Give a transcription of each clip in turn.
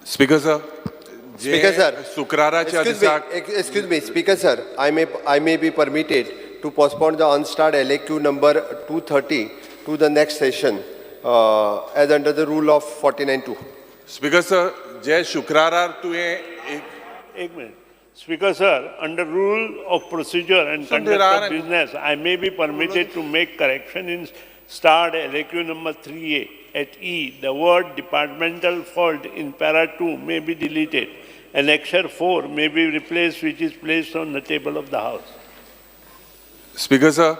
Speaker sir. Speaker sir. Excuse me, Speaker sir. I may be permitted to postpone the unstart LAQ number 230 to the next session as under the rule of 49(2). Speaker sir, Jai Shukrarar to a. एक minute. Speaker sir, under rule of procedure and conduct of business, I may be permitted to make correction in starred LAQ number 3A. At E, the word departmental fault in para 2 may be deleted and Annexure 4 may be replaced, which is placed on the table of the House. Speaker sir,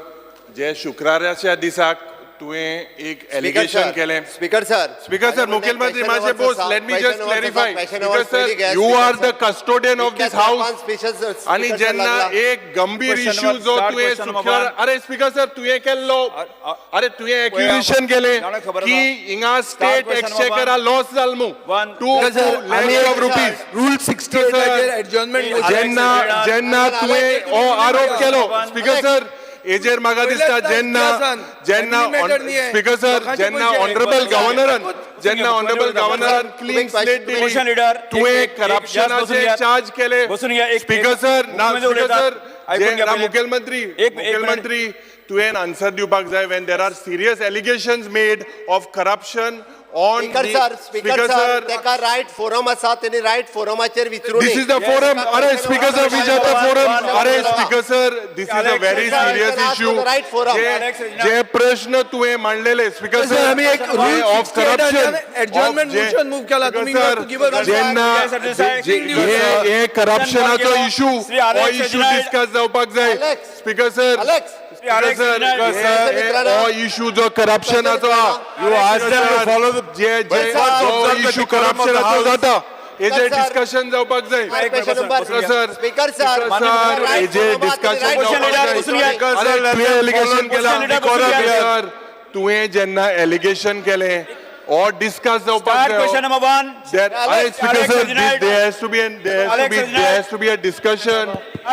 Jai Shukraraच्या दिसाक तुवें एक allegation केलें. Speaker sir, Mukhyamantri Mashe Bose, let me just clarify. Speaker sir, you are the custodian of this house. आणि जेन्ना एक गंभीर issue जो तुवें सुखर, अरे Speaker sir, तुवें केल्लो, अरे तुवें accusation केलें की हिंगा state exchequer loss जाल्मू 2 lakhs of rupees. Rule 68 adjournment जेन्ना तुवें हो आरोप केलो. Speaker sir, एजेर म्हाका दिसता जेन्ना स्पीकर सर जेन्ना ऑनरेबल गव्हर्नरान क्लीन स्लेट दिली तुवें करप्शनाचे चार्ज केले स्पीकर सर मुखेलमंत्री तुवें आन्सर दिवपाक जाय when there are serious allegations made of corruption on Speaker sir, तेका right forum आसा, तेणी right forumaचेर विचारूनी. This is the forum. Are Speaker sir, which are the forum? Are Speaker sir, this is a very serious issue. जे प्रश्न तुवें मांडलेले Speaker sir, आम्ही एक rule of corruption adjournment motion move केला. तुम्ही जेन्ना हे करप्शनाचो इशू हो इशू डिस्कस जावपाक जाय Speaker sir. issue जो corruption-acho you ask them to follow the issue corruption-acho जाता हेजे discussion जावपाक जाय Speaker sir हेजे discussion जावपाक जाय तुवें allegation केला तुवें जेन्ना allegation केलें or discuss जावपाक जाय question number 1 Speaker sir, there has to be a discussion.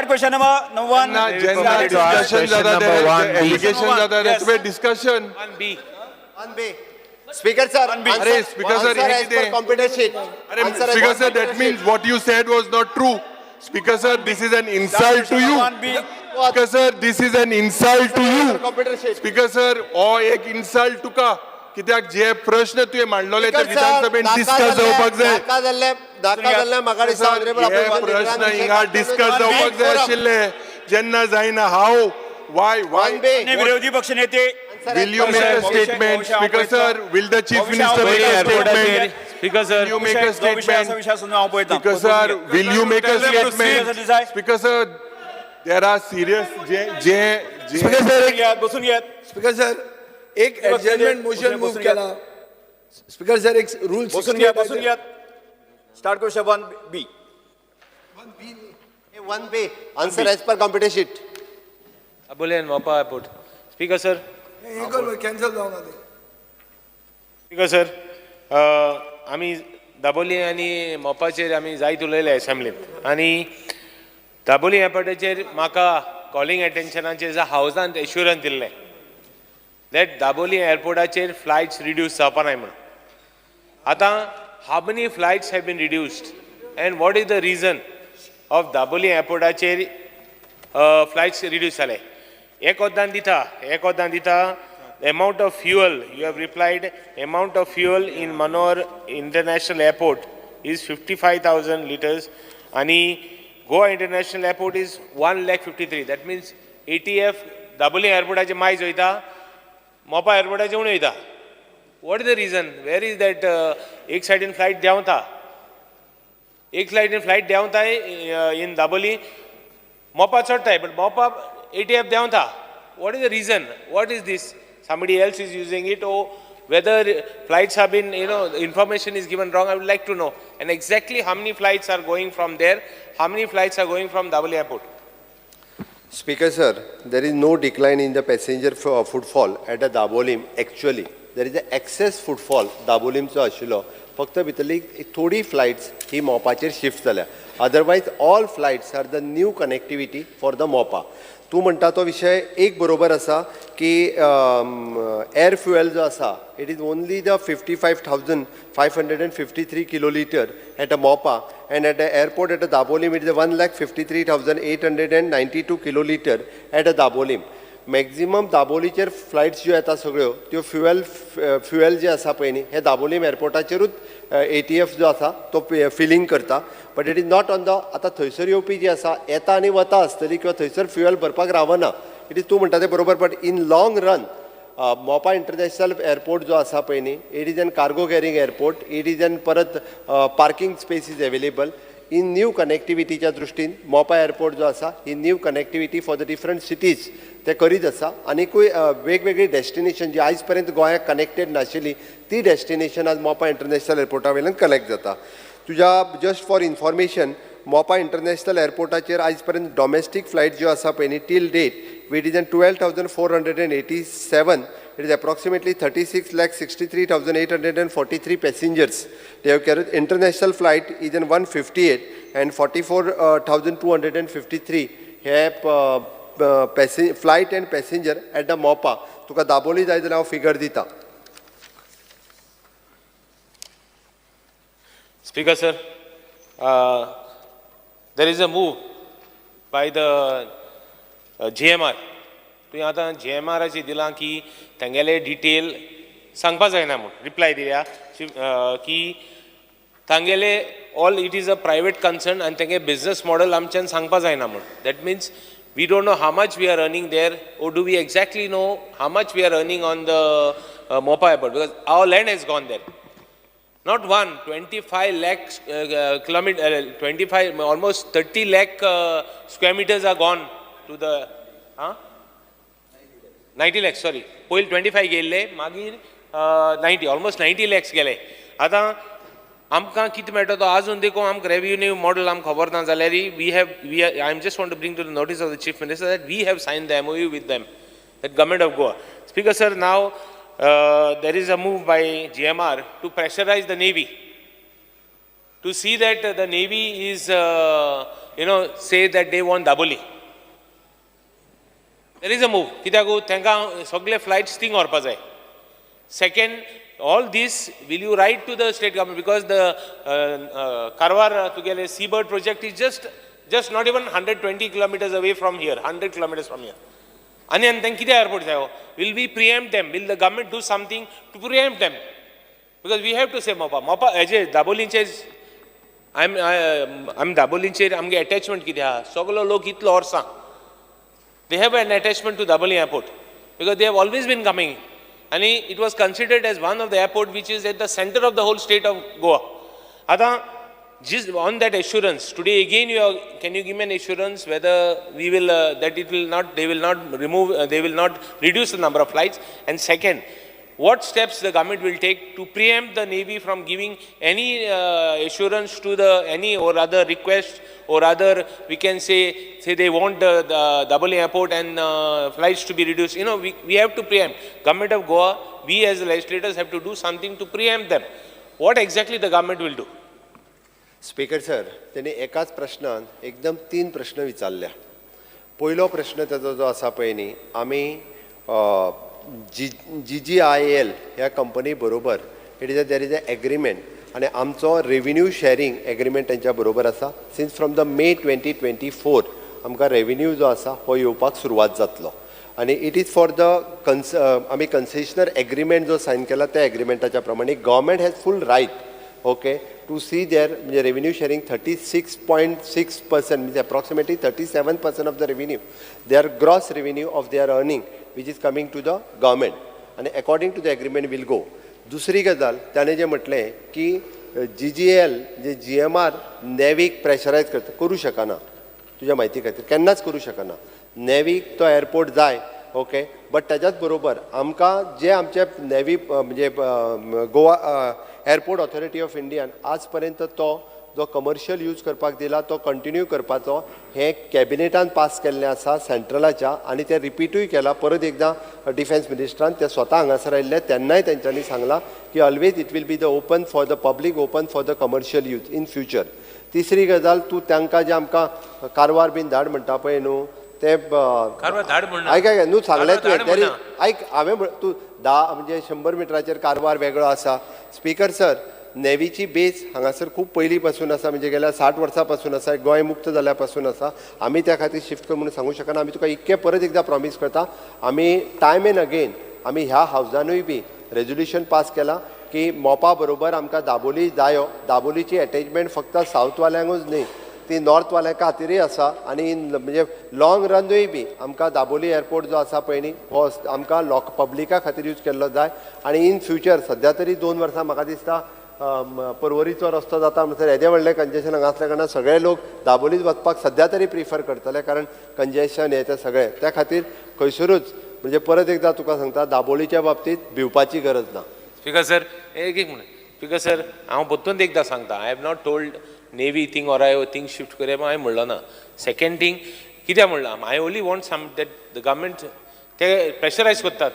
question number 1 discussion there has to be a discussion. 1B. Speaker sir, Speaker sir, as per competent sheet. Speaker sir, that means what you said was not true. Speaker sir, this is an insult to you. Speaker sir, this is an insult to you. Speaker sir, हो एक insult तुका कित्याक जे प्रश्न तुवें मांडलोले ते विधानसभेत discuss जावपाक जाय प्रश्न हिंगा डिस्कस जावपाक जाय आशिल्ले जेन्ना जायना हाव why विरोधी पक्ष नेते will you make a statement Speaker sir will the chief minister make a statement Speaker sir will you make a statement Speaker sir will you make a statement Speaker sir there are serious Speaker sir एक adjournment motion move केला. Speaker sir एक rule 68 start question 1B. 1B answer as per competent sheet. Abulen Mopa Airport. Speaker sir. cancel जाऊन आले. Speaker sir. आम्ही दाबोली आणि मोपाचेर आम्ही जायत उलयले असेंब्लीत आणि दाबोली एअरपोर्टाचेर म्हाका कॉलिंग अटेन्शनाचेर हावजान एश्युरन्स दिल्लें that Daboli airportacher flights reduced जावपा म्हणून. आता how many flights have been reduced and what is the reason of Daboli airportacher flights reduced जाले? एक वद्दान दिता amount of fuel you have replied amount of fuel in Manor International Airport is 55,000 liters and Goa International Airport is 1,53,000. That means ATF Daboli airportacher mais hoita मोपा एयरपोर्टाचे उणो येता. What is the reason? Where is that एक side in flight देंवता in Daboli मोपा चढ़ता but मोपा ATF देंवता. What is the reason? What is this? Somebody else is using it or whether flights have been, information is given wrong. I would like to know. And exactly how many flights are going from there? How many flights are going from Daboli airport? Speaker sir, there is no decline in the passenger footfall at the Dabolim. Actually, there is an excess footfall Dabolimचो आशिल्लो फक्त भितरली थोडी flights ही मोपाचेर shift जाल्या. Otherwise all flights are the new connectivity for the Mopa. तूं म्हणटा तो विशय एक बरोबर आसा की एअर फ्युएल जो आसा it is only the 55,553 kiloliter at a MOPA, and at the airport at a Dabolim it is 1,53,892 kiloliter at a Dabolim. Maximum दाबोलीचेर फ्लायट्स ज्यो येता सगळ्यो त्यो फ्युएल जे आसा पळय न्ही हे दाबोलीम एअरपोर्टाचेरूच ATF जो आसा तो फिलिंग करता. But it is not on the आतां थंयसर येवपी जी आसा येता आनी वता आसतली किंवा थंयसर फ्युएल भरपाक रावना. इट इज तूं म्हणटा तें बरोबर. But in long run Mopa international airport जो आसा पळय न्ही it is an cargo carrying airport. It is an परत parking space is available. In new कनेक्टिविटीच्या दृश्टीन मोपा एअरपोर्ट जो आसा ही new connectivity for the different cities ते करीत आसा. आनीकूय वेगवेगळी डेस्टिनेशन जी आयज पर्यंत गोंयाक कनेक्टेड नाशिल्ली ती डेस्टिनेशन आज मोपा इंटरनॅशनल एअरपोर्टा वयल्यान कनेक्ट जाता. तुज्या just for information Mopa international एअरपोर्टाचेर आयज पर्यंत डॉमेस्टीक फ्लायट ज्यो आसा पळय न्ही till date it is an 12,487. It is approximately 36,63,843 passengers. They have carried. International flight is in 158 and 44,253 have flight and passenger at the MOPA. तुका दाबोली जाय जाल्यार हांव फिगर दिता. Speaker sir, there is a move by the GMR. तुवें आतां GMR दिलां की तांगेले detail सांगपा जायना म्हूण रिप्लाय दिल्या की तांगेले all it is a private concern आनी तांगे बिजनस मॉडल आमच्यान सांगपा जायना म्हूण. That means we don't know how much we are earning there or do we exactly know how much we are earning on the Mopa airport, because our land has gone there. Not one, 25 lakh kilometer, 25, almost 30 lakh square meters are gone to the 90 lakhs, sorry. पहिले 25 गेल्ले, मागीर 90, almost 90 lakhs गेले. आतां आमकां कितें मेळटा तो आजून देखून आमकां रेव्हेन्यू मॉडल आमकां खबर ना जाल्यार I am just want to bring to the notice of the Chief Minister that we have signed the MOU with them, that Government of Goa. Speaker sir, now there is a move by GMR to pressurize the Navy, to see that the Navy is, say that they want Daboli. There is a move. कित्याक तांकां सगळे flights thing व्हरपा जाय. Second, all this will you write to the state government, because the Karwar तुगेले seabird project is just not even 120 kilometers away from here, 100 kilometers from here. And then कितें airport जाय? Will we preempt them? Will the government do something to preempt them? Because we have to say Mopa हेजे दाबोलींचे आमी दाबोलींचेर आमगे attachment कितें आहा? सगलो लोक इतलो वर्सां they have an attachment to Daboli airport because they have always been coming, and it was considered as one of the airport which is at the center of the whole state of Goa. Ata just on that assurance today again can you give me an assurance whether we will that it will not, they will not remove, they will not reduce the number of flights? And second, what steps the government will take to preempt the Navy from giving any assurance to any or other request or other, we can say they want the Daboli airport and flights to be reduced. We have to preempt. Government of Goa, we as the legislators have to do something to preempt them. What exactly the government will do? Speaker sir, तेणी एकाच प्रश्नान एकदम 3 प्रश्न विचारल्या. पयलो प्रश्न ताचो जो आसा पळय न्ही, आमी GGIL ह्या कंपनी बरोबर देर इज अ एग्रीमेंट आनी आमचो रेव्हेन्यू शेअरिंग एग्रीमेंट तेंच्या बरोबर आसा. सिन्स फ्रॉम द मे 2024 आमकां रेव्हेन्यू जो आसा हो येवपाक सुरवात जातलो. आनी इट इज फॉर द आमी कन्सेशनर एग्रीमेंट जो सायन केला त्या एग्रीमेंटाच्या प्रमाणे government has full right okay to see their म्हणजे रेव्हेन्यू शेअरिंग 36.6% म्हणजे approximately 37% of the revenue their gross revenue of their earning which is coming to the government and according to the agreement will go. दुसरी गजाल त्याने जे म्हटलें की GGL जे GMR नेवीक pressurise करू शकना, तुझ्या म्हायती खातीर केन्नाच करू शकना. नेवीक तो एअरपोर्ट जाय ओके, बट त्याच्याच बरोबर आमकां जे आमचे नेवी म्हणजे Goa airport authority of Indian आज पर्यंत तो जो कमर्शियल यूज करपाक दिला तो कंटिन्यू करपाचो हे कॅबिनेटान पास केल्लें आसा सेंट्रलाच्या आनी ते रिपीटूय केला परत एकदां डिफेन्स मिनिस्टरान ते स्वता हांगासर आयिल्ले तेन्नाय तेंच्यांनी सांगला की always it will be the open for the public open for the commercial use in future. तिसरी गजाल तूं तांकां जे आमकां कारवार बीन धाड म्हणटा पळय न्हू ते आयक न्हू सांगलें तुवें तरी आयक हांवें तूं 10 म्हणजे 100 मिटराचेर कारवार वेगळो आसा. स्पीकर सर नेवीची बेस हांगासर खूब पयलीं पासून आसा म्हणजे गेल्या 60 वर्सां पासून आसा गोंय मुक्त जाल्या पासून आसा. आमी त्या खातीर शिफ्ट कर म्हणून सांगूं शकना. आमी तुका इतकें परत एकदां प्रॉमीस करता आमी टायम एंड अगेन आमी ह्या हावजानूय बी रेजोल्युशन पास केलां की मोपा बरोबर आमकां दाबोली जायो. दाबोलीची अटॅचमेंट फक्त सावथवाल्यांकूच न्ही ती नॉर्थवाल्या खातीरय आसा आनी म्हणजे लॉंग रनूय बी आमकां दाबोली एअरपोर्ट जो आसा पळय न्ही हो आमकां पब्लिका खातीर यूज केल्लो जाय. आनी इन फ्युचर सद्या तरी 2 वर्सां म्हाका दिसता पर्वरीचो रस्तो जाता म्हणसर येदें व्हडलें कंजेशन हांगा आसल्या कारणान सगळे लोक दाबोलीच वचपाक सद्या तरी प्रिफर करतले कारण कंजेशन हें तें सगळें त्या खातीर खंयसरूच म्हणजे परत एकदां तुका सांगता दाबोलीच्या बाबतींत भिवपाची गरज ना. स्पीकर सर एक मिनट स्पीकर सर हांव परतून एकदां सांगता I have not told any thing or I think shift करया हांवें म्हणलो ना. सेकंड थिंग कित्याक म्हणलां I only want some that the government ते प्रेशरायज करतात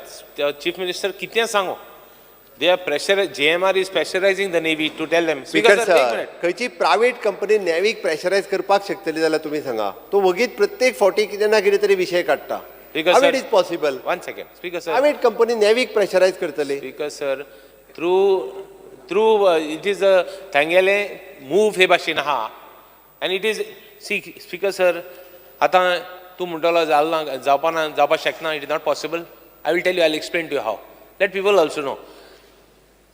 चीफ मिनिस्टर कितें सांगो they are pressure JMR is pressurizing the navy to tell them speaker sir खंयची प्रायवेट कंपनी नेवीक प्रेशरायज करपाक शकतली जाल्यार तुमी सांगा. तूं वगीत प्रत्येक फावटी कितें ना कितें तरी विशय काडटा. How it is possible. 1 second speaker sir private company नेवीक प्रेशरायज करतली. Speaker sir through it is a तांगेले मूव हे भाशेन आहा आनी it is see speaker sir आतां तूं म्हणटलो जावपाक शकना it is not possible. I will tell you I will explain to you how let people also know.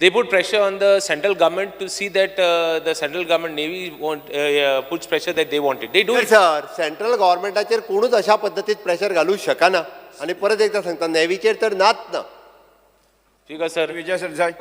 They put pressure on the central government to see that the central government navy puts pressure that they want it. They do it. Sir central गव्हर्नमेंटाचेर कोणूच अशा पद्दतीत pressure घालूंक शकना आनी परत एकदा सांगता नेवीचेर तर नाच ना. Speaker sir,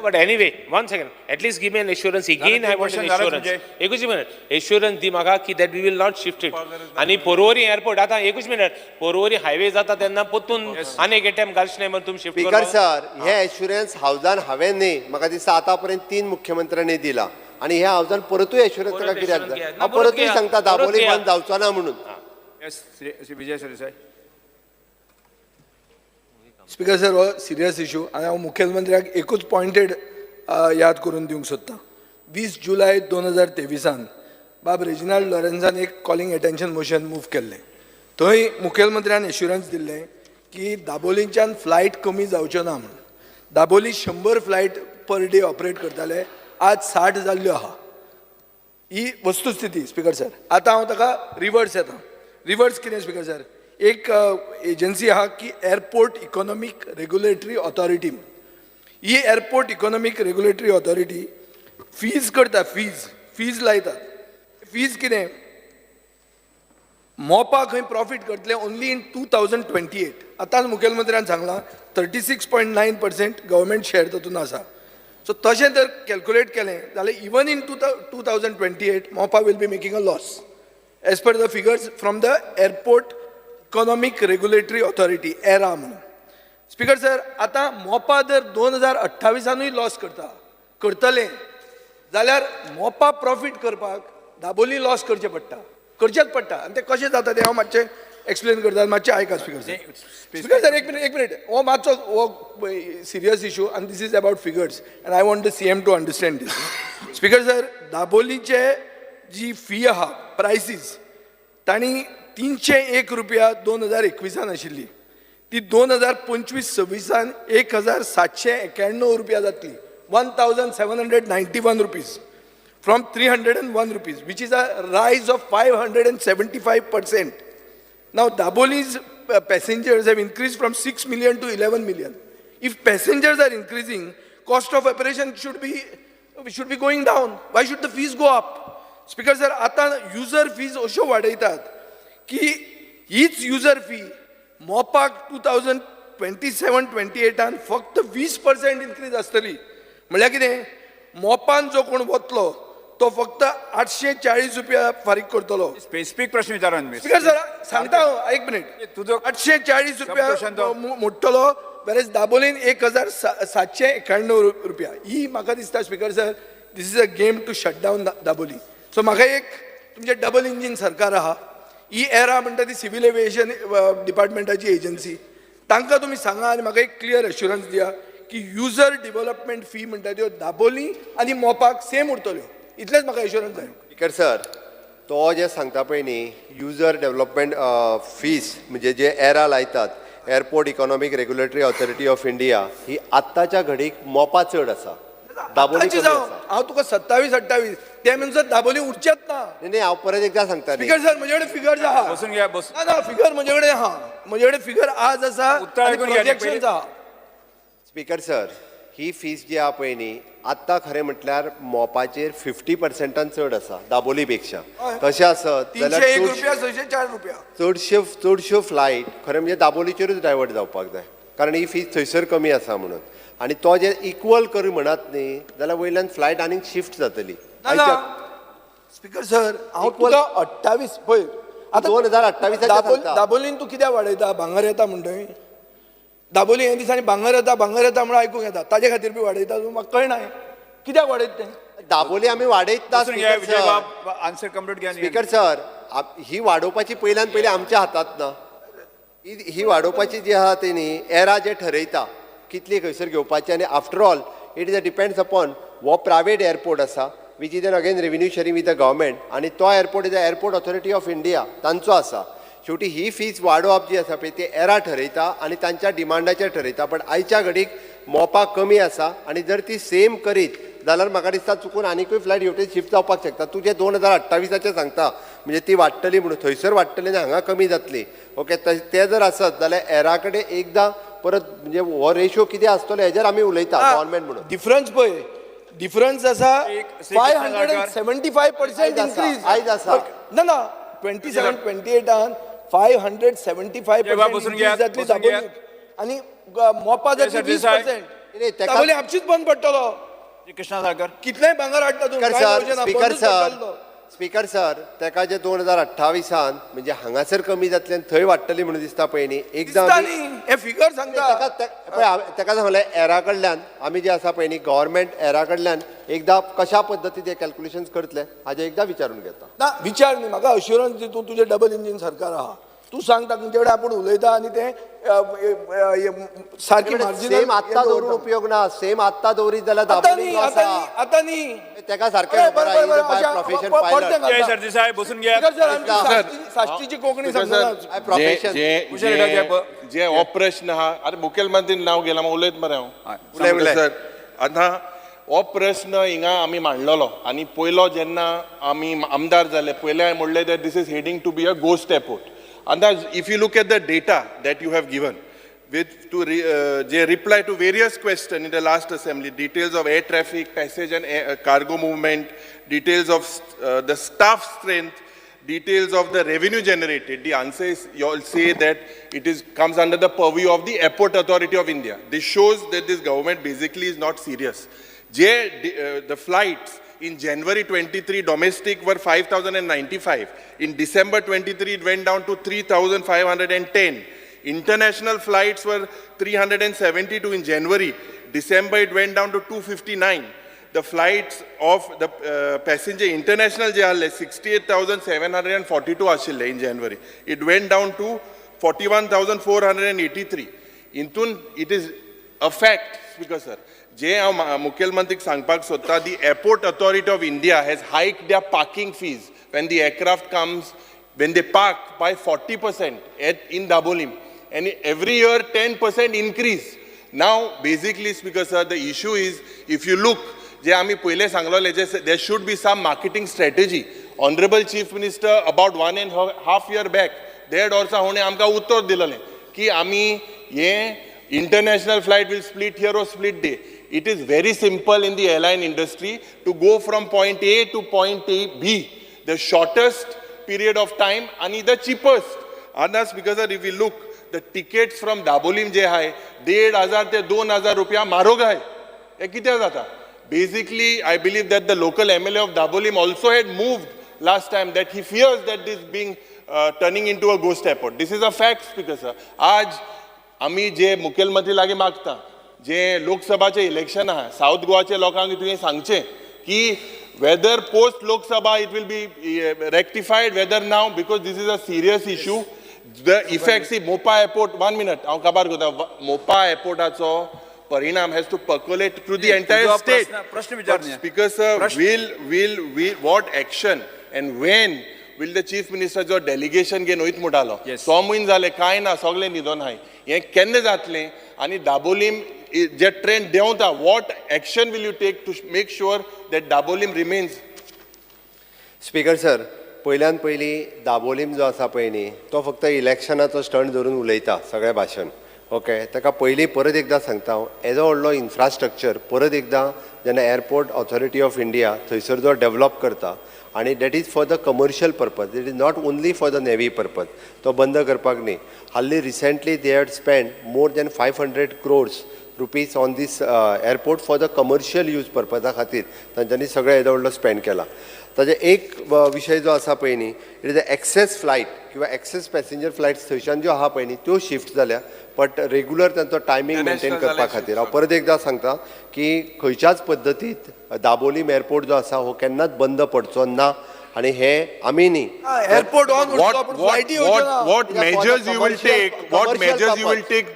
but anyway, 1 second. At least give me an assurance. Again, I want an assurance. एकूच minute. Assurance दी म्हाका की that we will not shift it. आणि पोरवरी एअरपोर्ट आता एकूच मिनिट पोरवरी हायवे जाता तेन्ना पोतून अनेक एटीएम घालचे नाही मग तुम्ही शिफ्ट करा. स्पीकर सर हे एश्युरन्स हावजान हांवें न्ही म्हाका दिसता आतापर्यंत 3 मुख्यमंत्र्यांनी दिला आनी ह्या हावजान परतूय एश्युरन्स ताका कित्याक जाय. हांव परतूय सांगता दाबोली बंद जावचो ना म्हणून. स्पीकर सर हो सिरियस इशू आनी हांव मुखेलमंत्र्याक एकूच पॉयंटेड याद करून दिवंक सोदतां. 20 जुलय 2023 बाब रेजिनाल्ड लॉरेन्सान एक कॉलिंग अटेन्शन मोशन मूव केल्लें. थंय मुखेलमंत्र्यान एश्युरन्स दिल्लें की दाबोलींच्यान फ्लायट कमी जावच्यो ना म्हणून. Dabolim 100 flight per day operate करताले आज 60 जाल्ल्यो आहा. ही वस्तुस्थिती स्पीकर सर. आतां हांव ताका रिवर्स येता. रिवर्स कितें स्पीकर सर एक एजन्सी आहा की एअरपोर्ट इकॉनॉमिक रेग्युलेटरी ऑथॉरिटी. ही airport economic regulatory authority fees करता फीज लायतात. फीज कितें मोपा खंय प्रॉफिट करतले ओन्ली इन 2028. आतांच मुखेलमंत्र्यान सांगलां 36.9% गव्हर्मेंट शेअर तातूंत आसा. सो तशें जर कॅल्क्युलेट केलें जाल्यार even in 2028 Mopa will be making a loss as per the figures from the airport economic regulatory authority AERA म्हणून. स्पीकर सर आतां मोपा जर 2028 लॉस करतले जाल्यार मोपा प्रॉफिट करपाक दाबोली लॉस करचेच पडटा आनी ते कशें जाता तें हांव मातशें एक्सप्लेन करता मातशें आयका स्पीकर सर. स्पीकर सर एक मिनिट हो मातसो हो सिरियस इशू आनी this is about figures and I want the CM to understand this. Speaker sir दाबोलीचे जी फी आहा प्रायसीस तांणी 301 रुपया 2021 आशिल्ली ती 2025-26 1791 रुपया जातली. 1791 rupees from 301 rupees which is a rise of 575%. Now Dabolim's passengers have increased from 6 million to 11 million. If passengers are increasing, cost of operation should be going down. Why should the fees go up? Speaker sir, आता user fees अशो वाडयतात की हीच user fee मोपाक 2027-28 फक्त 20% increase आसतली. म्हळ्यार कितें मोपान जो कोण वतलो तो फक्त 840 रुपया फारीक करतलो. स्पेसिफिक प्रश्न विचारान स्पीकर सर सांगता एक मिनिट तुजो 840 रुपया मोडटलो वेरेज दाबोलीन 1791 रुपया. ही म्हाका दिसता speaker sir this is a game to shut down Dabolim. So म्हाका एक तुमचे डबल इंजीन सरकार आहा ही एरा म्हणटा ती सिव्हिल एविएशन डिपार्टमेंटाची एजन्सी तांकां तुमी सांगा आनी म्हाका एक क्लियर एश्युरन्स दिया की युजर डेव्हलपमेंट फी म्हणटा त्यो दाबोली आनी मोपाक सेम उरतल्यो इतलेच म्हाका एश्युरन्स जाय. स्पीकर सर, तो जे सांगता पळय न्ही युजर डेव्हलपमेंट फीस म्हणजे जे एरा लायतात airport economic regulatory authority of India ही आत्ताच्या घडीक मोपा चड आसा दाबोली कमी आसा. हांव तुका 27-28 त्या म्हणसर दाबोली उरचेच ना. नाही हांव परत एकदा सांगता न्ही. स्पीकर सर म्हजे कडेन फिगर्स आहा. बसून घ्या बस ना फिगर म्हजे कडेन आहा. म्हजे कडेन फिगर आज आसा उत्तर आनी ऐकून घ्या प्रोजेक्शन्स आहा. स्पीकर सर, ही फीस जी आहा पळय न्ही आत्तां खरें म्हटल्यार मोपाचेर 50% चड आसा दाबोली पेक्षा. तशें आसत जाल्यार 301 रुपया 604 रुपया चडश्यो फ्लायट खरें म्हणजे दाबोलीचेरूच डायवर्ट जावपाक जाय कारण ही फीस थंयसर कमी आसा म्हणून. आनी तो जे इक्वल करू म्हणत न्ही जाल्यार वयल्यान फ्लायट आनीक शिफ्ट जातली. स्पीकर सर हांव तुका 28 पळय आतां 2028 दाबोलीन तूं कित्याक वाडयता भांगर येता म्हणटय दाबोली हे दिसांनी भांगर येता म्हणून आयकूंक येता ताजे खातीर बी वाडयता तूं म्हाका कळना कित्याक वाडयता तें. दाबोली आमी वाडयता बसून घ्या विजय बाब आन्सर कंप्लीट घ्या. स्पीकर सर, ही वाडोवपाची पयल्यान पयली आमच्या हातांत ना. ही वाडोवपाची जी आहा ती न्ही एरा जे ठरयता कितली खंयसर घेवपाची आनी after all it is depends upon हो प्रायवेट एअरपोर्ट आसा which is an again revenue sharing with the government आनी तो airport is the airport authority of India तांचो आसा. शेवटी ही फीस वाडोवप जी आसा पळय ती एरा ठरयता आनी तांच्या डिमांडाचेर ठरयता. पण आयच्या घडीक मोपा कमी आसा आनी जर ती सेम करीत जाल्यार म्हाका दिसता चुकून आनीकूय फ्लायट हेवटेन शिफ्ट जावपाक शकता. तूं जे 2028 सांगता म्हणजे ती वाडटली म्हणून थंयसर वाडटली आनी हांगा कमी जातली. ओके, ते जर आसत जाल्यार एरा कडेन एकदां परत म्हणजे हो रेशो कितें आसतलो हेजेर आमी उलयता गव्हर्मेंट म्हणून. डिफरन्स पळय डिफरन्स आसा 575% इन्क्रीज आयज आसा ना 27-28 575% बसून घ्या, इन्क्रीज जातली बसून घ्या. दाबोलीक आनी मोपा जातली 20%. दाबोली आपशीच बंद पडटलो. कृष्णा सागर कितलेंय भांगर हाडटा तूं स्पीकर सर तेका जे 2028 म्हणजे हांगासर कमी जातले आनी थंय वाडटली म्हणून दिसता पळय न्ही एकदां हे फिगर सांगता तेका सांगलें एरा कडल्यान आमी जे आसा पळय न्ही गव्हर्मेंट एरा कडल्यान एकदां कशा पद्दतीन ते कॅल्क्युलेशन्स करतले हाजे एकदां विचारून घेता. ना विचार न्ही म्हाका अश्युरन्स दी तूं तुजें डबल इंजीन सरकार आहा तूं सांगता तुमचे कडेन आपूण उलयता आनी तें सारकी सेम आत्तां दवरून उपयोग ना. सेम आत्तां दवरीत जाल्यार दाबोली आतां न्ही तेका सारकें प्रोफेशन जय सरदेसाय बसून घ्या. साश्टीची कोंकणी सांगता प्रोफेशन जे हो प्रश्न आहा अरे मुखेलमंत्रीन नांव घेलां उलयत मरे हांव उलय. सर आतां हो प्रश्न हिंगा आमी मांडलेलो आनी पयलो जेन्ना आमी आमदार जाले पयले हांवें म्हणलें that this is heading to be a ghost airport. And if you look at the data that you have given, they reply to various questions in the last assembly, details of air traffic, passage and cargo movement, details of the staff strength, details of the revenue generated. The answer is, you all say that it comes under the purview of the Airport Authority of India. This shows that this government basically is not serious. The flights in January 23, domestic were 5,095. In December 23, it went down to 3,510. International flights were 372 in January. December, it went down to 259. The flights of the passenger international 68,742 ashille in January. It went down to 41,483. Intun, it is a fact, Speaker sir. जे हांव मुखेलमंत्रीक सांगपाक सोदता the airport authority of India has hiked their parking fees when the aircraft comes, when they park by 40% in Dabolim. And every year 10% increase. Now, basically, Speaker sir, the issue is, if you look, जे आमी पहिले सांगलोले, there should be some marketing strategy. Honorable Chief Minister, about 1.5 years back, देड वर्सां होणे आमकां उत्तर दिलेलें की आमी हे international flight will split here or split there. It is very simple in the airline industry to go from point A to point B, the shortest period of time and the cheapest. And that's because if we look, the tickets from Dabolim je hai, 1,500 te 2,000 rupiya marog hai. Ye kitya jata? Basically, I believe that the local MLA of Dabolim also had moved last time, that he fears that this being turning into a ghost airport. This is a fact, Speaker sir. Aaj आमी जे मुखेलमंत्री लागी मागता जे लोकसभाचे election आहा south गोवाचे लोकांक तुवें सांगचें की whether post Lok Sabha it will be rectified, whether now, because this is a serious issue. The effects, see, Mopa Airport, 1 minute, Mopa Airport also, Parinam has to percolate through the entire state. But Speaker sir, will what action and when will the Chief Minister जो delegation घेवन वयत म्हणटालो 6 म्हयने जाले कांय ना सगळे न्हिदोन हाय हें केन्ना जातलें आनी दाबोलीम जे ट्रेन देंवता what action will you take to make sure that Dabolim remains? Speaker sir, पयल्यान पयली दाबोलीम जो आसा पळय न्ही तो फक्त इलेक्शनाचो स्टंट धरून उलयता सगळे भाशण. ओके, ताका पयलीं परत एकदां सांगता हांव, एजो व्हडलो इन्फ्रास्ट्रक्चर परत एकदां जेन्ना एअरपोर्ट ऑथॉरिटी ऑफ इंडिया थंयसर जो डेव्हलप करता आणि that is for the commercial purpose, it is not only for the navy purpose, तो बंद करपाक न्ही. हाल्ली recently they had spend more than 500 crores rupees on this airport for the commercial use पर्पजा खातीर तांच्यांनी सगळें येदो व्हडलो स्पेंड केला. ताजे एक विशय जो आसा पळय न्ही, it is the excess flight किंवा एक्सेस पॅसेंजर फ्लायट्स थंयच्यान ज्यो आहा पळय न्ही त्यो शिफ्ट जाल्या, बट रेग्युलर तांचो टायमींग मेंटेन करपा खातीर हांव परत एकदां सांगता की खंयच्याच पद्दतीत दाबोलीम एअरपोर्ट जो आसा हो केन्नाच बंद पडचो ना. आणि हे आमी न्ही airport on what measures you will take, what measures you will take,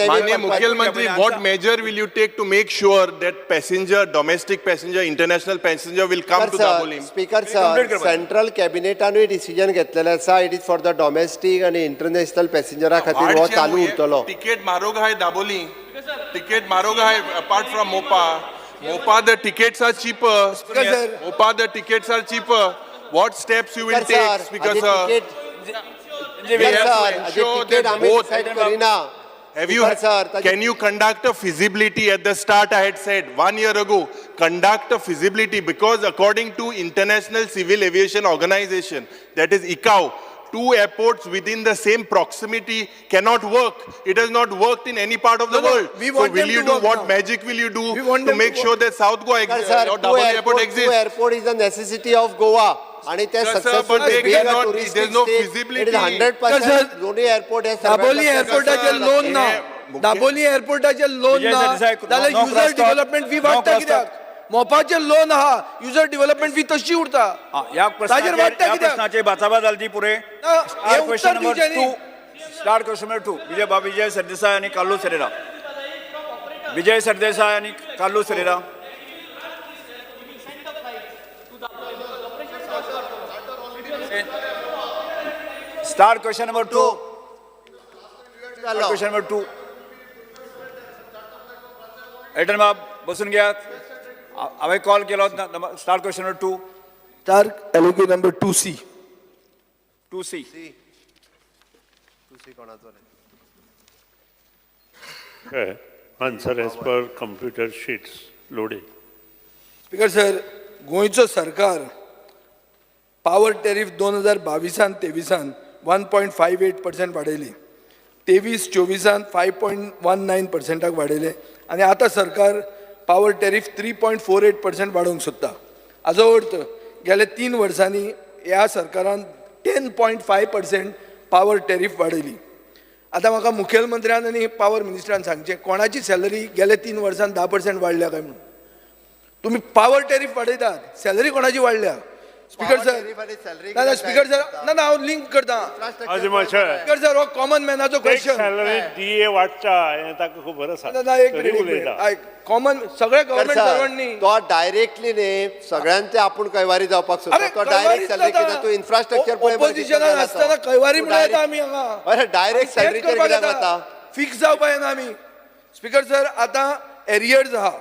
माननीय मुख्यमंत्री, what measure will you take to make sure that passenger, domestic passenger, international passenger will come to Dabolim? Speaker sir, central कॅबिनेटानूय decision घेतलेलें आसा, it is for the domestic आणि international पॅसेंजरा खातीर हो चालू उरतलो. टिकेट म्हारग आहाय दाबोली, टिकेट म्हारग आहाय apart from Mopa the tickets are cheaper. Mopa the tickets are cheaper. What steps you will take, Speaker sir? We have to ensure that both. Have you? Can you conduct a feasibility? At the start, I had said 1 year ago, conduct a feasibility, because according to International Civil Aviation Organization, that is ICAO, 2 airports within the same proximity cannot work. It has not worked in any part of the world. So will you do, what magic will you do to make sure that South Goa or Daboli airport exists? 2 airport is a necessity of Goa. आणि ते successful there's no feasibility. 100% दोन्ही airport हे Dabolim एअरपोर्टाचे loan ना, Dabolim एअरपोर्टाचे loan ना जाल्यार user development fee वाडटा कित्याक? मोपाचे लोन आहा, युजर डेव्हलपमेंट फी तशी उरता. या प्रश्नाचे बाचाबाच जाली पुरे. Question number 2, start question number 2, Vijay Sardesai आणि काल्लू सेरेरा. विजय सरदेसाय आणि Carlos Ferreira. Start question number 2. Question number 2. एटन बाब बसून घ्या. हांवें कॉल केलो. Start question number 2. स्टार्ट एलोकी नंबर 2C. 2C कोणाचो रे? Okay. Answer as per computer sheets loaded. Speaker sir, गोंयचो सरकार पावर टॅरिफ 2022-23 1.58% वाडयली, 23-24 5.19% वाडयले, आणि आता सरकार पावर टॅरिफ 3.48% वाडोवंक सोदता. हाजो अर्थ गेल्या 3 वर्सांनी ह्या सरकारान 10.5% पावर टॅरिफ वाडयली. आता म्हाका मुखेलमंत्र्यान आनी पावर मिनिस्टरान सांगचें, कोणाची सॅलरी गेल्या 3 वर्सांत 10% वाडल्या काय म्हणून? तुम्ही पावर टॅरिफ वाडयतात, सॅलरी कोणाची वाडल्या? स्पीकर सर, ना स्पीकर सर, ना हांव लिंक करता. स्पीकर सर, हो कॉमन मॅनाचो क्वेश्चन. सॅलरी डीए वाडटा हें ताका खबर आसा. कॉमन सगळे गव्हर्नमेंट सर्वंटनी तो डायरेक्टली न्ही सगळ्यांचे आपूण कैवारी जावपाक सोदता. तो डायरेक्ट सॅलरी कित्याक तूं इन्फ्रास्ट्रक्चर पळय ऑपोजिशनान आसतना कैवारी म्हणून आमी हांगा अरे डायरेक्ट सॅलरीचेर कित्याक वता? फिक्स जावपा येना आमी. स्पीकर सर, आता एरियर्स आहा,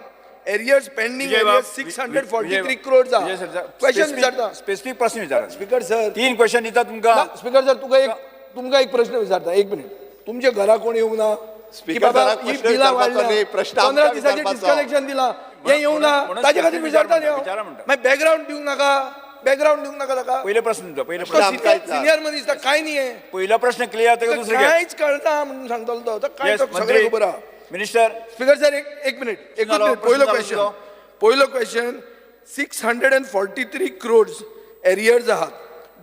एरियर्स पेंडिंग एरियर्स 643 crores आहा. क्वेश्चन विचारता, स्पेसिफिक प्रश्न विचारा. स्पीकर सर, 3 क्वेश्चन दिता तुमकां. स्पीकर सर, तुमकां एक प्रश्न विचारता, 1 मिनिट. तुमच्या घरा कोण येवंक ना? स्पीकर सराक प्रश्न विचारपाचो न्ही, प्रश्न 15 दिसाचें डिस्कनेक्शन दिलां, हें येवंक ना, ताजे खातीर विचारता न्ही हांव. मागीर बॅकग्राऊंड दिवंक नाका ताका. पहिले प्रश्न दिता. पहिले प्रश्न सिनियर मनीस काय न्ही हें. पहिला प्रश्न क्लियर तेका दुसरे घे. कांयच कळना म्हणून सांगतलो तो. तो काय सगळें खबर आहा. मिनिस्टर. स्पीकर सर, एक मिनिट. पहिलो क्वेश्चन 643 crores एरियर्स आहात.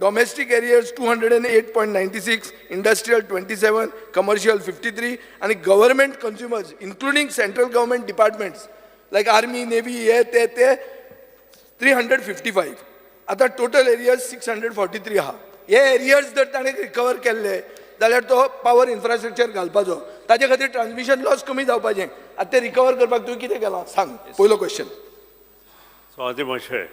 डोमेस्टिक एरियर्स 208.96, इंडस्ट्रियल 27, कमर्शियल 53, आणि government consumers including central government departments like army navy हे ते 355. आता टोटल एरियाज 643 आहा. हे एरियाज जर ताणें रिकवर केल्ले जाल्यार तो पावर इन्फ्रास्ट्रक्चर घालपाचो, ताजे खातीर ट्रान्समिशन लॉस कमी जावपाचें. आतां तें रिकवर करपाक तुवें कितें केलां सांग. पयलो क्वेश्चन. स्वाती मातशें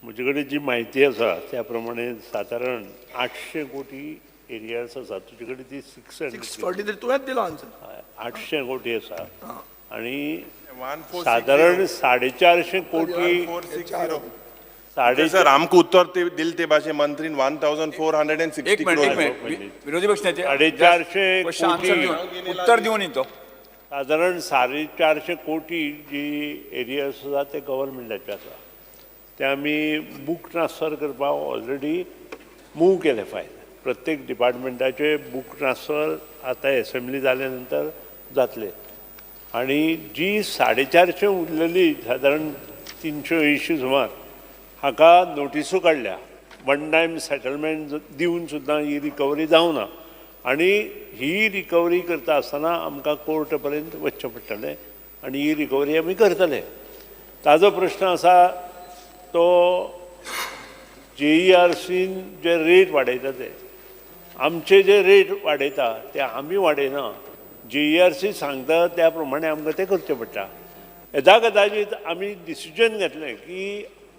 म्हजे कडेन जी म्हायती आसा त्या प्रमाणे सादारण 800 कोटी एरियास आसा. तुजे कडेन ती 643 तुवेंच दिलो आन्सर. 800 कोटी आसा आनी सादारण 450 कोटी सर आमकां उत्तर दिल ते भाशे मंत्रीन 1460 एक मिनिट विरोधी पक्षाचे 450 कोटी उत्तर देऊन येतो. सादारण 450 कोटी जी एरियास आसा ते गव्हर्मेंटाचे आसा. ते आमी बूक ट्रान्सफर करपाक ऑलरेडी मूव केले फायल. प्रत्येक डिपार्टमेंटाचे बूक ट्रान्सफर आतां एसेंब्ली जाल्या नंतर जातले. आनी जी 450 उरलेली सादारण 380 सुमार हाका नोटिसो काडल्या. वन टायम सेटलमेंट दिवन सुद्दां ही रिकवरी जावना आनी ही रिकवरी करता आसतना आमकां कोर्ट पर्यंत वचचें पडटलें आनी ही रिकवरी आमी करतले. ताजो प्रश्न आसा तो JERCन जे रेट वाडयता ते आमचे जे रेट वाडयता ते आमी वाडयना. JERC सांगता त्या प्रमाणे आमकां तें करचें पडटा. येदा कदाचित आमी डिसिजन घेतलें की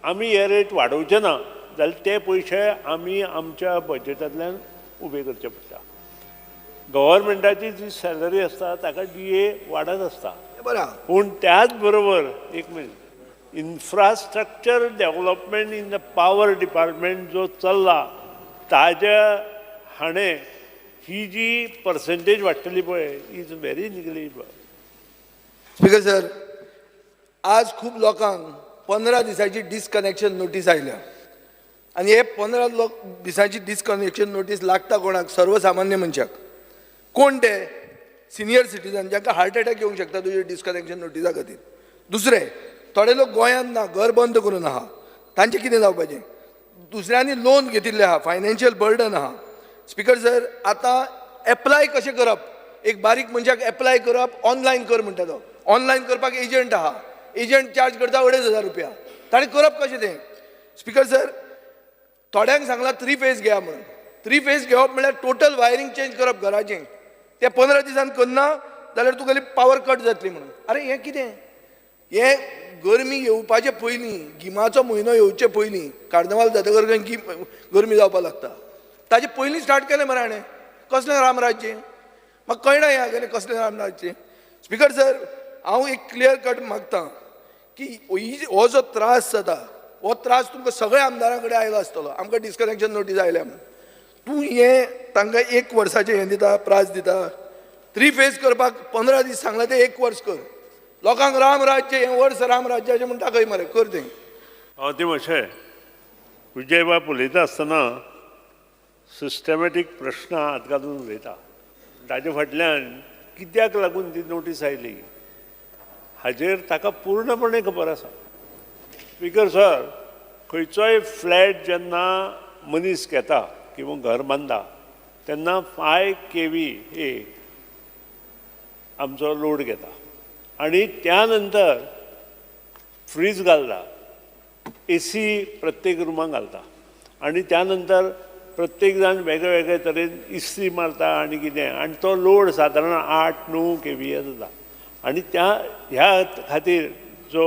आमी हे रेट वाडोवचे ना जाल्यार ते पयशे आमी आमच्या बजेटांतल्यान उबे करचे पडटा. गव्हर्मेंटाची जी सॅलरी आसता ताका DA वाडत आसता. पूण त्याच बरोबर एक minute infrastructure development in the power department जो चल्ला ताज्या हाणें ही जी पर्सेंटेज वाडटली पळय is very negligible. Speaker sir, आज खूब लोकांक 15 दिसाची डिस्कनेक्शन नोटीस आयल्या आनी हे 15 दिसाची डिस्कनेक्शन नोटीस लागता कोणाक? सर्वसामान्य मनशाक. कोण ते? सिनियर सिटीजन जांकां हार्ट अटॅक येवंक शकता तुजे डिस्कनेक्शन नोटिसा खातीर. दुसरें, थोडे लोक गोंयांत ना, घर बंद करून आहा, तांचें कितें जावपाचें? दुसऱ्यांनी लोन घेतिल्ले आहा, फायनान्शियल बर्डन आहा. स्पीकर सर, आतां एप्लाय कशें करप? एक बारीक मनशाक एप्लाय करप ऑनलायन कर म्हणटा तो. ऑनलायन करपाक एजंट आहा, एजंट चार्ज करता 2,500 रुपया. ताणें करप कशें तें? स्पीकर सर, थोड्यांक सांगलां 3 फेज घेया म्हणून. 3 फेज घेवप म्हणल्यार टोटल वायरींग चेंज करप घराचें. ते 15 दिसान करना जाल्यार तुगेली पावर कट जातली म्हणून. अरे हें कितें? हें गरमी येवपाचे पयलीं, गिमाचो म्हयनो येवचे पयलीं, कार्नवाल जातकर गरमी जावपाक लागता. ताजे पयलीं स्टार्ट केलें मरे हाणें. कसलें रामराज्य? म्हाका कळना हें हागेलें कसलें रामराज्य. स्पीकर सर, हांव एक क्लियर कट मागतां की हो जो त्रास जाता हो त्रास तुमकां सगळ्या आमदारां कडेन आयलो आसतलो. आमकां डिस्कनेक्शन नोटीस आयल्या म्हणून तूं हें तांकां 1 वर्साचें हें दिता, प्रास दिता. 3 फेज करपाक 15 दीस सांगला ते 1 वर्स कर. लोकांक रामराज्य हें वर्स रामराज्याचें म्हूण ताकय मरे, कर तें. ते मातशें विजय बाब उलयता आसतना सिस्टमॅटीक प्रश्न हात घालून उलयता. ताजे फाटल्यान कित्याक लागून ती नोटीस आयली हाजेर ताका पूर्णपणे खबर आसा. स्पीकर सर, खंयचोय फ्लॅट जेन्ना मनीस घेता किंवा घर बांदता तेन्ना 5 kVA आमचो लोड घेता आनी त्या नंतर फ्रीज घालता, AC प्रत्येक रुमाक घालता आनी त्या नंतर प्रत्येक जाण वेगळे वेगळे तरेन इस्त्री मारता आनी कितें आनी तो लोड सादारण 8-9 kVA जाता. आनी ह्या खातीर जो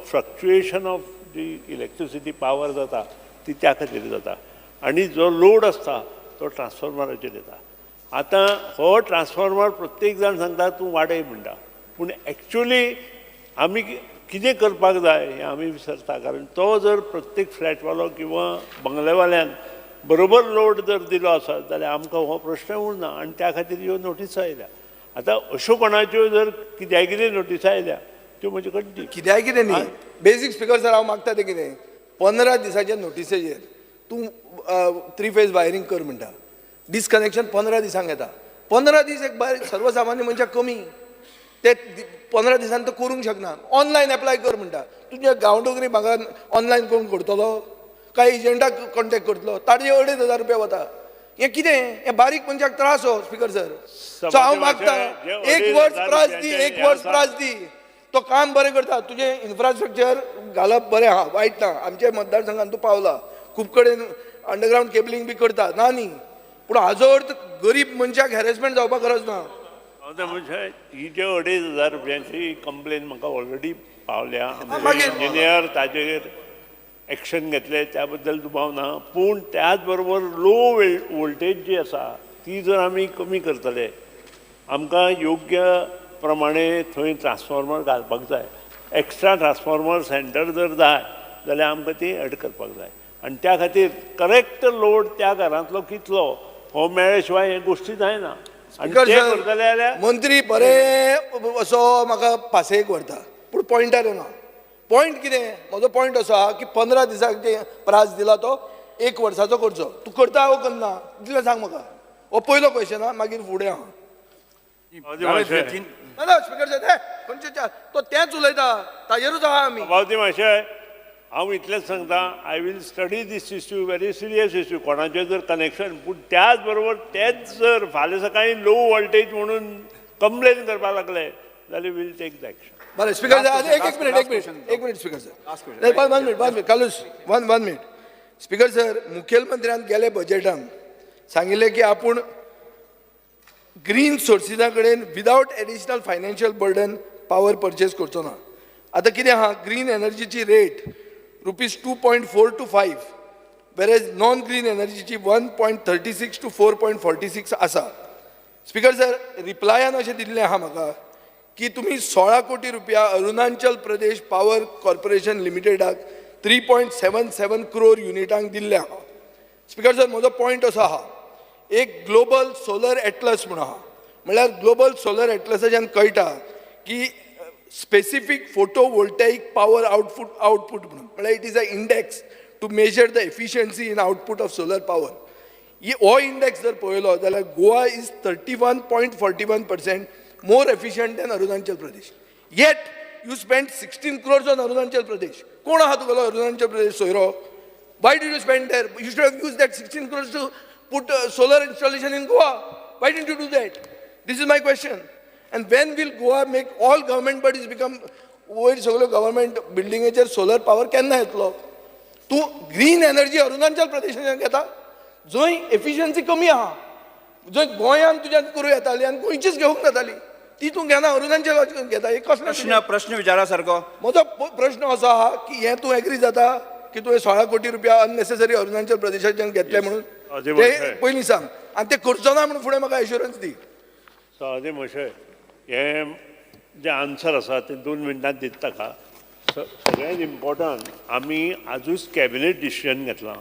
fluctuation of the electricity power जाता ती त्या खातीर जाता आनी जो लोड आसता तो ट्रान्सफॉर्मराचेर येता. आतां हो ट्रान्सफॉर्मर प्रत्येक जाण सांगता तूं वाडय म्हणटा, पूण एक्चुअली आमी कितें करपाक जाय हें आमी विसरता. कारण तो जर प्रत्येक फ्लॅटवालो किंवा बंगलेवाल्यान बरोबर लोड जर दिलो आसत जाल्यार आमकां हो प्रश्न उरना आनी त्या खातीर ह्यो नोटीस आयल्या. आतां अश्यो कोणाच्यो जर कित्याय कितें नोटीस आयल्या त्यो म्हजे कडेन कित्याय कितें न्ही. बेसीक स्पीकर सर, हांव मागता तें कितें 15 दिसाच्या नोटिसेचेर तूं 3 फेज वायरींग कर म्हणटा. डिस्कनेक्शन 15 दिसांक येता. 15 दीस एक सर्वसामान्य मनशाक कमी. ते 15 दिसान तो करूंक शकना. ऑनलायन एप्लाय कर म्हणटा. तुज्या गांवडोगरी भागान ऑनलायन कोण करतलो काय एजंटाक कॉन्टॅक्ट करतलो? ताजे 2,500 रुपया वता. हें कितें? हें बारीक मनशाक त्रास हो स्पीकर सर. सो हांव मागता 1 वर्स प्रास दी, 1 वर्स प्रास दी. तो काम बरें करता, तुजें इन्फ्रास्ट्रक्चर घालप बरें आहा, वायट ना. आमच्या मतदारसंघात तूं पावला, खूब कडेन अंडरग्रावंड केबलिंग बी करता, ना न्ही, पूण हाजो अर्थ गरीब मनशाक हॅरेसमेंट जावपाक गरज ना. म्हणजे ही जे 2,500 रुपयांची कंप्लेन म्हाका ऑलरेडी पावल्या, मागीर- इंजिनियर ताजेर एक्शन घेतले त्या बद्दल दुबाव ना, पूण त्याच बरोबर लो वोल्टेज जी आसा ती जर आमी कमी करतले, आमकां योग्य प्रमाणे थंय ट्रान्सफॉर्मर घालपाक जाय. एक्स्ट्रा ट्रान्सफॉर्मर सेंटर जर जाय जाल्यार आमकां ती एड करपाक जाय, आनी त्या खातीर करेक्ट लोड त्या घरांतलो कितलो हो मेळ्ळे शिवाय हे गोश्टी जायना. आनी ते करतले जाल्यार मंत्री बरें असो म्हाका पासयेक व्हरता, पूण पॉयंटार येना. पॉयंट कितें? म्हजो पॉयंट असो आहा की 15 दिसांचे प्रास दिला तो 1 वर्साचो करचो. तूं करता वो करना इतलें सांग म्हाका. हो पयलो क्वेश्चन आहा, मागीर फुडें आहा. ना ना स्पिकर साहेब, खंयचे तो तेंच उलयता, ताजेरूच आहा आमी. बावती मातशें हांव इतलेंच सांगता, I will study this issue, very serious issue, कोणाचें जर कनेक्शन, पूण त्याच बरोबर तेच जर फाल्यां सकाळीं लो वोल्टेज म्हणून कंप्लेन करपाक लागले जाल्यार वील टेक द एक्शन. बरें स्पिकर साहेब, एक minute speaker sir, one minute Carlos one minute. Speaker sir, मुखेलमंत्र्यान गेले बजेटान सांगिल्लें की आपूण ग्रीन सोर्सिसा कडेन without additional financial burden power purchase करचो ना. आतां कितें आहा, ग्रीन एनर्जीची rate ₹2.4 to 5, whereas non green एनर्जीची 1.36 to 4.46 आसा. स्पिकर सर, रिप्लायान अशें दिल्लें आहा म्हाका की तुमी 16 कोटी रुपया Arunachal Pradesh power corporation लिमिटेडाक 3.77 crore युनिटांक दिल्ले आहा. स्पिकर सर, म्हजो पॉयंट असो आहा, एक ग्लोबल सोलर एटलस म्हणून आहा, म्हणल्यार ग्लोबल सोलर एटलसाच्यान कळटा की specific photovoltaic power output म्हणून, म्हळ्यार it is a index to measure the efficiency in output of solar power. हो इंडेक्स जर पळयलो जाल्यार Goa is 31.41% more efficient than Arunachal Pradesh. Yet you spent 16 crores on Arunachal Pradesh. कोण आहा तुगेलो Arunachal Pradesh सोयरो? Why did you spend there? You should have used that 16 crores to put solar installation in Goa. Why didn't you do that? This is my question. And when will Goa make all government bodies become वयर सगळ्यो government बिल्डिंगेचेर solar power केन्ना येतलो? तूं green energy Arunachal प्रदेशांत घेता, जंय efficiency कमी आहा, जंय गोंयांत तुज्यान करूं येताली आनी गोंयचीच घेवंक जाताली, ती तूं घेना, अरुणाचल घेता. एक प्रश्न विचारा सारको. म्हजो प्रश्न असो आहा की हें तूं एग्री जाता की तुवें 16 कोटी रुपया अननेसेसरी अरुणाचल प्रदेशाच्यान घेतले म्हणून? ते पयलीं सांग, आनी ते करचो ना म्हणून फुडें म्हाका एश्युरन्स दी. सादे मशे हें जे आन्सर आसा ते 2 मिनटांत दिता ताका. सगळ्यांत इम्पॉर्टंट, आमी आजूच कॅबिनेट डिसिजन घेतलां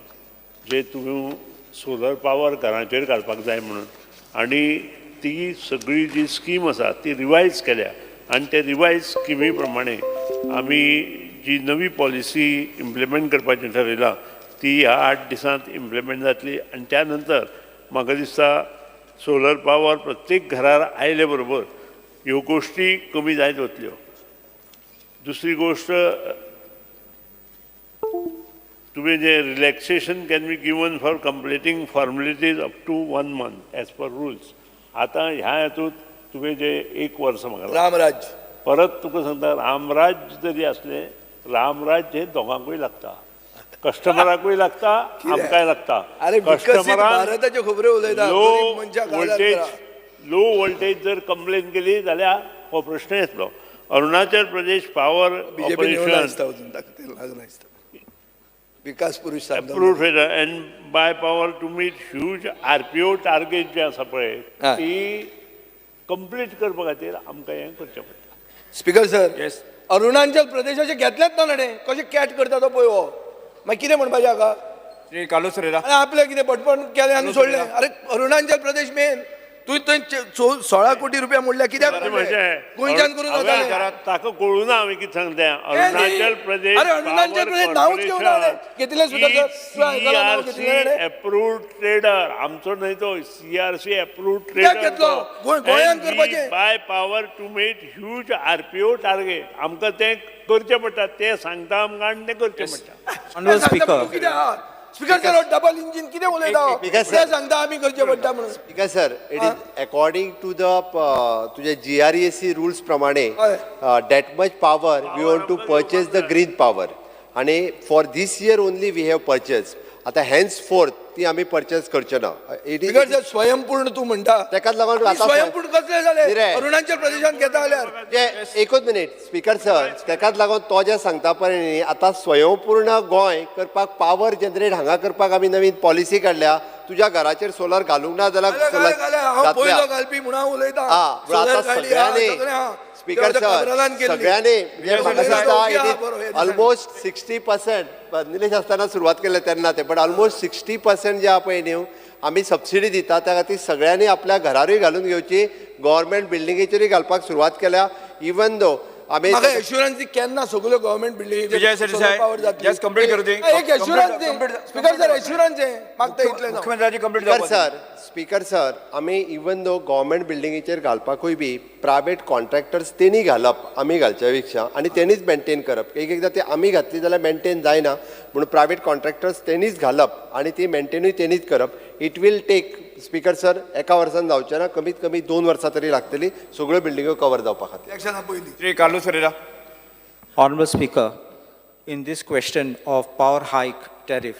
जे तूं सोलर पावर घरांचेर घालपाक जाय म्हणून, आनी ती सगळी जी स्कीम आसा ती रिवायज केल्या, आनी ते रिवायज स्किमी प्रमाणे आमी जी नवी पॉलिसी इम्प्लिमेंट करपाचें ठरयलां ती ह्या 8 दिसांत इम्प्लिमेंट जातली. आनी त्या नंतर म्हाका दिसता सोलर पावर प्रत्येक घरार आयले बरोबर ह्यो गोश्टी कमी जायत वतल्यो. दुसरी गोश्ट, तुवें जे relaxation can be given for completing formalities up to 1 month as per rules. आतां ह्या हातूंत तुवें जे 1 वर्स म्हाका रामराज, परत तुका सांगता, रामराज जरी असलें, रामराज हे दोगांकूय लागता, कस्टमराकूय लागता, आमकांय लागता. अरे भारताच्यो खबरो उलयता, गरीब मनशाक लो वोल्टेज जर कंप्लेन केली जाल्यार हो प्रश्न येतलो. अरुणाचल प्रदेश पावर ऑपरेशन विकास पुरुष approved and by power to meet huge RPO target जे आसा पळय ती कंप्लीट करपा खातीर आमकां हें करचें पडटा. स्पिकर सर, अरुणाचल प्रदेशाचे घेतलेच ना न्हय, कशें कॅट करता तो पळय हो, मागीर कितें म्हणपाचें हाका? श्री कालू सरेला, आनी आपलें कितें पटपण केलें आनी सोडलें. अरे अरुणाचल प्रदेश मेन, तूं थंय 16 कोटी रुपया म्हणल्यार कित्याक गोंयच्यान करून जातालें? ताका कळूं ना हांवें कितें सांगलें. अरुणाचल प्रदेश नांवूच घेवना घेतिल्लें सुद्दां एप्रूव्ड ट्रेडर, आमचो न्हय तो, CRC एप्रूव्ड ट्रेडर गोंयांत करपाचें buy power to meet huge RPO target. आमकां तें करचें पडटा, तें सांगता आमकां आनी तें करचें पडटा. कितें आहा स्पीकर सर डबल इंजिन कितें उलयता Speaker sir. कितें सांगता आमी करचें पडटा म्हणून ठीक sir it is according to the तुझे GRESC रुल्स प्रमाणे हय. That much power we want to purchase the green power आणि for this year only we have purchase आता हेन्स फोर्थ ती आमी परचेस करचे ना इट इज स्पीकर सर स्वयंपूर्ण तू म्हणटा तेकाच लागून आमी स्वयंपूर्ण कसले जाले कितें? अरुणाचल प्रदेशात घेता जाल्यार जे एकूच मिनिट स्पीकर सर तेकाच लागून तो जे सांगता पळय न्ही आतां स्वयंपूर्ण गोंय करपाक पॉवर जनरेट हांगा करपाक आमी नवीन पॉलिसी काडल्या तुज्या घराचेर सोलर घालूंक ना जाल्यार हांव पयलो घालपी म्हणून हांव उलयता आता सगळ्यांनी स्पीकर सर सगळ्यांनी ऑलमोस्ट 60% निलेश आसतना सुरवात केले तेन्ना ते बट ऑलमोस्ट 60% जे आहा पळय न्ही आमी सबसिडी दिता त्या खातीर सगळ्यांनी आपल्या घरारूय घालून घेवची गव्हर्मेंट बिल्डिंगेचेरूय घालपाक सुरवात केल्या इवन दो आमी म्हाका एश्युरन्स दी केन्ना सगळ्यो गव्हर्मेंट विजय सरदेसाई, just complete करू दी. एक एश्युरन्स दी स्पीकर सर एश्युरन्स दे मागता इतले ना मुख्यमंत्र्याची कंप्लीट स्पीकर सर आमी इवन दो गव्हर्मेंट बिल्डिंगेचेर घालपाकूय बी प्रायवेट कॉन्ट्रॅक्टर्स तेणी घालप आमी घालच्या पेक्षा आनी तेणीच मेंटेन करप एक एकदां ते आमी घातली जाल्यार मेंटेन जायना म्हणून प्रायवेट कॉन्ट्रॅक्टर्स तेणीच घालप आनी ती मेंटेनूय तेणीच करप it will take speaker sir एका वर्सान जावचें ना कमीत कमी 2 वर्सां तरी लागतली सगळ्यो बिल्डिंगो कवर जावपा खातीर इलेक्शना पयलीं Shri Carlos Ferreira. Honorable Speaker, in this question of power hike tariff,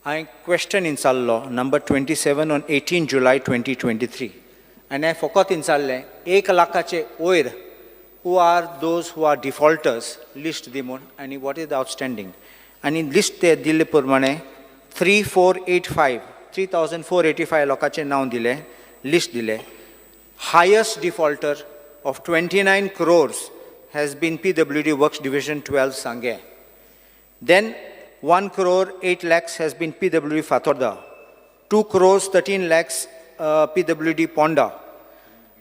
I question insal law number 27 on 18 July 2023. And I forgot insalle 1 लाखाचे वयर who are those who are defaulters list दिमून आणि what is the outstanding. आणि list ते दिल्ले प्रमाणे 3485 लोकांचे नाव दिले list दिले highest defaulter of 29 crores has been PWD Works Division 12 Sangay. Then 1 crore 8 lakhs has been PWD Fatorda, 2 crores 13 lakhs PWD Ponda,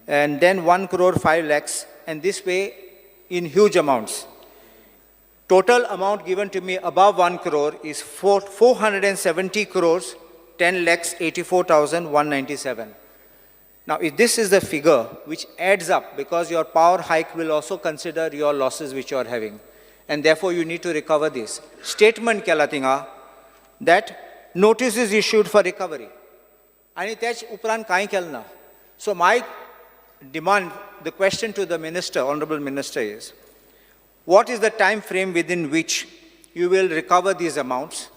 and then 1 crore 5 lakhs, and this way in huge amounts. Total amount given to me above 1 crore is 470 crores 10 lakhs 84,197. Now, if this is the figure which adds up, because your power hike will also consider your losses which you are having, and therefore you need to recover this. Statement kela tinga that notice is issued for recovery. And that's upran kai kelna. So my demand, the question to the minister, honorable minister, is what is the time frame within which you will recover these amounts?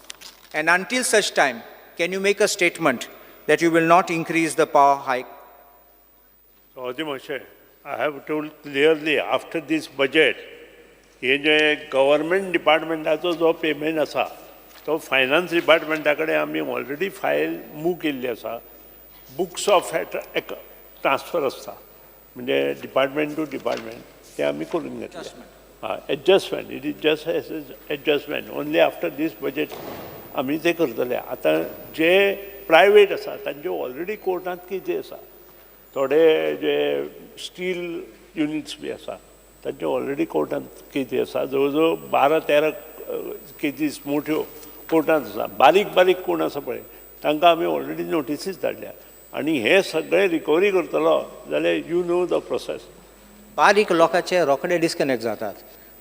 And until such time, can you make a statement that you will not increase the power hike? So, I have told clearly after this budget, हे जे government डिपार्टमेंटाचो जो payment आसा तो finance डिपार्टमेंटा कडेन आमी already file move केल्ली आसा books of transfer आसता म्हणजे डिपार्टमेंट टू डिपार्टमेंट ते आमी करून घेतले हय adjustment it is just adjustment only after this budget आमी ते करतले आतां जे प्रायवेट आसा तांच्यो ऑलरेडी कोर्टांत केसी आसा थोडे जे स्टील युनिट्स बी आसा तांच्यो ऑलरेडी कोर्टांत केसी आसा जवळ जवळ 12-13 केसीस मोठ्यो कोर्टांत आसा बारीक बारीक कोण आसा पळय तांकां आमी ऑलरेडी नोटिसीस धाडल्या आनी हे सगळे रिकवरी करतलो जाल्यार यू नो द प्रोसेस बारीक लोकांचे रोखडे डिस्कनेक्ट जातात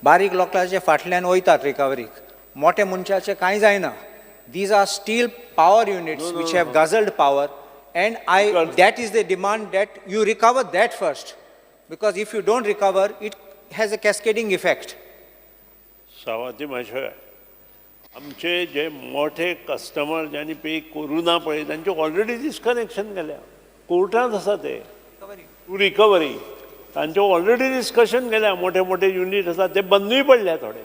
बारीक लोकांचे फाटल्यान वयतात रिकवरीक मोठ्या मनशाचे कांय जायना these are still power units which have guzzled power and that is the demand that you recover that first because if you don't recover it has a cascading effect. सावाती मातशें आमचे जे मोठे कस्टमर ज्यांनी पे करूं ना पळय तांचे ऑलरेडी डिस्कनेक्शन केल्या कोर्टांत आसा ते टू रिकवरी तांचे ऑलरेडी डिस्कशन केल्या मोठे मोठे युनिट आसा ते बंदूय पडल्या थोडे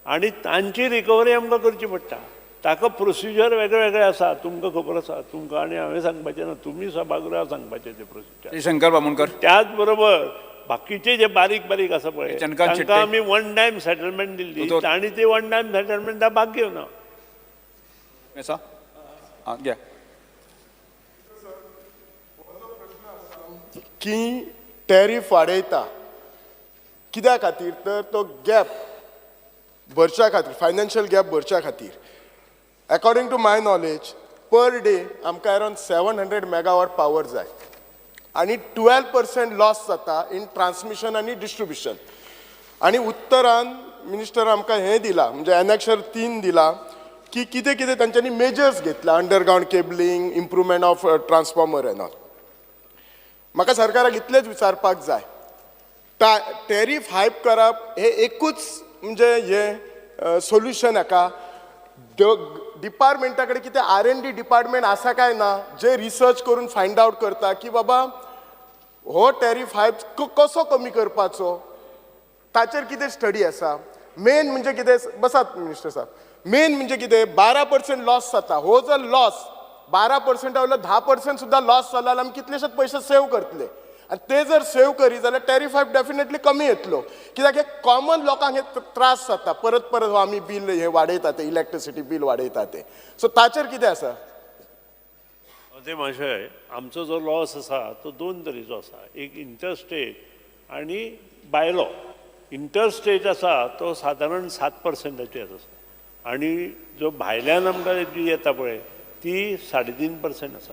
आनी तांची रिकवरी आमकां करची पडटा ताका प्रोसिजर वेगळे वेगळे आसा तुमकां खबर आसा तुमकां आनी हांवें सांगपाचें ना तुमी सभागृहाक सांगपाचें ते प्रोसिजर शंकर बामणकर त्याच बरोबर बाकीचे जे बारीक बारीक आसा पळय तांकां आमी वन टायम सेटलमेंट दिल्ली आनी ती वन टायम सेटलमेंटा भाग घेवना की टॅरिफ वाडयता कित्या खातीर तर तो गॅप भरच्या खातीर फायनान्शियल गॅप भरच्या खातीर according to my knowledge per day आमकां अरावंड 700 मेगावॉट पावर जाय आनी 12% लॉस जाता इन ट्रान्समिशन आनी डिस्ट्रिब्युशन आनी उत्तरान मिनिस्टर आमकां हें दिलां म्हणजे एनॅक्शर 3 दिला की कितें कितें तांच्यांनी मेजर्स घेतला underground cabling improvement of transformer and all. म्हाका सरकाराक इतलेंच विचारपाक जाय टॅरिफ हायप करप हे एकूच म्हणजे हे सोल्युशन हाका डिपार्टमेंटा कडेन कितें R&D डिपार्टमेंट आसा काय ना जे रिसर्च करून फायंड आउट करता की बाबा हो टॅरिफ हायप कसो कमी करपाचो ताचेर कितें स्टडी आसा. मेन म्हणजे कितें बसात मिनिस्टर साहेब मेन म्हणजे कितें 12% लॉस जाता. हो जर लॉस 12% वयलो 10% सुद्दां लॉस जाला जाल्यार आमी कितलेशेच पयशे सेव करतले आनी ते जर सेव करी जाल्यार टॅरिफ हायप डेफिनेटली कमी येतलो. कित्याक हे कॉमन लोकांक हे त्रास जाता परत परत आमी बील हे वाडयता ते इलेक्ट्रिसिटी बील वाडयता ते. सो ताचेर कितें आसा. ते मातशें आमचो जो लॉस आसा तो दोन तरेचो आसा. एक इंटरस्टेट आनी बायलॉ. इंटरस्टेट आसा तो सादारण 7%चेर आसा आनी जो भायल्यान आमकां जी येता पळय ती 3.5% आसा.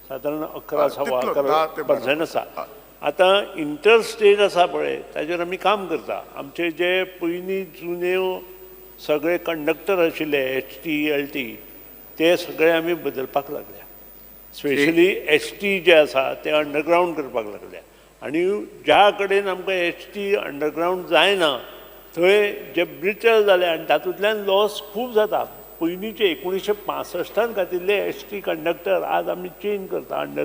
सादारण 11-11% आसा. आतां इंटरस्टेट आसा पळय ताचेर आमी काम करता. आमचे जे पयलीं जुन्यो सगळे कंडक्टर आशिल्ले HT LT ते सगळे आमी बदलपाक लागल्या. स्पेशली HT जे आसा ते अंडरग्रावंड करपाक लागल्या आनी ज्या कडेन आमकां HT अंडरग्रावंड जायना थंय जे ब्रिटल जाले आनी तातूंतल्यान लॉस खूब जाता. पयलींचे 1965 घातिल्ले HT कंडक्टर आज आमी चेंज करता under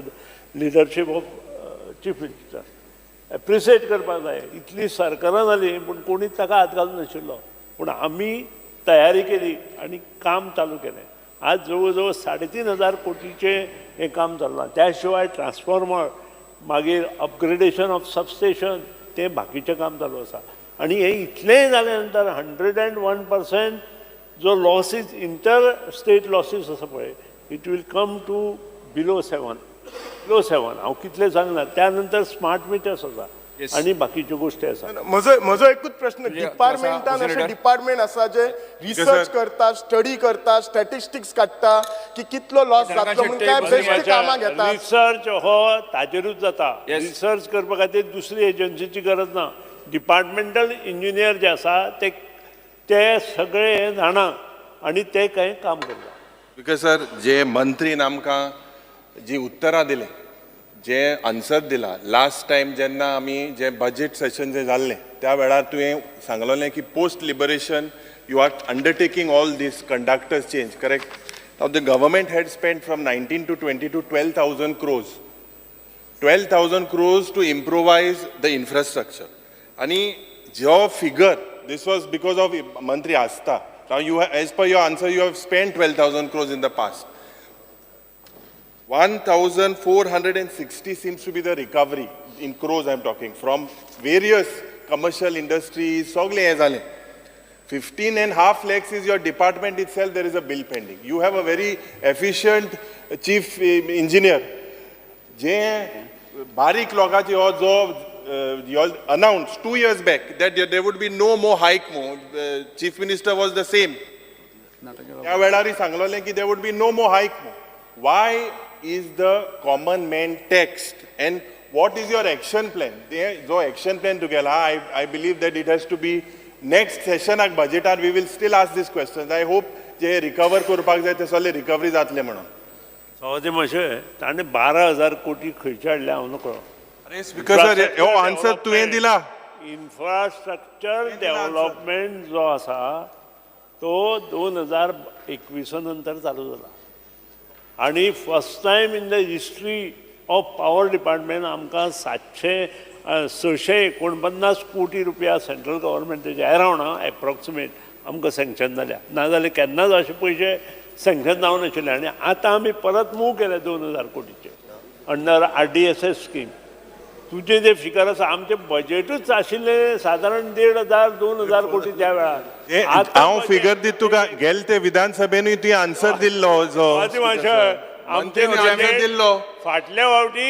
leadership of chief minister. Appreciate करपाक जाय. इतली सरकारां जाली पूण कोणीच ताका हात घालूंक नाशिल्लो पूण आमी तयारी केली आनी काम चालू केलें. आज जवळ जवळ 3,500 कोटीचे हे काम चाललां. त्या शिवाय ट्रान्सफॉर्मर मागीर अपग्रेडेशन ऑफ सबस्टेशन ते बाकीचें काम चालू आसा. आनी हे इतलें जाले नंतर 101% जो लॉसीस इंटर स्टेट लॉसीस आसा पळय it will come to below 7. हांव कितले सांगना. त्या नंतर स्मार्ट मिटर्स आसा आनी बाकीच्यो गोश्टी आसा. म्हजो एकूच प्रश्न डिपार्टमेंटान अशें डिपार्टमेंट आसा जे रिसर्च करता स्टडी करता स्टॅटिस्टिक्स काडटा की कितलो लॉस जातलो म्हणून काय बेश्टी कामां घेता. रिसर्च हो ताजेरूच जाता. रिसर्च करपा खातीर दुसरी एजन्सीची गरज ना. डिपार्टमेंटल इंजिनियर जे आसा ते सगळे हे जाणा आनी ते कांय काम करता. बिकॉज सर जे मंत्रीन आमकां जी उत्तरां दिले जे आन्सर दिला लास्ट टायम जेन्ना आमी जे बजेट सेशन जे जाल्लें त्या वेळार तुवें सांगलोलें की post liberation you are undertaking all this conductors change correct. Now the government had spend from 19 to 20 to 12,000 crores. 12,000 crores to improvise the infrastructure. आणि जो figure this was because of Mantri Asta. Now you have, as per your answer you have spent 12,000 crores in the past. 1,460 seems to be the recovery in crores I am talking from various commercial industries. Sogle हे जालें. 15.5 lakhs is your department itself. There is a bill pending. You have a very efficient chief engineer. जे बारीक लोकांची हो जो you all announced 2 years back that there would be no more hike more. Chief Minister was the same. त्या वेळार सांगलोलें की there would be no more hike more. Why is the common man taxed and what is your action plan? जो action plan तुगेला I believe that it has to be next session ak budgetar we will still ask these questions. I hope जे recover करपाक जाय ते सगळे recovery जातले म्हणून. So मातशें ताणें 12,000 कोटी खंयचे हाडले हांव नकळो. अरे स्पीकर सर हो आन्सर तुवें दिला. इन्फ्रास्ट्रक्चर डेव्हलपमेंट जो आसा तो 2021 नंतर चालू जाला आनी first time in the history of power department आमकां 649 कोटी रुपया सेंट्रल गव्हर्मेंटाचे अरावंड एप्रॉक्सिमेट आमकां सँक्शन जाल्या. नाजाल्यार केन्नाच अशे पयशे सँक्शन जावं नाशिल्ले आनी आतां आमी परत मूव केले 2,000 कोटीचे अंडर RDSS स्कीम. तुझे जे फिगर आसा आमचे बजेटूच आशिल्ले सादारण 1,500-2,000 कोटी त्या वेळार. हांव फिगर दित तुका गेल ते विधानसभेनूय तुवें आन्सर दिल्लो जो आमचे दिल्लो फाटल्या फावटी.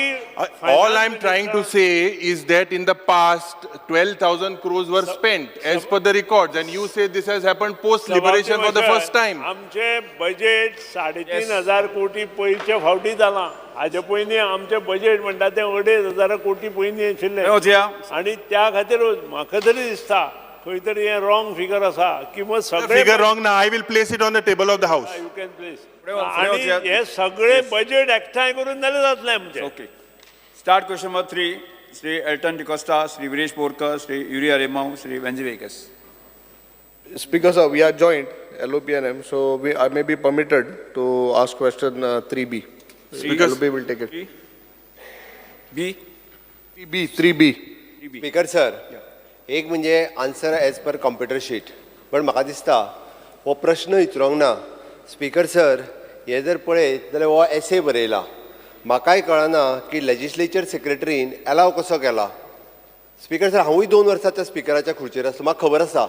All I am trying to say is that in the past 12,000 crores were spent as per the records and you say this has happened post liberation for the first time. आमचे budget 3,500 कोटी पयलींच्या फावटी जालां. हाजे पयलीं आमचें budget म्हणटा तें 2,500 कोटी पयलीं आशिल्लें आनी त्या खातीरूच म्हाका तरी दिसता खंय तरी हे रॉंग फिगर आसा किंवा सगळे Figure wrong now. I will place it on the table of the house. You can place फुडें आणि वचयात. हे सगळे बजेट एकठांय करून जाल्यार जातलें म्हणजे okay start question number 3 Shri Elton D'Costa Shri Viresh Borkar Shri Yuri आरेमाव Shri वेंजीवेकस. Speaker sir, we are joint LOPNM, so I may be permitted to ask question 3B. Speaker, LOP will take it. B 3B. Speaker sir एक म्हणजे answer as per computer sheet पण म्हाका दिसता हो प्रश्न विचारूंक ना. Speaker sir हे जर पळयत जाल्यार हो एसे बरयला. म्हाकाय कळना की लेजिस्लेचर सेक्रेटरीन एलाव कसो केला. स्पीकर सर हांवूय 2 वर्सां त्या स्पीकराच्या खुर्चेर आसलो म्हाका खबर आसा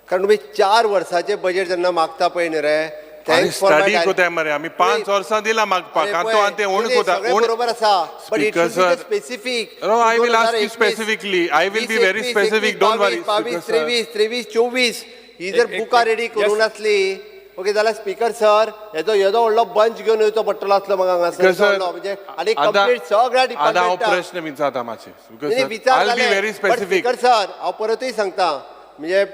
कारण तुम्ही 4 वर्साचे बजेट जेन्ना मागता पळय न्ही रे थँक्स फॉर स्टडी कोताय मरे आम्ही 5 वर्सां दिला मागपाक आतां हांव ते ओण कोता बरोबर आसा but it Speaker, should be sir. Specific. No, I will ask you specifically. I will be very specific. Don't worry. 22, Speaker, sir. 23, 24 ही जर बुकां रेडी करून आसली ओके जाल्यार स्पीकर सर येदो व्हडलो बंच घेवन येवचो पडटलो आसलो म्हाका Speaker, sir. हांगासर म्हणजे आनी कंप्लीट सगळ्या आतां हांव डिपार्टमेंटाक प्रश्न विचारता मातशे. Speaker, sir. विचार I'll be जाले. very But specific. Speaker sir हांव परतूय सांगता म्हणजे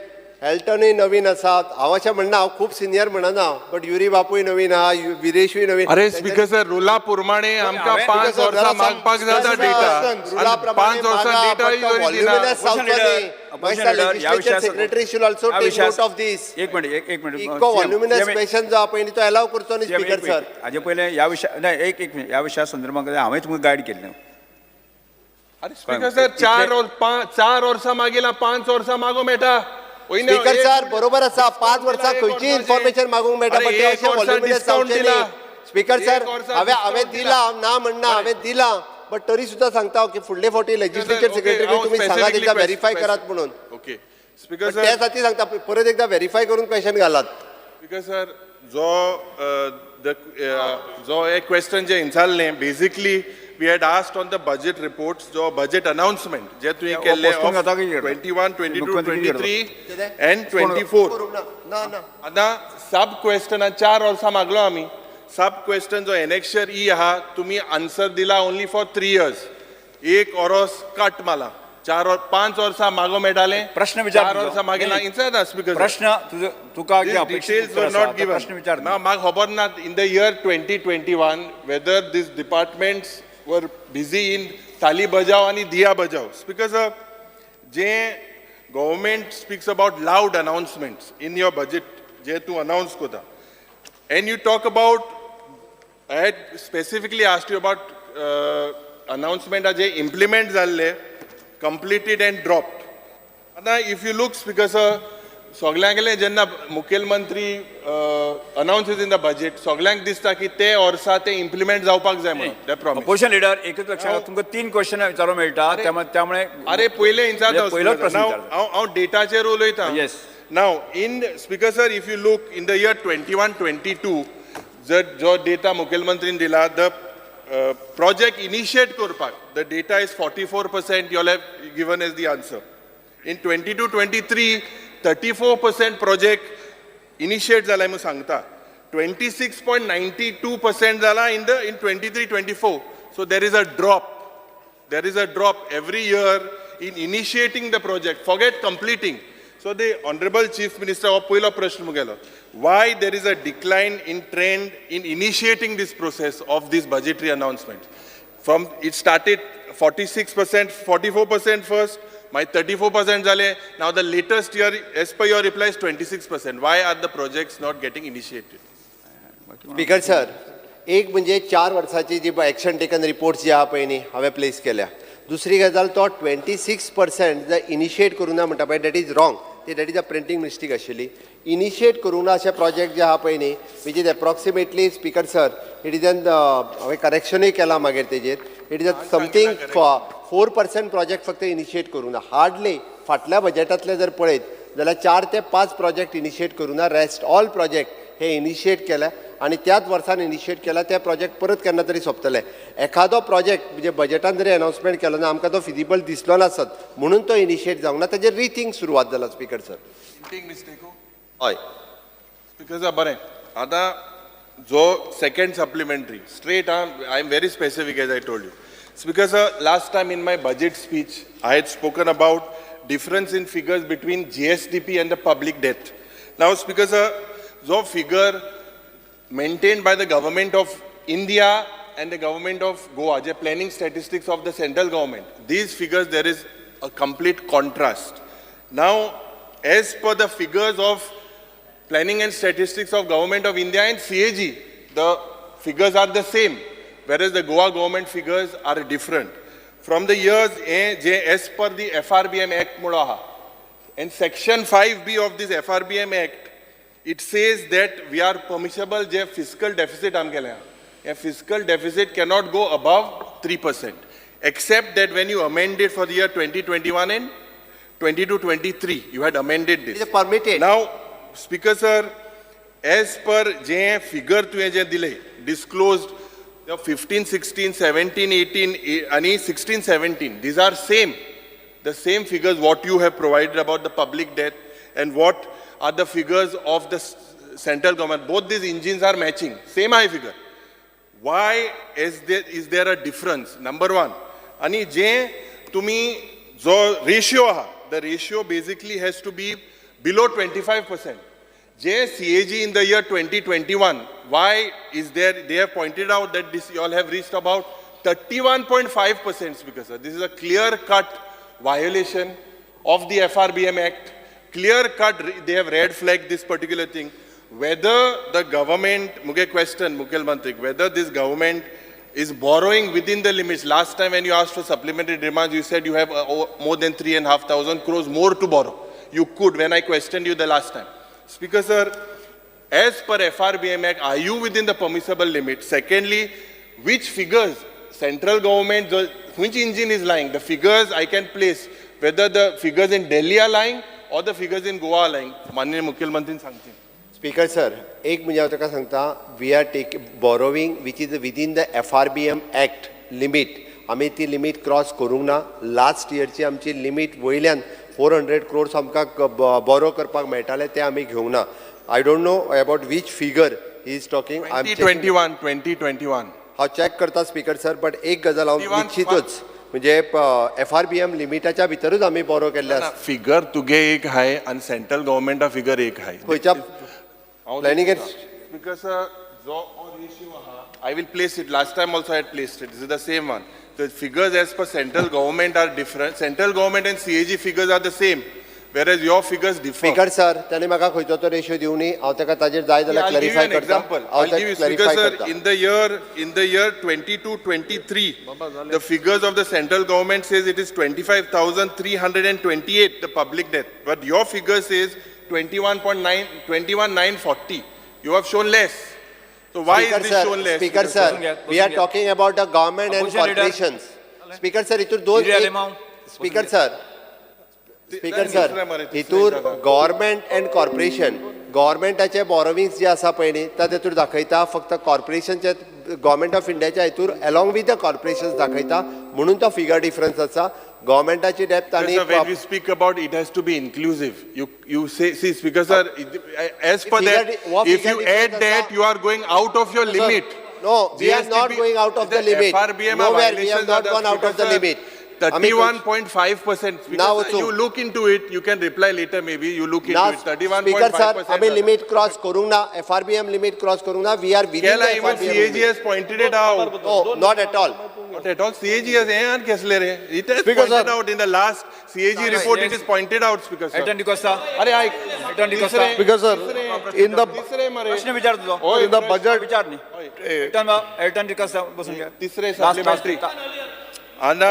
हेल्टनूय नवीन आसात हांव अशें म्हणना हांव खूब सिनियर म्हणना बट युरी बापूय नवीन आहा विरेशूय नवीन. अरे स्पीकर सर रुला प्रमाणे आमकां 5 वर्सां मागपाक जाता डेटा 5 वर्सां data secretary should also take note of this. एक मिनिट इतको व्हॉल्युमिनस क्वेश्चन जो आपण तो अलाव करतो न्ही स्पीकर सर. हाजे पयले ह्या विशया नाही एक मिनिट ह्या विशया संदर्भात हांवें तुमकां गायड केल्लें. अरे स्पीकर सर 4 वर्सां मागिला 5 वर्सां मागो मेळटा. स्पीकर सर बरोबर आसा 5 वर्सां खंयची इन्फॉर्मेशन मागूंक मेळटा पण ते अशें व्हॉल्युमिनस जावचें न्ही. स्पीकर सर हांवें दिला ना म्हणना हांवें दिला बट तरी सुद्दां सांगता की फुडले फावटी लेजिस्लेचर सेक्रेटरी तुम्ही सांगात एकदा व्हेरीफाय करात म्हणून. ओके स्पीकर त्या साठी सांगता परत एकदा व्हेरीफय करून क्वेश्चन घालात. स्पीकर सर जो एक क्वेश्चन जे विचारलें basically we had asked on the budget reports जो budget announcement जे तुवें केल्ले 21 22 23 and 24 ना ना आतां सब क्वेश्चनां 4 वर्सां मागलो आमी. सब क्वेश्चन जो एनेक्शर ई आहा तुमी आन्सर दिला ओनली फॉर 3 years. 1 वर्स कट माला 5 वर्सां मागो मेळटाले प्रश्न विचार 4 वर्सां मागेला इंचा स्पीकर प्रश्न तुका details were not given. प्रश्न विचार Now म्हाका खबर ना in the year 2021 whether these departments were busy in Tali Bajao and Diya Bajao. Because government speaks about loud announcements in your budget, to announce koda. And you talk about, I had specifically asked you about announcement implement completed and dropped. Now if you look, because सगळ्यांगेले जेन्ना मुखेलमंत्री अनाउन्सेस in the budget सगळ्यांक दिसता की ते वर्सा ते implement जावपाक जाय म्हणून. अपोजिशन लिडर एकच लक्षात तुमकां 3 क्वेश्चन विचारूंक मेळटा त्यामुळे अरे पयले पयलोच प्रश्न हांव डेटाचेर उलयतां. Yes now in speaker sir if you look in the year 21-22 जर जो डेटा मुखेलमंत्रीन दिला द प्रोजेक्ट इनिशिएट करपाक the data is 44% you have given as the answer. In 22-23 34% project initiate जाला म्हणून सांगता. 26.92% जाला in 23-24. So there is a drop. There is a drop every year in initiating the project. Forget completing. So the Honorable Chief Minister of पहिलो प्रश्न मुगेलो. Why there is a decline in trend in initiating this process of this budgetary announcement? From it started 46%, 44% first. My 34% zale. Now the latest year, as per your reply, is 26%. Why are the projects not getting initiated? Speaker sir एक म्हणजे 4 वर्साची जी action taken reports जे आहा पळय न्ही हांवें place केल्या. दुसरी गजाल तो 26% जर इनिशिएट करूं ना म्हणटा पळय that is wrong. That is a printing mistake आशिल्ली. इनिशिएट करूं ना अशे प्रोजेक्ट जे आहा पळय न्ही which is approximately speaker sir it is N हांवें करेक्शनूय केलां मागीर तेजेर it is a something 4% project फक्त इनिशिएट करूं ना. हार्डली फाटल्या बजेटांतले जर पळयत जाल्यार 4 ते 5 प्रोजेक्ट इनिशिएट करूं ना. रेस्ट ऑल प्रोजेक्ट हे इनिशिएट केल्या आणि त्याच वर्सान इनिशिएट केला ते प्रोजेक्ट परत केन्ना तरी सोंपतले. एखादो प्रोजेक्ट म्हणजे बजेटान जरी अनाउन्समेंट केलो ना आमकां तो फिजिबल दिसलो नासत म्हणून तो इनिशिएट जावंक ना. ताजेर रिथिंक सुरवात जाला स्पीकर सर. हय स्पीकर सर बरें. आतां जो second supplementary straight I am very specific as I told you. Speaker sir, last time in my budget speech, I had spoken about difference in figures between GSDP and the public debt. Now, Speaker sir, the figure maintained by the government of India and the government of Goa, the planning statistics of the central government, these figures, there is a complete contrast. Now, as per the figures of planning and statistics of government of India and CAG, the figures are the same, whereas the Goa government figures are different. From the years as per the FRBM Act Mulaha, and Section 5B of this FRBM Act, it says that we are permissible je fiscal deficit a fiscal deficit cannot go above 3%, except that when you amend it for the year 2021 and 22-23, you had amended this. It is permitted. Now, Speaker sir, as per je figure to je dile disclosed 15, 16, 17, 18, and 16, 17, these are the same figures what you have provided about the public debt and what are the figures of the central government. Both these engines are matching, same high figure. Why is there a difference? Number one, आणि जे तुम्ही जो ratio आहा, the ratio basically has to be below 25%. J CAG in the year 2021, why is there, they have pointed out that this you all have reached about 31.5%, because this is a clear-cut violation of the FRBM Act. Clear-cut, they have red flagged this particular thing. Whether the government, Muke question, Mukhel Mantri, whether this government is borrowing within the limits. Last time when you asked for supplementary demands, you said you have more than 3,500 crores more to borrow. You could, when I questioned you the last time. Speaker sir, as per FRBM Act, are you within the permissible limit? Secondly, which figures central government, which engine is lying? The figures I can place, whether the figures in Delhi are lying or the figures in Goa are lying. Manniya Mukhel Mantri सांगतील. Speaker sir, एक म्हणजे हांव तुका सांगता, we are borrowing which is within the FRBM Act limit. आमी ती limit cross करूंक ना. Last इयरची आमची लिमिट वयल्यान 400 crores आमकां बोरो करपाक मेळटाले ते आमी घेवंक ना. I don't know about which figure he is talking. 2021. हांव चॅक करता स्पीकर सर, बट एक गजाल हांव निश्चितूच म्हणजे FRBM लिमिटाच्या भितरूच आमी बोरो केल्ले आसा. फिगर तुगे एक हाय आणि सेंट्रल गव्हर्नमेंटा फिगर एक हाय. खंयच्या planning Because ratio I will place it. Last time also I had placed it. This is the same one. The figures as per central government are different. Central government and CAG figures are the same, whereas your figures differ. Speaker sir, त्याने म्हाका खंयचो तो ratio दिवनी, हांव ताका ताजेर जाय जाल्यार clarify करता. I'll give you, Speaker sir, in the year 22-23, the figures of the central government says it is 25,328 the public debt, but your figure says 21,940. You have shown less. So why is this shown less? Speaker sir, we are talking about the government and corporations. Speaker sir, इतूर दोन. Speaker sir, हितूर government and corporation, गव्हर्नमेंटाचे borrowings जे आसा पळय न्ही, तातूंत दाखयता फक्त कॉर्पोरेशनचे, गव्हर्नमेंट ऑफ इंडियाच्या हितूर अलॉंग विथ द कॉर्पोरेशन्स दाखयता, म्हणून तो फिगर डिफरन्स आसा. गव्हर्नमेंटाची डेप्थ आणि when we speak about it has to be inclusive. You say, see, Speaker sir, as per that, if you add that, you are going out of your limit. No, we are not going out of the limit. Nowhere we have not gone out of the limit. 31.5%. Now you look into it. You can reply later. Maybe you look into it. 31.5%. Speaker sir, आम्ही limit cross करूंक ना. FRBM limit cross करूंक ना. We are within the even FRBM CAG has pointed it out. No, not at all. Not at all. CAG has it has pointed out in the last CAG report. It is pointed out, Speaker sir. Speaker sir, in the प्रश्न विचारतो in the budget, विचार नाही. Elton D'Costa बसून घ्या. तिसरे supplementary. And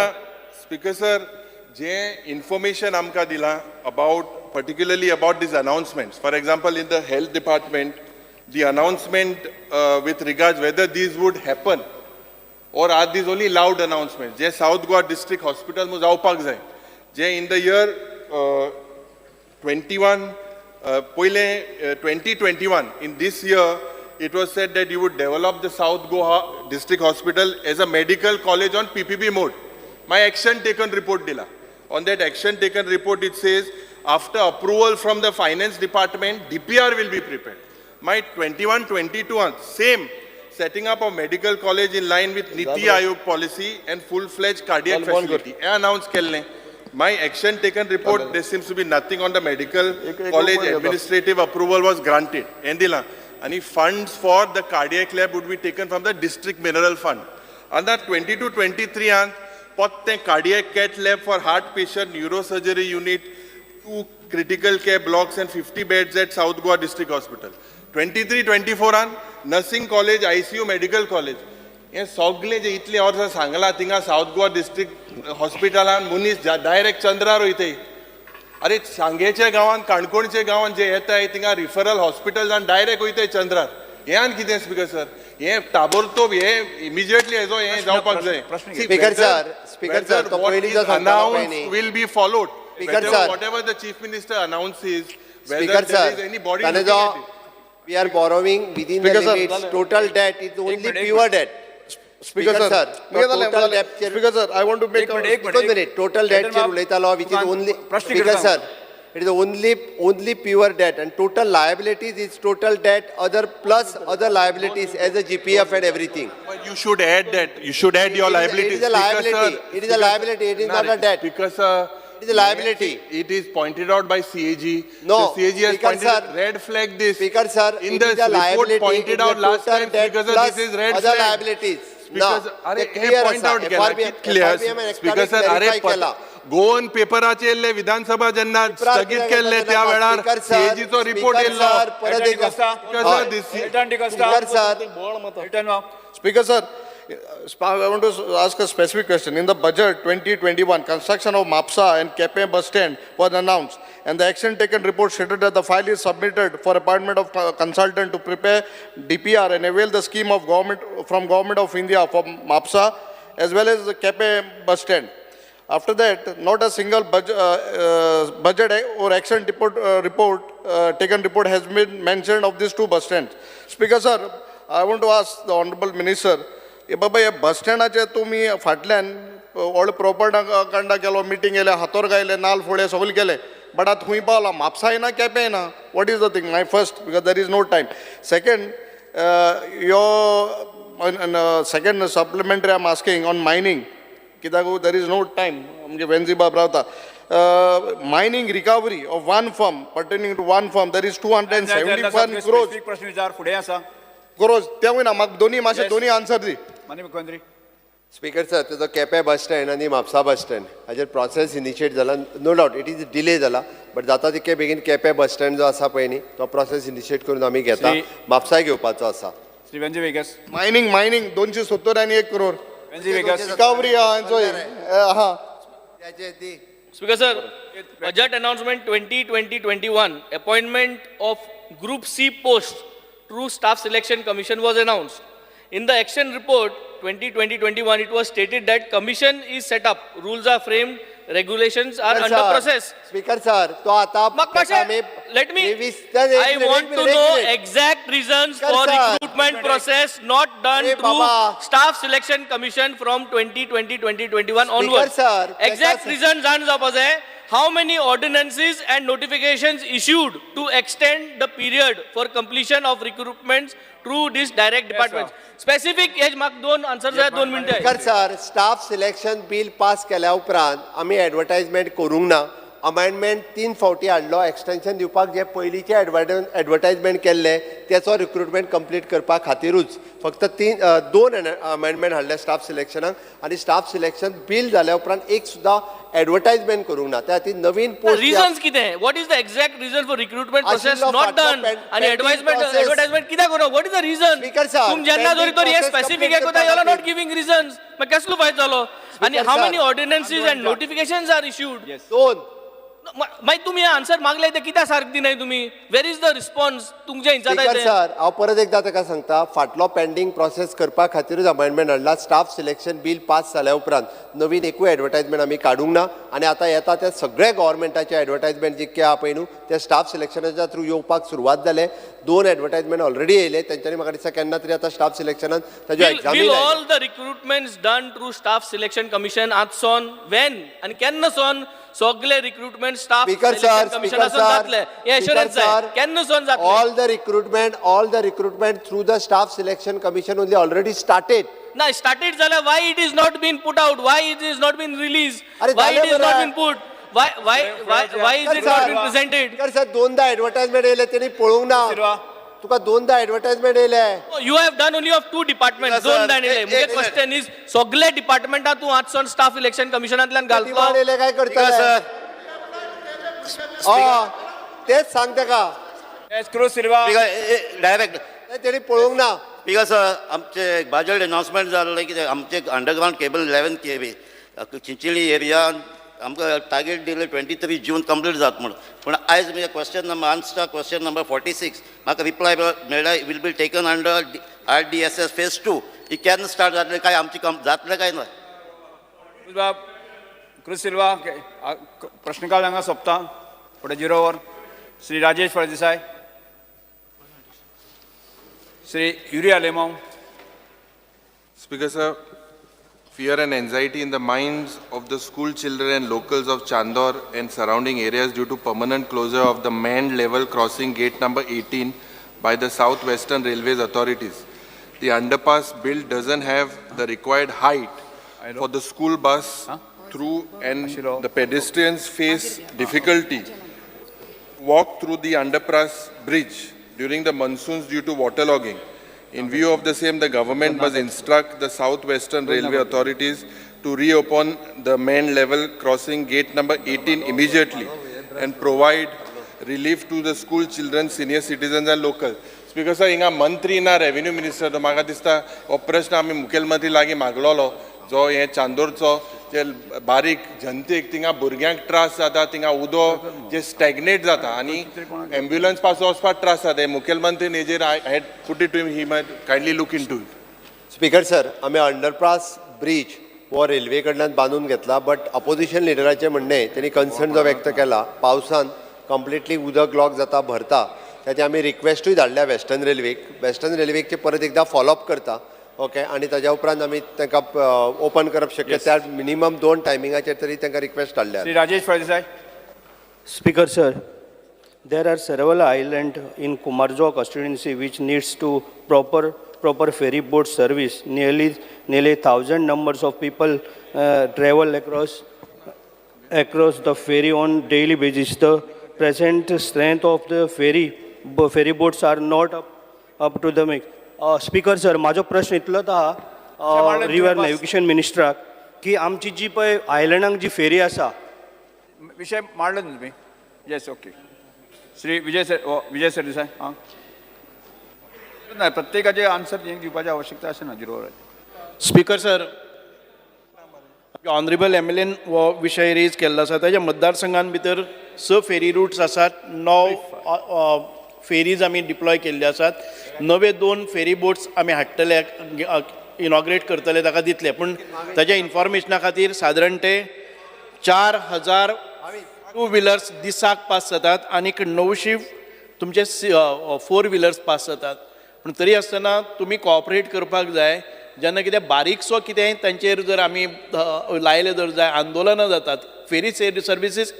Speaker sir, जे information आमका दिला about, particularly about these announcements. For example, in the health department, the announcement with regards whether these would happen or are these only loud announcements. जे South Goa District Hospital mu जावपाक जाय. जे in the year 2021, in this year, it was said that you would develop the South Goa District Hospital as a medical college on PPP mode. My action taken report dila. On that action taken report, it says, after approval from the finance department, DPR will be prepared. My 21-22, same, setting up a medical college in line with Niti Aayog policy and full-fledged cardiac facility. Announced kelne. My action taken report, there seems to be nothing on the medical college. Administrative approval was granted. Endila. And funds for the cardiac lab would be taken from the district mineral fund. And that 20 to 23 and potte cardiac cat lab for heart patient, neurosurgery unit, 2 critical care blocks and 50 beds at South Goa District Hospital. 23-24 and nursing college, ICU, medical college. हे सगळे जे इतले वर्सां सांगला थिंगा south Goa district हॉस्पिटलान मनीस direct चंद्रार वयताय. अरे सांगेच्या गांवांत काणकोणच्या गांवांत जे येताय थिंगा रिफरल हॉस्पिटल जावन डायरेक्ट वयताय चंद्रार. हे आनी कितें स्पीकर सर, हे ताबडतोब हे इमिजिएटली हेजो हे जावपाक जाय. स्पीकर सर तो पयलीं जो announced will be followed. Speaker sir. Whatever the chief minister announces, whether Speaker there is sir, any body Tanejo, looking at it. we are borrowing within the Speaker sir. limits. Total debt is only pure debt. Speaker sir, total debt. Speaker sir, I want to make One minute. Total debt law, which is only. Speaker sir, it is only pure debt, and total liabilities is total debt, other plus other liabilities as a GPF and everything. But you should add that. You should add your liabilities. It is a liability. It is a liability. It is not a debt. Because it is a liability. It is pointed out by CAG. No, the CAG has Speaker pointed sir, red flag this. Speaker sir, in it the is a liability. report pointed out last time. Speaker sir, this is red other flag. liabilities. Because clear point out clear. Speaker sir, Goan पेपराचे येल्ले विधानसभा जेन्ना स्थगीत केल्ले त्या वेळार सीएजीचो report येयल्लो. Speaker sir, I want to ask a specific question. In the budget 2021, construction of MAPSA and Kepe bus stand was announced, and the action taken report stated that the file is submitted for appointment of consultant to prepare DPR and avail the scheme of government of India for MAPSA as well as the Kepe bus stand. After that, not a single budget or action taken report has been mentioned of these two bus stands. Speaker sir, I want to ask the Honorable Minister, बाबा हे बस स्टँडाचे तुम्ही फाटल्यान व्हड propaganda केलो, meeting केले, हातोर गायले, नाल फोडे, सगळे केले, बट आतां खूंय पावला, म्हापसाय ना, केपेंय ना. What is the thing? My first, because there is no time. Second, second supplementary I'm asking on mining, कित्याक there is no time, म्हणजे वेंजी बाब रावता. Mining recovery of one firm, pertaining to one firm, there is 271 crores. प्रश्न विचार फुडें आसा. crores, तेवूय ना, म्हाका दोन्ही आन्सर दी. माननीय मुख्यमंत्री. स्पीकर सर, तुजो केपें बस स्टँड आनी म्हापसा बस स्टँड हाजेर प्रोसेस इनिशिएट जाला. No doubt it is delay जाला, बट जाता तितके बेगीन केपें बस स्टँड जो आसा पळय न्ही, तो प्रोसेस इनिशिएट करून आमी घेता. म्हापसाय घेवपाचो आसा. Shri Venzy Viegas. Mining 271 crore. Venzy Viegas. Recovery Speaker sir, budget announcement 2020-21, appointment of Group C post through Staff Selection Commission was announced. In the action report 2020-21, it was stated that commission is set up, rules are framed, regulations are under process. Speaker sir, तो आता let me, I want to know exact reasons for recruitment process not done through Staff Selection Commission from 2020-2021 onwards. Exact reasons are how many ordinances and notifications issued to extend the period for completion of recruitments through this direct departments. Specific age mark दोन answers आहे, 2 मिनिटं. Speaker sir, staff selection bill pass केल्या उपरांत आमी advertisement करूंक ना. Amendment 3 फावटी हाडलो, एक्सटेंशन दिवपाक जे पयलींचे एडवर्टायजमेंट केल्ले त्याचो रिक्रुटमेंट कंप्लीट करपा खातीरूच फक्त 2 अमेंडमेंट हाडले स्टाफ सिलेक्शनाक, आनी स्टाफ सिलेक्शन बिल जाल्या उपरांत एक सुद्दां एडवर्टायजमेंट करूंक ना. त्या खातीर नवीन पोस्ट रिजन्स कितें? What is the exact reason for recruitment process not done आनी एडवर्टायजमेंट कित्याक करूं? What is the reason? तुम जेन्ना जरी तर हे स्पेसिफिक एकदा you are not giving reasons, मागीर कसलो फायदो जालो? आनी how many ordinances and notifications are issued? 2. मागीर तुमी आन्सर मागले ते कित्याक सारकें दिनाय तुमी? वेर इज द रिस्पॉन्स तुमच्या हिंसात? सर, हांव परत एकदा ताका सांगता, फाटलो पेंडींग प्रोसेस करपा खातीरूच अमेंडमेंट हाडला. स्टाफ सिलेक्शन बिल पास जाल्या उपरांत नवीन एकूय एडवर्टायजमेंट आमी काडूंक ना, आनी आतां येता ते सगळे गव्हर्मेंटाचे एडवर्टायजमेंट जितके आहा पळय न्हू ते स्टाफ सिलेक्शनाच्या थ्रू येवपाक सुरवात जाले. 2 एडवर्टायजमेंट ऑलरेडी येयले, तेंच्यांनी म्हाका दिसता केन्ना तरी आतां स्टाफ सिलेक्शनान ताज्यो एग्जामी will all the recruitments done through staff selection commission आजसोन when आणि केन्नासोन सगळे recruitment staff Speaker sir, commission Speaker sir, जातले हे एश्योरन्स Speaker जाय sir, केन्नासून जातले all the recruitment through the staff selection commission only already started. ना स्टार्टेड जाल्यार why it is not been put out, why it is not been released, अरे why it झालं is not बरं. been put, why is it not been presented? Speaker sir, दोनदा advertisement येयले त्यांनी पळोवंक ना तुका दोनदा ऍडव्हर्टाइजमेंट येयले You have done only of two departments. दोन दाणिले. मुगे क्वेश्चन इज सगळे डिपार्टमेंटा तू आजसून स्टाफ इलेक्शन कमिशनांतल्यान घालतो. येयले काय करता तेच सांग तेका क्रूज सिल्वा डायरेक्ट त्यांनी पळोवंक ना स्पीकर सर आमचे बाजट अनाउन्समेंट जाल्लें कितें आमचे underground cable 11 KB Chincholi area आमकां टार्गेट दिले 23 जून कंप्लीट जात म्हणून पूण आयज म्हणजे question number answer question number 46 म्हाका रिप्लाय मेळ्ळा will be taken under RDSS phase 2 ही केन्ना स्टार्ट जातले काय आमची जातले काय ना क्रूज सिल्वा प्रश्नकाल हांगा सोंपता फुडें 0 वर Shri Rajesh Phaldesai Shri Yuri Alemao Speaker sir, fear and anxiety in the minds of the school children and locals of Chandor and surrounding areas due to permanent closure of the manned level crossing gate number 18 by the Southwestern Railways authorities. The underpass built doesn't have the required height for the school bus through and the pedestrians face difficulty walk through the underpass bridge during the monsoons due to waterlogging. In view of the same, the government must instruct the Southwestern Railway authorities to reopen the main level crossing gate number 18 immediately and provide relief to the school children, senior citizens and locals. Speaker sir, हिंगा मंत्री ना revenue minister तो म्हाका दिसता हो प्रश्न आमी मुखेलमंत्री लागीं मागलोलो जो हे चांदोरचो जे बारीक जनतेक थिंगा भुरग्यांक त्रास जाता थिंगा उदो जे स्टॅग्नेट जाता आनी एम्ब्युलन्स पासून वचपाक त्रास जाता हे मुखेलमंत्रीन हेजेर I had put it to he might kindly look into it speaker sir आम्ही अंडरपास ब्रिज हो रेल्वे कडल्यान बांधून घेतला बट अपोजिशन लिडराचे म्हणणे त्यांनी कन्सर्न जो व्यक्त केला पावसान कंप्लिटली उदक लॉक जाता भरता त्याची आम्ही रिक्वेस्टूय धाडल्या वेस्टर्न रेल्वेचे परत एकदा फॉलोअप करता ओके आणि ताज्या उपरांत आमी तांकां ओपन करप शक्य त्या मिनिमम 2 टायमिंगाचेर तरी तांकां रिक्वेस्ट धाडल्या Shri Rajesh Phaldesai Speaker sir, there are several islands in Kumarjo constituency which needs to proper ferry boat service. Nearly 1,000 numbers of people travel across the ferry on daily basis. The present strength of the ferry boats are not up to the make. Speaker sir माझो प्रश्न इतलोच आहा river navigation मिनिस्टराक की आमची जी पळय आयलँडांक जी फेरी आसा विषय मांडलो न्ही तुमी येस ओके श्री विजय सरदेसाय हां ना प्रत्येकाचे आन्सर दिवपाची आवश्यकता आसना 0 वर स्पीकर सर ऑनरेबल MLAन हो विशय रेज केल्लो आसा ताच्या मतदारसंघान भितर 6 फेरी रूट्स आसात 9 फेरीज आमी डिप्लॉय केल्ले आसात नवे 2 फेरी बोट्स आमी हाडटले इनॉग्रेट करतले ताका दितले पूण ताच्या इन्फॉर्मेशना खातीर सादारण ते 4,000 टू व्हिलर्स दिसाक पास जातात आनीक 900 तुमचे 4 व्हिलर्स पास जातात पूण तरी आसतना तुमी कोऑपरेट करपाक जाय जेन्ना कितें बारीकसो कितें तांचेर जर आमी लायले जर जाय आंदोलनां जातात फेरी सर्विसीस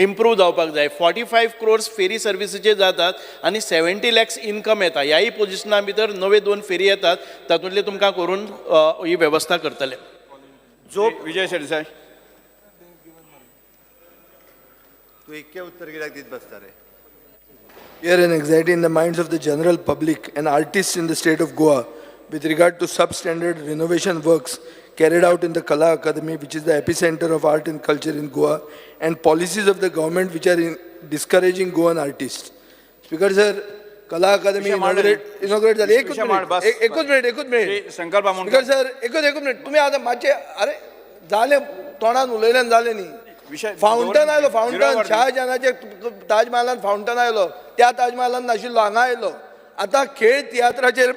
इम्प्रूव जावपाक जाय 45 crores फेरी सर्विसीचे जातात आनी 70 lakhs इनकम येता ह्याय पोजिशना भितर नवे 2 फेरी येतात तातूंतले तुमकां करून ही वेवस्था करतले जो विजय सरदेसाय तू इतके उत्तर कित्याक दीत बसता रे Fear and anxiety in the minds of the general public and artists in the state of Goa with regard to substandard renovation works carried out in the Kala Academy, which is the epicenter of art and culture in Goa, and policies of the government which are discouraging Goan artists. Speaker sir, Kala Academy inaugurate झाली. एकूच minute. संकल्प Speaker sir, एकूच minute. तुम्ही आता मागचे अरे झाले तोंडान उलयल्यान झाले न्ही. फाउंटन आयलो फाउंटन शहाजहानाचे ताजमहालान फाउंटन आयलो त्या ताजमहालान नाशिल्लो हांगा आयलो आता खेळ तियात्राचेर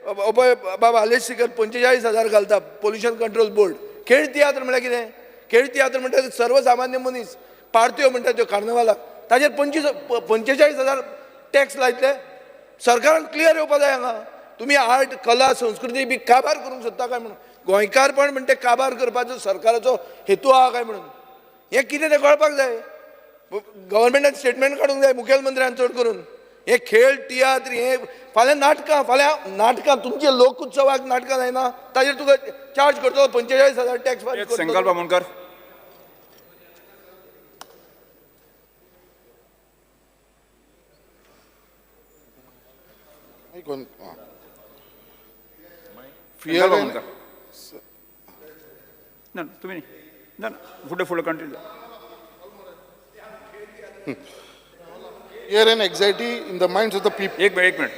बाबा हालेश सिकर 45,000 घालता पोल्युशन कंट्रोल बोर्ड खेळ तियात्र म्हळ्यार कितें खेळ तियात्र म्हणटा सर्वसामान्य मनीस पार्ट्यो म्हणटा त्यो कार्नवालाक ताजेर 45,000 टॅक्स लायतले सरकारान क्लियर येवपा जाय हांगा तुमी आर्ट कला संस्कृती बी काबार करूंक सोदता काय म्हणून गोंयकारपण म्हणटा काबार करपाचो सरकाराचो हेतू आहा काय म्हणून हे कितें तें कळपाक जाय. गव्हर्मेंटान स्टेटमेंट काडूंक जाय मुखेलमंत्र्यान चड करून. हे खेळ तियात्र हे फाल्यां नाटकां तुमचे लोकोत्सवाक नाटकां जायना ताजेर तुका चार्ज करतलो 45,000 टॅक्स फारीक करतलो. संकल्प आमोणकर. Fear संकल्प and, आमोणकर. ना तुम्ही ना फुडें continue. fear and anxiety in the minds of the people. एक मिनिट.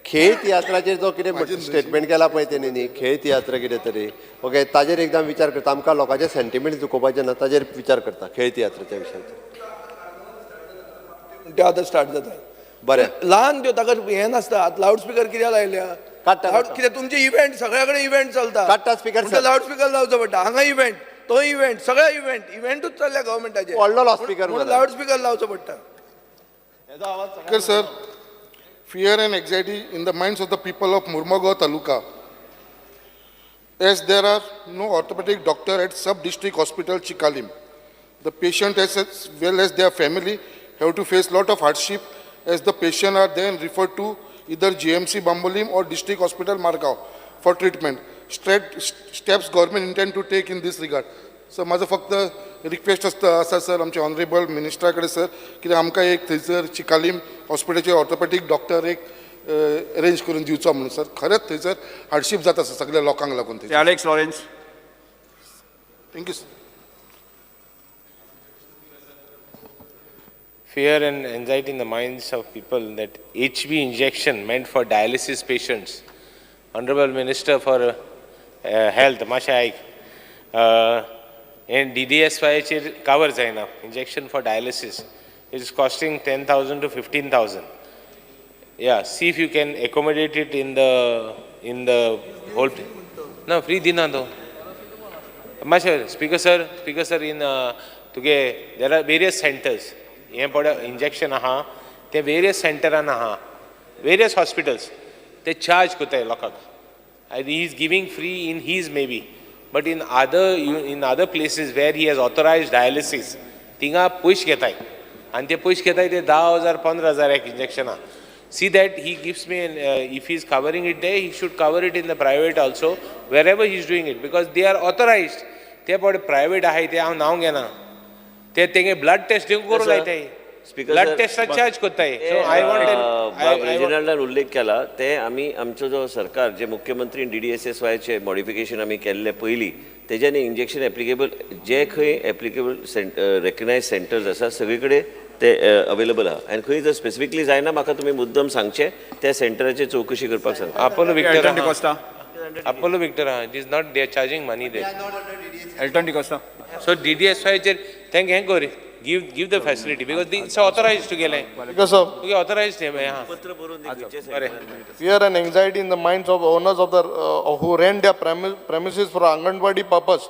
खेळ तियात्राचेर जो कितें स्टेटमेंट केला पळय तेणी न्ही, खेळ तियात्र कितें तरी ओके, ताजेर एकदम विचार करता. आमकां लोकांचे सेंटिमेंट चुकोवपाचे ना, ताजेर विचार करता खेळ तियात्राच्या विशयाचेर. ते आतां स्टार्ट जाता. बरें, ल्हान त्यो ताका हें नासता. आतां लावड स्पिकर कित्याक लायल्या? काडटा. कित्याक तुमचे इव्हेंट सगळ्या कडेन इव्हेंट चलता. काडटा स्पिकर सर. लावड स्पिकर लावचो पडटा. हांगा इव्हेंट, तो इव्हेंट, सगळे इव्हेंटूच चल्ल्या गव्हर्मेंटाचे. व्हडलो लावडस्पीकर लावड स्पिकर लावचो पडटा. Speaker, sir, fear and anxiety in the minds of the people of Murmagaon Taluka, as there are no orthopedic doctor at sub-district hospital Chikalim. The patient as well as their family have to face lot of hardship as the patient are then referred to either GMC Bambolim or district hospital Margao for treatment. Steps government intend to take in this regard. Sir माझं फक्त request आसा sir आमचे honourable मिनिस्टरा कडेन sir, कित्याक आमकां एक थंयसर चिकालीम हॉस्पिटलाचे ऑर्थोपॅडीक डॉक्टर एक अरेंज करून दिवचो म्हणून सर. खरेंच थंयसर हार्डशीप जाता सर सगळ्या लोकांक लागून. Alex Lawrence. Thank you sir. Fear and anxiety in the minds of people that HB injection meant for dialysis patients. Honorable Minister for Health, Masha Aik. And DDSY cover जायना injection for dialysis. It is costing 10,000 to 15,000. Yeah, see if you can accommodate it in the whole. No, free dina do. Speaker sir, in there are various centers. Here pada injection aha, there various center aha, various hospitals. They charge kutay lokak. And he is giving free in his maybe. But in other places where he has authorized dialysis, tinga push घेताय and ते push घेताय ते 10,000 15,000 एक injection. See that he gives me if he is covering it there, he should cover it in the private also wherever he is doing it, because they are authorized. ते पडे private आहे ते हांव नाव घेना. ते तेंगे blood test दिवून करू लायताय. Blood taste charge करताय. सो आय वॉन्ट रिजनलान उल्लेख केला ते आम्ही आमचो जो सरकार जे मुख्यमंत्री DDSSY चे मॉडिफिकेशन आम्ही केल्ले पयलीं तेज्यानी इंजेक्शन एप्लिकेबल जे खंय एप्लिकेबल रेकग्नायज सेंटर्स आसा सगळे कडेन ते अवेलेबल आहा. आनी खंय जर स्पेसिफिकली जायना म्हाका तुमी मुद्दम सांगचे त्या सेंटराची चवकशी करपाक सांगता. Apollo Victor it is not they are charging money they. Elton D'Costa. So DDSY चे थँक हें कर give the facility because it's authorized to get because of authorized fear and anxiety in the minds of owners of the who rent their premises for Anganwadi purpose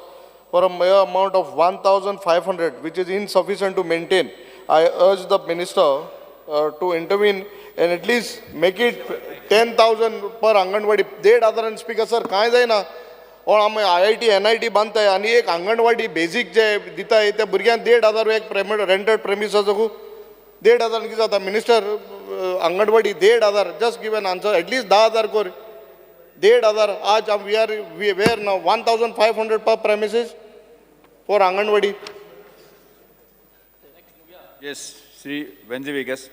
for a mere amount of 1,500, which is insufficient to maintain. I urge the minister to intervene and at least make it 10,000 per Anganwadi. 1,500 speaker sir काय जायना. और आमी IIT NIT बांधताय आणि एक anganwadi basic जे दिताय त्या भुरग्यांक 1,500 एक रेंटेड प्रेमिस आसा 1,500 कितें जाता minister anganwadi 1,500 just give an answer at least 10,000 कर 1,500 आज वी आर वेयर नाउ 1,500 पर premises for anganwadi. Yes Shri Venzy Viegas.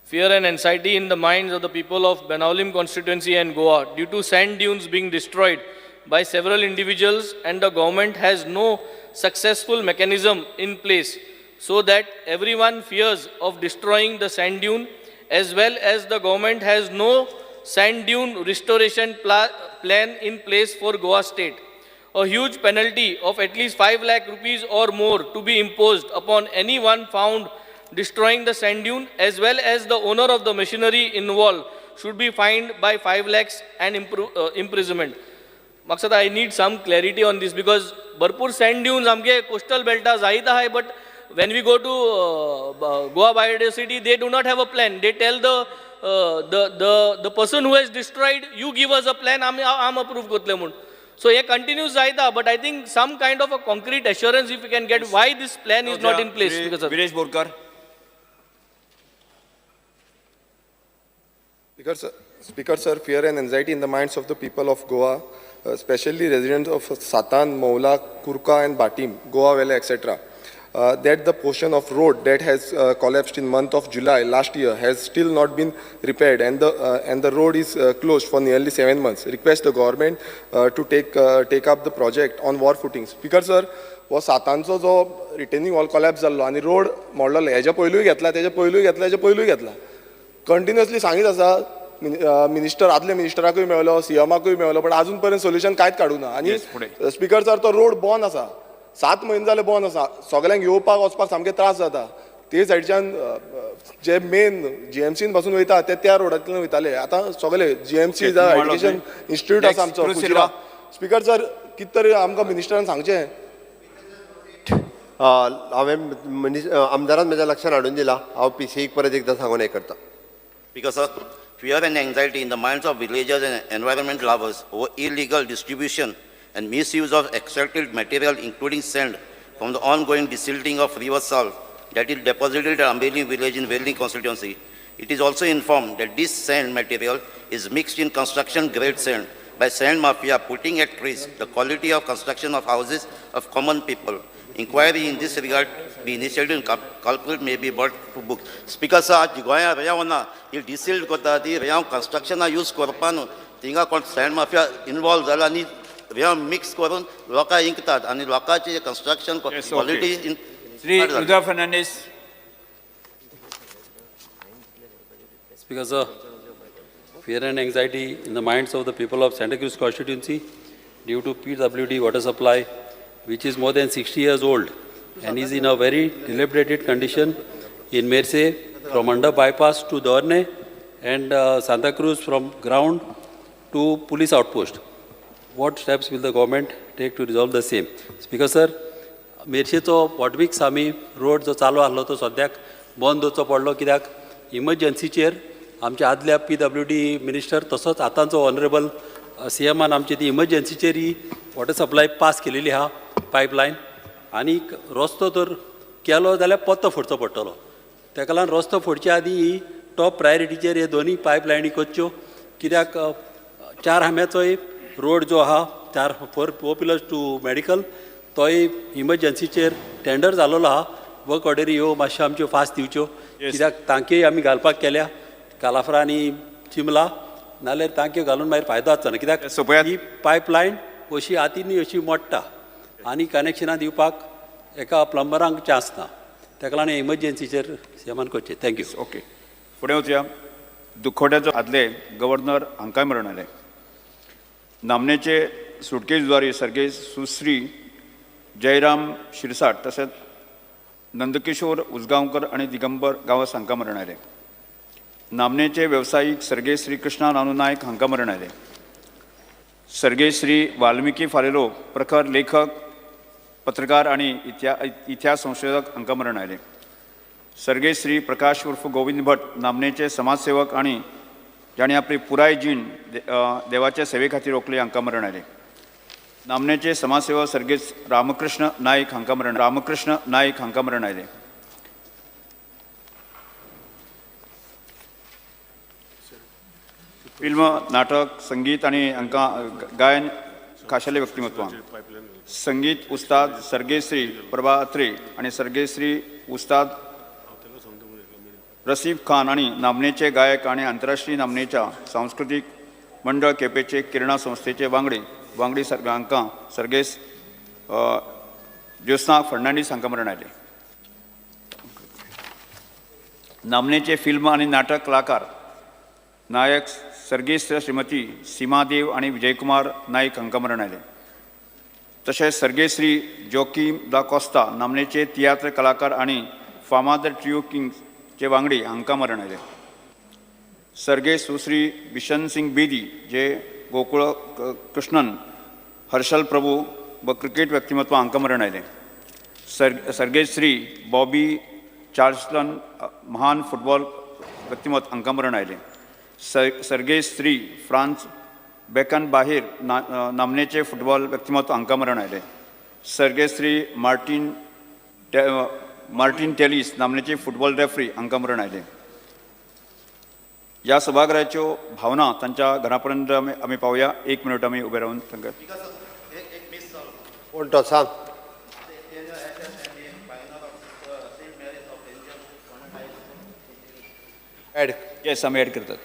Fear and anxiety in the minds of the people of Benaulim constituency and Goa due to sand dunes being destroyed by several individuals, and the government has no successful mechanism in place, so that everyone fears of destroying the sand dune, as well as the government has no sand dune restoration plan in place for Goa state. A huge penalty of at least 5 lakh rupees or more to be imposed upon anyone found destroying the sand dune, as well as the owner of the machinery involved should be fined by 5 lakhs and imprisonment. Maksad, I need some clarity on this because Barpur sand dunes amke coastal belta zaida hai, but when we go to Goa Biodiversity, they do not have a plan. They tell the person who has destroyed, you give us a plan, am approve kotle mun. So हे continues जायता, but I think some kind of a concrete assurance if we can get why this plan is not in place. Vinesh Borkar. Speaker, sir, fear and anxiety in the minds of the people of Goa, especially residents of Satan, Maula, Kurka and Batim, Goa Valley, etc. That the portion of road that has collapsed in month of July last year has still not been repaired, and the road is closed for nearly 7 months. Request the government to take up the project on war footing. Speaker, sir, वो सातांचो जो retaining wall collapse जाल्लो आनी road मोडलो हेच्या पयलूय घेतला तेच्या पयलूय घेतला continuously सांगीत आसा मिनिस्टर आदले मिनिस्टराकूय मेळलो सीएमाकूय मेळलो पण अजून पर्यंत सोल्युशन कांयच काडूना आनी स्पीकर सर तो रोड बंद आसा 7 म्हयने जाले बंद आसा सगळ्यांक येवपाक वचपाक सामके त्रास जाता ते सायडीच्यान जे मेन जीएमसीन पासून वयता ते त्या रोडांतल्यान वयताले आतां सगळे जीएमसी एज्युकेशन इन्स्टिट्यूट आसा आमचो स्पीकर सर कितें तरी आमकां मिनिस्टरान सांगचें हांवें आमदारान म्हज्या लक्षांत हाडून दिला हांव पीसीक परत एकदां सांगून हें करता Because of fear and anxiety in the minds of villagers and environment lovers over illegal distribution and misuse of extracted material including sand from the ongoing desilting of river salt that is deposited at Ambeli village in Velli constituency. It is also informed that this sand material is mixed in construction grade sand by sand mafia, putting at risk the quality of construction of houses of common people. Inquiry in this regard be initiated and culprit may be brought to book. Speaker sir, Goya Rayavana, he desilt Kotati, Rayam construction are used Korpano, Tinga called sand mafia involved Alani, Rayam mix Koron, Loka Inktat, and Loka construction quality in Sri Rudra Fernandez. Speaker sir, fear and anxiety in the minds of the people of Santa Cruz constituency due to PWD water supply, which is more than 60 years old and is in a very dilapidated condition in Merce from under bypass to Dorne and Santa Cruz from ground to police outpost. What steps will the government take to resolve the same? Speaker sir, मेर्शेचो वॉटवीक सामी road जो चालू आसलो तो सद्याक बंद दवरचो पडलो कित्याक इमर्जन्सीचेर आमच्या आदल्या PWD मिनिस्टर तसोच आतांचो ऑनरेबल सीएमान आमची ती इमर्जन्सीचेर ही वॉटर सप्लाय पास केलेली आहा पायपलायन आनी रस्तो तर केलो जाल्यार पत्तो फोडचो पडटलो तेका लागून रस्तो फोडच्या आदी ही टॉप प्रायोरिटीचेर हे दोनी पायपलायनी करच्यो कित्याक 4 हांब्याचोय रोड जो आहा 4 पिलर्स टू मेडिकल तोय इमर्जन्सीचेर टेंडर जाल्लो आहा वर्क ऑर्डरी ह्यो मातश्यो आमच्यो फास्ट दिवच्यो कित्याक तांक्योय आमी घालपाक केल्या कालाफ्रा आनी चिमला नाल्यार तांक्यो घालून मागीर फायदो जावचो ना कित्याक ही पायपलायन अशी हातींनी अशी मोडटा आनी कनेक्शनां दिवपाक एका प्लंबरांक चान्स ना तेका लागून इमर्जन्सीचेर सेमान करचें थँक्यू ओके फुडें वचया दुखोट्याचो आदले गव्हर्नर हांकांय मरण आयलें नामनेचे सुटकेसद्वारे सर्गे सुश्री जयराम शिरसाट तशेंच नंदकिशोर उजगांवकर आनी दिगंबर गांवस हांकां मरण आयलें नामनेचे वेवसायीक सर्गे श्री कृष्णा नानू नायक हांकां मरण आयलें सर्गे श्री वाल्मिकी फालेलो प्रखर लेखक पत्रकार आनी इतिहास संशोधक हांकां मरण आयलें सर्गे श्री प्रकाश उर्फ गोविंद भट नामनेचे समाजसेवक आनी जाणें आपली पुराय जीण देवाच्या सेवे खातीर ओंपली हांकां मरण आयलें नामनेचे समाजसेवक सर्गे रामकृष्ण नायक हांकां मरण आयलें फिल्म नाटक संगीत आनी हांकां गायन खाशेले व्यक्तिमत्वां संगीत उस्ताद सर्गे श्री प्रभा अत्रे आनी सर्गे श्री उस्ताद रसीफ खान आनी नामनेचे गायक आनी आंतरराष्ट्रीय नामनेच्या सांस्कृतीक मंडळ केपेचे किरणा संस्थेचे वांगडी हांकां सर्गेस ज्योत्स्ना फर्नांडीस हांकां मरण आयलें नामनेचे फिल्म आनी नाटक कलाकार नायक सर्गेस्त श्रीमती सीमादेव आनी विजयकुमार नायक हांकां मरण आयलें तशेंच सर्गेश्री जोकीम दा कोस्ता नामनेचे तियात्र कलाकार आनी फामाद ट्रिओ किंग्सचे वांगडी हांकां मरण आयलें सर्गे सुश्री बिशन सिंग बेदी जे गोकुळ कृष्णन हर्षल प्रभू व क्रिकेट व्यक्तिमत्व हांकां मरण आयलें सर्गेश्री बॉबी चार्ल्सन महान फुटबॉल व्यक्तिमत्व हांकां मरण आयलें सर्गे श्री फ्रांस बेकन बाहेर नामनेचे फुटबॉल व्यक्तिमत्व हांकां मरण आयले. सर्गेश्री मार्टिन टेलिस नामनेचे फुटबॉल रेफरी हांकां मरण आयले. ह्या सभागृहाच्यो भावना तांच्या घरापर्यंत आमी पावया. 1 मिनट आमी उबे रावन तांकां कोण तो सांग. ऍड येस आमी ऍड करतात.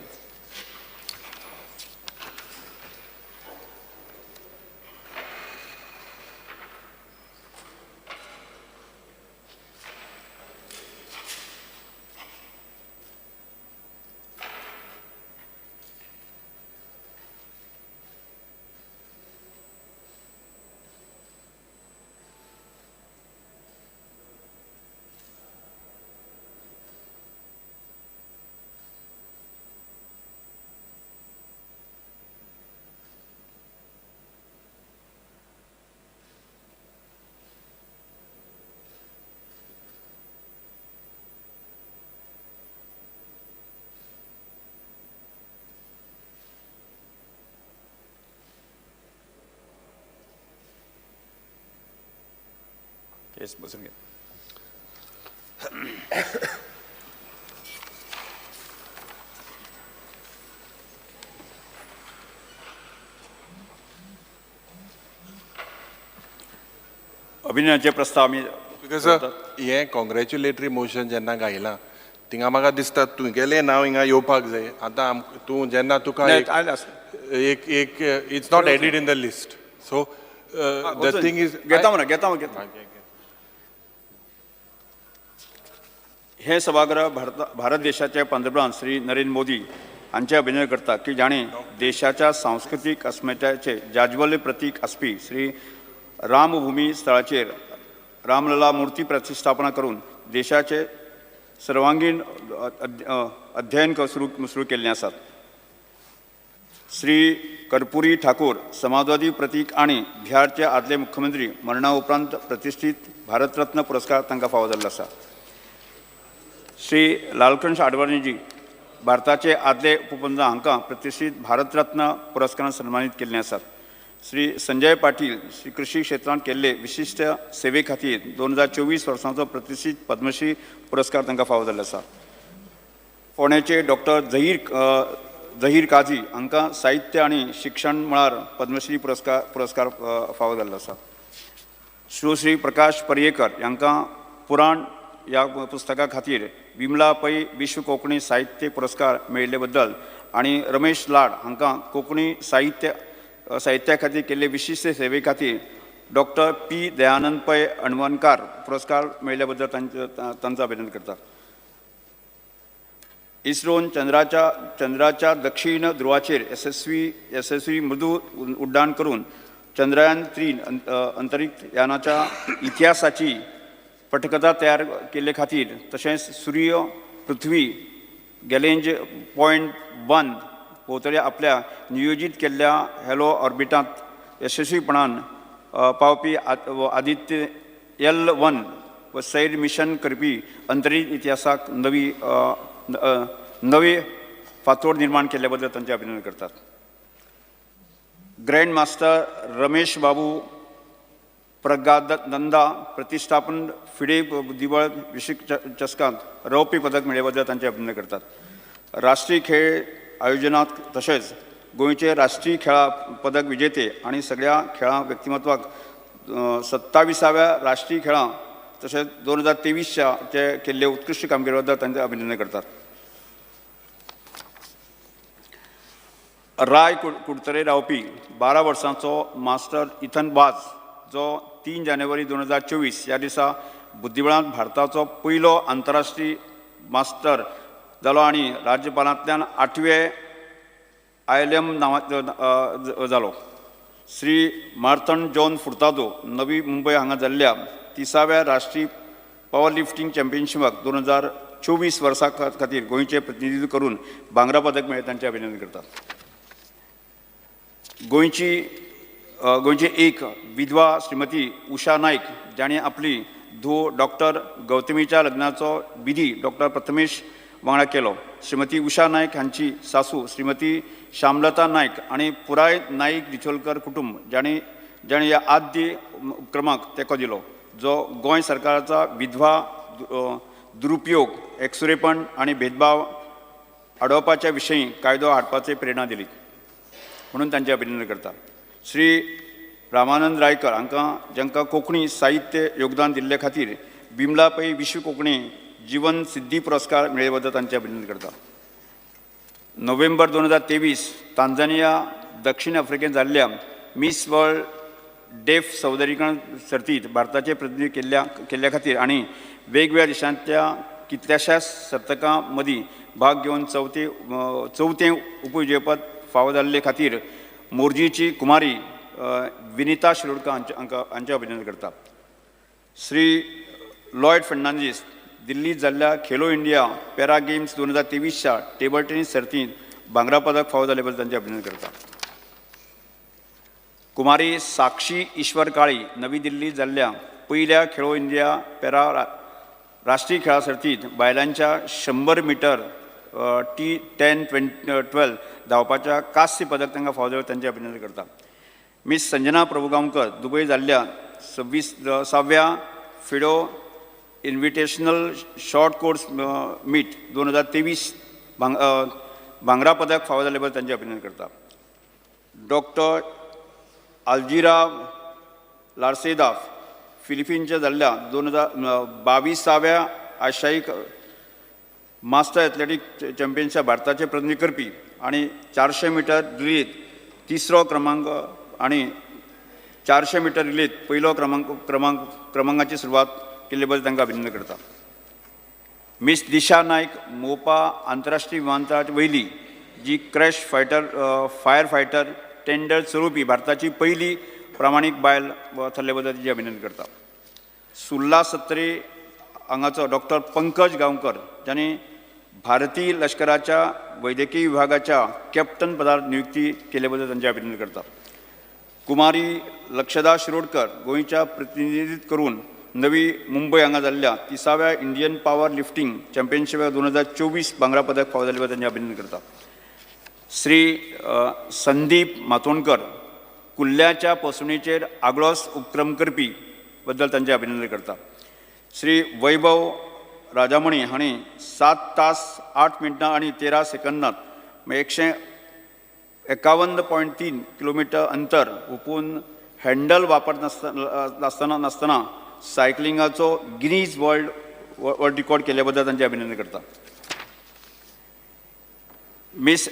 येस बसून घ्या. अभिनयाचे प्रस्ताव आमी बिकॉज हे कॉंग्रॅच्युलेटरी मोशन जेन्ना घायलां थिंगा म्हाका दिसता तुगेलें नांव हिंगा येवपाक जाय. आतां तूं जेन्ना तुका एक it's not aided in the list. So the thing is घेता. हे सभागृह भारत देशाचे पंतप्रधान श्री नरेंद्र मोदी हांचे अभिनय करता की जाणें देशाच्या सांस्कृतीक अस्मितायेचे जाज्वल्य प्रतीक आसपी श्री रामभूमी स्थळाचेर रामलला मूर्ती प्रतिश्ठापना करून देशाचे सर्वांगीण अध्ययन सुरू केल्लें आसात. श्री कर्पुरी ठाकूर समाजवादी प्रतीक आणि बिहारचे आदले मुख्यमंत्री मरणा उपरांत प्रतिष्ठीत भारतरत्न पुरस्कार तांकां फावो जाल्लो आसा. श्री लालकृष्ण अडवाणीजी भारताचे आदले उपप्रधान हांकां प्रतिष्ठीत भारतरत्न पुरस्कारान सन्मानीत केल्ले आसात. श्री संजय पाटील श्री कृषी क्षेत्रांत केल्ले विशिश्ट सेवे खातीर 2024 वर्साचो प्रतिष्ठीत पद्मश्री पुरस्कार तांकां फावो जाल्लो आसा. फोंडेचे डॉक्टर झहीर काझी हांकां साहित्य आनी शिक्षण मळार पद्मश्री पुरस्कार फावो जाल्लो आसा. श्री प्रकाश पर्येकर हांकां पुराण ह्या पुस्तका खातीर विमला पै विश्व कोंकणी साहित्य पुरस्कार मेळिल्ले बद्दल आनी रमेश लाड हांकां कोंकणी साहित्या खातीर केल्ले विशिश्ट सेवे खातीर डॉक्टर पी दयानंद पै अणवणकार पुरस्कार मेळिल्ले बद्दल तांचो अभिनंदन करता. इस्रोन चंद्राच्या दक्षिण ध्रुवाचेर यशस्वी मृदू उड्डाण करून चंद्रयान 3 अंतरीक्ष यानाच्या इतिहासाची पटकथा तयार केल्ले खातीर तशेंच सूर्य पृथ्वी गॅलेंज पॉयंट 1 भोंवतणी आपल्या नियोजीत केल्ल्या हॅलो ऑर्बिटांत यशस्वीपणान पावपी आदित्य L1 व सैर मिशन करपी अंतरीक्ष इतिहासाक नवे फातोड निर्माण केल्ले बद्दल तांचे अभिनंदन करतात. ग्रँड मास्टर रमेश बाबू प्रज्ञानंदा प्रतिष्ठापन फिडे बुद्धिबळ विश्व चषकांत रौप्य पदक मेळ्ळे बद्दल तांचे अभिनंदन करतात. राष्ट्रीय खेळ आयोजनात तशेंच गोंयचे राष्ट्रीय खेळा पदक विजेते आनी सगळ्या खेळा व्यक्तिमत्वाक 27व्या राष्ट्रीय खेळां तशेंच 2023च्या जे केल्ले उत्कृश्ट कामगिरी बद्दल तांचे अभिनंदन करतात. राय कुडतरे रावपी 12 वर्सांचो मास्टर इथन बाज जो 3 जानेवारी 2024 ह्या दिसा बुद्धिबळांत भारताचो पयलो आंतरराष्ट्रीय मास्टर जालो आनी राज्यपालांतल्यान 8वें ILM नांवाचो जालो. श्री मार्थन जॉन फुर्तादो नवी मुंबय हांगा जाल्ल्या 30व्या राष्ट्रीय पावर लिफ्टिंग चॅम्पियनशिपाक 2024 वर्सा खातीर गोंयचें प्रतिनिधित्व करून भांगरा पदक मेळ्ळें तांचें अभिनंदन करतात. गोंयची एक विधवा श्रीमती उषा नायक जाणें आपली धूव डॉक्टर गौतमीच्या लग्नाचो विधी डॉक्टर प्रथमेश वांगडा केलो. श्रीमती उषा नायक हांची सासू श्रीमती श्यामलता नायक आनी पुराय नाईक दिचोलकर कुटुंब जाणी ह्या आद्य उपक्रमाक तेंको दिलो, जो गोंय सरकाराचा विधवा दुरुपयोग, एकसुरेपण आनी भेदभाव आडोवपाच्या विशयी कायदो हाडपाची प्रेरणा दिली, म्हणून तांचे अभिनंदन करता. श्री रामानंद रायकर हांकां जांकां कोंकणी साहित्य योगदान दिल्ले खातीर बिमला पै विश्व कोंकणी जीवन सिद्धी पुरस्कार मेळ्ळे बद्दल तांचे अभिनंदन करता. नोव्हेंबर 2023 तांझानिया दक्षिण आफ्रिकेंत जाल्ल्या मिस वर्ल्ड डेफ सौंदर्यीकरण सर्तींत भारताचे प्रतिनिधी केल्ल्या खातीर आनी वेगवेगळ्या देशांतल्या कितल्याशाच सर्तकां मदीं भाग घेवन चवथें उपविजेतेपद फावो जाल्ले खातीर मोरजीची कुमारी विनिता शिरोडकर हांचे अभिनंदन करता. श्री लॉयड फर्नांडीस दिल्लीत जाल्ल्या खेलो इंडिया पॅरा गेम्स 2023च्या टेबल टेनीस सर्तींत भांगरा पदक फावो जाल्ले बद्दल तांचे अभिनंदन करता. कुमारी साक्षी ईश्वर काळी नवी दिल्लीत जाल्ल्या पयल्या खेलो इंडिया पॅरा राष्ट्रीय खेळा सर्तींत बायलांच्या 100 मीटर T10-12 धांवपाच्या कांस्य पदक तांकां फावो जाल्ले तांचे अभिनंदन करता. मिस संजना प्रभुगांवकर दुबय जाल्ल्या 26व्या फिडो इन्व्हिटेशनल शॉर्ट कोर्स मीट 2023 भांगरा पदक फावो जाल्ले बद्दल तांचे अभिनंदन करता. डॉक्टर आल्जिरा लार्सेदा फिलिपिन्सच्या जाल्ल्या 2022व्या आशियाई मास्टर एथलेटीक चॅम्पियनशिप भारताचे प्रतिनिधी करपी आनी 400 मीटर रिलेंत तिसरो क्रमांक आनी 400 मीटर रिलेंत पयलो क्रमांकाची सुरवात केल्ले बद्दल तांकां अभिनंदन करता. मिस दिशा नायक मोपा आंतरराष्ट्रीय विमानतळाच्या वयली जी क्रॅश फायर फायटर टेंडर चलोवपी भारताची पयली प्रामाणीक बायल थरले बद्दल तिचे अभिनंदन करता. सुर्ला सत्रे हांगाचो डॉक्टर पंकज गांवकर जांणी भारतीय लश्कराच्या वैद्यकीय विभागाच्या कॅप्टन पदार नियुक्ती केले बद्दल तांचे अभिनंदन करता. कुमारी लक्षदा शिरोडकर गोंयच्या प्रतिनिधीत्व करून नवी मुंबय हांगा जाल्ल्या 30व्या इंडियन पावर लिफ्टिंग चॅम्पियनशिपाक 2024 भांगरा पदक फावो जाल्ले बद्दल तांचे अभिनंदन करता. श्री संदीप मातोंडकर कुल्ल्याच्या पसणीचेर आगळोच उपक्रम करपी बद्दल तांचे अभिनंदन करता. श्री वैभव राजामणी हांणी 7 तास 8 मिनटां आनी 13 सेकंदांत 151.3 किलोमीटर अंतर हुपून हँडल वापरनासतना सायकलिंगाचो गिनीज वर्ल्ड रिकॉर्ड केले बद्दल तांचे अभिनंदन करता. मिस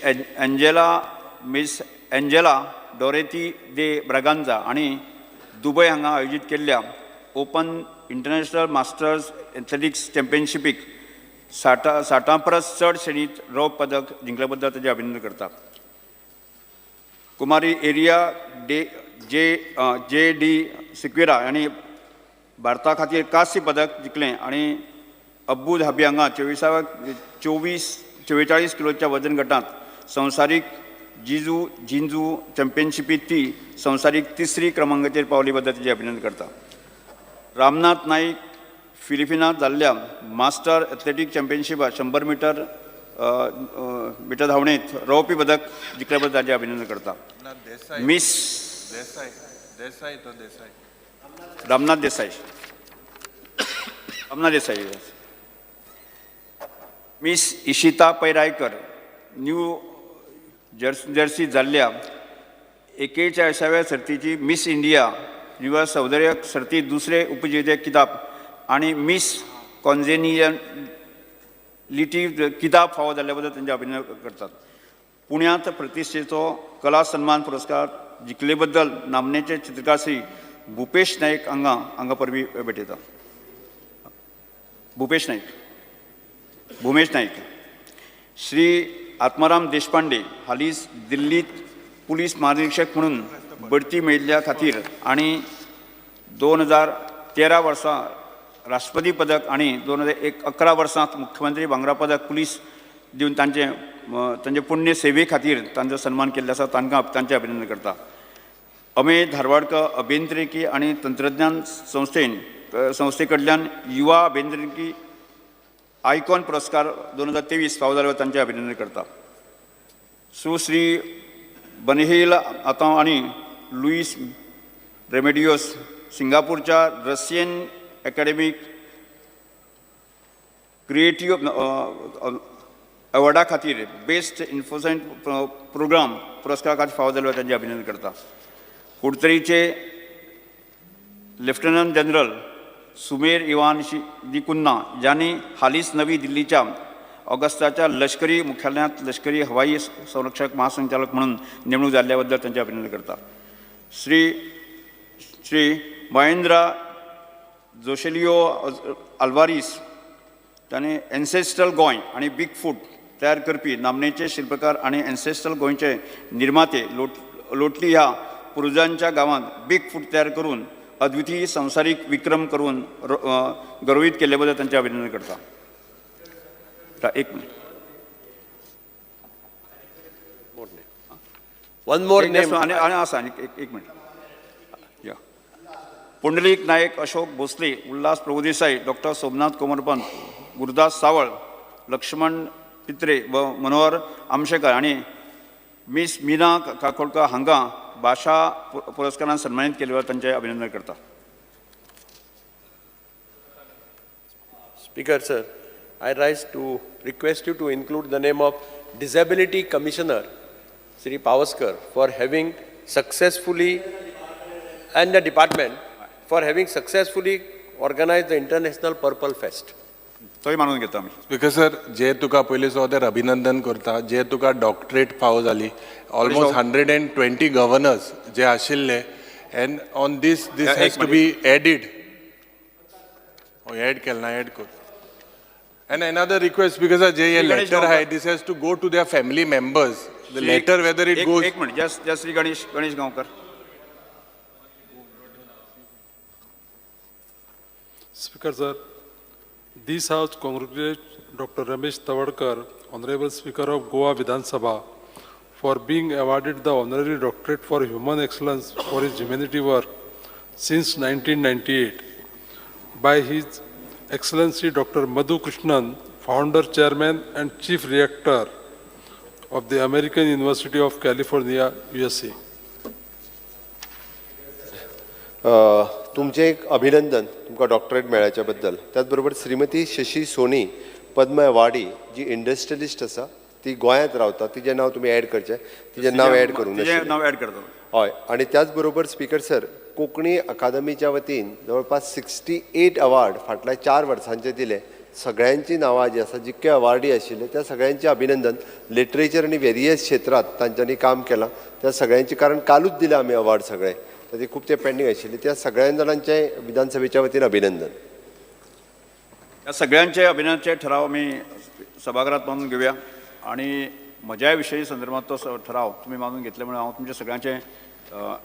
एंजेला डोरेथी दे ब्रागांजा आणि दुबय हांगा आयोजीत केल्ल्या ओपन इंटरनॅशनल मास्टर्स एथलेटिक्स चॅम्पियनशिपीक 60 परस चड श्रेणीत रौप्य पदक जिंकले बद्दल ताचे अभिनंदन करता. कुमारी एरिया जे डी सिक्वेरा हांणी भारता खातीर कांस्य पदक जिखलें आनी अबू धाबी हांगा 44 किलोच्या वजन गटांत संवसारीक जिंजू चॅम्पियनशिपीत ती संवसारीक 3री क्रमांकाचेर पावली बद्दल तिचे अभिनंदन करता. रामनाथ नाईक फिलिपिनांत जाल्ल्या मास्टर एथलेटीक चॅम्पियनशिपात 100 मीटर धांवणेंत रौप्य पदक जिखले बद्दल ताचे अभिनंदन करता. Miss Ramnath Desai miss Ishita Pairaikar New Jersey जाल्ल्या 41व्या सर्तीची मिस इंडिया युवा सौंदर्य सर्तीत दुसरे उपविजेते किताब आणि मिस कॉन्जेनियलिटी किताब फावो जाल्ले बद्दल तांचे अभिनंदन करतात. पुण्यात प्रतिश्ठेचो कला सन्मान पुरस्कार जिखले बद्दल नामनेचे चित्रकार श्री भूपेश नायक हांगा परबीं भेटयता. भूमेश नायक श्री आत्माराम देशपांडे हालींच दिल्लीत पुलीस महानिरीक्षक म्हणून बढती मेळिल्ल्या खातीर आनी 2013 वर्सा राष्ट्रपती पदक आणि 2011 वर्सांत मुख्यमंत्री भांगरा पदक पुलीस दिवन तांचे पुण्य सेवे खातीर तांचो सन्मान केल्लो आसा. तांचे अभिनंदन करता. अमेय धारवाडकर अभियांत्रिकी आणि तंत्रज्ञान संस्थे कडल्यान युवा अभियांत्रिकी आयकॉन पुरस्कार 2023 फावो जाल्यार तांचें अभिनंदन करता. सुश्री बनिहिल आतां आनी लुईस रेमेडियोस सिंगापूरच्या रशियन अकॅडमीक क्रिएटिव्ह अवॉर्डा खातीर बेस्ट इन्फोर्समेंट प्रोग्राम पुरस्कार खातीर फावो जाल्यार तांचें अभिनंदन करता. कुडतरीचे लेफ्टनंट जनरल सुमेर इवान दी कुन्ना ज्यांनी हालींच नवी दिल्लीच्या ऑगस्टाच्या लष्करी मुख्यालयांत लष्करी हवाई संरक्षक महासंचालक म्हणून नेमणूक जाल्ल्या बद्दल तांचें अभिनंदन करता. श्री महेंद्रा जोशेलियो आल्वारीस ताणें एन्सेस्ट्रल गोंय आनी बीग फूड तयार करपी नामनेचे शिल्पकार आनी एन्सेस्ट्रल गोंयचे निर्माते लोटली ह्या पुर्वजांच्या गांवांत बीग फूड तयार करून अद्वितीय संवसारीक विक्रम करून गौरवीत केल्ले बद्दल तांचें अभिनंदन करता. एक मिनिट. वन मोर नेम आनी आसा एक मिनिट. या पुंडलीक नायक अशोक भोसले, उल्हास प्रभुदेसाई, डॉक्टर सोमनाथ कोमरपंत, गुरुदास सावळ, लक्ष्मण पित्रे व मनोहर आमशेकर आणि मिस मीना काकोडकर हांकां भाषा पुरस्कारान सन्मानित केले तांचें अभिनंदन करता. Speaker sir, I rise to request you to include the name of Disability Commissioner Sri Pavaskar for having successfully and the department for having successfully organized the International Purple Fest. तोय मानून घेता आमी. स्पीकर सर, जे तुका पयलीं सुद्दां अभिनंदन करता, जे तुका डॉक्टरेट फावो जाली, ऑलमोस्ट 120 गव्हर्नर्स जे आशिल्ले, and on this has to be added. Add केलं ना, एड कर. And another request, because जे letter है, this has to go to their family members. The letter, whether it goes. एक minute. Just Shri Ganesh Gaonkar. Speaker sir, this house congratulates Dr. Ramesh Tawadkar, Honorable Speaker of Goa Vidhan Sabha, for being awarded the honorary doctorate for human excellence for his humanity work since 1998 by His Excellency Dr. Madhu Krishnan, Founder, Chairman and Chief Rector of the American University of California, USA. तुमचे एक अभिनंदन तुमकां doctorate मेळ्याच्या बद्दल. त्याचबरोबर Shrimati Shashi Sony पद्म awardee जी industrialist आसा, ती गोंयांत रावता, तिजें नांव तुमी ऍड करचें. तिजें नांव ऍड करूंक नाव ऍड करता. हय. आनी त्याचबरोबर स्पीकर सर, कोंकणी अकादमीच्या वतीन जवळपास 68 अवॉर्ड फाटल्या 4 वर्सांचे दिले. सगळ्यांची नांवां जी आसा, जितके अवॉर्डी आशिल्ले त्या सगळ्यांचे अभिनंदन. लिटरेचर आनी वेरियस क्षेत्रांत तांच्यांनी काम केलां त्या सगळ्यांची, कारण कालूच दिले आमी अवॉर्ड सगळे, तर ती खूब ते पेंडींग आशिल्ली. त्या सगळ्या जाणांचे विधानसभेच्या वतीन अभिनंदन. या सगळ्यांचे अभिनंदनाचे ठराव आमी सभागृहात मानून घेवया. आणि म्हज्या विशयी संदर्भात तो ठराव तुम्ही मानून घेतले म्हणून हांव तुमचे सगळ्यांचे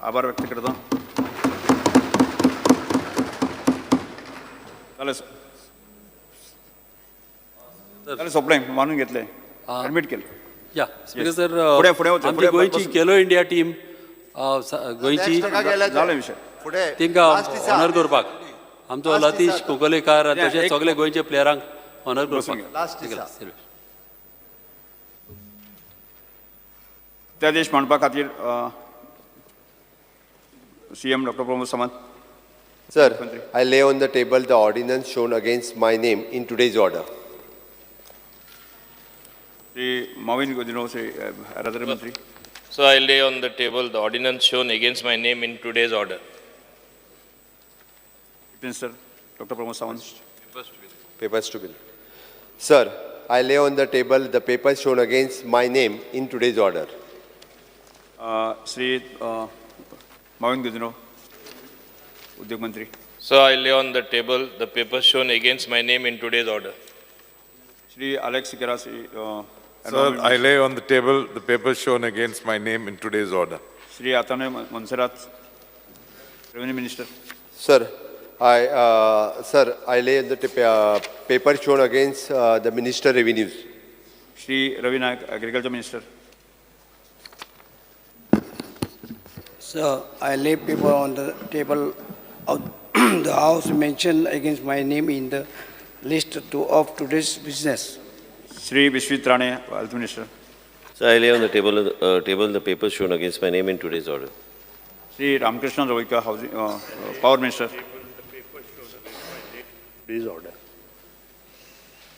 आभार व्यक्त करता. जालें सोंपलें, मानून घेतले, ऍडमिट केले. या स्पीकर सर, आमची गोंयची खेलो इंडिया टीम गोंयची जालो विषय तांकां ऑनर करपाक आमचो लतीश कोंकलेकार तशेंच सगळे गोंयचे प्लेयरांक ऑनर करपाक ते देश मांडपा खातीर CM Dr. Pramod Samant. Sir, I lay on the table the ordinance shown against my name in today's order. Sri Mavin Godino, Radha Mantri. So I lay on the table the ordinance shown against my name in today's order. Minister Dr. Pramod Samant. Papers to bill. Sir, I lay on the table the papers shown against my name in today's order. Sri Mavin Godino, Udyog Mantri. So I lay on the table the papers shown against my name in today's order. Sri Alex Sikerasi. Sir, I lay on the table the papers shown against my name in today's order. Sri Atane Monserrat, Revenue Minister. Sir, I lay on the paper shown against the Minister Revenues. Sri Ravi Nayak, Agriculture Minister. Sir, I lay paper on the table of the House mentioned against my name in the list two of today's business. Shri Vishwit Rane, Health Minister. So I lay on the table the papers shown against my name in today's order. Shri Ramakrishna Roika, Housing, Power Minister. Today's order.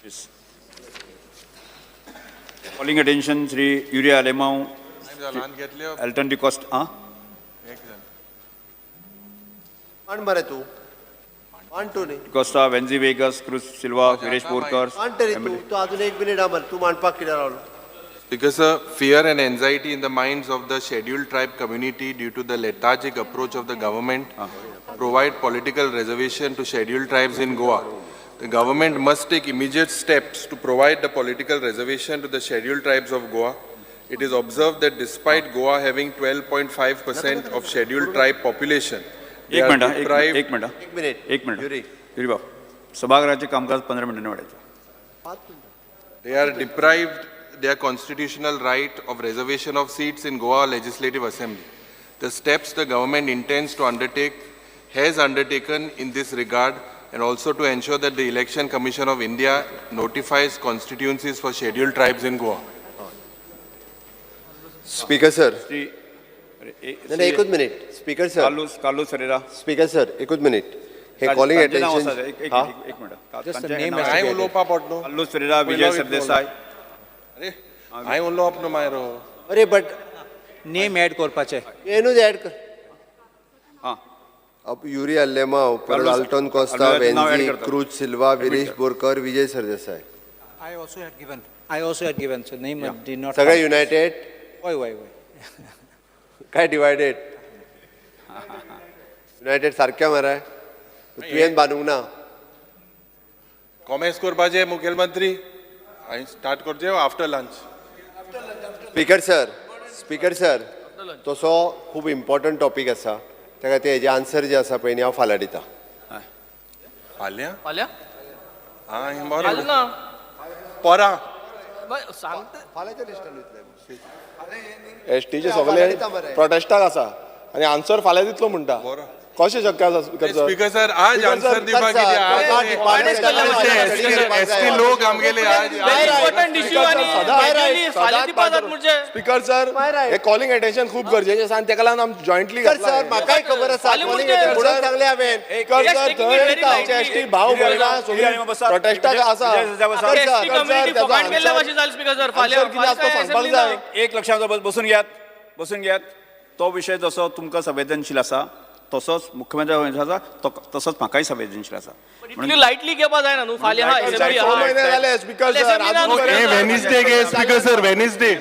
Yes. Calling attention, Shri Uria Alemau, Elton de Costa. मान मरे तू मान तू नहीं Costa, Venzi Vegas, Cruz Silva, Viresh Borkar. मान तरी तू अजून 1 minute आमर तू मानपाक किती रावलो Because fear and anxiety in the minds of the scheduled tribe community due to the lethargic approach of the government provide political reservation to scheduled tribes in Goa. The government must take immediate steps to provide the political reservation to the scheduled tribes of Goa. It is observed that despite Goa having 12.5% of scheduled tribe population, they are deprived. एक minute Yuri बाब सभागृहाचे कामकाज 15 मिनिटांनी वाढायचं. They are deprived their constitutional right of reservation of seats in Goa Legislative Assembly. The steps the government intends to undertake has undertaken in this regard, and also to ensure that the Election Commission of India notifies constituencies for scheduled tribes in Goa. Speaker sir. नाही एकच minute speaker sir Carlos Ferreira. Speaker sir एकच minute हे calling attention एक minute. हाय उलोवपा पडलो. Carlos Ferreira, Vijay Sardesai. अरे हाय उलोवप न्हू मायरो. अरे बट नेम ऍड करपाचे. मेनूच ऍड कर. अब यूरी अल्लेमा परत Alton Costa, Venzy, cruise Silva, Viresh Borkar, Vijay Sardesai. I also had given. So name did not. सगळे युनायटेड. वय. काय डिवायडेड युनायटेड सारख्या मरे तुवें बांदूंक ना. कॉमेंट्स करपाचे मुखेलमंत्री हांवें स्टार्ट करचे आफ्टर लंच. स्पीकर सर तसो खूब इम्पॉर्टंट टॉपिक आसा ताका ते हेजे आन्सर जे आसा पळय न्ही हांव फाल्यां दिता. फाल्यां फाल्यां हां बरो फाल्यां ना परा सांगता फाल्यांच्या लिस्टान वयतले. एसटीचे सगळे प्रोटेस्टाक आसा आनी आन्सर फाल्यां दितलो म्हणटा. कशें शक्य आसा स्पीकर सर आज आन्सर दिवपाक कितें एसटी लोक आमगेले आज इम्पॉर्टंट इश्यू आणि फाल्यां दिवपाक जाता म्हणजे. स्पीकर सर हे कॉलिंग अटेन्शन खूप गरजेचें आसा आनी तेका लागून आमी जॉयंटली सर म्हाकाय खबर आसा कॉलिंग अटेन्शन सांगले हांवें. स्पीकर सर थंय आमचे एसटी भाव भयणा सगळी प्रोटेस्टाक आसा. एसटी कम्युनिटी फकाण केल्ल्या भाशेन जालें स्पीकर सर फाल्यां सांगपाक जाय. एक लक्षात बसून घ्यात. तो विषय जसो तुमकां संवेदनशील आसा तसोच मुख्यमंत्री आसा तसोच म्हाकाय संवेदनशील आसा. इतली लायटली घेवपाक जायना न्हू. फाल्यां हा असेंब्ली स म्हयने जाले स्पीकर सर अजून हे वेनिसडे गे स्पीकर सर वेनिसडे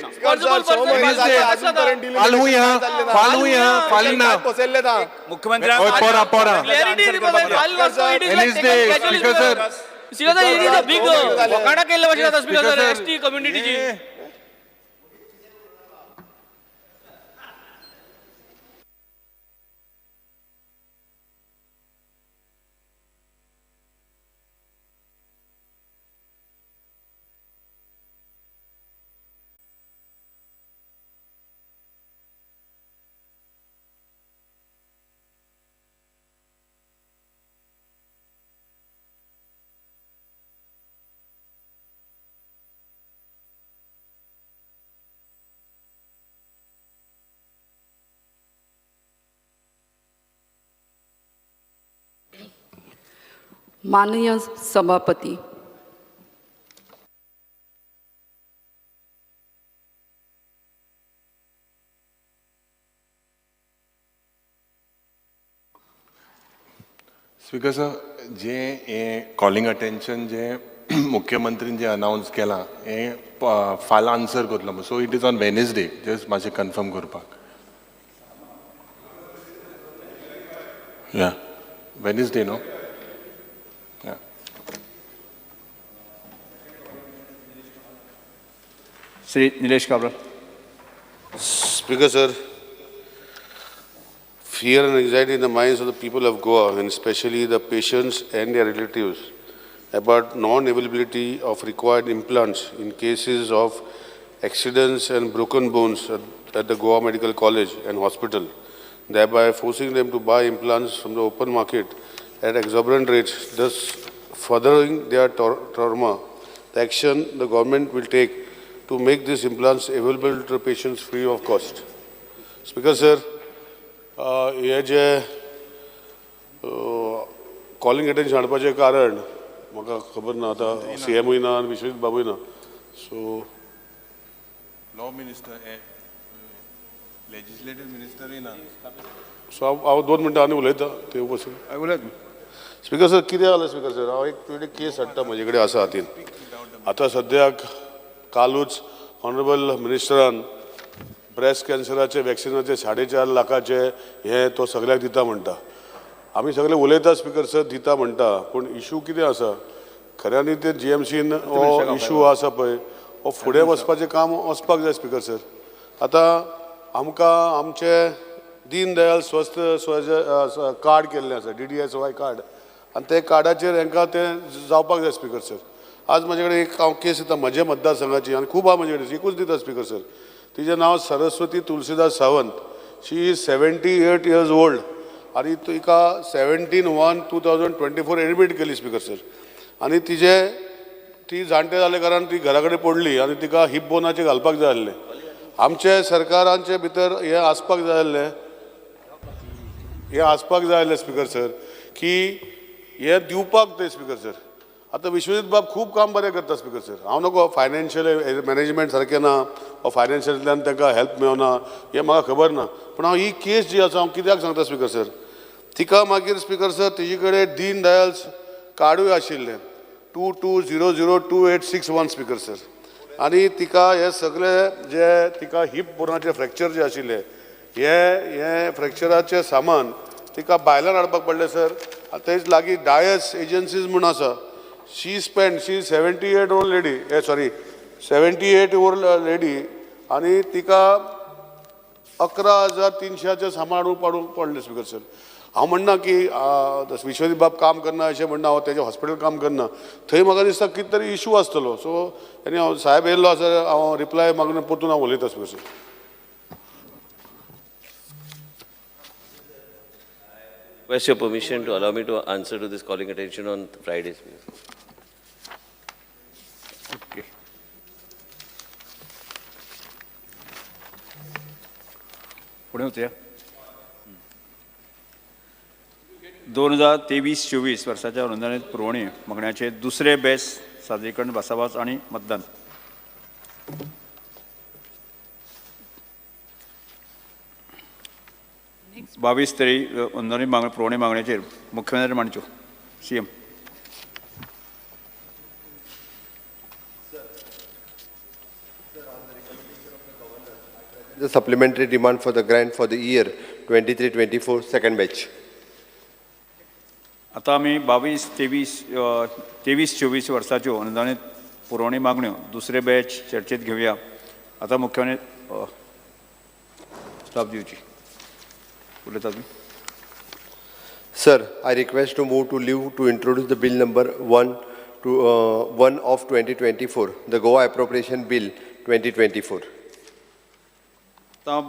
फालना मुख्यमंत्री परा Wednesday speaker sir speaker sir big फकाणा केल्ल्या भाशेन जाता स्पीकर सर एसटी कम्युनिटीची. माननीय सभापती, स्पीकर सर जे हे कॉलिंग अटेन्शन जे मुख्यमंत्रीन जे अनाउन्स केलां हे फाल्यां आन्सर करतलो. So it is on Wednesday. Just मातशें कन्फर्म करपाक. या वेनिसडे न्हू. Shri Nilesh Cabral. Speaker sir, fear and anxiety in the minds of the people of Goa, and especially the patients and their relatives, about non-availability of required implants in cases of accidents and broken bones at the Goa Medical College and Hospital, thereby forcing them to buy implants from the open market at exorbitant rates, thus furthering their trauma, the action the government will take to make these implants available to patients free of cost. Speaker sir, हे जे calling attention हाडपाचें कारण म्हाका खबर ना आता CMय ना आनी विश्वजीत बाबूय ना सो लॉ मिनिस्टर लेजिस्लेटिव्ह मिनिस्टरय ना सो हांव 2 मिनटां आनी उलयतां ते उपस्थित उलयत स्पीकर सर कितें जालें स्पीकर सर हांव एक तुवें केस हाडटा म्हजे कडेन आसा हातीन आतां सद्याक कालूच ऑनरेबल मिनिस्टरान ब्रेस्ट कॅन्सराचे वॅक्सिनाचे 4.5 लाखाचे हे तो सगळ्याक दिता म्हणटा आमी सगळे उलयता स्पीकर सर दिता म्हणटा पूण इशू कितें आसा खऱ्यांनी ते GMCन हो इशू आसा पळय हो फुडें वचपाचें काम वचपाक जाय स्पीकर सर आतां आमकां आमचे दीन दयाल स्वस्थ कार्ड केल्लें आसा DDSY कार्ड आनी ते कार्डाचेर हांकां तें जावपाक जाय स्पीकर सर आज म्हाजे कडेन एक हांव केस येता म्हज्या मतदारसंघाची आनी खूब आहा म्हजे कडेन एकूच दिता स्पीकर सर तिचें नांव सरस्वती तुलसीदास सावंत शी इज 78 years old आनी तिका 17/1/2024 एडमीट केली स्पीकर सर आनी ती जाणटे जाले कारण ती घरा कडेन पडली आनी तिका हिप बोनाचें घालपाक जाय आसलें आमचे सरकारांचे भितर हें आसपाक जाय आसलें स्पीकर सर की हे दिवपाक ते स्पीकर सर आतां विश्वजीत बाब खूब काम बरें करता स्पीकर सर हांव नको फायनान्शियल मॅनेजमेंट सारकें ना वा फायनान्शियलांतल्यान तांकां हेल्प मेळना हें म्हाका खबर ना पूण हांव ही केस जी आसा हांव कित्याक सांगता स्पीकर सर तिका मागीर स्पीकर सर तेजे कडेन दीन दयाल कार्डूय आशिल्लें 22002861 स्पीकर सर आनी तिका हे सगळे जे तिका हिप बोनाचे फ्रॅक्चर जे आशिल्ले हे फ्रॅक्चराचें सामान तिका भायल्यान हाडपाक पडलें सर तेच लागीं डायस एजन्सीज म्हूण आसा शी 78 old lady 78 old lady आनी तिका 11,300 सामान हाडून पाडून पडलें स्पीकर सर हांव म्हणना की विश्वजीत बाब काम करना अशें म्हणना हांव तेजें हॉस्पिटल काम करना थंय म्हाका दिसता कितें तरी इशू आसतलो सो आनी हांव साहेब येयल्लो आसा हांव रिप्लाय मागून परतून हांव उलयतां speaker sir Request your permission to allow me to answer to this calling attention on Fridays. Okay पुढे होते 2023-24 वर्साच्या अनुदानित पुरवणी मागण्याचे दुसरे बेस सादरीकरण भासाभास आणि मतदान बावीस तरी अनुदानित पुरवणी मागण्याचेर मुख्यमंत्री मांडच्यो CM The supplementary demand for the grant for the year 23-24 second batch. आता आमी 23-24 वर्साच्यो अनुदानित पुरवणी मागण्यो दुसरे बॅच चर्चेत घेवया आता मुख्यमंत्री स्टाफ दिवची उलयता तुम्ही Sir, I request to move to leave to introduce the bill number 1 of 2024, the Goa Appropriation Bill 2024. आता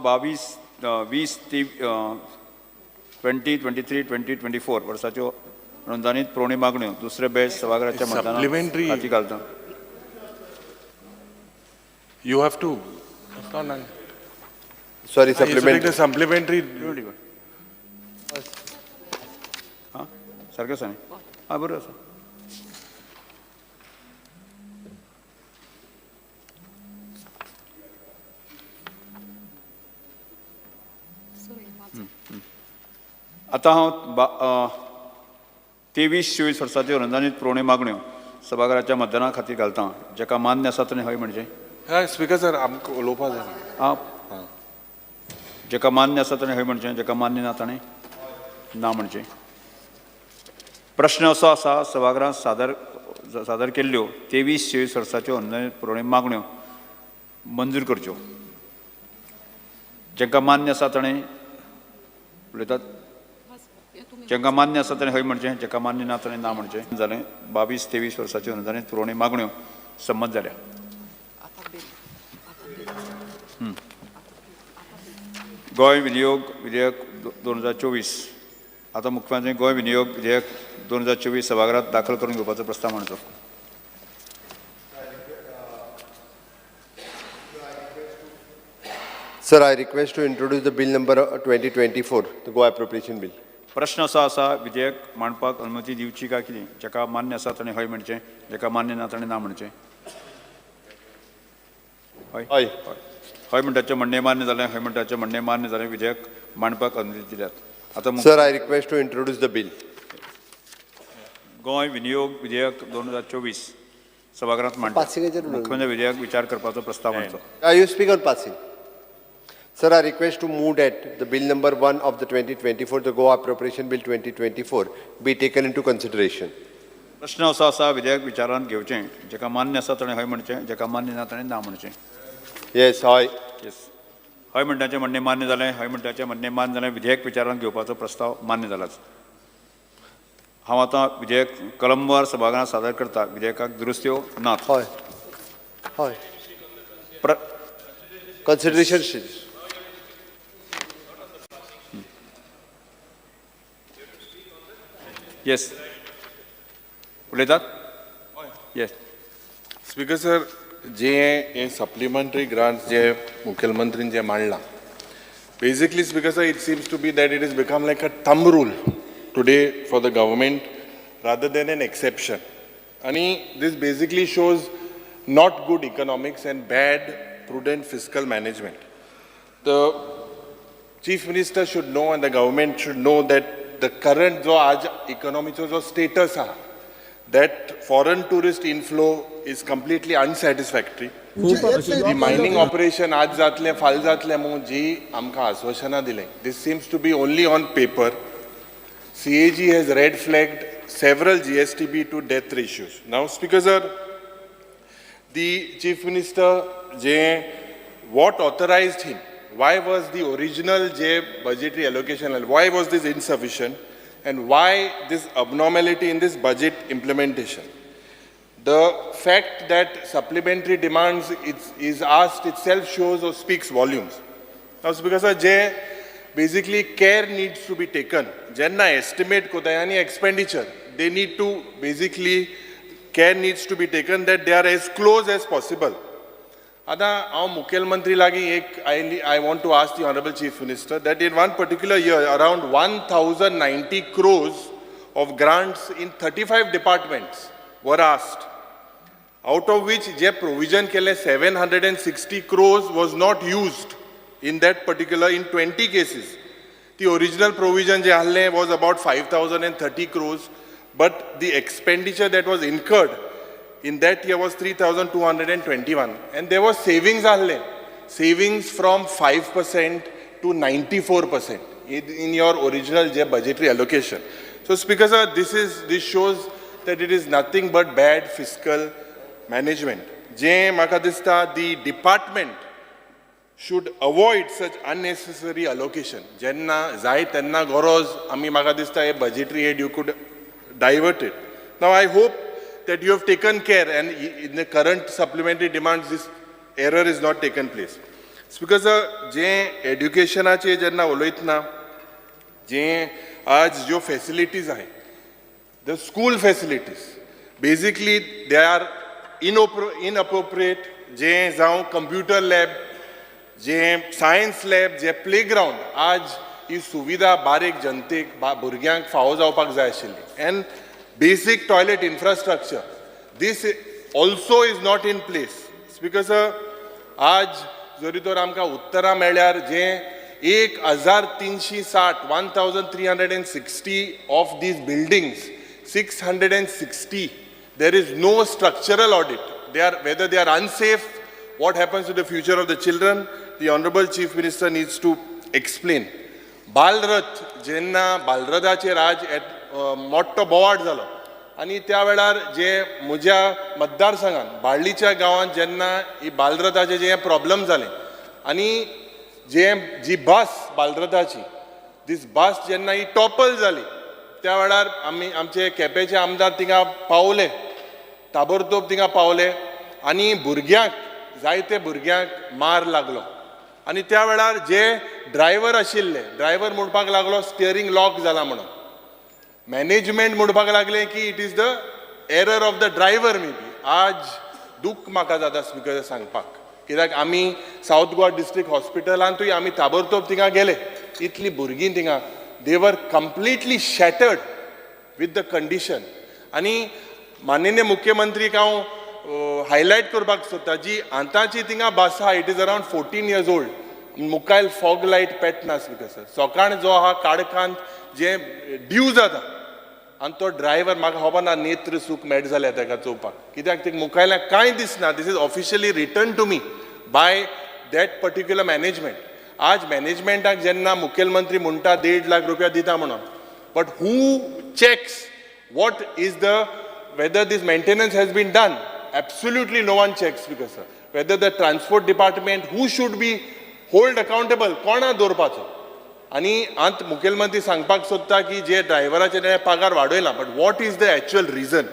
2023-2024 वर्साच्यो अनुदानित पुरवणी मागण्यो दुसरे बॅच सभागृहाच्या मतदानात हाती घालता You have to. Sorry, supplementary. Supplementary. सारकें सांग हां बरोबर आसा आता हांव 23-24 वर्साच्यो अनुदानित पुरवणी मागण्यो सभागृहाच्या मतदाना खातीर घालता जेका मान्य आसा ताणें हय म्हणजे स्पीकर सर आमकां उलोवपाक जाय आं जेका मान्य आसा ताणें हय म्हणचें जेका मान्य ना ताणें ना म्हणचें प्रश्न असो आसा सभागृहांत सादर केल्ल्यो 23-24 वर्साच्यो अनुदानित पुरवणी मागण्यो मंजूर करच्यो जेका मान्य आसा ताणें उलयतात जेका मान्य आसा ताणें हय म्हणचें जेका मान्य ना ताणें ना म्हणचें जालें 22-23 वर्साच्यो अनुदानित पुरवणी मागण्यो संमत जाल्या गोंय विनियोग विधेयक 2024 आता मुख्यमंत्री गोंय विनियोग विधेयक 2024 सभागृहात दाखल करून घेवपाचो प्रस्ताव मांडचो. Sir, I request to introduce the bill number 2024, the Goa appropriation bill. प्रश्न असो आसा विधेयक मांडपाक अनुमती दिवची काय कितें? जेका मान्य आसा ताणें हय म्हणचें, जेका मान्य ना ताणें ना म्हणचें. हय हय म्हणटाचें म्हणणें मान्य जालें, हय म्हणटाचें म्हणणें मान्य जालें. विधेयक मांडपाक अनुमती दिल्यात. आता Sir, I request to introduce the bill. Goa विनियोग विधेयक 2024 सभागृहात मांडटा. मुख्यमंत्री विधेयक विचार करपाचो प्रस्ताव मांडचो. You speak on passing. Sir, I request to move that the bill number 1 of the 2024, the Goa appropriation bill 2024, be taken into consideration. प्रश्न असो आसा विधेयक विचारांत घेवचें, जेका मान्य आसा ताणें हय म्हणचें, जेका मान्य ना ताणें ना म्हणचें. Yes, high. येस हय म्हणटाचें म्हणणें मान्य जालें, हय म्हणटाचें म्हणणें मान्य जालें. विधेयक विचारांत घेवपाचो प्रस्ताव मान्य जालाच. हांव आतां विधेयक कलमवार सभागृहांत सादर करता. विधेयकाक दुरुस्त्यो नात. High. High. Consideration. येस उलयतात. येस स्पीकर सर, जे सप्लिमेंटरी ग्रांट्स जे मुख्यमंत्रीन जे मांडला, basically speaker sir, it seems to be that it has become like a thumb rule today for the government rather than an exception. And this basically shows not good economics and bad prudent fiscal management. The chief minister should know and the government should know that the current jo aaj economy jo status ha, that foreign tourist inflow is completely unsatisfactory. The mining operation आज जातले फाल जातले म्हणून जी आमकां आश्वासनां दिलें, this seems to be only on paper. CAG has red flagged several GSTB to death ratios. Now, Speaker sir, the Chief Minister, what authorized him? Why was the original budgetary allocation, why was this insufficient? And why this abnormality in this budget implementation? The fact that supplementary demands is asked itself shows or speaks volumes. Now, Speaker sir, basically care needs to be taken. Jenna estimate kodayani expenditure, they need to basically care needs to be taken that they are as close as possible. Ada Mukhyamantri lagi I want to ask the Honorable Chief Minister that in one particular year around 1,090 crores of grants in 35 departments were asked, out of which provision kele 760 crores was not used in that particular, in 20 cases. The original provision was about 5,030 crores, but the expenditure that was incurred in that year was 3,221. And there was savings from 5% to 94% in your original budgetary allocation. So Speaker sir, this shows that it is nothing but bad fiscal management. The department should avoid such unnecessary allocation. Jenna zai tenna goroz ami maka dista budgetary aid you could divert it. Now I hope that you have taken care and in the current supplementary demands this error is not taken place. Speaker sir, education ache jenna oloitna aaj jo facilities ahe, the school facilities, basically they are inappropriate. Computer lab, science lab, playground, आज ही सुविधा बारीक जनतेक भुरग्यांक फावो जावपाक जाय आशिल्ली. And basic toilet infrastructure, this also is not in place. Speaker sir, आज जरी तर आमकां उत्तरा मेळ्यार 1,360 of these buildings, 660, there is no structural audit. Whether they are unsafe, what happens to the future of the children, the Honorable Chief Minister needs to explain. Balrath, jenna Balrathaचे राज मोठो बोवाड जालो आनी त्या वेळार म्हज्या मतदारसंघान बाळ्ळीच्या गांवांत जेन्ना ही बालरथाचे प्रॉब्लेम जालें आनी जी बस बालरथाची दीस बस जेन्ना ही टॉपल जाली त्या वेळार आमचे केपेंचे आमदार थिंगा पावले, ताबडतोब थिंगा पावले आनी भुरग्यांक जायते भुरग्यांक मार लागलो आनी त्या वेळार ड्रायव्हर आशिल्ले, ड्रायव्हर म्हणपाक लागलो स्टियरिंग लॉक जाला म्हणून. मॅनेजमेंट म्हणपाक लागले की it is the error of the driver may be. आज दूख म्हाका जाता स्पीकर सांगपाक, कित्याक आमी साऊथ गोवा डिस्ट्रिक्ट हॉस्पिटलांतूय आमी ताबडतोब थिंगा गेले. इतली भुरगीं थिंगा they were completely shattered with the condition. आनी माननीय मुख्यमंत्रीक हांव हायलायट करपाक सोदता, जी आतांची थिंगा बस आहा it is around 14 years old. मुखायल फॉग लायट पेटना स्पीकर सर. सकाळ जो आहा काळखांत जे ड्यू जाता आनी तो ड्रायव्हर म्हाका खबर ना नेत्र सूख मेट जाल्या ताका चोवपाक, कित्याक ते मुखायल्या कांय दिसना. This is officially return to me by that particular management. आज मॅनेजमेंटाक जेन्ना मुखेलमंत्री म्हणटा 1.5 lakh रुपया दिता म्हणून, but who checks what is the whether this maintenance has been done? Absolutely no one checks because sir. Whether the transport department, who should be hold accountable, कोणा दवरपाचो. आनी आंत मुखेलमंत्री सांगपाक सोदता की जे ड्रायव्हराचे पगार वाडयला, but what is the actual reason?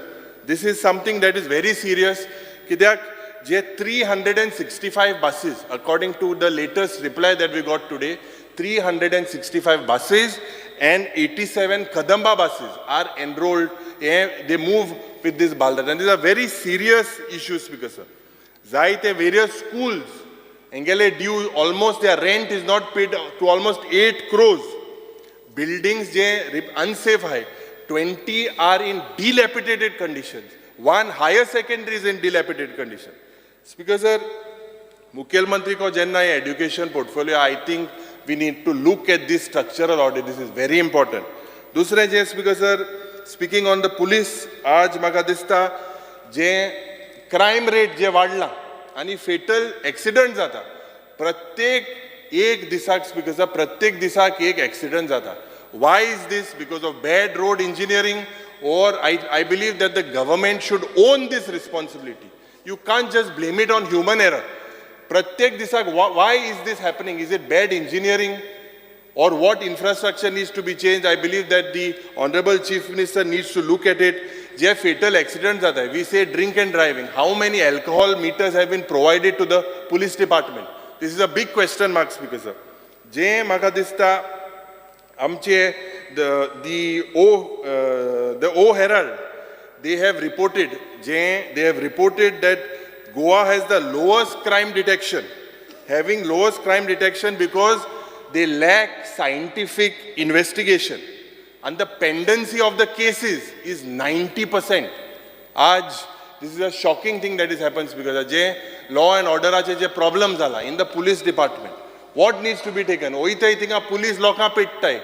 This is something that is very serious. कित्याक जे 365 buses, according to the latest reply that we got today, 365 buses and 87 Kadamba buses are enrolled. They move with this Baldat. And these are very serious issues because sir. Zaite various schools, engele due almost their rent is not paid to almost 8 crores. Buildings je unsafe hai. 20 are in dilapidated conditions. One higher secondary is in dilapidated condition. Speaker sir, Mukhyamantri ko jenna education portfolio, I think we need to look at this structural audit. This is very important. दुसरे जे speaker sir, speaking on the police, आज म्हाका दिसता जे crime rate जे वाडला आनी fatal accident जाता, प्रत्येक एक दिसाक स्पीकर सर, प्रत्येक दिसाक एक एक्सिडंट जाता. Y is this? Because of bad road engineering, or I believe that the government should own this responsibility. You can't just blame it on human error. Pratyek disak, why is this happening? Is it bad engineering or what infrastructure needs to be changed? I believe that the Honorable Chief Minister needs to look at it. जे fatal accidents are there, we say drink and driving. How many alcohol meters have been provided to the police department? This is a big question mark, Speaker sir. जे म्हाका दिसता आमचे the O Herald, they have reported that Goa has the lowest crime detection, having lowest crime detection because they lack scientific investigation, and the pendency of the cases is 90%. This is a shocking thing that is happens because je law and order je problems ala in the police department. What needs to be taken? Oitai thinga police loka pettai,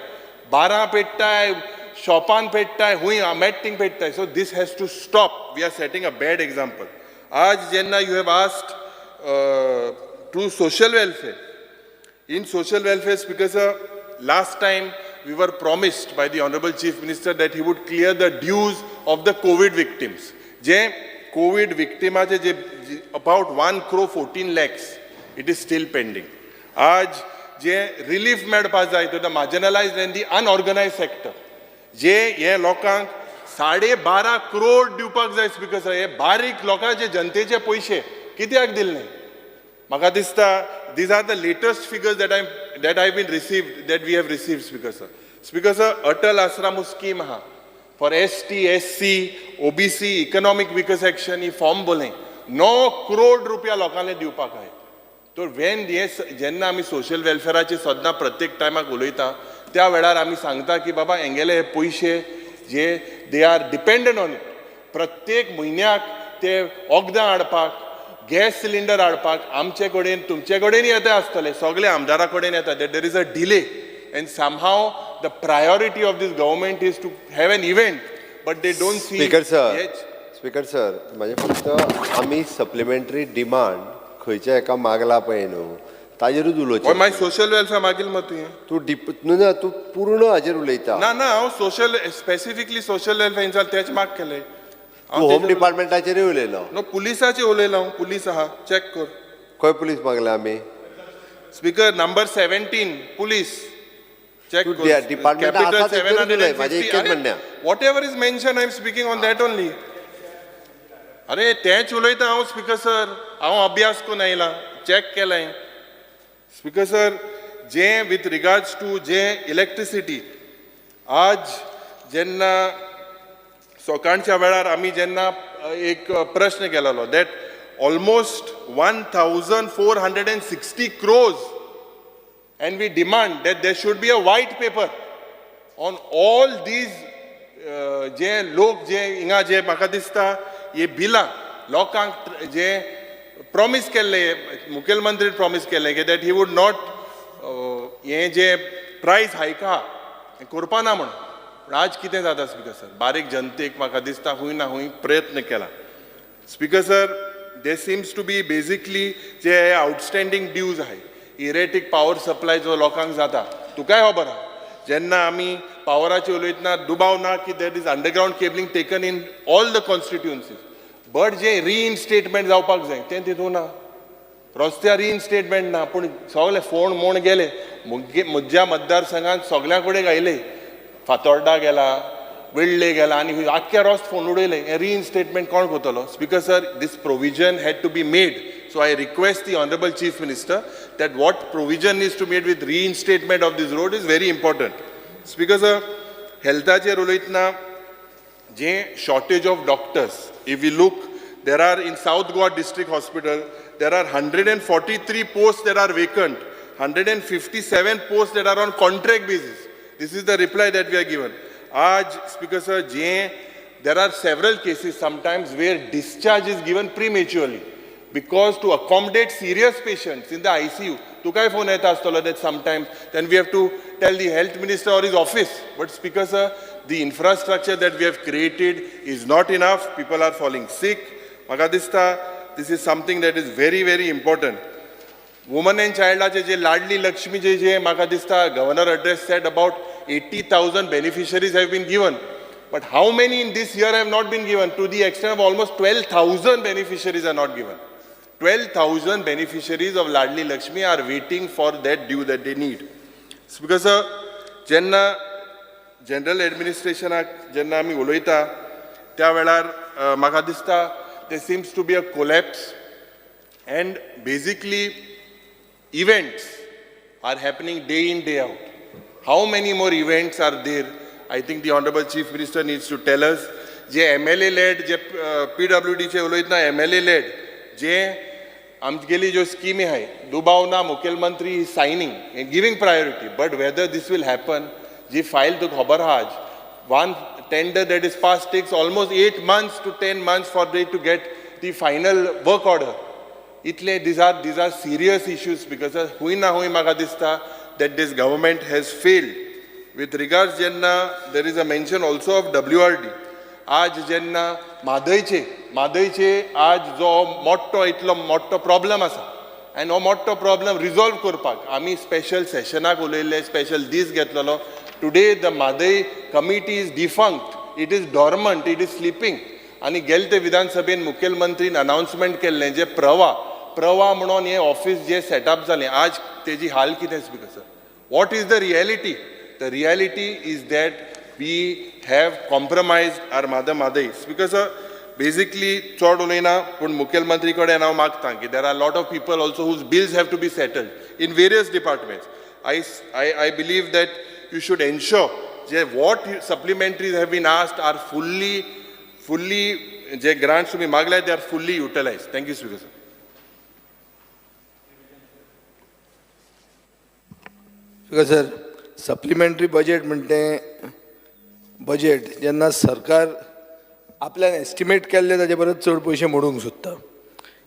bara pettai, shopan pettai, hui ametting pettai. So this has to stop. We are setting a bad example. Jenna, you have asked to social welfare. In social welfare, because last time we were promised by the Honorable Chief Minister that he would clear the dues of the COVID victims. Je COVID victim about 1 crore 14 lakhs, it is still pending. Je relief medpa jai to the marginalized and the unorganized sector. Je ye lokang 12.5 crore diवपाक जाय because हे बारीक लोकांचे जनतेचे पैसे कित्याक दिले नाही. म्हाका दिसता these are the latest figures that we have received, Speaker sir. Speaker sir, Atal Ashram scheme ha for ST, SC, OBC, economic weaker section he form बोले 9 crore रुपया लोकांना दिवपाक आहे. तो when जेन्ना आमी सोशल वेलफेअराचे सद्दां प्रत्येक टायमाक उलयता त्या वेळार आमी सांगता की बाबा हेंगेले हे पयशे जे they are dependent on it. प्रत्येक म्हयन्याक ते वखदां हाडपाक, गॅस सिलिंडर हाडपाक आमचे कडेन तुमचे कडेन येता आसतले, सगळे आमदारा कडेन येता. देर is a delay and somehow the priority of this government is to have an event, but they don't see. Speaker sir, म्हणजे फक्त आमी सप्लिमेंटरी डिमांड खंयच्या एका मागला पळय न्हू ताजेरूच उलोवचें. मागीर सोशल वेलफेअर मागील मग तूं पूर्ण हाजेर उलयता. ना हांव सोशल स्पेसिफिकली सोशल वेलफेअर तेच माग केले. तूं होम डिपार्टमेंटाचेरूय उलयलो. नो पुलिसाचेर उलयलो हांव. पुलीस आहा चॅक कर. खंय पुलीस मागला आमी? Speaker number 17 police check department capital 750. Whatever is mentioned, I am speaking on that only. अरे तेच उलयता हांव स्पीकर सर. हांव अभ्यास करून आयला, चॅक केलाय. स्पीकर सर, जे विथ रिगार्ड्स टू जे इलेक्ट्रिसिटी, आज जेन्ना सकाळच्या वेळार आमी जेन्ना एक प्रश्न केलेलो that almost 1460 crores and we demand that there should be a white paper on all these जे लोक जे हिंगा जे म्हाका दिसता हे बिलां लोकांक जे प्रॉमिस केल्ले मुखेलमंत्री प्रॉमिस केल्ले की दॅट ही वूड नॉट हे जे प्रायस हायक आहा हें करपा ना म्हणून पूण आज कितें जाता स्पीकर सर बारीक जनतेक म्हाका दिसता खूंय ना खूंय प्रयत्न केला speaker sir there seems to be basically जे आउटस्टँडिंग ड्यूज आहाय इरेटीक पावर सप्लाय जो लोकांक जाता तुकाय खबर आहा जेन्ना आमी पावराचे उलयतना दुबाव ना की there is underground cabling taken in all the constituencies but जे रिइन्स्टेटमेंट जावपाक जाय तें तितून ना रस्त्यार रिइन्स्टेटमेंट ना पूण सगळे फोण मोण गेले म्हज्या मतदारसंघांत सगळ्या कडेन गायले फातोर्डा गेला वेळ्ळे गेला आनी आख्या रस्त फोन उडयले हे रिइन्स्टेटमेंट कोण करतलो speaker sir this provision had to be made so I request the honourable chief minister that what provision is to made with reinstatement of this road is very important. Speaker sir, healthacher uloitna je shortage of doctors. If we look, there are in South Goa District Hospital, there are 143 posts that are vacant, 157 posts that are on contract basis. This is the reply that we are given. Aaj, Speaker sir, there are several cases sometimes where discharge is given prematurely. Because to accommodate serious patients in the ICU, to kai phone eta astolo that sometimes then we have to tell the health minister or his office. But Speaker sir, the infrastructure that we have created is not enough. People are falling sick. Magadista, this is something that is very, very important. Women and child je Ladli Lakshmi je Magadista, Governor address said about 80,000 beneficiaries have been given. But how many in this year have not been given? To the extent of almost 12,000 beneficiaries are not given. 12,000 beneficiaries of Ladli Lakshmi are waiting for that due that they need. Because jenna general administration jenna ami uloita त्या वेळार म्हाका दिसता there seems to be a collapse and basically events are happening day in day out. How many more events are there? I think the Honorable Chief Minister needs to tell us. जे MLA led जे PWD चे उलयतना MLA led जे आमगेली जो स्कीमी आहाय दुबाव ना मुखेलमंत्री signing giving priority but whether this will happen जी फायल तुका खबर आहा आज one tender that is passed takes almost 8 months to 10 months for they to get the final work order. Itle these are serious issues because hui na hui म्हाका दिसता that this government has failed. With regards jenna there is a mention also of WRD. आज जेन्ना म्हादयचे आज जो मोठो इतलो मोठो problem आसा आनी हो मोठो प्रॉब्लम रिजॉल्व करपाक आमी स्पेशल सेशनाक उलयल्ले स्पेशल दीस घेतलेलो today the Mhadei committee is defunct it is dormant it is sleeping आनी गेले ते विधानसभेन मुखेलमंत्रीन अनाउन्समेंट केल्लें जे प्रवा म्हणून हें ऑफिस जे सेटअप जालें आज तेजी हाल कितें speaker sir what is the reality the reality is that we have compromised our Madai. Because basically, chod ulayna, pun Mukhyamantri kade now magta ki there are a lot of people also whose bills have to be settled in various departments. I believe that you should ensure that what supplementaries have been asked are fully je grants to be magla they are fully utilized. Thank you, Speaker sir. Speaker sir, supplementary budget म्हणते budget जेन्ना सरकार आपल्यान estimate केल्ले ताचे परस चड पयशे मोडूंक सोदता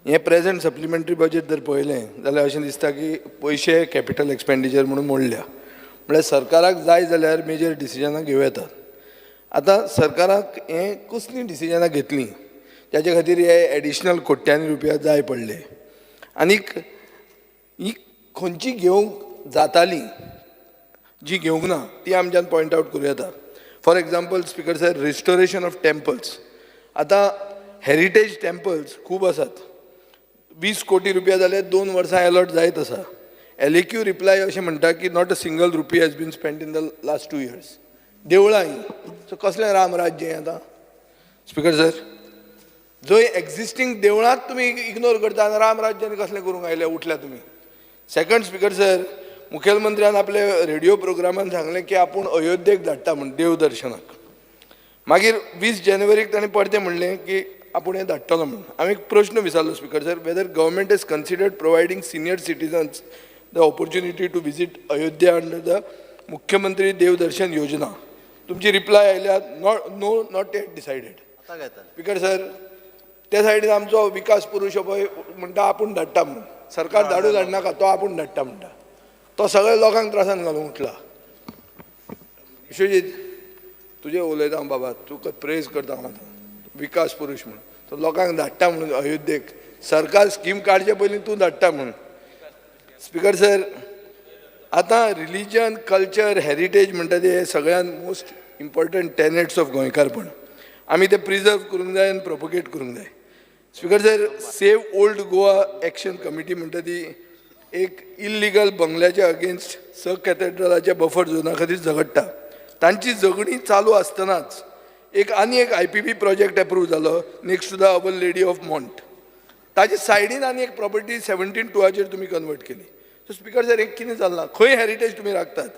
हें प्रेझेंट सप्लिमेंटरी बजेट जर पळयलें जाल्यार अशें दिसता की पयशे कॅपिटल एक्सपेंडिचर म्हणून मोडल्या म्हळ्यार सरकाराक जाय जाल्यार मेजर डिसिजनां घेवं येतात आतां सरकाराक हें कसलीं डिसिजनां घेतलीं त्याचे खातीर हे एडिशनल कोट्यांनी रुपया जाय पडले आनीक ही खंयची घेवंक जातालीं जी घेवंक ना ती आमच्यान पॉयंट आवट करूं येता for example speaker sir restoration of temples आतां हेरिटेज टेम्पल्स खूब आसात 20 कोटी रुपया जाले 2 वर्सां अलॉट जायत आसा LAQ रिप्लाय अशें म्हणटा की not a single rupee has been spend in the last 2 years देवळां ही सो कसलें रामराज्य हें आतां स्पीकर सर जंय एक्झिस्टींग देवळांत तुमी इग्नोर करता आनी रामराज्यान कसलें करूंक आयले उठल्या तुमी सेकंड स्पीकर सर मुखेलमंत्र्यान आपले रेडिओ प्रोग्रामान सांगलें की आपूण अयोध्येक धाडटा म्हण देव दर्शनाक मागीर 20 जानेवारीक ताणें परतें म्हणलें की आपूण हें धाडटलो म्हणून. हांवें एक प्रश्न विचारलो speaker sir, whether government is considered providing senior citizens the opportunity to visit Ayodhya under the Mukhyamantri Devdarshan Yojana. तुमची रिप्लाय आयल्या not yet decided. Speaker sir, त्या सायडीन आमचो विकास पुरुश पळय म्हणटा आपूण धाडटा म्हणून. सरकार धाडनाका, तो आपूण धाडटा म्हणटा. तो सगळ्या लोकांक त्रासान घालूंक उठला. विश्वजीत, तुजें उलयता बाबा, तुका प्रेज करता हांव. विकास पुरुश म्हणून तो लोकांक धाडटा म्हणून अयोध्येक. सरकार स्कीम काडचे पयलीं तूं धाडटा म्हणून. स्पीकर सर, आतां रिलीजन, कल्चर, हेरिटेज म्हणटा ते सगळ्यान मोस्ट इम्पॉर्टंट टेनेट्स ऑफ गोंयकारपण. आमी ते प्रिजर्व करूंक जाय आनी प्रोपोगेट करूंक जाय. Speaker sir, save old Goa action committee म्हणटा ती एक इल्लिगल बंगल्याच्या अगेन्स्ट स कॅथेड्रलाच्या बफर झोना खातीर झगडटा. तांची झगडी चालू आसतनाच आनी एक IPP प्रोजेक्ट अप्रूव जालो next to the our lady of mount. ताजे सायडीन आनी एक प्रॉपर्टी 17/2 तुमी कन्वर्ट केली. सो स्पीकर सर, एक कितें चल्ला? खंय हेरिटेज तुमी राखतात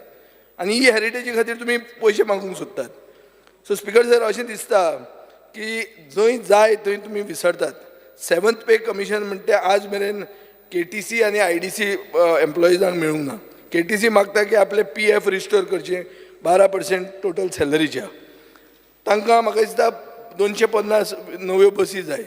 आनी ही हेरिटेजी खातीर तुमी पयशे मागूंक सोदतात. सो स्पीकर सर, अशें दिसता की जंय जाय थंय तुमी विसरतात. 7th पे कमिशन म्हणटा तें आज मेरेन KTC आनी IDC एम्प्लॉइजांक मेळूंक ना. KTC मागता की आपले PF रिस्टोर करचे 12% टोटल सॅलरीच्या. तांकां म्हाका दिसता 250 नव्यो बसी जाय.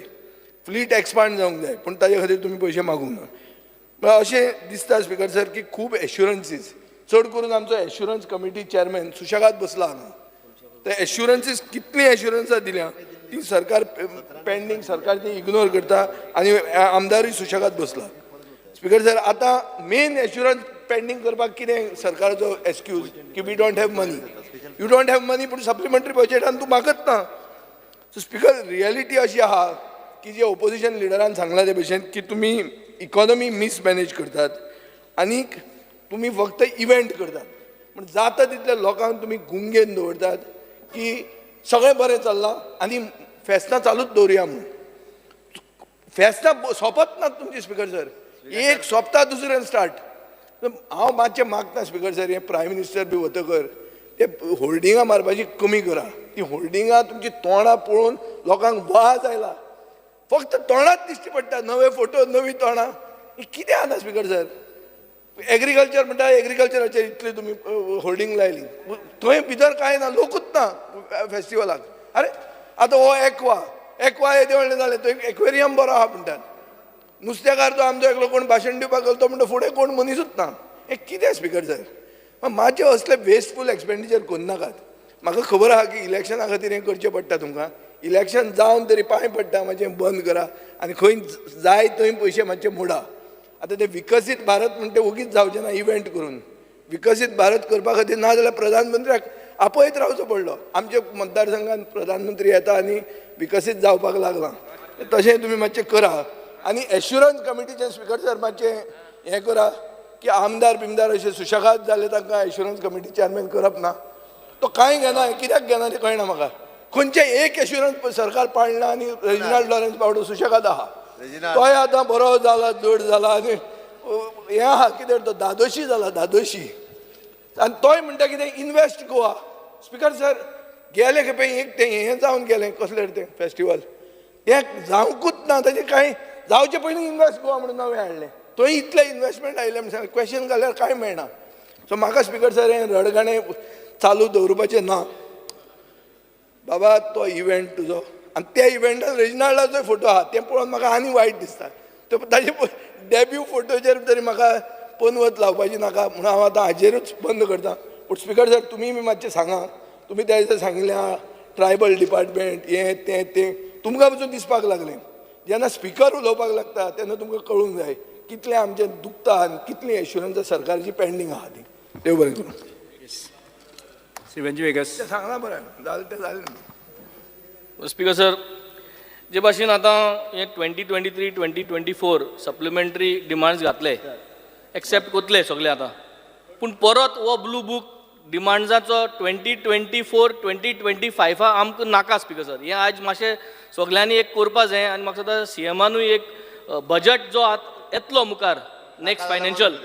फ्लीट एक्सपांड जावंक जाय, पूण ताजे खातीर तुमी पयशे मागूंक ना. अशें दिसता स्पीकर सर की खूब एश्युरन्सीस, चड करून आमचो एश्युरन्स कमिटी चेअरमॅन सुशेगाद बसला हांगा. ते एश्युरन्सीस कितली एश्युरन्सां दिल्या ती सरकार पेंडींग, सरकार ती इग्नोर करता आनी आमदारूय सुशेगाद बसला. स्पीकर सर, आतां मेन एश्युरन्स पेंडींग करपाक कितें सरकाराचो एक्सक्यूज की we don't have money. You don't have money, पूण सप्लिमेंटरी बजेटान तूं मागत ना. सो स्पीकर, रियलिटी अशी आहा की जे ऑपोजिशन लिडरान सांगला ते भशेन की तुमी इकॉनॉमी मिसमॅनेज करतात आनी तुमी फक्त इव्हेंट करतात. पूण जाता तितल्या लोकांक तुमी गुंगेन दवरतात की सगळें बरें चल्लां आनी फेस्तां चालूच दवरुया म्हणून. फेस्तां सोंपत नात तुमची स्पीकर सर. एक सोंपता दुसरें स्टार्ट. हांव मातशें मागता स्पीकर सर, हें प्रायम मिनिस्टर बी वतकर ते होल्डिंगां मारपाची कमी करा. ती होल्डिंगां तुमची तोंडां पळोवन लोकांक वाज आयला. फक्त तोंडात दिश्टी पडटा, नवे फोटो, नवी तोंडां. कितें आसा स्पीकर सर? एग्रीकल्चर म्हणटा, एग्रीकल्चराचेर इतली तुमी होल्डिंग लायली. थंय भितर कांय ना, लोकूच ना फेस्टिवलाक. अरे आतां हो एक्वा येदें व्हडलें जालें, तो एक्वेरियम बरो आहा म्हणटात. नुस्तेकार तो आमचो एकलो कोण भाशण दिवपाक गेलो तो म्हणटा फुडें कोण मनीसूच ना. हें कितें स्पीकर सर? मातशें असलें वेस्टफूल एक्सपेंडिचर करूं नाकात. म्हाका खबर आहा की इलेक्शना खातीर हें करचें पडटा तुमकां. इलेक्शन जावन तरी पांय पडटा मातशें बंद करा आनी खंय जाय थंय पयशे मातशे मोडा. आतां ते विकसीत भारत म्हणटा उगीच जावचें ना इव्हेंट करून. विकसीत भारत करपा खातीर ना जाल्यार प्रधानमंत्र्याक आपयत रावचो पडलो. आमच्या मतदारसंघात प्रधानमंत्री येता आनी विकसीत जावपाक लागला. तशें तुमी मातशें करा. आनी एश्युरन्स कमिटीचें स्पीकर सर मातशें हें करा की आमदार बिमदार अशे सुशेगाद जाले तांकां एश्युरन्स कमिटी चेअरमॅन करप ना. तो कांय घेना, कित्याक घेना तें कळना म्हाका. खंयचें एक एश्युरन्स सरकार पाळना आनी रेजिनाल्ड लॉरेन्स पावडो सुशेगाद आहा. तोय आतां बरो जाला, जड जाला आनी हें आहा कितें तो दादोशी जाला, दादोशी. आनी तोय म्हणटा कितें इन्वेस्ट गोवा. स्पीकर सर, गेले खेपे एक तें हें जावन गेलें कसलें तें फेस्टिवल, तें जावंकूच ना. ताजें कांय जावचे पयलीं इन्वेस्ट गोवा म्हणून नवें हाडलें. थंय इतलें इन्वेस्टमेंट आयलें म्हणून क्वेश्चन घाल्यार कांय मेळना. सो म्हाका स्पीकर सर हें रडगाणें चालू दवरपाचें ना. बाबा तो इव्हेंट तुजो आनी त्या इव्हेंटान रेजिनाल्डाचोय फोटो आहा, तें पळोवन म्हाका आनी वायट दिसता. तो ताजे डेब्यू फोटोचेर तरी म्हाका पनवत लावपाची नाका म्हणून हांव आतां हाजेरूच बंद करता. पूण स्पीकर सर, तुमी बी मातशें सांगा. तुमी त्या दिसा सांगिल्लें आहा ट्रायबल डिपार्टमेंट हें तें तुमकां पसून दिसपाक लागलें. जेन्ना स्पीकर उलोवपाक लागता तेन्ना तुमकां कळूंक जाय कितलें आमचें दुखता आनी कितली एश्युरन्स सरकारची पेंडींग आहा ती. देव बरें करूं. सांगना बरें जालें तें जालें. स्पीकर सर, जे भाशेन आतां हे 2023-2024 सप्लिमेंटरी डिमांड्स घातले, एक्सेप्ट कोतले सगळे आतां. पूण परत हो ब्लू बूक डिमांड्साचो 2024-2025 आमकां नाका स्पीकर सर. हें आज मातशें सगळ्यांनी एक करपा जाय आनी म्हाका दिसता CMानूय एक बजट जो येतलो मुखार next financial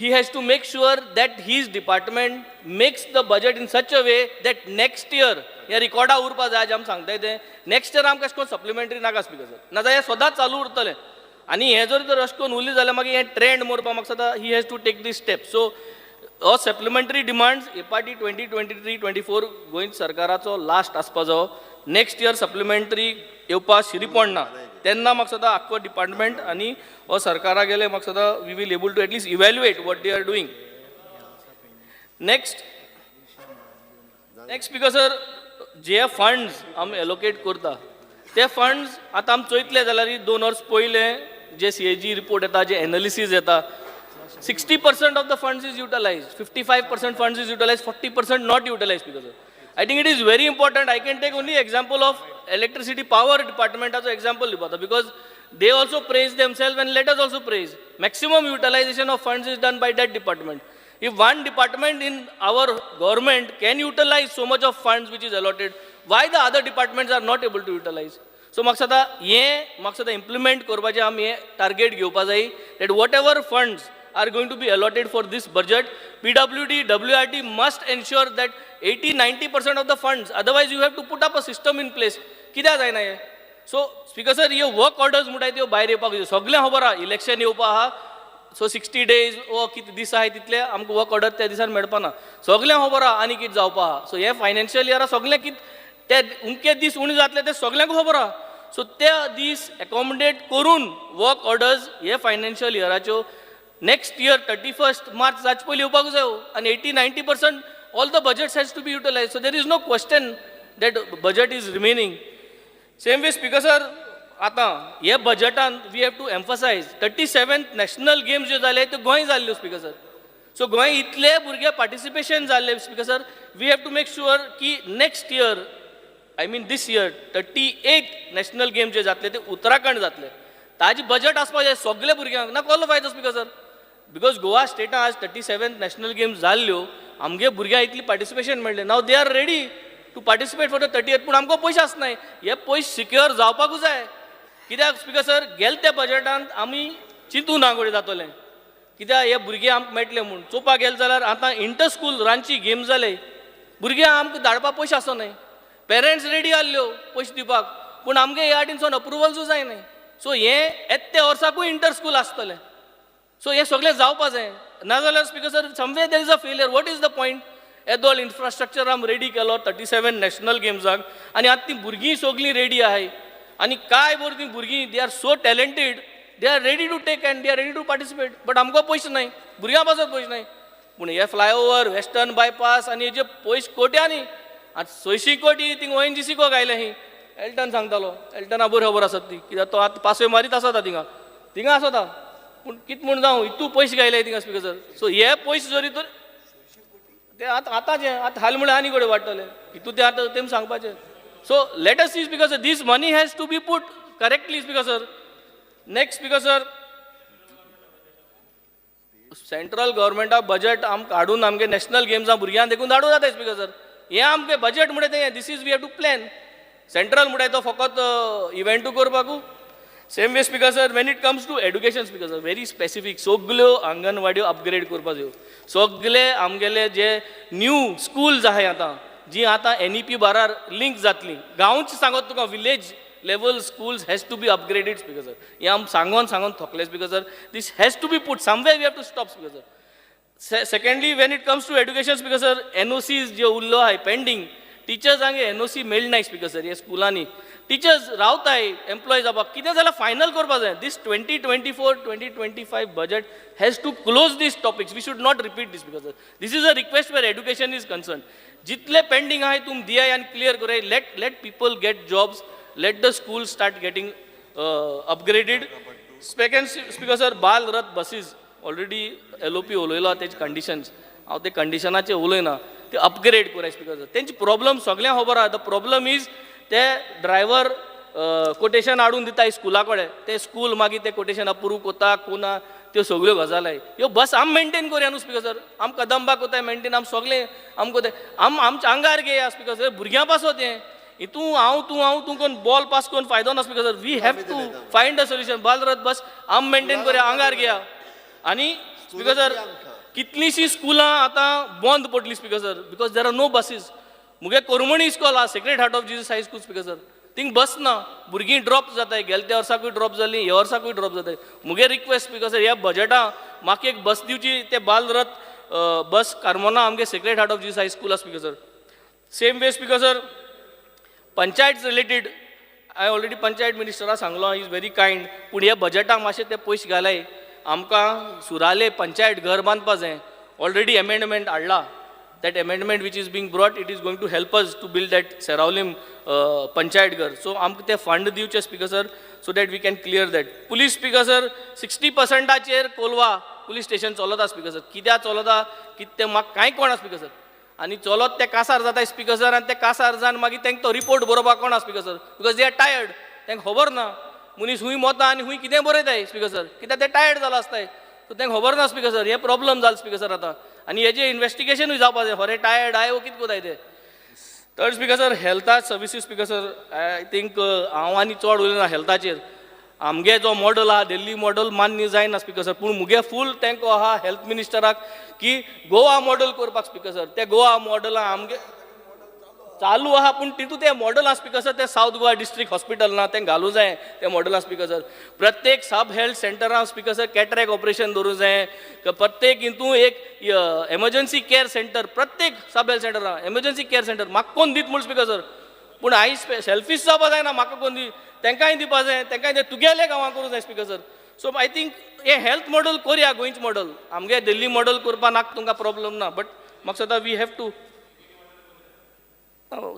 he has to make sure that his department makes the budget in such a way that next year या रिकॉर्डा उरपा जाय जे आमी सांगताय ते नेक्स्ट इयर आमकां अशें करून सप्लिमेंटरी नाका स्पीकर सर नाजाल्यार हें सदांच चालू उरतलें आनी हें जर अशें करून उरली जाल्यार मागीर हें ट्रेंड मोरपा म्हाका सदां he has to take this step so हो सप्लिमेंटरी डिमांड्स हे पाटी 2023-24 गोंय सरकाराचो लास्ट आसपा जावो नेक्स्ट इयर सप्लिमेंटरी येवपा शिरी पडना तेन्ना म्हाका सदां आख्खो डिपार्टमेंट आनी हो सरकारा गेले म्हाका सदां we will able to at least evaluate what they are doing next speaker sir जे फंड्स आमी एलोकेट करता ते फंड्स आतां आमी चोयतले जाल्यार 2 वर्स पयले जे CAG रिपोर्ट येता जे एनालिसीस येता 60% of the funds is utilized, 55% funds is utilized, 40% not utilized because I think it is very important. I can take only example of electricity power department as an example because they also praise themselves and let us also praise. Maximum utilization of funds is done by that department. If one department in our government can utilize so much of funds which is allotted, why the other departments are not able to utilize? So maksada implement korpache आमी target घेवपा जाय that whatever funds are going to be allotted for this budget, PWD, WRT must ensure that 80-90% of the funds, otherwise you have to put up a system in place. कित्याक जायना हे? So, Speaker sir, ये work orders मुठाय त्यो भायर येवपाक जाय. सगळें खबर आहा, इलेक्शन येवपा आहा, so 60 days ओ कितें दीस आहाय तितले आमकां वर्क ऑर्डर त्या दिसान मेळपाना. सगळें खबर आहा आनी कितें जावपा आहा. सो हे फायनान्शियल इयरा सगळें कितें ते उमके दीस उणी जातले ते सगळ्यांक खबर आहा. सो त्या दीस एकोमोडेट करून वर्क ऑर्डर्स हे financial इयराच्यो next year 31st March जाच पयलीं येवपाक जायो आनी 80-90% all the budgets has to be utilized. So there is no question that budget is remaining. Same way Speaker sir, आतां हे बजेटान we have to emphasize 37th national games जे जाले ते गोंय जाल्ल्यो Speaker sir. So गोंय इतले भुरगे पार्टिसिपेशन जाल्ले Speaker sir, we have to make sure की next year, I mean this year 38th national games जे जातले ते उत्तराखंड जातले. ताजी बजेट आसपाक जाय सगळे भुरग्यांक ना qualify तो Speaker sir. Because Goa state आज 37th national games जाल्ल्यो आमगे भुरग्यांक इतली पार्टिसिपेशन मेळ्ळें. Now they are ready to participate for the 30th पूण आमकां पयशे आसनाय. हे पयशे सिक्युअर जावपाकूच जाय. कित्याक Speaker sir गेल त्या बजेटांत आमी चिंतू ना कडेन जातलें. कित्याक हे भुरगे आमकां मेळटले म्हूण चोवपाक गेले जाल्यार आतां इंटर स्कूल रांची गेम जाले भुरग्यांक आमकां धाडपाक पयशे आसनाय. पेरंट्स रेडी आसल्यो पयशे दिवपाक पूण आमगे ह्या वाटेनसून अप्रुवल्सूय जायनाय. सो हे येत्या वर्साकूय इंटर स्कूल आसतलें. सो हे सगळें जावपा जाय. नाजाल्यार Speaker sir somewhere there is a failure. What is the point? येदोल इन्फ्रास्ट्रक्चर आमी रेडी केलो 37 नॅशनल गेम्साक आनी आतां ती भुरगीं सगळीं रेडी आहाय आनी काय बरं ती भुरगीं they are so talented they are ready to take and they are ready to participate but आमकां पयशे नाय भुरग्यां पासत पयशे नाय. पूण हे फ्लायओवर वेस्टर्न बायपास आनी हेजे पयशे कोट्यांनी आतां 600 कोटी थिंग ONGC को गायले ही एल्टन सांगतालो. एल्टना बरी खबर आसत ती कित्याक तो आतां पासवे मारीत आसता थिंगा आसता पूण कितें म्हूण जावं इतू पयशे गायले थिंगा Speaker sir. सो हे पयशे जरी तर ते आतांचे आतां हाल म्हळ्यार आनी कडेन वाडटले हितू ते आतां तेम सांगपाचें. So let us see Speaker sir this money has to be put correctly Speaker sir. Next Speaker sir central गव्हर्मेंटा बजेट आमकां हाडून आमगे नॅशनल गेम्सां भुरग्यांक देखून धाडूं जाता Speaker sir. हे आमगे बजेट म्हणटा तें this is we have to plan. Central म्हणटा तो फकत इव्हेंटू करपाकू. Same way Speaker sir when it comes to education Speaker sir very specific सगल्यो अंगणवाड्यो अपग्रेड करपा जायो. सगळे आमगेले जे न्यू स्कूल्स आहाय आतां जी आतां NEP बारार लिंक जातली गांवची सांगत तुका village level schools has to be upgraded Speaker sir. हे आम सांगून थकले Speaker sir. This has to be put somewhere we have to stop Speaker sir. Secondly when it comes to education Speaker sir NOCs जे उरलो आहाय pending teachers हांगे NOC मेळनाय Speaker sir हे स्कुलांनी. टीचर्स रावताय एम्प्लॉय जावपाक कितें जाल्यार फायनल करपा जाय. This 2024-2025 budget has to close this topics. We should not repeat this Speaker sir. This is a request where education is concern. जितले पेंडिंग आहाय तुम दियाय आनी क्लियर कराय. Let people get jobs. Let the school start getting upgraded. Second Speaker sir बाल रथ buses already LOP उलयलो तेजे conditions हांव ते कंडिशनाचे उलयना ते अपग्रेड कराय Speaker sir. तेंची प्रॉब्लम सगळ्यांक खबर आहा. द प्रॉब्लम इज ते ड्रायव्हर कोटेशन हाडून दिताय स्कुला कडेन ते स्कूल मागीर ते कोटेशन अप्रूव कोता कोना त्यो सगळ्यो गजाली ह्यो बस आम मेंटेन करुया न्हू Speaker sir. आम कदंबा कोताय मेंटेन आम सगळे आम कोताय आमच्या आंगार घेया Speaker sir. भुरग्यां पासो तें हितू हांव तूं कोण बॉल पास करून फायदो ना Speaker sir. We have to find a solution. Bal Rath बस आम मेंटेन करुया आंगार घेया आनी स्पीकर सर कितलींशीं स्कुलां आतां बंद पडलीं speaker sir because there are no buses मुगे कोरमणी इस्कॉल आहा sacred heart of Jesus high school speaker sir thing bus ना भुरगीं ड्रॉप जाताय गेल्या त्या वर्साकूय ड्रॉप जालीं ह्या वर्साकूय ड्रॉप जाताय मुगे रिक्वेस्ट स्पीकर सर ह्या बजेटां म्हाका एक बस दिवची ते बालरथ बस कार्मोना आमगे sacred heart of Jesus high school आहा speaker sir same way speaker sir panchayat related हांवें ऑलरेडी पंचायत मिनिस्टराक सांगलो इज व्हेरी कायंड पूण ह्या बजेटाक मातशें ते पयशे घालाय आमकां सुराले पंचायत घर बांदपा जाय ऑलरेडी अमेंडमेंट हाडला that amendment which is being brought, it is going to help us to build that Seraulim Panchayat Ghar. So, आमकां ते fund दिवचे speaker sir, so that we can clear that. Police speaker sir, 60% आचेर Kolwa police station चलता speaker sir. कित्याक चलता, कितें म्हाका कांय कोणा speaker sir. आनी चलत ते कासार जाता speaker sir, आनी ते कासार जावन मागीर तेंकां तो report बरोवपाक कोणा speaker sir. Because they are tired. तेंकां खबर ना. मनीस हुंय मोता आनी हुंय कितें बरयताय speaker sir. कित्याक ते tired जाला आसताय. सो तेंकां खबर ना स्पीकर सर हे प्रॉब्लम जाला स्पीकर सर आतां आनी हेजें इन्वेस्टिगेशनूय जावपा जाय फॉर टायर्ड आय वो कितें कोताय ते थर्ड स्पीकर सर हेल्था services speaker sir I think हांव आनी चड उलयना हेल्थाचेर आमगे जो मॉडल आहा दिल्ली मॉडल मान्य जायना स्पीकर सर पूण मुगे फूल थँक आहा हेल्थ मिनिस्टराक की गोवा मॉडल करपाक स्पीकर सर ते गोवा मॉडला आमगे चालू आहा पूण तितू ते मॉडल आहा स्पीकर सर ते साउथ गोवा डिस्ट्रिक्ट हॉस्पिटल ना तें घालूं जाय ते मॉडल आहा स्पीकर सर प्रत्येक सब हेल्थ सेंटरां स्पीकर सर कॅटरॅक्ट ऑपरेशन दवरूं जाय प्रत्येक हितू एक एमर्जन्सी केअर सेंटर प्रत्येक सब हेल्थ सेंटरां एमर्जन्सी केअर सेंटर म्हाका कोण दीत म्हूण स्पीकर सर पूण हांवें सेल्फीश जावपा जायना म्हाका कोण दी तेंकांय दिवपा जाय तेंकांय ते तुगेले गांवां करूं जाय speaker sir so I think हे हेल्थ मॉडल कोरया गोंयच मॉडल आमगे दिल्ली मॉडल करपा नाका तुमकां प्रॉब्लम ना बट म्हाका सदां वी हॅव टू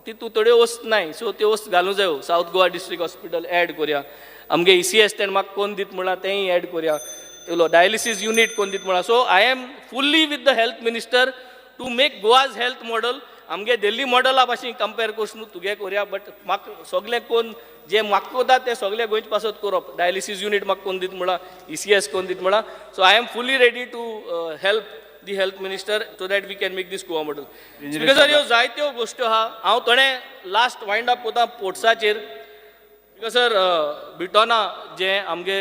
तितू थोड्यो वस्त नाय सो त्यो वस्त घालूं जायो south Goa district hospital add करुया आमगे ECS तें म्हाका कोण दीत म्हणला तेंय एड करुया येलो डायलिसीस युनिट कोण दीत म्हणला so I am fully with the health minister to make Goa's health model आमगे दिल्ली मॉडला भाशेन कंपेर करसून तुगे करुया बट म्हाका सगळे कोण जे म्हाका कोता ते सगळे गोंयचे पासत करप डायलिसीस युनिट म्हाका कोण दीत म्हणला ECS कोण दीत म्हणला so I am fully ready to help the health minister so that we can make this Goa model. Because sir, ह्यो जायत्यो गोश्टी आहा हांव थोडें लास्ट वायंड अप कोता पोर्ट्साचेर बिकॉज सर बिटोना जे आमगे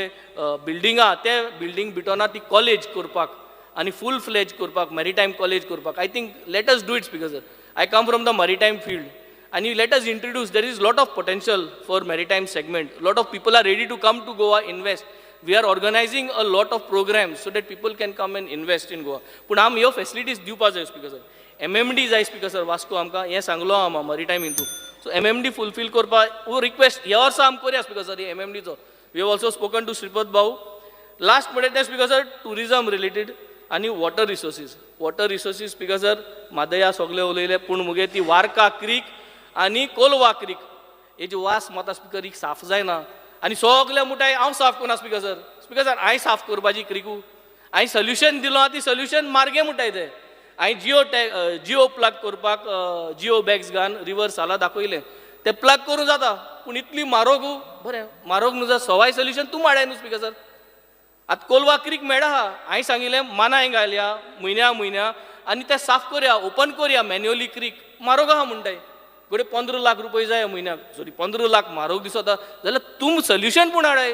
बिल्डींग आहा ते बिल्डींग बिटोना ती कॉलेज करपाक आनी फूल फ्लेज करपाक मॅरिटायम कॉलेज करपाक I think let us do it speaker sir I come from the maritime field आनी let us introduce there is lot of potential for maritime segment lot of people are ready to come to Goa invest we are organizing a lot of programs so that people can come and invest in Goa. But आम ह्यो facilities दिवपा जाय speaker sir MMD जाय speaker sir Vasco आमकां हें सांगलो आम maritime हितू सो MMD फुलफील करपा वो रिक्वेस्ट ह्या वर्सा आम करया स्पीकर सर MMDचो we have also spoken to Shripad भाऊ लास्ट म्हणटा तें स्पीकर सर टुरिजम रिलेटेड आनी वॉटर रिसोर्सीस स्पीकर सर मादया सगळे उलयले पूण मुगे ती वार्का क्रीक आनी कोलवा क्रीक हेजी वास माता स्पीकर ही साफ जायना आनी सगळे मुठाय हांव साफ करना स्पीकर सर हांवें साफ करपाची क्रिकू हांवें सोल्युशन दिलो ती सोल्युशन मार्गे मुठाय ते हांवें जिओ प्लग करपाक जिओ बॅग्स घान रिवर साला दाखयलें ते प्लग करूं जाता पूण इतली म्हारग बरें म्हारग न्हू जाता सवाय सोल्युशन तूं माडय न्हू स्पीकर सर आतां कोलवा क्रीक मेळ्ळा आहा हांवें सांगिल्लें मानाय घालया म्हयन्या आनी ते साफ करया ओपन करया मॅन्युअली क्रीक म्हारग आहा म्हणटाय गोडे 15 लाख रुपये जाय म्हयन्याक सॉरी 15 लाख म्हारग दिसता जाल्यार तुम सोल्युशन पूण हाडय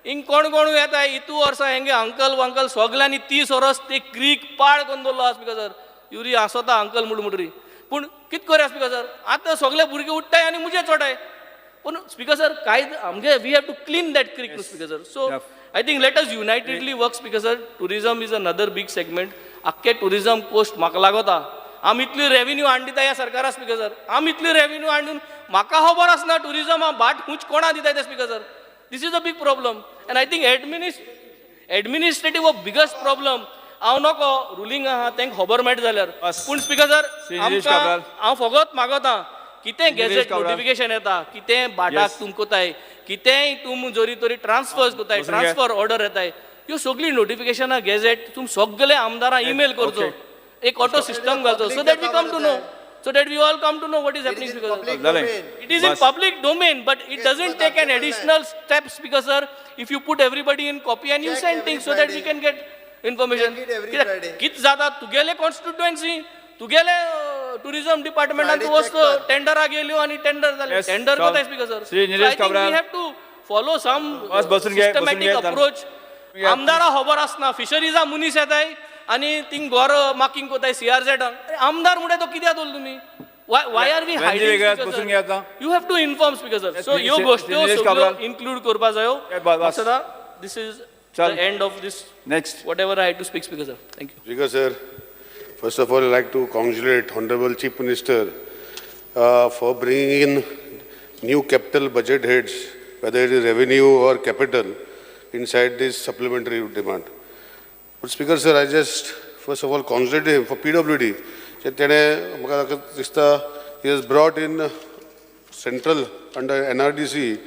हिंग कोण येता इतू वर्सां हेंगे अंकल सगल्यांनी 30 वर्स ते क्रीक पाड करून दवरलो आहा स्पीकर सर युरी आसता अंकल म्हणटरी पूण कितें करया स्पीकर सर आतां सगळे भुरगे उठ्ठाय आनी मुजे चोटाय पूण स्पीकर सर काय आमगे we have to clean that creek न्हू speaker sir so I think let us unitedly work speaker sir tourism is another big segment आख्खे टुरिजम कोस्ट म्हाका लागता आम इतली रेव्हेन्यू हाड दिता ह्या सरकारा स्पीकर सर आम इतली रेव्हेन्यू हाडून म्हाका खबर आसना टुरिजम बाट खूंच कोणा दिताय ते speaker sir this is a big problem and I think administrative हो बिगस्ट प्रॉब्लम हांव नको रुलींग आहा तेंक खबर मेळटा जाल्यार पूण स्पीकर सर हांव फकत मागता कितें गॅजेट नोटिफिकेशन येता कितें बाटाक तुम कोताय कितेंय तुम जोरी तोरी ट्रान्सफर कोताय ट्रान्सफर ऑर्डर येताय ह्यो सगळी नोटिफिकेशनां गॅजेट तुम सगळे आमदारां ईमेल करचो एक ऑटो सिस्टम घालचो so that we come to know so that we all come to know what is happening because it is in public domain but it doesn't take an additional steps because sir if you put everybody in copy and you send things so that we can get information kit zada tugele constituency tugele tourism department and was tender a gelyo and tender zale tender kotay speaker sir so I think we have to follow some systematic approach आमदारा खबर आसना फिशरीजा मुनीस येताय आणि thing गोर marking कोताय CRZ आमदार मुळे तो कित्याक दवरलो तुम्ही why are we hiding you have to inform speaker sir so ह्यो गोष्टी include करपा जायो this is the end of this next whatever I had to speak speaker sir thank you Speaker sir, first of all I'd like to congratulate Honorable Chief Minister for bringing in new capital budget heads, whether it is revenue or capital, inside this supplementary demand. But Speaker sir, I just first of all congratulate him for PWD. He has brought in central under NRDC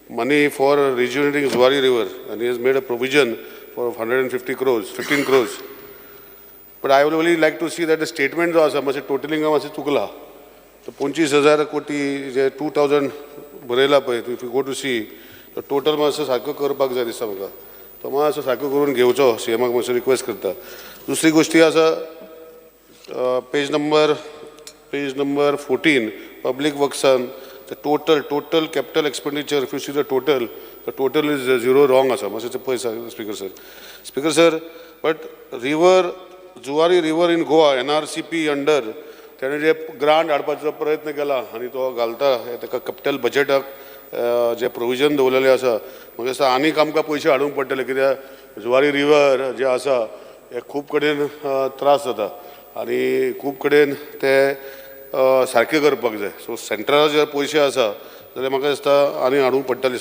money for rejuvenating Zuari River, and he has made a provision for 150 crores, 15 crores. But I would only like to see that the statement was totaling chukla. The 25,000 koti, 2,000 बरयला पळय if you go to see the total मातसो सारको करपाक जाय दिसता म्हाका तो मातसो सारको करून घेवचो सीएमाक मातसो रिक्वेस्ट करता दुसरी गोष्टी आसा पेज नंबर 14 पब्लीक वर्क्सान the total capital expenditure if you see the total is zero wrong आसा मातसो पळय speaker sir but Zuari river in Goa NRCP under त्याने जे ग्रांट हाडपाचो प्रयत्न केला आनी तो घालता ताका कॅपिटल बजेटाक जे प्रोविजन दवरलेले आसा म्हाका दिसता आनीक आमकां पयशे हाडूंक पडटले कित्याक जुवारी रिवर जे आसा हे खूब कडेन त्रास जाता आनी खूब कडेन ते सारके करपाक जाय सो सेंट्रल जे पयशे आसा जाल्यार म्हाका दिसता आनी हाडूंक पडटले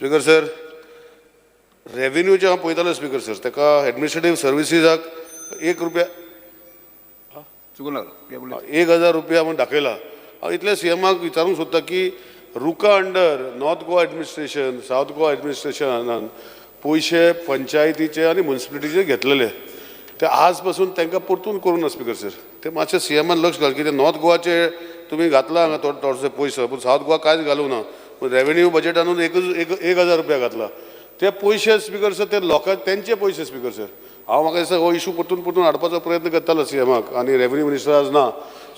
स्पीकर सर रेवेन्यू जे हांव पळयतालो स्पीकर सर ताका एडमिनिस्ट्रेटीव सर्विसीसाक ₹1 ₹1,000 म्हणून दाखयला हांव इतले सीएमाक विचारूंक सोदता की रुका under north Goa administration south Goa एडमिनिस्ट्रेशनान पयशे पंचायतीचे आनी म्युनिसिपालिटीचे घेतलेले ते आज पासून तांकां परतून करूं ना स्पीकर सर ते मातशें सीएमान लक्ष घाल कित्याक नॉर्थ गोवाचे तुमी घातला हांगा थोडेशे पयशे पूण सावथ गोवा कांयच घालूं ना पूण रेवेन्यू बजेटानूच ₹1,000 घातला ते पयशे स्पीकर सर ते लोकां तेंचे पयशे स्पीकर सर हांव म्हाका दिसता हो इशू परतून हाडपाचो प्रयत्न करतालो सीएमाक आनी रेवेन्यू मिनिस्टर आज ना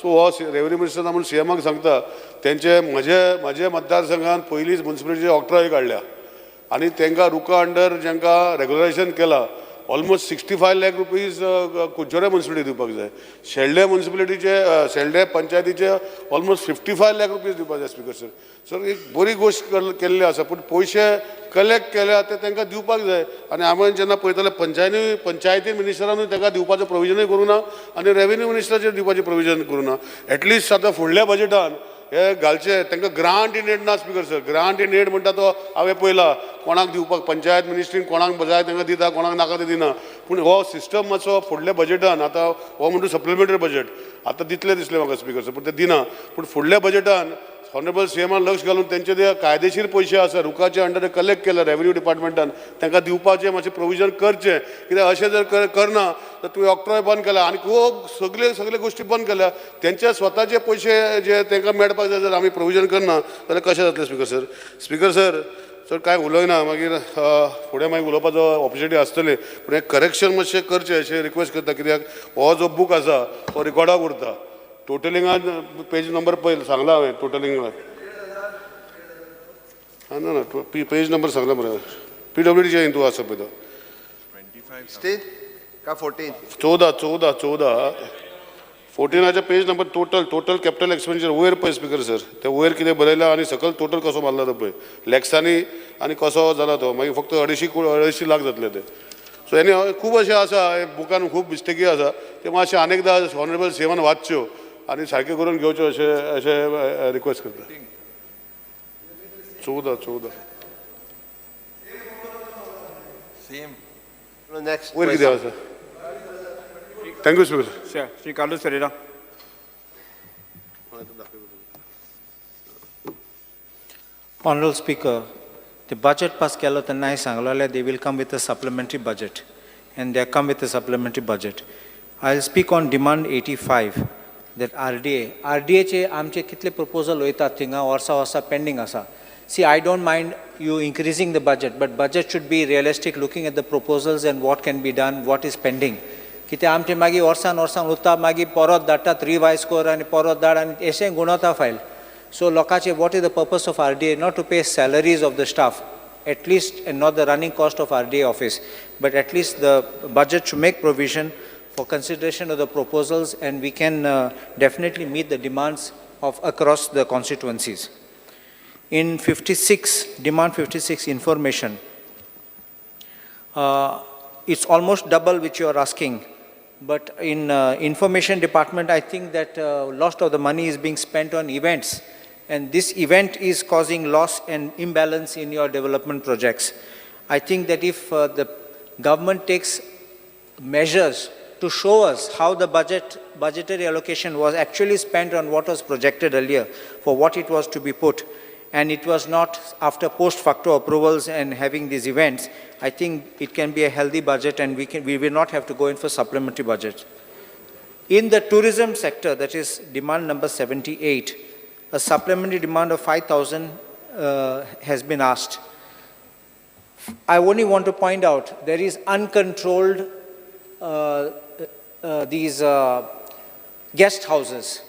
सो हो रेवेन्यू मिनिस्टर ना म्हणून सीएमाक सांगता तेंचे म्हजे मतदारसंघान पयलींच म्युनिसिपालिटीचे ऑक्ट्राय काडल्या आनी तांकां रुका अंडर जांकां रेग्युलरायझेशन केलां ऑलमोस्ट 65 लाख रुपीज कुंचोरे म्युनिसिपालिटी दिवपाक जाय शेल्डे म्युनिसिपालिटीचे शेल्डे पंचायतीचे ऑलमोस्ट 55 लाख रुपीज दिवपाक जाय स्पीकर सर एक बरी गोष्ट केल्ली आसा पूण पयशे कलेक्ट केल्या ते तांकां दिवपाक जाय आनी हांवें जेन्ना पळयतालें पंचायती मिनिस्टरानूय तांकां दिवपाचो प्रोविजनूय करूं ना आनी रेवेन्यू मिनिस्टराचेर दिवपाचें प्रोविजन करूं ना एटलिस्ट आतां फुडल्या बजेटान हे घालचे तांकां ग्रांट इन एड ना speaker sir grant in aid म्हणटा तो हांवें पळयला कोणाक दिवपाक पंचायत मिनिस्ट्रीन कोणाक जाय तांकां दिता कोणाक नाका ते दिना पूण हो सिस्टम मातसो फुडल्या बजेटान आतां हो म्हणटा सप्लिमेंटरी बजेट आतां दितले दिसले म्हाका स्पीकर सर पूण ते दिना पूण फुडल्या बजेटान ऑनरेबल सीएमान लक्ष घालून तेंचे जे कायदेशीर पयशे आसा रुकाचे अंडर कलेक्ट केला रेवेन्यू डिपार्टमेंटान तांकां दिवपाचें मातशें प्रोविजन करचें कित्याक अशें जर करना तर तुवें ऑक्ट्रॉय बंद केला आनी खूब सगळे गोश्टी बंद केल्या तेंचे स्वताचे पयशे जे तांकां मेळपाक जाय जर आमी प्रोविजन करना जाल्यार कशें जातलें स्पीकर सर चड कांय उलयना मागीर फुडें मागीर उलोवपाचो ऑपॉर्च्युनिटी आसतली पूण एक करेक्शन मातशें करचें अशें रिक्वेस्ट करता कित्याक हो जो बूक आसा तो रिकॉर्डाक उरता टोटलिंगान पेज नंबर पळय सांगला हांवें टोटलिंगान ना पेज नंबर सांगला मरे PWDचे हिंदू आसा पळय तो 16 का 14 14 14 page number total capital expenditure वयर पळय स्पीकर सर ते वयर कितें बरयला आनी सकयल टोटल कसो मारला तो पळय लॅक्सांनी आनी कसो जाला तो मागीर फक्त 250 लाख जातले ते सो एनी खूब अशें आसा बुकान खूब मिस्टेकी आसा ते मातशें अनेकदां ऑनरेबल सीएमान वाचच्यो आनी सारके करून घेवच्यो अशें रिक्वेस्ट करता 14 नेक्स्ट वयर कितें आसा thank you speaker Shri Carlos Ferreira Honorable Speaker, the budget pass केलो तेन्ना हांवें सांगलेलें they will come with a supplementary budget and they come with a supplementary budget. I'll speak on demand 85 that RDA चे आमचे कितले proposal वयतात थिंगा वर्सा pending आसा. See, I don't mind you increasing the budget, but budget should be realistic looking at the proposals and what can be done, what is pending. कित्याक आमचे मागीर वर्सान उरता मागीर परत धाडटात रिवायज कर आनी परत धाड आनी अशें गुणवता file. So, lokache, what is the purpose of RDA? Not to pay salaries of the staff. at least, and not the running cost of RDA office, but at least the budget should make provision for consideration of the proposals, and we can definitely meet the demands of across the constituencies. In 56, demand 56 information, it's almost double which you are asking. But in information department, I think that lot of the money is being spent on events. And this event is causing loss and imbalance in your development projects. I think that if the government takes measures to show us how the budgetary allocation was actually spent on what was projected earlier for what it was to be put, and it was not after post facto approvals and having these events, I think it can be a healthy budget, and we will not have to go in for supplementary budget. In the tourism sector, that is demand number 78, a supplementary demand of 5,000 has been asked. I only want to point out there is uncontrolled these guest houses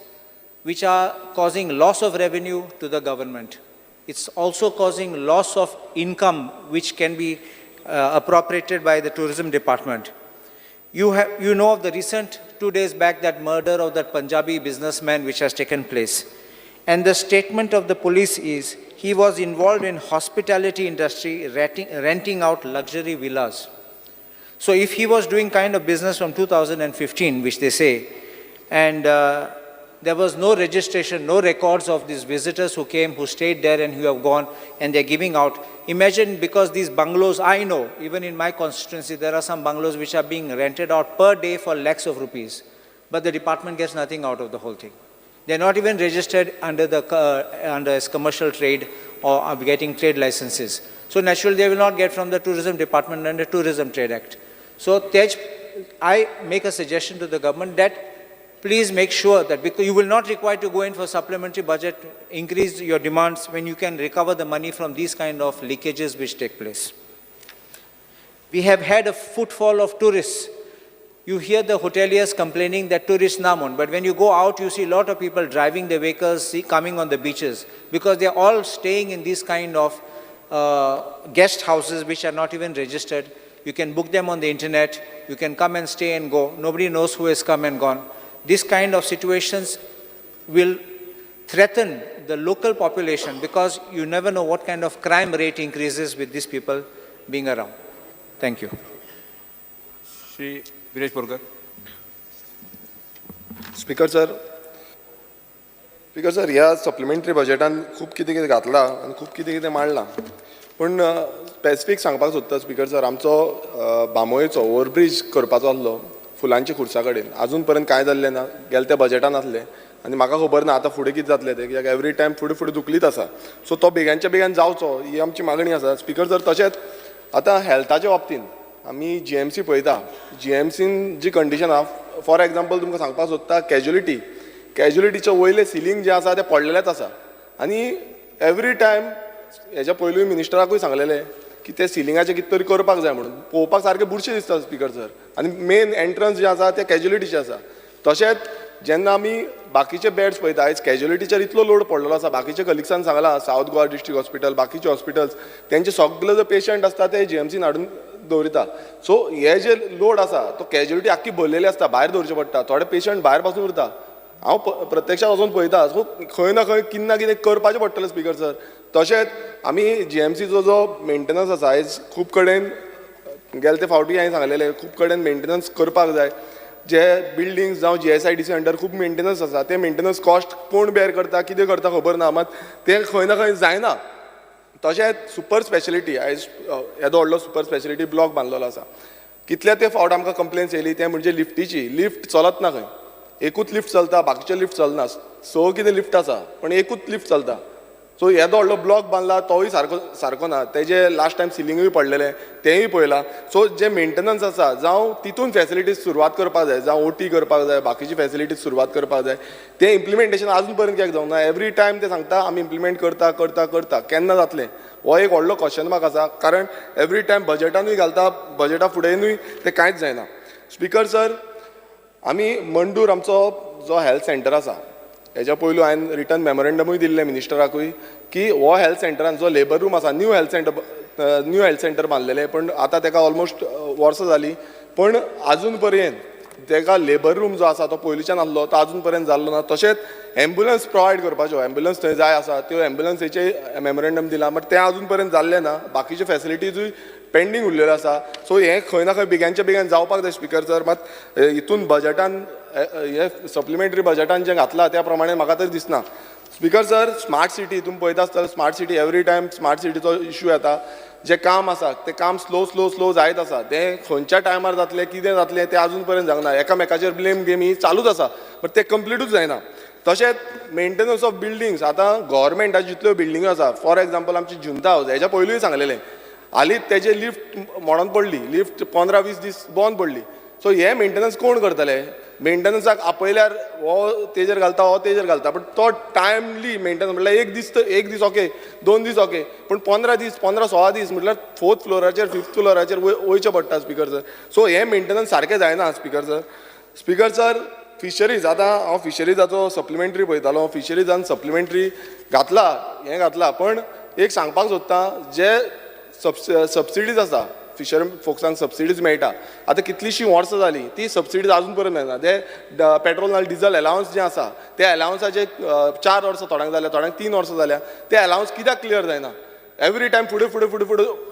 which are causing loss of revenue to the government. It's also causing loss of income which can be appropriated by the tourism department. You know of the recent 2 days back that murder of that Punjabi businessman which has taken place. And the statement of the police is he was involved in hospitality industry, renting out luxury villas. So if he was doing kind of business from 2015, which they say, and there was no registration, no records of these visitors who came, who stayed there and who have gone, and they're giving out. Imagine, because these bungalows, I know, even in my constituency, there are some bungalows which are being rented out per day for lakhs of rupees, but the department gets nothing out of the whole thing. They're not even registered under as commercial trade or are getting trade licenses. So naturally, they will not get from the tourism department under Tourism Trade Act. So Tej, I make a suggestion to the government that please make sure that, because you will not require to go in for supplementary budget, increase your demands when you can recover the money from these kind of leakages which take place. We have had a footfall of tourists. You hear the hoteliers complaining that tourists namun, but when you go out, you see a lot of people driving their vehicles, coming on the beaches, because they are all staying in these kind of guest houses which are not even registered. You can book them on the internet, you can come and stay and go. Nobody knows who has come and gone. This kind of situations will threaten the local population, because you never know what kind of crime rate increases with these people being around. Thank you. Shri Viresh Borkar. Speaker sir, ह्या supplementary बजेटान खूब कितें कितें घातलां आनी खूब कितें कितें मांडलां, पूण स्पेसिफीक सांगपाक सोदता स्पीकर सर, आमचो बांबोळेचो ओवरब्रिज करपाचो आसलो फुलांच्या खुर्सा कडेन, आजून पर्यंत कांय जाल्लें ना, गेल्या त्या बजेटान आसलें, आनी म्हाका खबर ना आतां फुडें कितें जातलें तें, कित्याक एवरी टायम फुडें फुडें दुखलीत आसा. सो तो बेगानच्या बेगान जावचो ही आमची मागणी आसा. स्पीकर सर, तशेंच आतां हेल्थाच्या बाबतींत आमी GMC पळयता, GMCन जी कंडिशन आहा, फॉर एग्जाम्पल तुमकां सांगपाक सोदता, कॅज्युलिटीचे वयले सिलींग जे आसा ते पडलेलेच आसा, आनी एवरी टायम हेच्या पयलूय मिनिस्टराकूय सांगलेलें की ते सिलिंगाचे कितें तरी करपाक जाय म्हणून, पळोवपाक सारकें बुरशें दिसता स्पीकर सर, आनी मेन एंट्रन्स जे आसा ते कॅज्युलिटीचे आसा. तशेंच जेन्ना आमी बाकीचे बेड्स पळयता, आयज कॅज्युलिटीचेर इतलो लोड पडलेलो आसा, बाकीचे कलिग्सान सांगलां सावथ गोवा डिस्ट्रिक्ट हॉस्पिटल, बाकीचे हॉस्पिटल्स, तेंचे सगळे जे पेशंट आसता ते GMCन हाडून दवरिता. सो हे जे लोड आसा तो कॅज्युलिटी आख्खी भरलेली आसता, भायर दवरचे पडटा, थोडे पेशंट भायर पासून उरता. हांव प्रत्यक्षात वचून पळयता. सो खंय ना खंय कितें ना कितें करपाचें पडटलें स्पीकर सर. तशेंच आमी GMCचो जो मेंटेनन्स आसा, आयज खूब कडेन गेले ते फावटी हांवें सांगलेलें, खूब कडेन मेंटेनन्स करपाक जाय. जे बिल्डिंग्स जावं GSIDC अंडर खूब मेंटेनन्स आसा, ते मेंटेनन्स कॉस्ट कोण बेर करता, कितें करता खबर ना, मात तें खंय ना खंय जायना. तशेंच सुपर स्पेशलिटी, आयज येदो व्हडलो सुपर स्पेशलिटी ब्लॉक बांदलेलो आसा. कितले ते फावट आमकां कंप्लेन्स येयली, ते म्हणजे लिफ्टीची. लिफ्ट चलत ना खंय, एकूच लिफ्ट चलता, बाकीचे लिफ्ट चलना. कितें लिफ्ट आसा पण एकूच लिफ्ट चलता. सो येदो व्हडलो ब्लॉक बांदला तोय सारको ना. तेजे लास्ट टायम सिलिंगूय पडलेलें तेंय पळयलां. सो जे मेंटेनन्स आसा, जावं तितून फॅसिलिटीज सुरवात करपाक जाय, जावं OT करपाक जाय, बाकीची फॅसिलिटीज सुरवात करपाक जाय, तें इम्प्लिमेंटेशन आजून पर्यंत कित्याक जावंक ना. एवरी टायम ते सांगता आमी इम्प्लिमेंट करता, केन्ना जातलें हो एक व्हडलो क्वेश्चन मार्क आसा. कारण एवरी टायम बजेटानूय घालता, बजेटा फुडेंनूय तें कांयच जायना. स्पीकर सर, आमी मंडूर आमचो जो हेल्थ सेंटर आसा, हेच्या पयलू हांवें रिटर्न मेमोरेंडमूय दिल्लें मिनिस्टराकूय की हो हेल्थ सेंटरान जो लेबर रूम आसा, new health centre new health centre बांदलेलें, पण आतां ताका ऑलमोस्ट वर्सां जालीं, पण आजून पर्यंत ताका लेबर रूम जो आसा तो पयलींच्यान आसलो तो आजून पर्यंत जाल्लो ना. तशेंच एम्ब्युलन्स प्रोवायड करपाच्यो, एम्ब्युलन्स थंय जाय आसा त्यो एम्ब्युलन्सीचे मेमोरेंडम दिला, बट तें आजून पर्यंत जाल्लें ना. बाकीच्यो फॅसिलिटीजूय पेंडींग उरलेल्यो आसा. सो हें खंय ना खंय बेग्यानच्या बेगीन जावपाक जाय स्पिकर सर. मात हितून बजटान हे सप्लिमेंटरी बजटान जें घातलां त्या प्रमाणे म्हाका तर दिसना. स्पिकर सर, स्मार्ट सिटी तुमी पळयता आसतना smart city every time smart सिटीचो इश्यू येता. जें काम आसा तें काम स्लो जायत आसा. तें खंयच्या टायमार जातलें, कितें जातलें तें आजून पर्यंत जावना. एकामेकाचेर ब्लेम गेम ही चालूच आसा, बट तें कंप्लीटूच जायना. तशेंच मेंटेनन्स ऑफ बिल्डिंग्स, आतां गव्हर्मेंटाच्यो जितल्यो बिल्डिंग्यो आसा, फॉर एग्जाम्पल आमची जुंता हावस, हेच्या पयलूय सांगलेलें, हालींच तेजे लिफ्ट मोडोन पडली, लिफ्ट 15-20 दीस बंद पडली. सो हे मेंटेनन्स कोण करतले? मेंटेनन्साक आपयल्यार हो तेजेर घालता, हो तेजेर घालता, बट तो टायमली मेंटेनन्स म्हटल्यार एक दीस ओके, 2 दीस ओके, पण 15-16 दीस म्हटल्यार 4th फ्लोराचेर 5th फ्लोराचेर वयचें पडटा स्पिकर सर. सो हे मेंटेनन्स सारकें जायना speaker sir. Speaker sir, fisheries, आतां हांव फिशरीजाचो सप्लिमेंटरी पळयतालो, फिशरीजान सप्लिमेंटरी घातला, पण एक सांगपाक सोदतां, जे सबसिडीज आसा, फिशर फोक्सांक सबसिडीज मेळटा, आतां कितलींशीं वर्सां जालीं ती सबसिडीज आजून पर्यंत मेळना. ते पेट्रोल नाल्यार डिझल अलावन्स जें आसा त्या अलावन्साचे 4 वर्सां थोड्यांक जाल्या, थोड्यांक 3 वर्सां जाल्या. ते अलावन्स कित्याक क्लियर जायना? एवरी टायम फुडें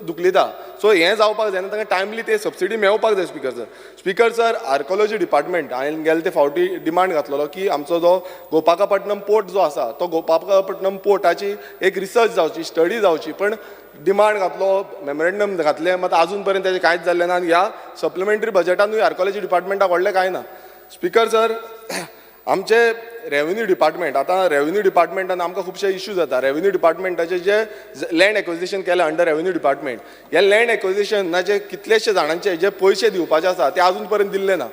दुखलिता. सो हें जावपाक जायना, तांकां टायमली ते सबसिडी मेळपाक जाय speaker sir. Speaker sir, archaeology department हांवें गेले ते फावटी डिमांड घातलेलो की आमचो जो गोपाकापट्टणम पोर्ट जो आसा तो गोपाकापट्टणम पोर्टाची एक रिसर्च जावची, स्टडी जावची, पण डिमांड घातलो, मेमोरेंडम घातले, मात आजून पर्यंत तेजें कांयच जाल्लें ना. आनी ह्या सप्लिमेंटरी बजटानूय आर्कोलॉजी डिपार्टमेंटाक व्हडलें कांय ना. स्पिकर सर, आमचे रेव्हेन्यू डिपार्टमेंट, आतां रेव्हेन्यू डिपार्टमेंटान आमकां खुबशे इश्यूज जाता. रेव्हेन्यू डिपार्टमेंटाचे जे लँड एक्विजिशन केलें अंडर रेव्हेन्यू डिपार्टमेंट, हे लँड एक्विजिशनाचे कितलेशे जाणांचे जे पयशे दिवपाचे आसा ते आजून पर्यंत दिल्ले ना.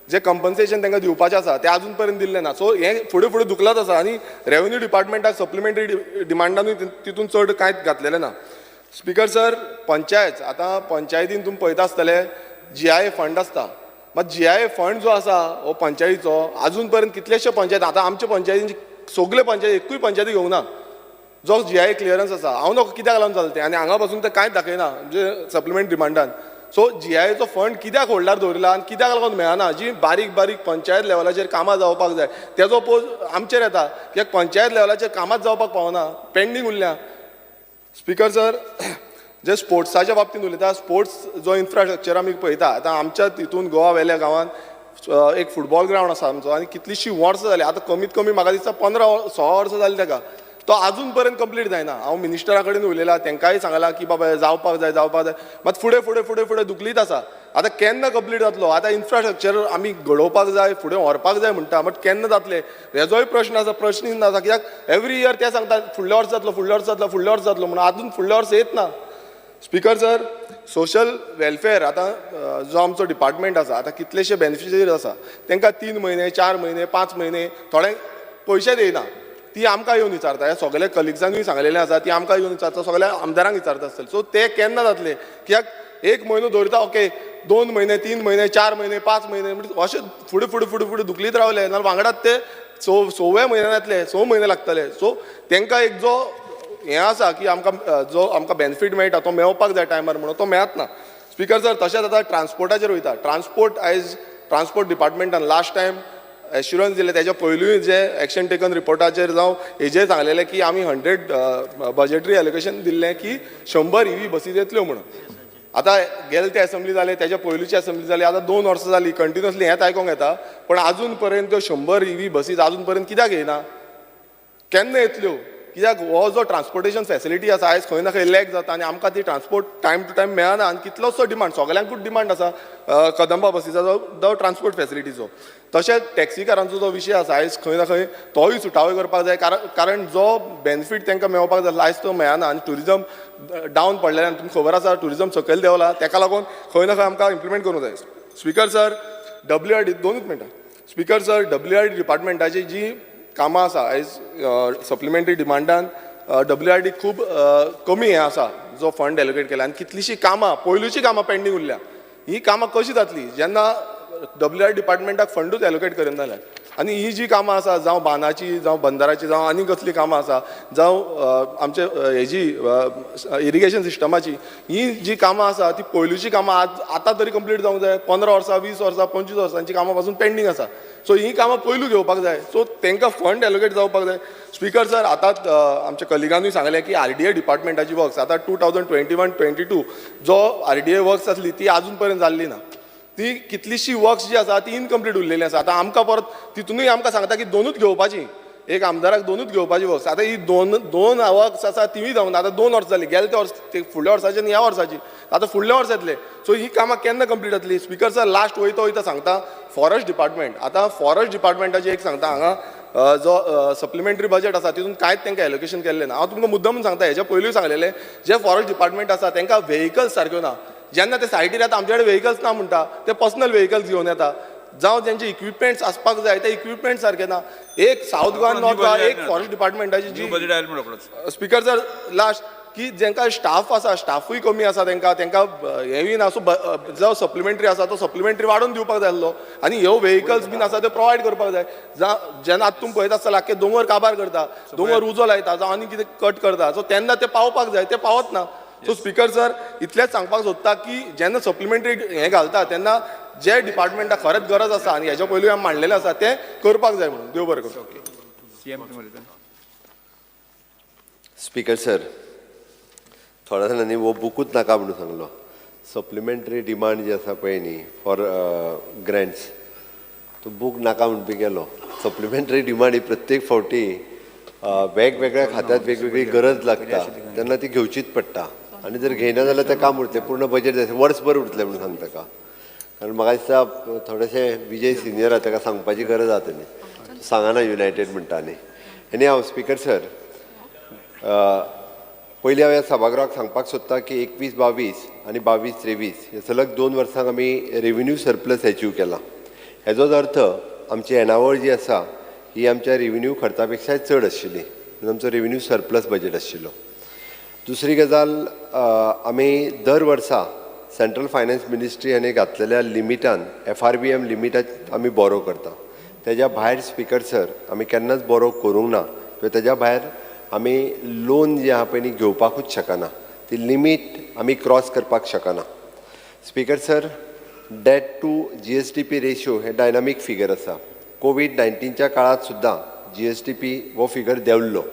जे कंपन्सेशन तांकां दिवपाचें आसा तें आजून पर्यंत दिल्लें ना. सो हें फुडें दुखलाच आसा. आनी रेव्हेन्यू डिपार्टमेंटाक सप्लिमेंटरी डिमांडानूय तितून चड कांयच घातलेलें ना. स्पिकर सर, पंचायत, आतां पंचायतीन तुमी पळयता आसतले GIA फंड आसता, मात GIA फंड जो आसा हो पंचायतीचो आजून पर्यंत कितलेशे पंचायत, आतां आमच्या पंचायतींची सगळे पंचायत एकूय पंचायती घेवंक ना जो GIA क्लियरन्स आसा. हांव नको कित्याक लागून चलता तें, आनी हांगा पासून तें कांयच दाखयना म्हणजे सप्लिमेंट डिमांडान. सो GIAचो फंड कित्याक होल्डार दवरला आनी कित्याक लागून मेळना? जी बारीक पंचायत लेवलाचेर कामां जावपाक जाय तेजो पोज आमचेर येता, कित्याक पंचायत लेवलाचेर कामांच जावपाक पावना, पेंडींग उरल्या. स्पिकर सर, जे स्पोर्ट्साच्या बाबतींत उलयता, स्पोर्ट्स जो इन्फ्रास्ट्रक्चर आमी पळयता, आतां आमच्या तितून गोवा वेल्या गांवांत एक फुटबॉल ग्रावंड आसा आमचो, आनी कितलींशीं वर्सां जालीं, आतां कमीत कमी म्हाका दिसता 15-16 वर्सां जालीं ताका, तो आजून पर्यंत कंप्लीट जायना. हांव मिनिस्टरा कडेन उलयलां, तांकांय सांगलां की बाबा हें जावपाक जाय, मात फुडें दुखलीत आसा. आतां केन्ना कंप्लीट जातलो? आतां इन्फ्रास्ट्रक्चर आमी घडोवपाक जाय, फुडें व्हरपाक जाय म्हणटा, बट केन्ना जातले हेजोय प्रश्न आसा, प्रश्न आसा. कित्याक एवरी इयर ते सांगतात फुडल्या वर्स जातलो म्हणून आजून फुडल्या वर्स येत ना. स्पिकर सर, सोशल वेलफेअर, आतां जो आमचो डिपार्टमेंट आसा, आतां कितलेशे बेनिफिशरीज आसा तांकां 3 म्हयने 4 म्हयने 5 म्हयने थोड्यांक पयशे दिना. ती आमकां येवन विचारता, हे सगळे कलिग्सांनीय सांगलेलें आसा, ती आमकां येवन विचारता, सगळ्या आमदारांक विचारता आसतले. सो ते केन्ना जातले? कित्याक 1 म्हयनो दवरता, ओके, 2 म्हयने 3 म्हयने 4 म्हयने 5 म्हयने म्हणजे अशें फुडें दुखलीत रावले, नाल्यार वांगडात ते 6व्या म्हयन्यान येतले, 6 म्हयने लागतले. सो तांकां एक जो हें आसा की आमकां बेनिफीट मेळटा तो मेळपाक जाय टायमार म्हणून तो मेळत ना. स्पिकर सर, तशेंच आतां ट्रान्सपोर्टाचेर वयता. ट्रान्सपोर्ट डिपार्टमेंटान लास्ट टायम एश्युरन्स दिले, तेच्या पयलूय जे एक्शन टेकन रिपोर्टाचेर जावं हेजेर सांगलेलें की आमी 100 बजेटरी एलोकेशन दिल्लें की 100 EV बसीज येतल्यो म्हणून. आतां गेले ते असेंब्ली जाले, तेच्या पयलींची असेंब्ली जाली, आतां 2 वर्सां जालीं कंटिन्युअसली हेंच आयकोंक येता, पण आजून पर्यंत त्यो 100 EV बसीज आजून पर्यंत कित्याक येयना? केन्ना येतल्यो? कित्याक हो जो ट्रान्सपोर्टेशन फॅसिलिटी आसा आयज खंय ना खंय लॅक जाता, आनी आमकां ती ट्रान्सपोर्ट टायम टू टायम मेळना. आनी कितलोसो डिमांड, सगळ्यांकूच डिमांड आसा कदंबा बसीचो, जो ट्रान्सपोर्ट फॅसिलिटीचो. तशेंच टॅक्सी कारांचो जो विशय आसा आयज खंय ना खंय तोय सुटावो करपाक जाय, कारण जो बेनिफीट तांकां मेळपाक जाय आयज तो मेळना. आनी ट्युरिजम डावन पडलेल्यान तुमकां खबर आसा ट्युरिजम सकयल देंवला, ताका लागून खंय ना खंय आमकां इम्प्लिमेंट करूंक जाय. स्पिकर सर, WRD 2 मिनटां. स्पिकर सर, WRD डिपार्टमेंटाची जी कामां आसा आयज सप्लिमेंटरी डिमांडान WRD खूब कमी हें आसा जो फंड एलोकेट केला, आनी कितलींशीं कामां पयलूची कामां पेंडींग उरल्या. ही कामां कशी जातली जेन्ना WRD डिपार्टमेंटाक फंडूच एलोकेट करिना जाल्यार? आनी ही जी कामां आसा जावं बांदाची जावं बंदराची जावं आनी कसली कामां आसा जावं आमचे हेजी इरिगेशन सिस्टमाची ही जी कामां आसा ती पयलूची कामां आतां तरी कंप्लीट जावंक जाय 15 वर्सां 20 वर्सां 25 वर्सांची कामां पासून पेंडींग आसा सो ही कामां पयलू घेवपाक जाय सो तांकां फंड एलोकेट जावपाक जाय स्पिकर सर आतां आमच्या कलिगांनूय सांगलें की RDA डिपार्टमेंटाची वर्क्स आतां 2021-22 जो RDA वर्क्स आसली ती आजून पर्यंत जाल्ली ना ती कितलीशी वर्क्स जी आसा ती इनकम्प्लीट उरलेली आसा आतां आमकां परत तितूनय आमकां सांगता की 2च घेवपाची एक आमदाराक 2च घेवपाची वर्क्स आतां ही दोन वर्क्स आसा तिवूय जावंक ना आतां 2 वर्सां जाली गेल्या वर्स ते फुडल्या वर्साची आनी ह्या वर्साची आतां फुडल्या वर्स येतले सो ही कामां केन्ना कंप्लीट जातली स्पिकर सर लास्ट वयता सांगता फॉरेस्ट डिपार्टमेंट आतां फॉरेस्ट डिपार्टमेंटाची एक सांगता हांगा जो सप्लिमेंटरी बजेट आसा तितून कांयच तांकां एलोकेशन केल्लें ना हांव तुमकां मुद्दम सांगता हेच्या पयलीं सांगलेलें जे फॉरेस्ट डिपार्टमेंट आसा तांकां व्हेकल्स सारक्यो ना जेन्ना ते सायटीर येता आमचे कडेन व्हेकल्स ना म्हणटा ते पर्सनल व्हेकल्स घेवन येता जावं जेंचे इक्विपमेंट्स आसपाक जाय ते इक्विपमेंट सारके ना एक साऊथ गोवा नॉर्थ गोवा एक फॉरेस्ट डिपार्टमेंटाची जी स्पिकर सर लास्ट की जेंकां स्टाफ आसा स्टाफूय कमी आसा तांकां हेंय ना सो जो सप्लिमेंटरी आसा तो सप्लिमेंटरी वाडोवन दिवपाक जाय आसलो आनी ह्यो व्हेकल्स बीन आसा ते प्रोवायड करपाक जाय जेन्ना आतां तुमी पळयता आसतला आख्खे दोंगर काबार करता दोंगर उजो लायता जावं आनी कितें कट करता सो तेन्ना ते पावपाक जाय ते पावत ना सो स्पिकर सर इतलेंच सांगपाक सोदता की जेन्ना सप्लिमेंटरी हें घालता तेन्ना जे डिपार्टमेंटाक खरेंच गरज आसा आनी हेच्या पयलीं आमी मांडलेलें आसा तें करपाक जाय म्हणून देव बरें करूं स्पिकर सर थोड्या जाणांनी हो बुकूच नाका म्हणून सांगलो सप्लिमेंटरी डिमांड जी आसा पळय न्ही फॉर ग्रँट्स तो बूक नाका म्हणून बी गेलो सप्लिमेंटरी डिमांड ही प्रत्येक फावटी वेगवेगळ्या खात्यांत वेगवेगळी गरज लागता तेन्ना ती घेवचीच पडटा आनी जर घेयना जाल्यार तें काम उरतलें पूर्ण बजेट जाय वर्सभर उरतलें म्हणून सांगता ताका कारण म्हाका दिसता थोडेशें विजय सिनियर आहा ताका सांगपाची गरज आसा न्ही सांगना युनायटेड म्हणटा न्ही आनी हांव स्पिकर सर पयलीं हांव ह्या सभागृहाक सांगपाक सोदता की 21-22 आनी 22-23 हे सलग 2 वर्सांक आमी रेव्हेन्यू सरप्लस एचीव केला हेजोच अर्थ आमची येणावळ जी आसा ही आमच्या रेव्हेन्यू खर्चा पेक्षा चड आशिल्ली आमचो रेव्हेन्यू सरप्लस बजेट आशिल्लो दुसरी गजाल आमी दर वर्सा सेंट्रल फायनान्स मिनिस्ट्री हांणी घातलेल्या लिमिटान FRBM लिमिटात आमी बोरो करता तेज्या भायर स्पिकर सर आमी केन्नाच बोरो करूंक ना किंवां तेज्या भायर आमी लोन जी आहा पळय न्ही घेवपाकूच शकना ती लिमीट आमी क्रॉस करपाक शकना speaker sir debt to GSDP ratio हे डायनामीक फिगर आसा कोविड-19च्या काळात सुद्दां GSDP हो फिगर देंवल्लो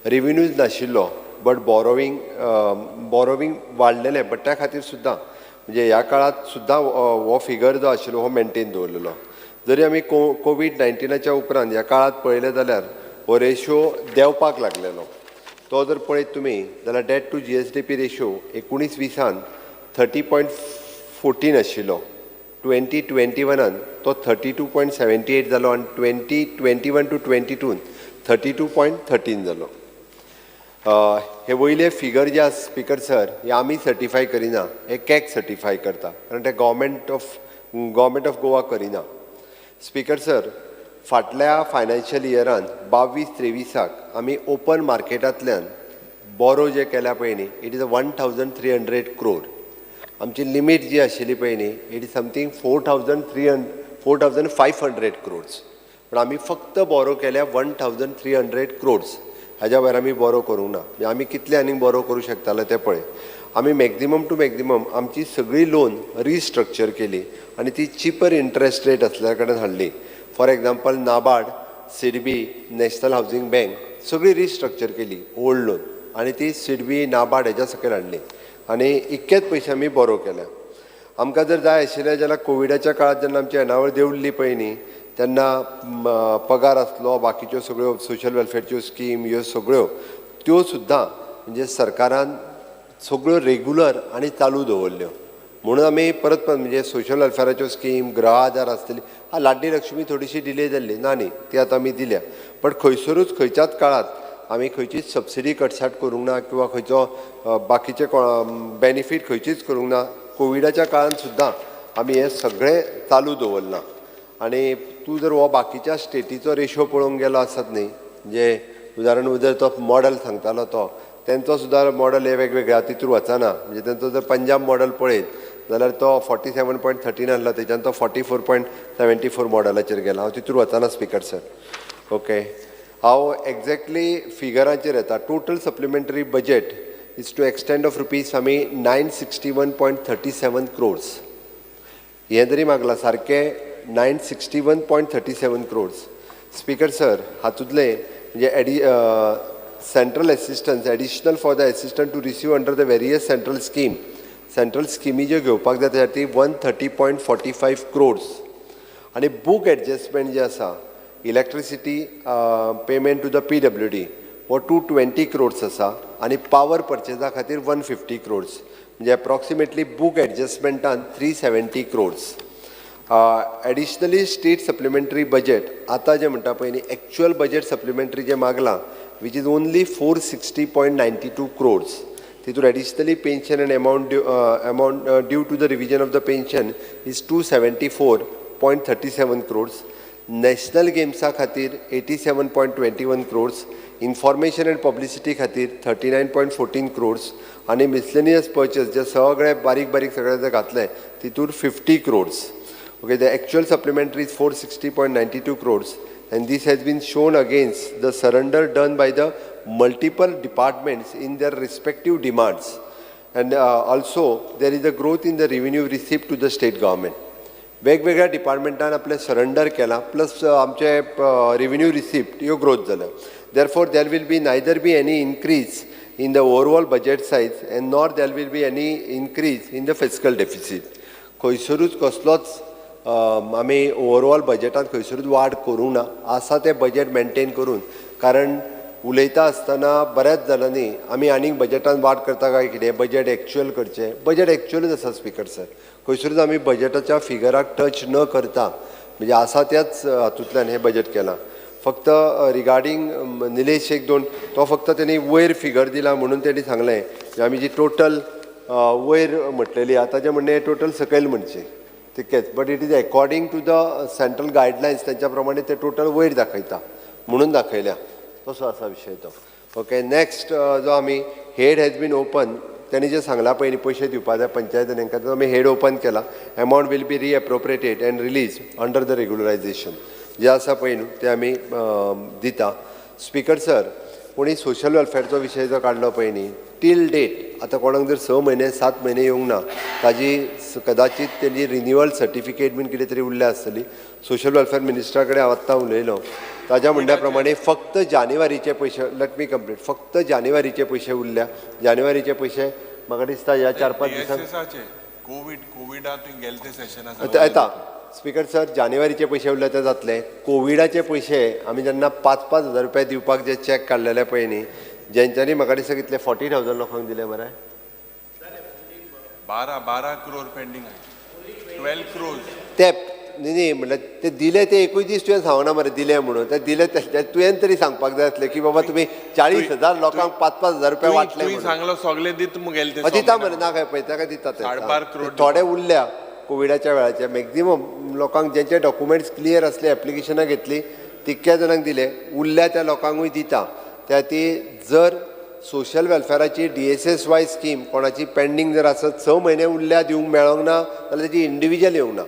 रेव्हेन्यूज नाशिल्लो बट बॉरोवींग वाडलेलें बट त्या खातीर सुद्दां म्हणजे ह्या काळात सुद्दां हो फिगर जो आशिल्लो हो मेनटेन दवरलेलो जरी आमी कोविड-19च्या उपरांत ह्या काळात पळयलें जाल्यार हो रेशियो देंवपाक लागलेलो तो जर पळयत तुमी जाल्यार डेट टू GSDP रेशियो 19-20 30.14 आशिल्लो 2021 तो 32.78 जालो आनी 2021 to 22 32.13 जालो हे वयले फिगर जे आसा स्पिकर सर हे आमी सर्टिफाय करिना हे कॅक सर्टिफाय करता कारण ते गव्हर्मेंट ऑफ गोवा करिना स्पिकर सर फाटल्या फायनान्शियल इयरान 22-23 आमी ओपन मार्केटांतल्यान बोरो जे केल्या पळय न्ही इट इज 1300 crore आमची लिमीट जी आशिल्ली पळय न्ही इट इज समथींग 4500 crores पण आमी फक्त बोरो केल्या 1300 crores हाज्या भायर आमी बोरो करूंक ना आमी कितले आनीक बोरो करूं शकताले ते पळय आमी मॅक्झिमम टू मॅक्झिमम आमची सगळी लोन रिस्ट्रक्चर केली आनी ती चिपर इंट्रस्ट रेट आसल्या कडेन हाडली for example NABARD SIDBI national housing bank सगळी रिस्ट्रक्चर केली ओल्ड लोन आनी ती सिडबी नाबार्ड हेज्या सकयल हाडली आनी इतकेच पयशे आमी बोरो केल्या आमकां जर जाय आशिल्लें जाल्यार कोविडाच्या काळात जेन्ना आमची येणावळ देंवल्ली पळय न्ही तेन्ना पगार आसलो बाकीच्यो सगळ्यो सोशल वेलफेअरच्यो स्कीम ह्यो सगळ्यो त्यो सुद्दां म्हणजे सरकारान सगळ्यो रेग्युलर आनी चालू दवरल्यो म्हणून आमी परत म्हणजे सोशल वेलफेअराच्यो स्कीम गृह आधार आसतली लाडली लक्ष्मी थोडीशी डिले जाल्ली ना न्ही ती आतां आमी दिल्या बट खंयसरूच खंयच्याच काळात आमी खंयचीच सबसिडी कटसाट करूंक ना किंवा खंयचो बाकीचे बेनिफीट खंयचीच करूंक ना कोविडाच्या काळान सुद्दां आमी हे सगळें चालू दवरलां आनी तूं जर हो बाकीच्या स्टेटीचो रेशो पळोवंक गेलो आसत न्ही म्हणजे उदाहरण जर तो मॉडल सांगतालो तो तेंचो सुद्दां मॉडल हे वेगवेगळे तितूर वचना म्हणजे तेंचो जर पंजाब मॉडल पळयत जाल्यार तो 47.13 आहलो तेच्यान तो 44.74 मॉडलाचेर गेला. हांव तितूर वचना स्पीकर सर. ओके, हांव एक्झॅक्टली फिगरांचेर येता. Total supplementary budget is to extend of rupees आमी 961.37 crores. हे तरी मागला सारके 961.37 crores. स्पीकर सर, हातूंतले म्हणजे central assistance additional for the assistant to receive under the various central स्किमी ज्यो घेवपाक जाय त्या ती 130.45 crores. आनी बूक एडजस्टमेंट जे आसा electricity payment to the PWD वो 220 crores आसा आनी पावर परचेजा खातीर 150 crores. म्हणजे अप्रॉक्सिमेटली बूक एडजस्टमेंटान 370 crores. Additionally state supplementary budget आतां जे म्हणटा पळय न्ही एक्चुअल बजेट सप्लिमेंटरी जे मागलां which is only 460.92 crores. तितूर additionally pension and amount due to the revision of the pension is 274.37 crores. National गेम्सा खातीर 87.21 crores. इन्फॉर्मेशन एंड पब्लिसिटी खातीर 39.14 crores. आनी मिसलेनियस पर्चेस जे सगळे बारीक बारीक सगळे जे घातले तितूर 50 crores. Okay, the actual supplementary is 460.92 crores. And this has been shown against the surrender done by the multiple departments in their respective demands. And also there is a growth in the revenue received to the state government. वेगवेगळ्या डिपार्टमेंटान आपले surrender केला plus आमचे revenue receipt ह्यो growth जाल्या. Therefore there will be neither be any increase in the overall budget size and nor there will be any increase in the fiscal deficit. खंयसरूच कसलोच आमी overall बजेटांत खंयसरूच वाड करूं ना. आसा तें बजेट मेंटेन करून, कारण उलयता आसतना बऱ्याच जाणांनी आमी आनीक बजेटांत वाड करता काय कितें, बजेट एक्चुअल करचें. बजेट एक्चुअलूच आसा स्पीकर सर. खंयसरूच आमी बजेटाच्या फिगराक टच न करता म्हणजे आसा त्याच हातूंतल्यान हें बजेट केलां. फक्त रिगार्डींग निलेश एक दोन तो फक्त तेणी वयर फिगर दिला म्हणून तेणी सांगलें आमी जी टोटल वयर म्हटलेली आतां जें म्हणणें टोटल सकयल म्हणचें तितकेंच. But it is according to the central guidelines तेंच्या प्रमाणे ते टोटल वयर दाखयता म्हणून दाखयल्या. तसो आसा विशय तो. ओके, नेक्स्ट जो आमी हेड हॅज बीन ओपन त्यांनी जे सांगला पळय न्ही पयशे दिवपा जाय पंचायत तांकां तो आमी हेड ओपन केला. Amount will be reappropriated and release under the regularisation जे आसा पळय न्हू ते आमी दिता. स्पीकर सर, कोणी सोशल वेलफेअरचो विशय जो काडलो पळय न्ही टील डेट आतां कोणाक जर 6 महिने 7 महिने येवंक ना ताजी कदाचित तेजी रिन्युअल सर्टिफिकेट बीन कितें तरी उरल्या आसतली. सोशल वेलफेअर मिनिस्टरा कडेन हांव आत्तां उलयलो ताज्या म्हणण्या प्रमाणे फक्त जानेवारीचे पयशे, लेट मी कंप्लीट, फक्त जानेवारीचे पयशे उरल्या. जानेवारीचे पयशे म्हाका दिसता ह्या 4-5 दिसांत येता. स्पीकर सर, जानेवारीचे पयशे उरले ते जातले. कोविडाचे पयशे आमी जेन्ना 5-5 हजार रुपया दिवपाक जे चॅक काडलेले पळय न्ही जेंच्यांनी म्हाका दिसता कितले 40,000 लोकांक दिले मरे. 12 crore पेंडींग आहे. 12 crores ते न्ही म्हणल्यार ते दिले ते एकूय दीस तुवें सांगना मरे दिले म्हणून. ते दिले तुवें तरी सांगपाक जाय आसलें की बाबा तुमी 40,000 लोकांक 5-5 हजार रुपया वाटले म्हणून. सांगलो सगळे दित मुगेले ते दिता मरे ना काय पळय ताका दिता ते 12 crore थोडे उरल्या कोविडाच्या वेळाचे. मॅक्झिमम लोकांक जेंचे डॉक्युमेंट्स क्लियर असले एप्लिकेशनां घेतली तितक्या जाणांक दिले. उरल्या त्या लोकांकूय दिता. त्या ती जर सोशल वेलफेअराची DSSY स्कीम कोणाची पेंडींग जर आसत 6 महिने उरल्या दिवंक मेळोंक ना जाल्यार तेजी इंडिविज्युअल येवंक ना.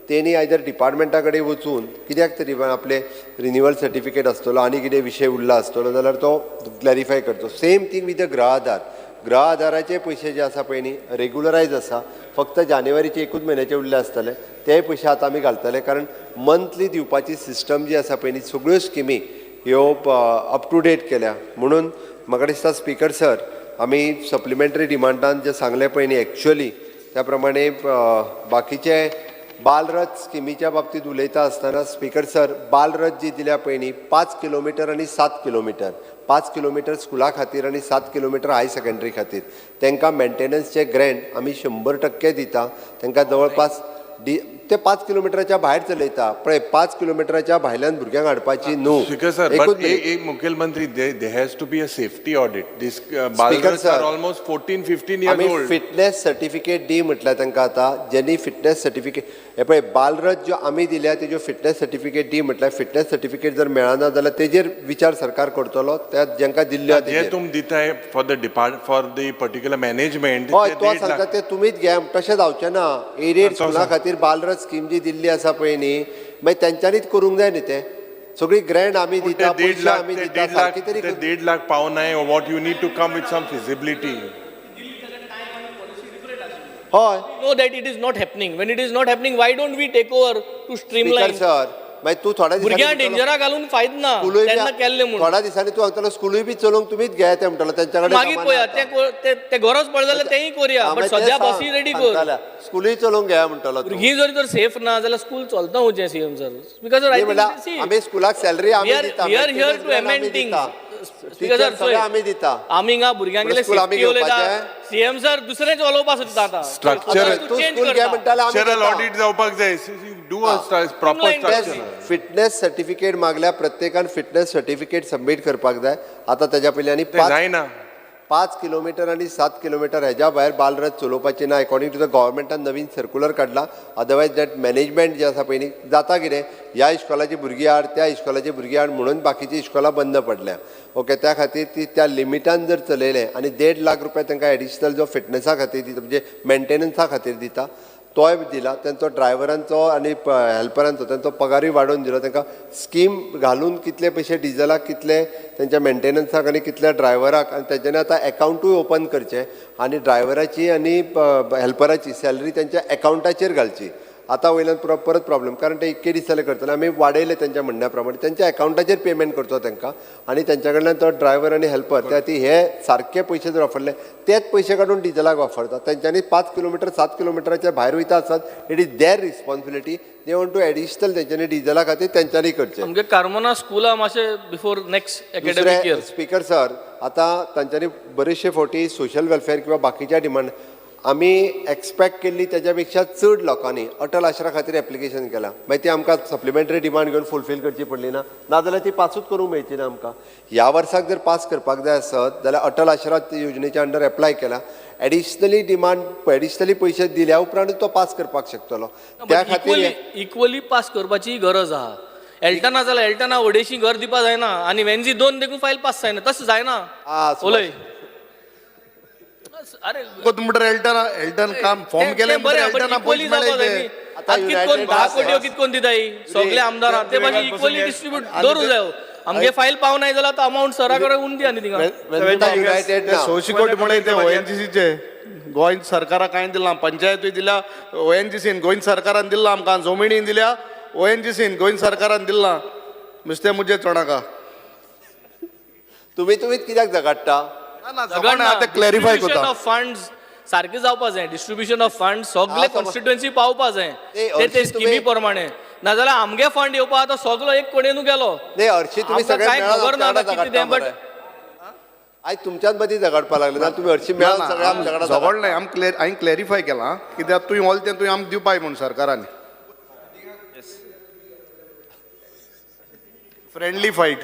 तेणी आयदर डिपार्टमेंटा कडेन वचून कित्याक तरी आपले रिन्युअल सर्टिफिकेट आसतलो आनी कितें विशय उरला आसतलो जाल्यार तो क्लॅरिफाय करचो. सेम थिंग विथ द गृह आधार. गृह आधाराचे पयशे जे आसा पळय न्ही रेग्युलरायज आसा. फक्त जानेवारीचे एकूच म्हयन्याचे उरले आसतले ते पयशे आतां आमी घालतले कारण मंथली दिवपाची सिस्टम जी आसा पळय न्ही सगळ्यो स्किमी ह्यो अप टू डेट केल्या. म्हणून म्हाका दिसता स्पीकर सर आमी सप्लिमेंटरी डिमांडान जे सांगले पळय न्ही एक्चुअली त्या प्रमाणे बाकीचे बालरथ स्किमीच्या बाबतींत उलयता आसतना स्पीकर सर बालरथ जी दिल्या पळय न्ही 5 किलोमिटर आनी 7 किलोमिटर 5 किलोमिटर स्कुला खातीर आनी 7 किलोमिटर हाय सेकंडरी खातीर तांकां मेंटेनन्सचे ग्रँट आमी 100% दिता. तांकां जवळपास ते 5 किलोमिटरच्या भायर चलयता पळय 5 किलोमिटरच्या भायल्यान भुरग्यांक हाडपाची न्हू Speaker sir, but Mukhyamantri, there has to be a safety audit. These Balraj sir, are almost 14-15 years आमी old. फिटनेस सर्टिफिकेट दी म्हटल्यार तांकां आतां ज्यांनी फिटनेस सर्टिफिकेट हे पळय बालरथ ज्यो आमी दिल्या तेज्यो फिटनेस सर्टिफिकेट दी म्हटल्यार फिटनेस सर्टिफिकेट जर मेळना जाल्यार तेजेर विचार सरकार करतलो त्या जांकां दिल्ल्या जे तुम दिताय for the particular management. हय तो सांगता ते तुमीच घ्या तशें जावचें ना एडेड स्कुला खातीर बालरथ स्कीम जी दिल्ली आसा पळय न्ही मागीर तेंच्यांनीच करूंक जाय न्ही तें सगळी ग्रँड आमी दिता पयशे आमी दिता सारकी तरी 1.5 lakh पावनाय what you need to come with some feasibility. हय know that it is not happening. When it is not happening, why don't we take over to streamline? Sir मागीर तूं थोड्या भुरग्यांक डेंजरा घालून फायद ना तेन्ना केल्ले म्हणून थोड्या दिसांनी तूं सांगतलो स्कुलूय बी चलोवंक तुमीच घे तें म्हणटलो तेंच्या कडेन मागीर पळया ते गरज पडले जाल्यार तेंय करया बट सद्या बसी रेडी कर स्कुलूय चलोवंक घे म्हणटलो भुरगीं जर सेफ ना जाल्यार स्कूल चलता वचचें सीएम सर बिकॉज आमी स्कुलाक सॅलरी आमी दिता we are here to amend things आमी दिता आमी हिंगा भुरग्यांक गेले सेफ्टी उलयता सीएम सर दुसरेंच उलोवपाक सोदता आतां Structural audit जावपाक जाय. Do a proper structure. Fitness certificate मागल्या प्रत्येकान फिटनेस सर्टिफिकेट सबमीट करपाक जाय आतां तेज्या पयलीं जायना 5 किलोमिटर आणि 7 किलोमिटर हेज्या भायर बालरथ चलोवपाची ना अकॉर्डिंग टू द गव्हर्मेंटान नवीन सर्क्युलर काडला अदरवायज दॅट मॅनेजमेंट जे आसा पळय न्ही जाता कितें ह्या इश्कॉलाची भुरगीं हाड त्या इश्कॉलाची भुरगीं हाड म्हणून बाकीची इश्कॉलां बंद पडल्या ओके त्या खातीर ती त्या लिमिटान जर चलयलें आनी 1.5 लाख रुपया तांकां एडिशनल जो फिटनेसा खातीर दिता म्हणजे मेंटेनन्सा खातीर दिता तोय दिला तेंचो ड्रायव्हरांचो आनी हेल्परांचो तेंचो पगारूय वाडोवन दिलो तांकां स्कीम घालून कितले पयशे डिझलाक कितले तेंच्या मेंटेनन्साक आनी कितल्या ड्रायव्हराक आनी तेच्यानी आतां एकावंटूय ओपन करचें आनी ड्रायव्हराची आनी हेल्पराची सॅलरी तेंच्या एकावंटाचेर घालची आतां वयल्यान परत प्रॉब्लेम कारण ते इतके दीस जाले करतना आमी वाडयले तेंच्या म्हणण्या प्रमाणे तेंच्या एकावंटाचेर पेमेंट करचो तांकां आनी तेंच्या कडल्यान तो ड्रायव्हर आनी हेल्पर त्या ती हे सारके पयशे जर वापरले तेच पयशे काडून डिझलाक वापरता तेंच्यांनी 5 किलोमिटर 7 किलोमिटराच्या भायर वयता आसत it is their responsibility they want to additional तेंच्यांनी डिझला खातीर तेंच्यांनी करचें आमगे कार्मोना स्कुला मातशें before next academic year speaker sir आतां तांच्यांनी बरेचशे फावटी सोशल वेलफेअर किंवा बाकीच्या डिमांड आमी एक्सपेक्ट केल्ली तेच्या पेक्षा चड लोकांनी अटल आश्रा खातीर एप्लिकेशन केलां मागीर ती आमकां सप्लिमेंटरी डिमांड घेवन फुलफील करची पडली ना नाजाल्यार ती पासूच करूंक मेळची ना आमकां ह्या वर्साक जर पास करपाक जाय आसत जाल्यार अटल आश्रा योजनेच्या अंडर एप्लाय केला एडिशनली पयशे दिल्या उपरांत तो पास करपाक शकतलो त्या खातीर इक्वली पास करपाची गरज आहा एल्टना जाल्यार एल्टना अडेशी घर दिवपा जायना आनी वेन्जी 2 देखून फायल पास जायना तशें जायना उलय अरे म्हणटर एल्टन काम फॉर्म केले बरें इक्वली जावपा जाय कितकोन 10 कोटी कितकोन दिताय सगळे आमदार ते मागीर इक्वली डिस्ट्रीब्यूट दवरूं जाय आमगे फायल पावनाय जाल्यार तो अमाउंट सरा कडेन उंदी आनी थिंगा 100 कोटी म्हणून ते ओएनजीसीचे गोंय सरकाराक कांय दिला पंचायतूय दिल्या ओएनजीसीन गोंय सरकारान दिला आमकां जमिनीन दिल्या ओएनजीसीन गोंय सरकारान दिला नुस्तें मुजे चोणाका तुमीच कित्याक झगडटा क्लॅरिफाय करता ऑफ फंड्स सारखे जावपा जाय डिस्ट्रीब्युशन ऑफ फंड सगळे कॉन्स्टिट्युएन्सी पावपा जाय ते स्किमी प्रमाणे नाजाल्यार आमगे फंड येवपा तो सगळो एक कोणेनू गेलो काय खबर ना कितें तें बट आयज तुमच्याच मदीं झगडपा लागले ना तुमी हरशीं मेळून सगळ्यांक झगड नाही हांवें क्लॅरिफाय केलां कित्याक तुवें ऑल तें तुवें आमकां दिवपाय म्हूण सरकारान फ्रेंडली फायट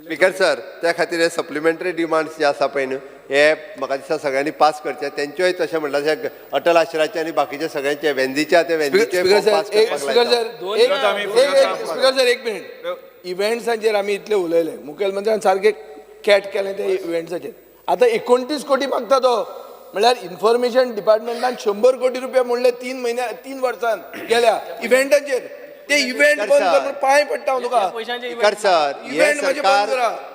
स्पीकर सर त्या खातीर हे सप्लिमेंटरी डिमांड्स जे आसा पळय न्हू हे म्हाका दिसता सगळ्यांनी पास करचे तेंच्योय तशें म्हणल्यार अटल आश्राचे आनी बाकीचे सगळ्यांचे वेंदीचे ते वेंदीचे स्पीकर सर एक मिनिट इव्हेंट्सांचेर आमी इतले उलयले मुखेलमंत्र्यान सारके कॅट केलें ते इव्हेंट्साचेर आतां 29 कोटी मागता तो म्हणल्यार इन्फॉर्मेशन डिपार्टमेंटान 100 कोटी रुपया म्हणले 3 वर्सान गेल्या इव्हेंटाचेर ते इव्हेंट बंद करून पांय पडटा तुका सर हे सरकार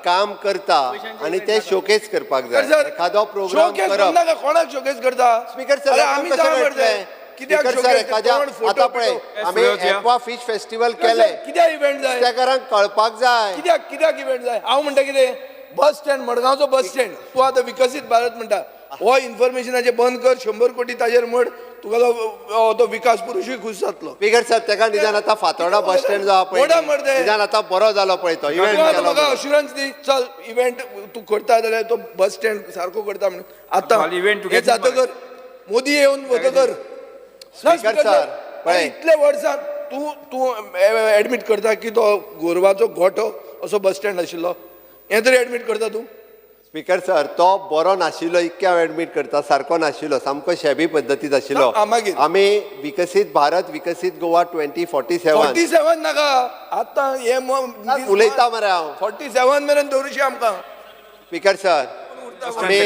काम करता आणि ते शोकेस करपाक जाय एखादो प्रोग्राम करप कोणाक शोकेस करता स्पीकर सर आमी कित्याक सर एखाद्या आतां पळय आमी एक्वा फिश फेस्टिवल केले कित्याक इव्हेंट जाय त्याकारांक कळपाक जाय कित्याक इव्हेंट जाय हांव म्हणटा कितें बस स्टँड मडगांवचो बस स्टँड तूं आतां विकसीत भारत म्हणटा हो इन्फॉर्मेशनाचे बंद कर 100 कोटी ताजेर मड तुका तो विकास पुरुशूय खुश जातलो स्पीकर सर तेका निदान आतां फातोर्डा बस स्टँड जो आहा पळय निदान आतां बरो जालो पळय तो इव्हेंट म्हाका अश्युरन्स दी चल इव्हेंट तूं करता जाल्यार तो बस स्टँड सारको करता म्हणून आतां इव्हेंट जातकर मोदी येवन वतकर स्पीकर सर पळय इतले वर्सां तूं तूं एडमीट करता की तो गोरवाचो गोठो असो बस स्टँड आशिल्लो हें तरी एडमीट करता तूं स्पीकर सर तो बरो नाशिल्लो इतक्या एडमीट करता सारको नाशिल्लो सामको शेबी पद्दतीत आशिल्लो मागीर आमी विकसीत भारत विकसीत गोवा 2047 47 नाका आतां हे उलयता मरे हांव 47 मेरेन दवरशी आमकां स्पीकर सर आमी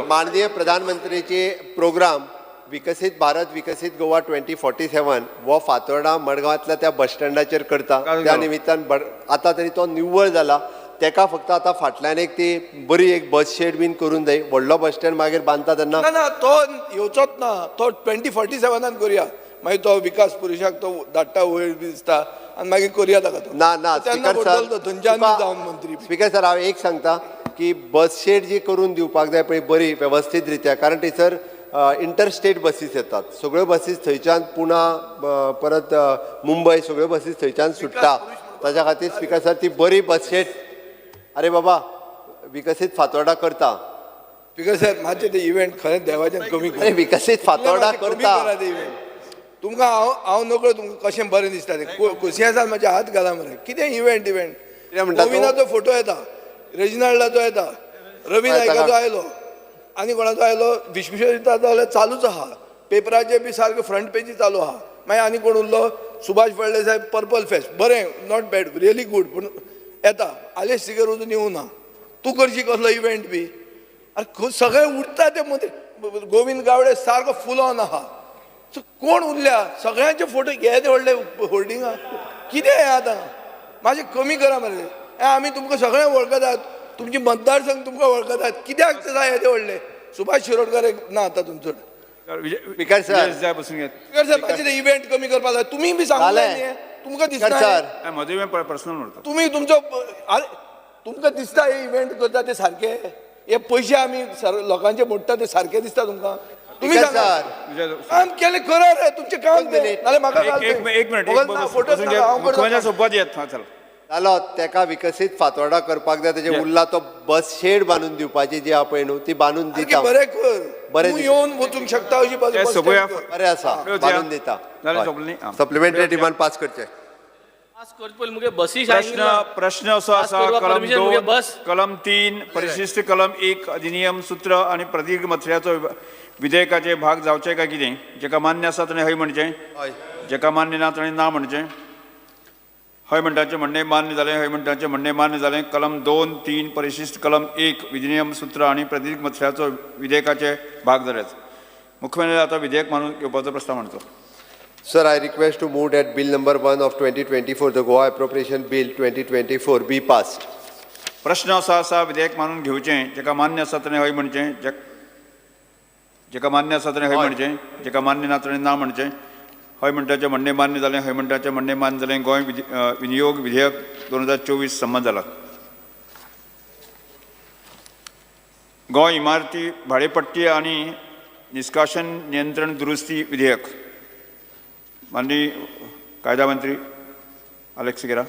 माननीय प्रधानमंत्रीचे प्रोग्राम विकसीत भारत विकसीत गोवा 2047 वो फातोर्डा मडगांवांतल्या त्या बस स्टँडाचेर करता त्या निमित्तान आतां तरी तो निव्वळ जाला तेका फक्त आतां फाटल्यान एक ती बरी एक बस शेड बीन करून जाय व्हडलो बस स्टँड मागीर बांदता तेन्ना ना ना तो येवचोच ना तो 2047 करुया मागीर तो विकास पुरुशाक तो धाडटा वयर बी दिसता आनी मागीर करुया ताका तो ना ना स्पीकर सर थंयच्यान जावन मंत्री स्पीकर सर हांव एक सांगता की बस शेड जी करून दिवपाक जाय पळय बरी वेवस्थीत रित्या कारण थंयसर इंटरस्टेट बसीस येतात सगळ्यो बसीस थंयच्यान पुणा परत मुंबय सगळ्यो बसीस थंयच्यान सुट्टा ताच्या खातीर स्पीकर सर ती बरी बस शेड अरे बाबा विकसीत फातोर्डा करता स्पीकर सर मातशें ते इव्हेंट खरेंच देवाच्यान कमी अरे विकसीत फातोर्डा करता तुमकां हांव नकळो तुमकां कशें बरें दिसता तें खोशयेंसान म्हाजे हात घाला मरे कितें इव्हेंट गोविंदाचो फोटो येता रेजिनाल्डाचो येता रवी नायकाचो आयलो आनी कोणाचो आयलो विश्वेश्वराचो जाल्यार चालूच आहा पेपराचेर बी सारको फ्रंट पेजी चालू आहा मागीर आनी कोण उरलो सुभाष फळदेसाय पर्पल फेस्ट बरें नॉट बॅड रियली गूड पूण येता आलेश सिगर वचून येवं ना तूं करशी कसलो इव्हेंट बी अरे सगळे उरता ते मदीं गोविंद गावडे सारको फूल ऑन आहा सो कोण उरल्या सगळ्यांचे फोटो घे ते व्हडले होल्डिंगा कितें हें आतां मातशें कमी करा मरे हें आमी तुमकां सगळें वळखतात तुमची मतदारसंघ तुमकां वळखतात कित्याक जाय हे ते व्हडले सुभाष शिरोडकर एक ना आतां तुमचो स्पीकर सर स्पीकर सर मातशें ते इव्हेंट कमी करपाक जाय तुमी बी सांगलें तुमकां दिसता म्हजो पर्सनल म्हणटा तुमी तुमचो अरे तुमकां दिसता हे इव्हेंट करता ते सारके हे पयशे आमी लोकांचे मोडटा ते सारके दिसता तुमकां तुमी काम केलें खरं रे तुमचें काम ते नाल्यार म्हाका एक मिनट सोबत येत जालो तेका विकसीत फातोर्डा करपाक जाय तेजे उरला तो बस शेड बांदून दिवपाची जी आहा पळय न्हू ती बांदून दिता बरें कर बरें तूं येवन वचूंक शकता अशी बरें आसा बांदून दिता सप्लिमेंटरी डिमांड पास करचे पास करचे पयलीं मुगे बसी प्रश्न असो आसा कलम 2 कलम 3 परिशिष्ट कलम 1 अधिनियम सूत्र आणि प्रदीर्घ मथळ्याचो विधेयकाचे भाग जावचे काय कितें जेका मान्य आसा ताणें हय म्हणचें जेका मान्य ना ताणें ना म्हणचें हय म्हणटाचें म्हणणें मान्य जालें हय म्हणटाचें म्हणणें मान्य जालें कलम 2, 3 परिशिष्ट कलम 1 विधिनियम सूत्र आणि प्रदीर्घ मथळ्याचो विधेयकाचे भाग जाल्यात मुख्यमंत्री आता विधेयक मानून घेवपाचो प्रस्ताव मांडचो Sir, I request to move that Bill number 1 of 2024, the Goa Appropriation Bill 2024, be passed. प्रश्न असा विधेयक मानून घेवचें जेका मान्य आसा ताणें हय म्हणचें जेका मान्य आसा ताणें हय म्हणचें जेका मान्य ना ताणें ना म्हणचें हय म्हणटाचें म्हणणें मान्य जालें हय म्हणटाचें म्हणणें मान्य जालें गोंय विनियोग विधेयक 2024 संमत जाला गोंय इमारती भाडेपट्टी आणि निष्कासन नियंत्रण दुरुस्ती विधेयक माननीय कायदा मंत्री अलेक्स गेरा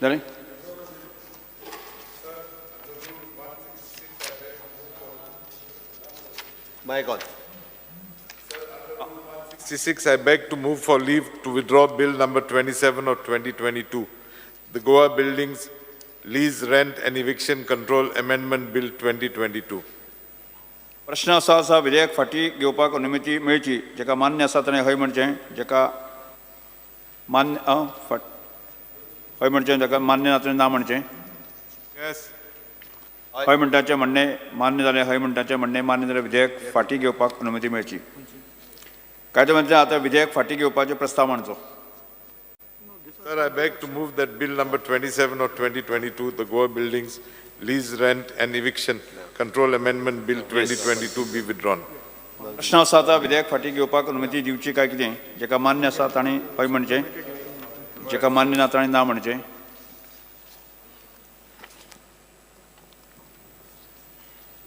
जालें My God. 66, I beg to move for leave to withdraw Bill number 27 of 2022, the Goa Buildings Lease, Rent and Eviction Control Amendment Bill 2022. प्रश्न असा विधेयक फाटी घेवपाक अनुमती मेळची जेका मान्य आसा ताणें हय म्हणचें जेका मान्य हय म्हणचें जेका मान्य ना ताणें ना म्हणचें हय म्हणटाचें म्हणणें मान्य जालें हय म्हणटाचें म्हणणें मान्य जालें विधेयक फाटी घेवपाक अनुमती मेळची कायदो मंत्री आतां विधेयक फाटी घेवपाचो प्रस्ताव मांडचो Sir, I beg to move that Bill number 27 of 2022, the Goa Buildings Lease, Rent and Eviction Control Amendment Bill 2022 be withdrawn. प्रश्न आसा आतां विधेयक फाटी घेवपाक अनुमती दिवची काय कितें जेका मान्य आसा ताणें हय म्हणचें जेका मान्य ना ताणें ना म्हणचें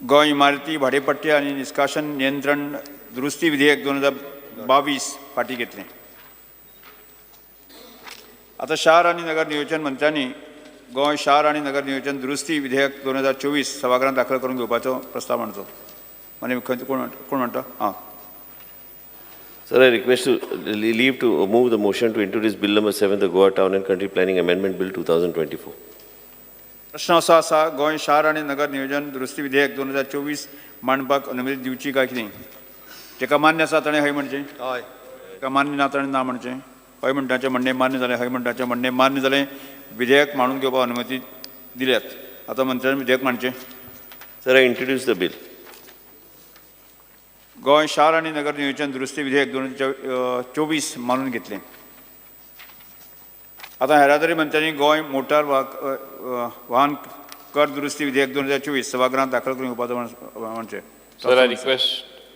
गोंय इमारती भाडेपट्टी आणि निष्कासन नियंत्रण दुरुस्ती विधेयक 2022 फाटी घेतलें आता शार आणि नगर नियोजन मंत्र्यांनी गोंय शार आणि नगर नियोजन दुरुस्ती विधेयक 2024 सभागृहांत दाखल करून घेवपाचो प्रस्ताव मांडचो माननीय मुख्यमंत्री कोण म्हणता हां Sir, I request to leave to move the motion to introduce Bill number 7, the Goa Town and Country Planning Amendment Bill 2024. प्रश्न असा आसा गोंय शार आनी नगर नियोजन दुरुस्ती विधेयक 2024 मांडपाक अनुमती दिवची काय कितें जेका मान्य आसा ताणें हय म्हणचें हय जेका मान्य ना ताणें ना म्हणचें हय म्हणटाचें म्हणणें मान्य जालें हय म्हणटाचें म्हणणें मान्य जालें विधेयक मांडून घेवपाक अनुमती दिल्यात आतां मंत्र्यान विधेयक मांडचें Sir, I introduce the bill. Goa शार आनी नगर नियोजन दुरुस्ती विधेयक 2024 मानून घेतलें आतां येरादारी मंत्र्यांनी गोंय मोटार वाहन कर दुरुस्ती विधेयक 2024 सभागृहांत दाखल करून येवपाचो म्हणचें Sir, I request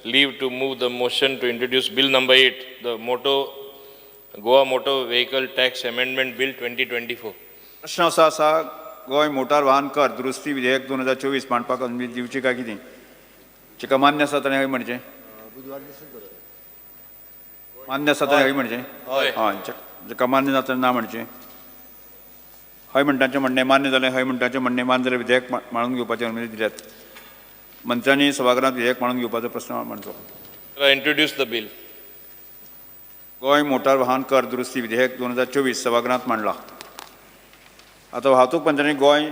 leave to move the motion to introduce Bill number 8, the Goa Motor Vehicle Tax Amendment Bill 2024. प्रश्न असो आसा गोंय मोटार वाहन कर दुरुस्ती विधेयक 2024 मांडपाक अनुमती दिवची काय कितें जेका मान्य आसा ताणें हय म्हणचें मान्य आसा ताणें हय म्हणचें हय जेका मान्य ना ताणें ना म्हणचें हय म्हणटाचें म्हणणें मान्य जालें हय म्हणटाचें म्हणणें मान्य जालें विधेयक मांडून घेवपाची अनुमती दिल्यात मंत्र्यांनी सभागृहांत विधेयक मांडून घेवपाचो प्रस्न मांडचो Sir, I introduce the bill. Goa motor वाहन कर दुरुस्ती विधेयक 2024 सभागृहांत मांडला आतां वाहतूक मंत्र्यांनी गोंय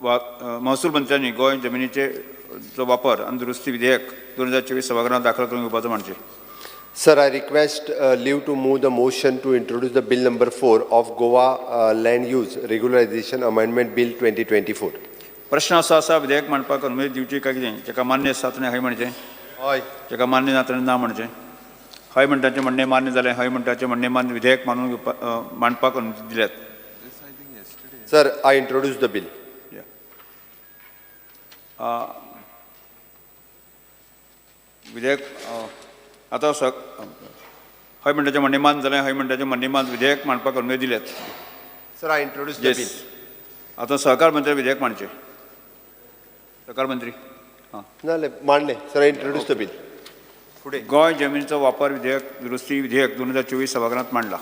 महसूल मंत्र्यांनी गोंय जमिनीचे जो वापर आनी दुरुस्ती विधेयक 2024 सभागृहांत दाखल करून घेवपाचो म्हणचें Sir, I request leave to move the motion to introduce the Bill number 4 of Goa Land Use Regularization Amendment Bill 2024. प्रश्न असो आसा विधेयक मांडपाक अनुमती दिवची काय कितें जेका मान्य आसा ताणें हय म्हणचें हय जेका मान्य ना ताणें ना म्हणचें हय म्हणटाचें म्हणणें मान्य जालें हय म्हणटाचें म्हणणें मान्य विधेयक मांडपाक अनुमती दिल्यात Sir, I introduce the bill. विधेयक आतां हय म्हणटाचें म्हणणें मान जालें हय म्हणटाचें म्हणणें मान विधेयक मांडपाक अनुमती दिल्यात Sir, I introduce the bill. आतां सहकार मंत्री विधेयक मांडचें सहकार मंत्री नाले मांडले. Sir, I introduce the bill. फुडें गोंय जमिनीचो वापर विधेयक दुरुस्ती विधेयक 2024 सभागृहांत मांडला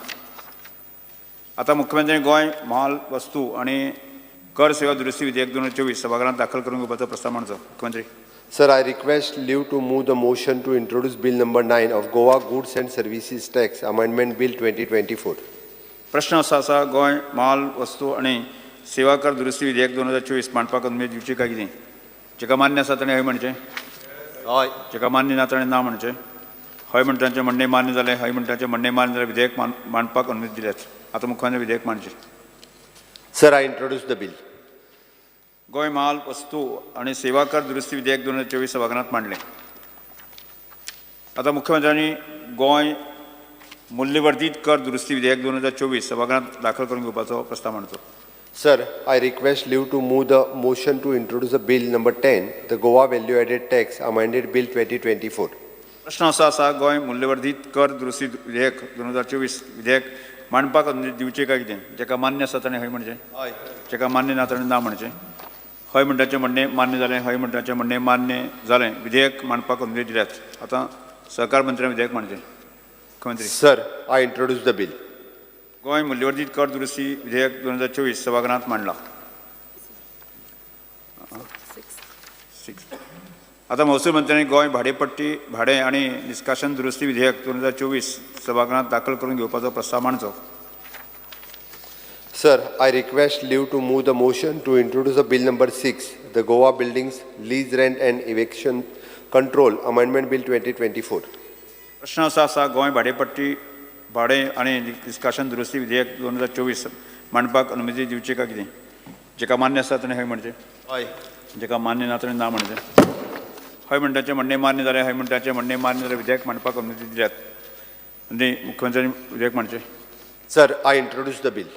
आतां मुख्यमंत्र्यांनी गोंय म्हाल वस्तू आनी कर सेवा दुरुस्ती विधेयक 2024 सभागृहांत दाखल करून घेवपाचो प्रस्ताव मांडचो मुख्यमंत्री Sir, I request leave to move the motion to introduce Bill number 9 of Goa Goods and Services Tax Amendment Bill 2024. प्रश्न असो आसा गोंय म्हाल वस्तू आनी सेवा कर दुरुस्ती विधेयक 2024 मांडपाक अनुमती दिवची काय कितें जेका मान्य आसा ताणें हय म्हणचें हय जेका मान्य ना ताणें ना म्हणचें हय म्हणटाचें म्हणणें मान्य जालें हय म्हणटाचें म्हणणें मान्य जालें विधेयक मांडपाक अनुमती दिल्यात आतां मुख्यमंत्री विधेयक मांडचें Sir, I introduce the bill. Goa म्हाल वस्तू आनी सेवा कर दुरुस्ती विधेयक 2024 सभागृहांत मांडलें आतां मुख्यमंत्र्यांनी गोंय मूल्यवर्धीत कर दुरुस्ती विधेयक 2024 सभागृहांत दाखल करून घेवपाचो प्रस्ताव मांडचो Sir, I request leave to move the motion to introduce the Bill number 10, the Goa Value Added Tax Amended Bill 2024. प्रश्न असो आसा गोंय मूल्यवर्धीत कर दुरुस्ती विधेयक 2024 विधेयक मांडपाक अनुमती दिवचें काय कितें जेका मान्य आसा ताणें हय म्हणचें हय जेका मान्य ना ताणें ना म्हणचें हय म्हणटाचें म्हणणें मान्य जालें हय म्हणटाचें म्हणणें मान्य जालें विधेयक मांडपाक अनुमती दिल्यात आतां सहकार मंत्र्यान विधेयक मांडचें मुख्यमंत्री Sir, I introduce the bill. Goa मूल्यवर्धीत कर दुरुस्ती विधेयक 2024 सभागृहांत मांडला आतां महसूल मंत्र्यांनी गोंय भाडेपट्टी भाडें आनी निश्काशन दुरुस्ती विधेयक 2024 सभागृहांत दाखल करून घेवपाचो प्रस्ताव मांडचो Sir, I request leave to move the motion to introduce the Bill number 6, the Goa Buildings Lease Rent and Eviction Control Amendment Bill 2024. प्रश्न असो आसा गोंय भाडेपट्टी भाडें आनी निश्काशन दुरुस्ती विधेयक 2024 मांडपाक अनुमती दिवची काय कितें जेका मान्य आसा ताणें हय म्हणचें हय जेका मान्य ना ताणें ना म्हणचें हय म्हणटाचें म्हणणें मान्य जालें हय म्हणटाचें म्हणणें मान्य जालें विधेयक मांडपाक अनुमती दिल्यात आनी मुख्यमंत्र्यांनी विधेयक मांडचें Sir, I introduce the bill.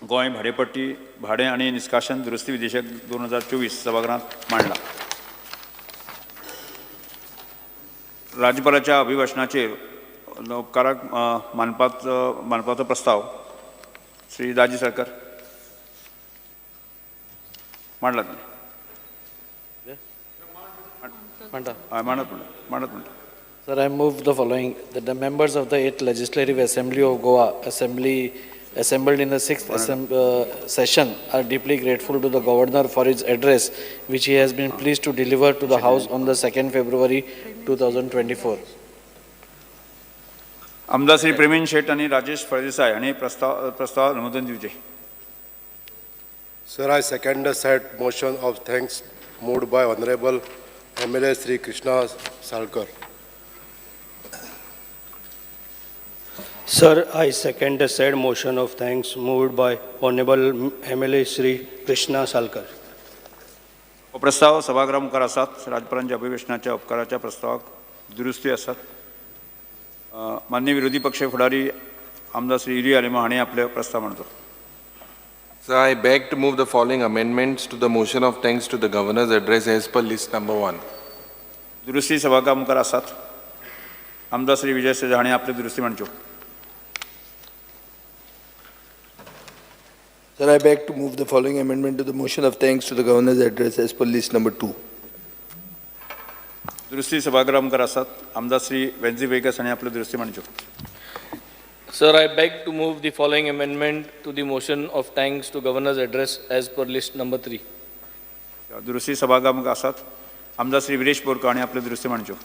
Goa भाडेपट्टी भाडें आनी निश्काशन दुरुस्ती विधेयक 2024 सभागृहांत मांडला राज्यपालाच्या अभिभाशणाचेर उपकाराक मानपाचो प्रस्ताव श्री दाजी सरकार मांडला मांडत Sir, I move the following, that the members of the 8th Legislative Assembly of Goa, Assembly assembled in the 6th session are deeply grateful to the Governor for his address, which he has been pleased to deliver to the House on the 2nd February 2024. आमदार श्री प्रवीण शेट आणि राजेश फळदेसाय आणि प्रस्ताव अनुमोदन दिवचे. Sir, I second the said motion of thanks moved by Honorable MLA Sri Krishna Salkar. Sir, I second the said motion of thanks moved by Honorable MLA Sri Krishna Salkar. प्रस्ताव सभागृहा मुखार आसात. राज्यपालांच्या अभिवेशनाच्या उपकाराच्या प्रस्तावाक दुरुस्ती आसात. माननीय विरोधी पक्ष फुडारी आमदार श्री इरी आलेमा हाणें आपले प्रस्ताव मांडतो. So I beg to move the following amendments to the motion of thanks to the Governor's address as per list number 1. दुरुस्ती सभागृहा मुखार आसात. आमदार श्री विजय सेजा हाणें आपले दुरुस्ती मांडच्यो. Sir, I beg to move the following amendment to the motion of thanks to the Governor's address as per list number 2. दुरुस्ती सभागृहा मुखार आसात. आमदार श्री वेंजी वेगस हाणें आपले दुरुस्ती मांडच्यो. Sir, I beg to move the following amendment to the motion of thanks to Governor's address as per list number 3. दुरुस्ती सभागृहा मुखार आसात. आमदार श्री विरेश बोरकर हाणें आपले दुरुस्ती मांडच्यो.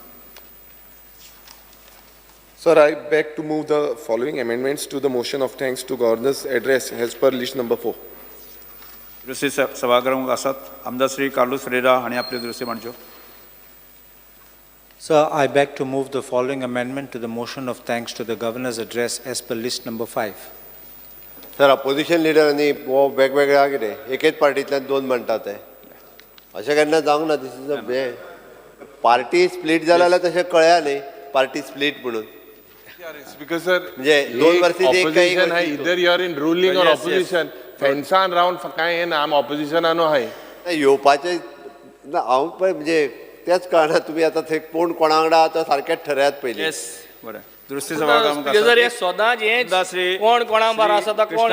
Sir, I beg to move the following amendments to the motion of thanks to Governor's address as per list number 4. दुरुस्ती सभागृहा मुखार आसात. आमदार श्री कार्लोस फेरेरा हाणें आपले दुरुस्ती मांडच्यो. Sir, I beg to move the following amendment to the motion of thanks to the Governor's address as per list number 5. Sir, opposition लिडरांनी वेगवेगळ्या कितें एकेच पार्टींतल्यान दोन म्हणटात ते अशें केन्ना जावंक ना. This is a way party split जाला जाल्यार तशें कळया न्ही पार्टी स्प्लीट म्हणून. Because sir, म्हणजे 2 वर्सांची एक काही opposition hai, either you are in ruling or opposition. Fensan round काय ना आम opposition आनो है. येवपाचे हांव पळय म्हणजे तेच कळना तुम्ही आता थंय कोण कोणा वांगडा तो सारकेच ठरयात पयलीं. येस बरें. दुरुस्ती सभागृहा मुखार जर हे सदांच हे कोण कोणा बारा आसा कोण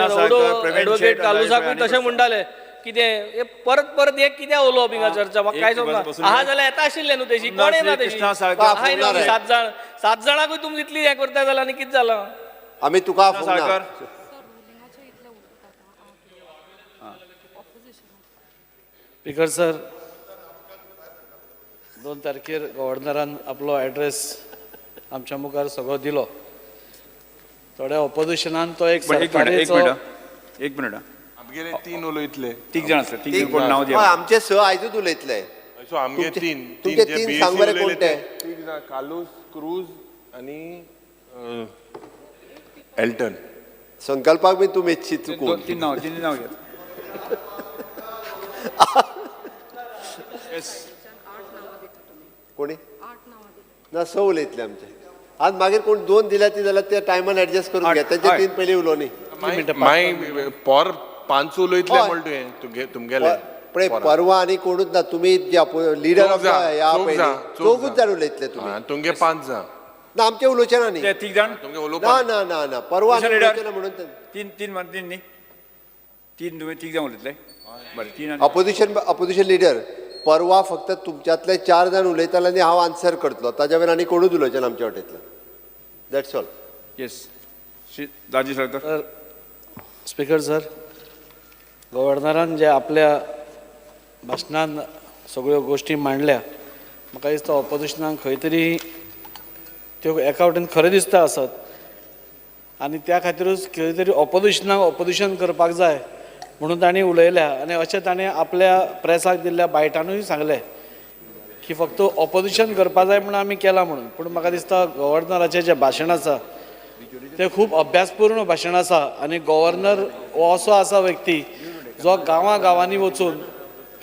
एडवोकेट कालुसाकूय तशें म्हणटाले कितें परत परत एक कित्याक उलोवप हिंगा चर्चा म्हाका काय समजना. आहा जाल्यार येता आशिल्ले न्हू तेशी कोण येना तेशी 7 जाणांकूय तुमी इतली हें करता जाल्यार आनी कितें जालां. आमी तुका स्पीकर सर, 2 तारखेर गव्हर्नरान आपलो एड्रेस आमच्या मुखार सगळो दिलो. थोड्या ऑपोजिशनान तो एक मिनट आमगेले 3 उलयतले. 3 जाण आसले. 3 कोण नांव दिया. आमचे 6 आयजूच उलयतले. सो आमगे 3 तुमचे 3 सांग बरे कोणते. कालूस, क्रूज आणि एल्टन. संकल्पाक बी तूं मेच्ची चुकून. 3 नांव घे. कोणी ना 6 उलयतले आमचे. आज मागीर कोण 2 दिल्या ती जाल्यार त्या टायमान एडजस्ट करून घे. तेचे 3 पयलीं उलो न्ही. माय पर 5 उलयतले म्हणले तुमगेले पळय परवा आनी कोणूच ना. तुम्ही जे लिडर ऑफ ह्या चौगूच जाण उलयतले तुमी. तुमगे 5 जाण ना आमचे उलोवचे ना न्ही. 3 जाण ना ना ना ना परवा उलोवचे ना म्हणून 3 न्ही. 3 तुमी 3 जाण उलयतले. बरें 3 अपोजिशन लिडर परवा फक्त तुमच्यातले 4 जाण उलयताले आनी हांव आन्सर करतलो. ताज्या वयर आनी कोणूच उलोवचे ना आमच्या वाटेंतल्यान. That's all. Yes Rajesh sir. Speaker sir, गव्हर्नरान जे आपल्या भाशणान सगळ्यो गोश्टी मांडल्या म्हाका दिसता ऑपोजिशनाक खंय तरी त्यो एका वटेन खरें दिसता आसत आनी त्या खातीरूच खंय तरी ऑपोजिशनाक ऑपोजिशन करपाक जाय म्हणून तांणी उलयल्या. आनी अशें ताणें आपल्या प्रेसाक दिल्ल्या बायटानूय सांगलें की फक्त ऑपोजिशन करपा जाय म्हणून आमी केलां म्हणून. पूण म्हाका दिसता गव्हर्नराचें जें भाशण आसा तें खूब अभ्यासपूर्ण भाशण आसा. आनी गव्हर्नर हो असो आसा व्यक्ती जो गांवां गांवांनी वचून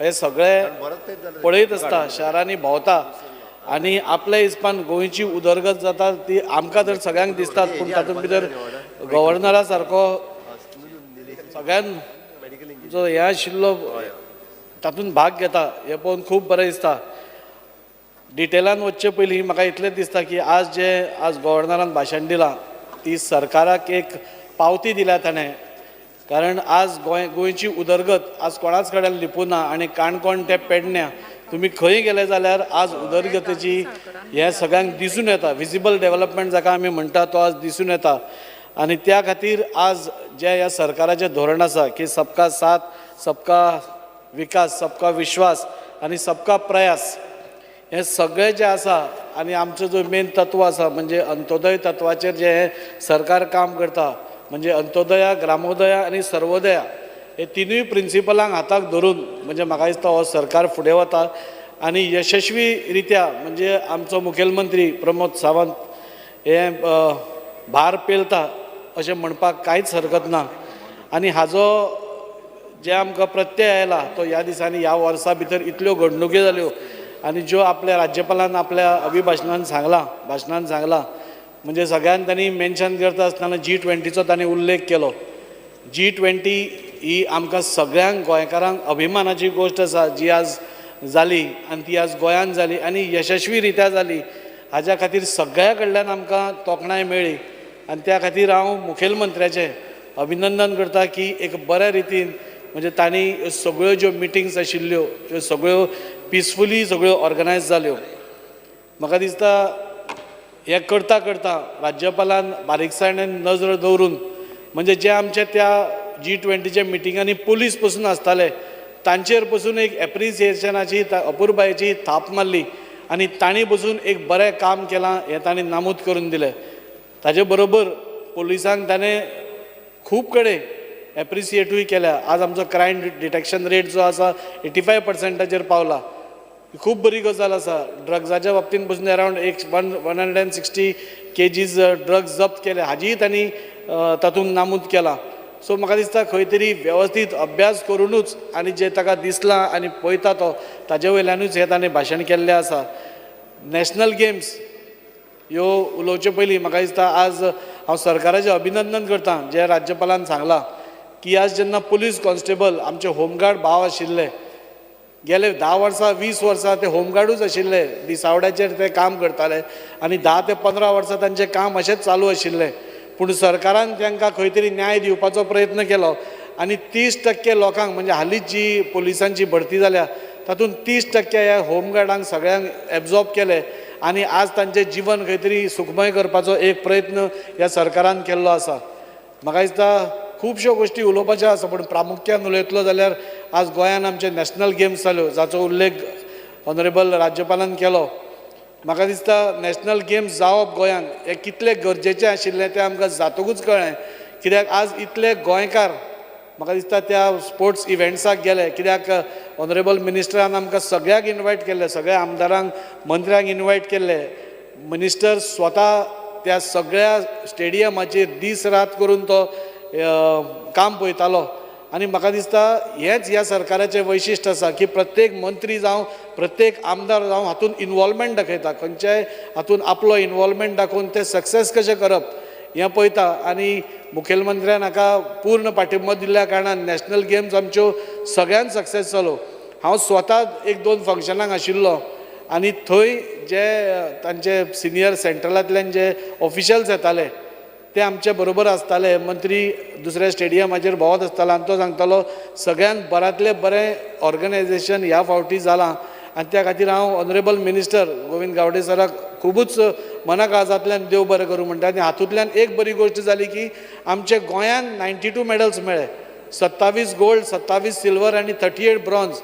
हे सगळे पळयत आसता, शारांनी भोंवता आनी आपल्या हिसपान गोंयची उदरगत जाता ती आमकां तर सगळ्यांक दिसतात. पूण तातूंत भितर गव्हर्नरा सारको सगळ्यान जो हे आशिल्लो तातूंत भाग घेता हें पळोवन खूब बरें दिसता. डिटेलान वचचे पयलीं म्हाका इतलेंच दिसता की आज गव्हर्नरान भाशण दिलां ती सरकाराक एक पावती दिल्या ताणें. कारण आज गोंयची उदरगत आज कोणाच कडेन लिपूना आनी काणकोण ते पेडण्या तुमी खंय गेले जाल्यार आज उदरगतीची हें सगळ्यांक दिसून येता. विजिबल डेव्हलपमेंट जाका आमी म्हणटा तो आज दिसून येता. आणि त्या खातीर आज जे ह्या सरकाराचें धोरण आसा की सबका साथ सबका विकास सबका विश्वास आणि सबका प्रयास हे सगळे जे आसा आणि आमचो जो मेन तत्व आसा म्हणजे अंत्योदय तत्वाचेर जे हे सरकार काम करता म्हणजे अंत्योदया ग्रामोदया आणि सर्वोदया हे तिनूय प्रिंसिपलांक हाताक धरून म्हणजे म्हाका दिसता हो सरकार फुडें वता आणि यशस्वी रित्या म्हणजे आमचो मुखेलमंत्री प्रमोद सावंत हे भार पेलता अशें म्हणपाक कांयच हरकत ना आणि हाजो जे आमकां प्रत्यय आयला तो ह्या दिसांनी ह्या वर्सा भितर इतल्यो घडणुकी जाल्यो आणि ज्यो आपल्या राज्यपालान आपल्या अभिभाशणान सांगला म्हणजे सगळ्यान त्यांनी मेन्शन करता आसतना G20चो तांणी उल्लेख केलो. G20 ही आमकां सगळ्यांक गोंयकारांक अभिमानाची गोश्ट आसा जी आज जाली आणि ती आज गोंयांत जाली आणि यशस्वी रित्या जाली. हाज्या खातीर सगळ्या कडल्यान आमकां तोखणाय मेळ्ळी आणि त्या खातीर हांव मुखेलमंत्र्याचें अभिनंदन करता की एक बऱ्या रितीन म्हणजे तांणी सगळ्यो ज्यो मिटिंग्स आशिल्ल्यो त्यो सगळ्यो पिसफुली सगळ्यो ऑर्गनायज जाल्यो. म्हाका दिसता हे करता करता राज्यपालान बारीकसाणेन नजर दवरून म्हणजे जे आमचे त्या G20च्या मिटिंगांनी पुलीस पसून आसताले तांचेर पसून एक एप्रिसिएशनाची अपुरबायेची थाप मारली आणि तांणी पसून एक बरें काम केलां हें तांणी नमूद करून दिलें. ताजे बरोबर पुलिसांक ताणें खूब कडेन एप्रिसिएटूय केल्या. आज आमचो क्रायम डिटेक्शन रेट जो आसा 85%चेर पावला. खूब बरी गजाल आसा. ड्रग्साच्या बाबतींत पसून अरावंड 160 kgs ड्रग्स जप्त केले हाजीय तांणी तातूंत नमूद केला. सो म्हाका दिसता खंय तरी वेवस्थीत अभ्यास करूनच आनी जे ताका दिसलां आनी पळयता तो ताजे वयल्यानूच हें ताणें भाशण केल्लें आसा. नॅशनल गेम्स ह्यो उलोवचे पयलीं म्हाका दिसता आज हांव सरकाराचें अभिनंदन करतां जे राज्यपालान सांगलां की आज जेन्ना पुलीस कॉन्स्टेबल आमचे होमगार्ड भाव आशिल्ले गेले 10 वर्सां 20 वर्सां ते होमगार्डूच आशिल्ले दिसावड्याचेर ते काम करताले आणि 10 ते 15 वर्सां तांचें काम अशेंच चालू आशिल्लें. पूण सरकारान तांकां खंय तरी न्याय दिवपाचो प्रयत्न केलो आणि 30% लोकांक म्हणजे हालींच जी पुलिसांची भरती जाल्या तातूंत 30% ह्या होमगार्डांक सगळ्यांक एब्जॉर्ब केले आणि आज तांचें जीवन खंय तरी सुखमय करपाचो एक प्रयत्न ह्या सरकारान केल्लो आसा. म्हाका दिसता खुबश्यो गोश्टी उलोवपाच्यो आसा पूण प्रामुख्यान उलयतलो जाल्यार आज गोंयान आमचे नॅशनल गेम्स जाल्यो जाचो उल्लेख ऑनरेबल राज्यपालान केलो. म्हाका दिसता नॅशनल गेम्स जावप गोंयांत हे कितले गरजेचें आशिल्लें तें आमकां जातकूच कळ्ळें. कित्याक आज इतले गोंयकार म्हाका दिसता त्या स्पोर्ट्स इव्हेंट्साक गेले कित्याक ऑनरेबल मिनिस्टरान आमकां सगळ्यांक इन्वायट केल्ले सगळ्या आमदारांक मंत्र्यांक इन्वायट केल्ले. मिनिस्टर स्वता त्या सगळ्या स्टेडियमाचेर दीस रात करून तो काम पळयतालो आणि म्हाका दिसता हेंच ह्या सरकाराचें वैशिश्ट आसा की प्रत्येक मंत्री जावं प्रत्येक आमदार जावं हातूंत इनवॉल्वमेंट दाखयता खंयच्याय हातूंत आपलो इनवॉल्वमेंट दाखोवन ते सक्सेस कशें करप हें पळयता. आणि मुखेलमंत्र्यान हाका पूर्ण पाठिंबो दिल्ल्या कारणान नॅशनल गेम्स आमच्यो सगळ्यान सक्सेस जालो. हांव स्वता 1-2 फंक्शनाक आशिल्लो आणि थंय जे तांचे सिनियर सेंट्रलांतल्यान जे ऑफिशल्स येताले ते आमचे बरोबर आसताले. मंत्री दुसऱ्या स्टेडियमाचेर भोंवत आसतालो आनी तो सांगतालो सगळ्यान बऱ्यांतलें बरें ऑर्गनायझेशन ह्या फावटी जालां आनी त्या खातीर हांव ऑनरेबल मिनिस्टर गोविंद गावडे सराक खुबूच मना काळजांतल्यान देव बरें करूं म्हणटा. आनी हातूंतल्यान एक बरी गोश्ट जाली की आमचे गोंयान 92 मेडल्स मेळ्ळे. 27 गोल्ड 27 सिल्वर आनी 38 ब्रॉन्झ.